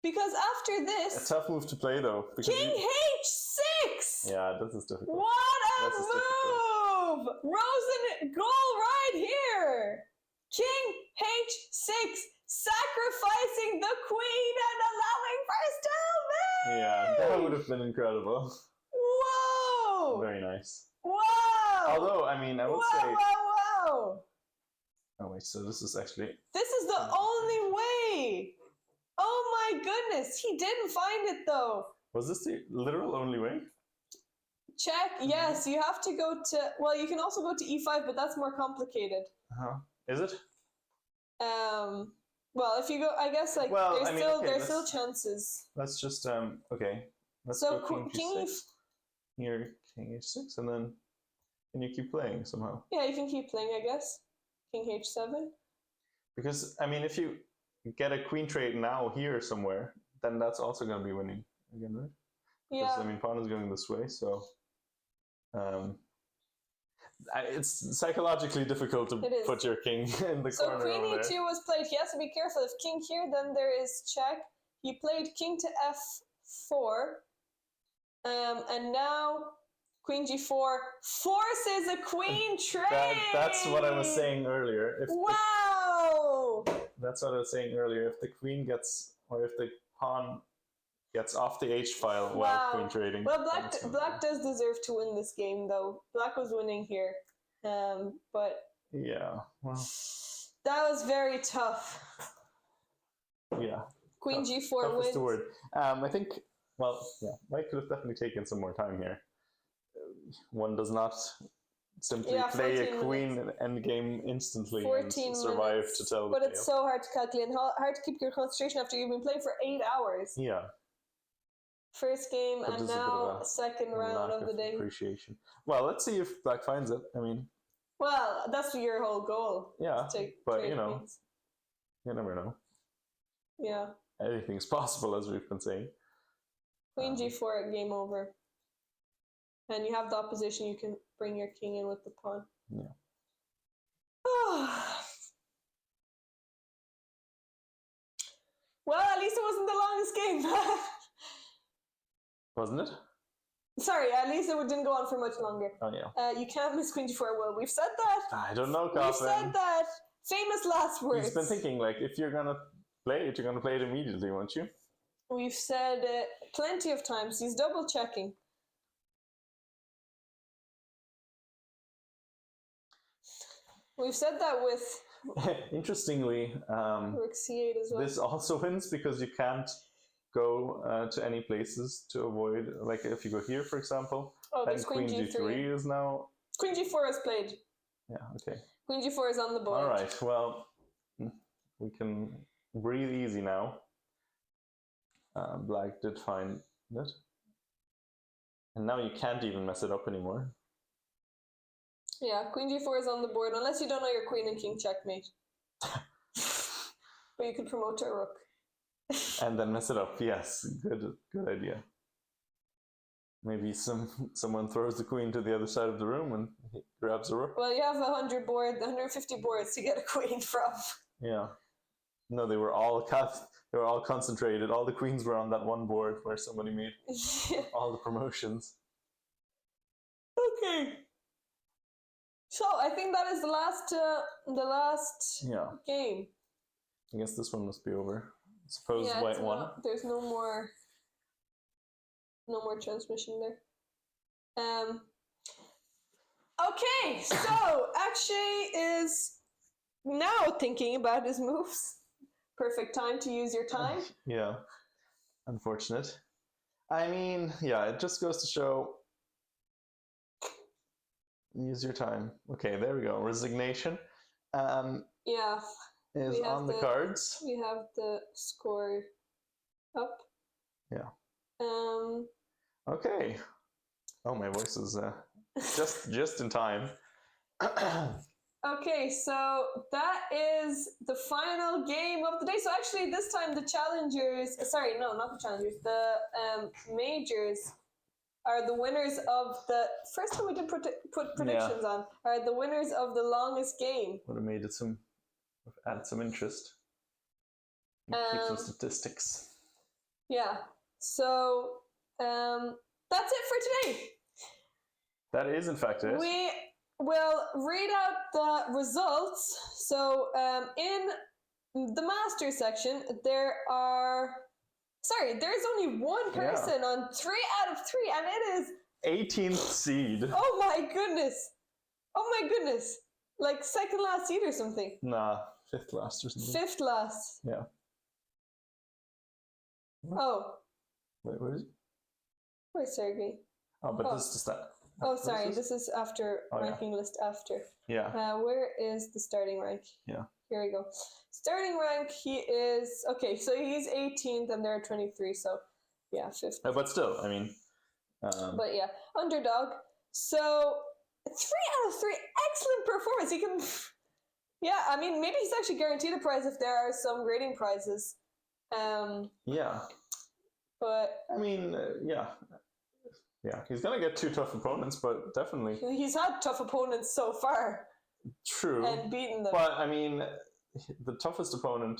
because after this... A tough move to play though. King h6! Yeah, this is difficult. What a move! Rose and goal right here. King h6. Sacrificing the queen and allowing for stalemate! Yeah, that would have been incredible. Whoa! Very nice. Wow! Although, I mean, I would say... Wow! Oh wait, so this is actually... This is the only way! Oh my goodness, he didn't find it though. Was this the literal only way? Check, yes, you have to go to... Well, you can also go to e5, but that's more complicated. Uh-huh. Is it? Well, if you go, I guess like there's still chances. Let's just okay. Let's so go king g6. Here, king h6, and then can you keep playing somehow? Yeah, you can keep playing, I guess. King h7. Because I mean, if you get a queen trade now here somewhere, then that's also going to be winning again, right? Yeah. Because I mean, pawn is going this way, so it's psychologically difficult to put your king in the corner. So queen e2 was played. He has to be careful. If king here, then there is check. He played king to f4, and now queen g4 forces a queen trade. That's what I was saying earlier. Wow! that's what I was saying earlier. If the queen gets, or if the pawn gets off the h file while queen trading. Well, black does deserve to win this game, though. Black was winning here, but yeah, well, that was very tough. Yeah. Queen G4 tough wins. Is the word. I think. Well, yeah, White could have definitely taken some more time here. One does not simply play a queen endgame instantly and survive minutes, to tell. But it's so hard to calculate and hard to keep your concentration after you've been playing for 8 hours. Yeah. First game and now second round of the day. Appreciation. Well, let's see if Black finds it. I mean. Well, that's your whole goal. Yeah, but you know, you never know. Yeah. Anything's possible, as we've been saying. Queen G4, game over. And you have the opposition, you can bring your king in with the pawn. Yeah. Well, at least it wasn't the longest game. Wasn't it? Sorry, at least it didn't go on for much longer. Oh, yeah. You can't miss Queen G4. Well, we've said that. I don't know, Coffin. We've said that. Famous last words. He's been thinking, like, if you're going to play it, you're going to play it immediately, won't you? We've said it plenty of times. He's double checking. We've said that with... Interestingly, Rook C8 as well. This also wins because you can't go to any places to avoid, like if you go here, for example, then Queen G3 is now... Queen G4 is played. Yeah, okay. Queen G4 is on the board. All right, well, we can breathe easy now. Black did find it. And now you can't even mess it up anymore. Yeah, Queen G4 is on the board, unless you don't know your queen and king checkmate. But you could promote to a rook. And then mess it up, yes. Good idea. Maybe someone throws the queen to the other side of the room and he grabs a rook. Well, you have 150 boards to get a queen from. Yeah. No, they were all concentrated. All the queens were on that one board where somebody made all the promotions. Okay. So I think that is the last game. I guess this one must be over. Suppose White won. There's no more transmission there. Okay, so Akshay is now thinking about his moves. Perfect time to use your time. Yeah, unfortunate. I mean, yeah, it just goes to show. Use your time. Okay, there we go. Resignation. Yeah. Is on the cards. We have the score up. Yeah. Okay. Oh, my voice is just in time. Okay, so that is the final game of the day. So actually, this time the challengers. Sorry, no, not the challengers. The majors are the winners of the first time we did put predictions on. Are the winners of the longest game. Would have made it added some interest. Keep some statistics. Yeah. So that's it for today. That is in fact it. We will read out the results. So in the master section, there's only one person on 3 out of 3, and it is 18th seed. Oh my goodness. Like second last seed or something. Nah, 5th last or something. 5th last. Yeah. Oh. Wait, where is it? Where's Sergey? Oh, but this is just that. Oh, sorry. This is after ranking list after. Yeah. Where is the starting rank? Yeah. Here we go. Starting rank, he is... Okay, so he's 18th and they're 23, so yeah, 5th. But still, I mean... But yeah, underdog. So, 3 out of 3, excellent performance. He can... Yeah, I mean, maybe he's actually guaranteed a prize if there are some grading prizes. Yeah. But... I mean, yeah. Yeah, he's going to get 2 tough opponents, but definitely... He's had tough opponents so far. True. And beaten them. But, I mean, the toughest opponent...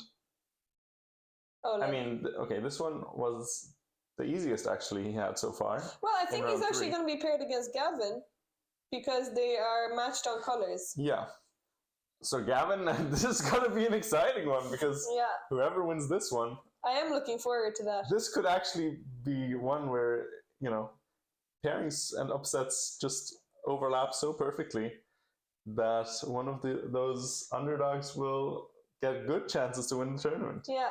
I mean, okay, this one was the easiest, actually, he had so far. Well, I think he's actually going to be paired against Gavin, because they are matched on colours. Yeah. So Gavin, this is going to be an exciting one because whoever wins this one, I am looking forward to that. This could actually be one where, pairings and upsets just overlap so perfectly that one of those underdogs will get good chances to win the tournament. Yeah.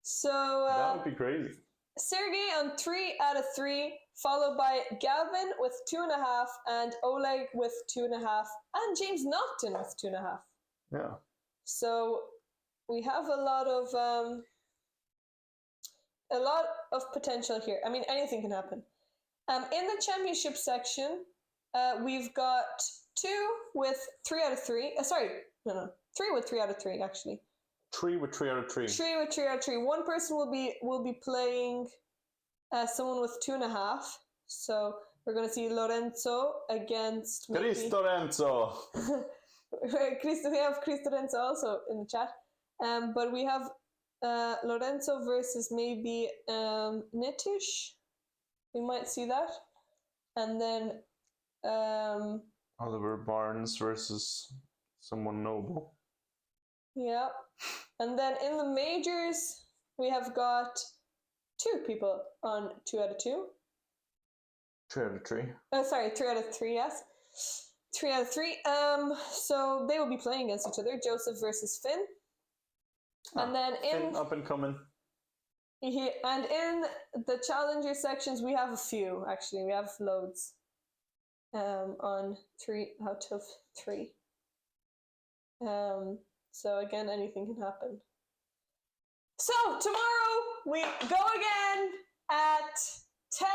So that would be crazy. Sergey on 3 out of 3, followed by Gavin with 2.5, and Oleg with 2.5, and James Naughton with 2.5. Yeah. So we have a lot of potential here. I mean, anything can happen. In the championship section, we've got 2 with 3 out of 3. 3 with 3 out of 3 actually. 3 with 3 out of 3. 3 with 3 out of 3. One person will be playing someone with 2.5. So we're going to see Lorenzo against Cristo Renzo. We have Cristo Renzo also in the chat. But we have Lorenzo versus maybe Nitish. We might see that. And then Oliver Barnes versus someone noble. Yeah. And then in the majors, we have got 2 people on 2 out of 2. 3 out of 3. Oh, sorry, 3 out of 3, yes. 3 out of 3. So they will be playing against each other, Joseph versus Finn. And then Finn up and coming. And in the challenger sections, we have a few, actually. We have loads on 3 out of 3. So again, anything can happen. So tomorrow we go again at 10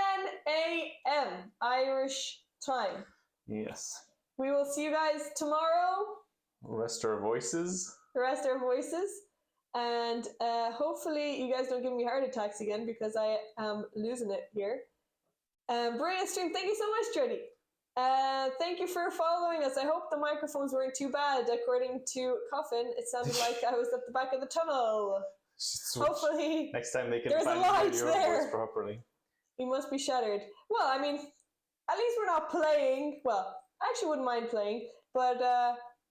a.m. Irish time. Yes. We will see you guys tomorrow. Rest our voices. And hopefully you guys don't give me heart attacks again because I am losing it here. Brilliant stream. Thank you so much, Jody. Thank you for following us. I hope the microphones weren't too bad. According to Coffin, it sounded like I was at the back of the tunnel. Hopefully, next time they can there's find a light your there. voice properly. You must be shattered. Well, I mean, at least we're not playing. Well, I actually wouldn't mind playing, but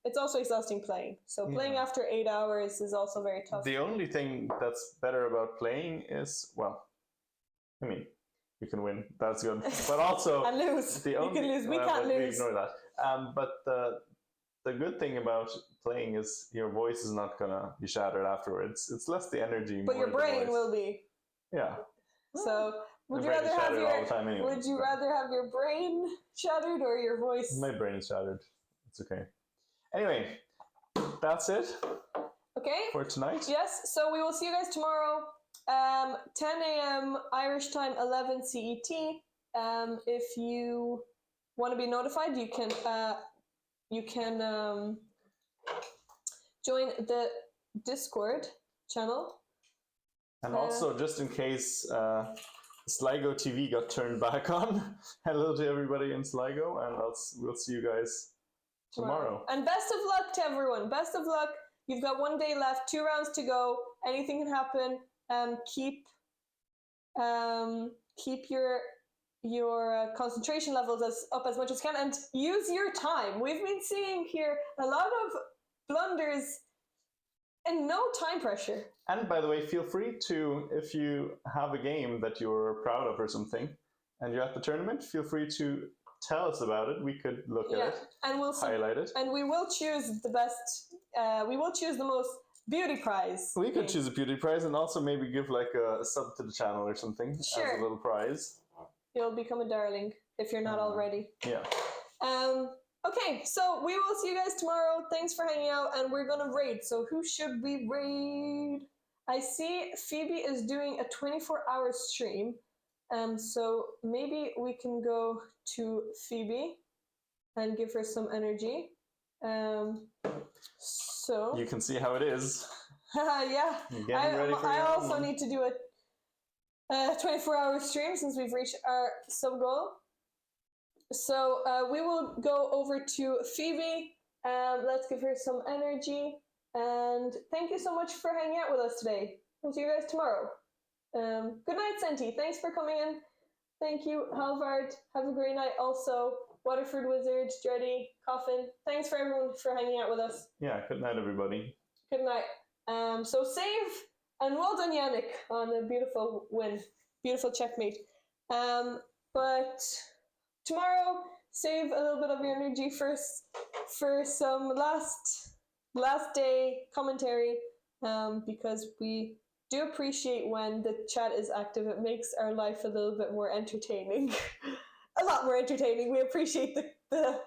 it's also exhausting playing. So playing after 8 hours is also very tough. The only thing that's better about playing is, well, I mean, you can win. That's good. But also, and lose. You can lose. We can't lose. We ignore that. But the good thing about playing is your voice is not gonna be shattered afterwards. It's less the energy. But your brain will be. Yeah. So would you rather have your brain shattered or your voice? My brain is shattered. It's okay. Anyway, that's it. Okay. For tonight. Yes. So we will see you guys tomorrow. 10 a.m. Irish time, 11 CET. If you want to be notified, you can join the Discord channel. And also, just in case Sligo TV got turned back on, hello to everybody in Sligo, and we'll see you guys tomorrow. And best of luck to everyone. Best of luck. You've got 1 day left, 2 rounds to go. Anything can happen. Keep your concentration levels up as much as you can, and use your time. We've been seeing here a lot of blunders and no time pressure. And by the way, feel free to, if you have a game that you're proud of or something, and you're at the tournament, feel free to tell us about it. We could look at it, and we'll highlight it, and we will choose the best. We will choose the most beauty prize. We could choose a beauty prize and also maybe give like a sub to the channel or something as a little prize. You'll become a darling if you're not already. Yeah. Okay, so we will see you guys tomorrow. Thanks for hanging out, and we're gonna raid. So who should we raid? I see Phoebe is doing a 24-hour stream. So maybe we can go to Phoebe and give her some energy. So you can see how it is. Yeah. I also need to do a 24-hour stream since we've reached our sub goal. So we will go over to Phoebe and let's give her some energy. And thank you so much for hanging out with us today. We'll see you guys tomorrow. Good night, Senti. Thanks for coming in. Thank you, Halvard. Have a great night also. Waterford Wizard, Dreddy, Coffin. Thanks for everyone for hanging out with us. Yeah, good night, everybody. Good night. So save, and well done, Yannick, on a beautiful win. Beautiful checkmate. But tomorrow, save a little bit of your energy for some last day commentary, because we do appreciate when the chat is active. It makes our life a little bit more entertaining. A lot more entertaining. We appreciate the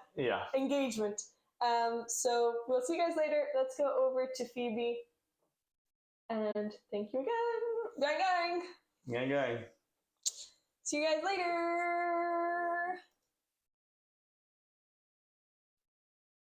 engagement. So we'll see you guys later. Let's go over to Phoebe. And thank you again. Gang, gang. Gang, gang. See you guys later.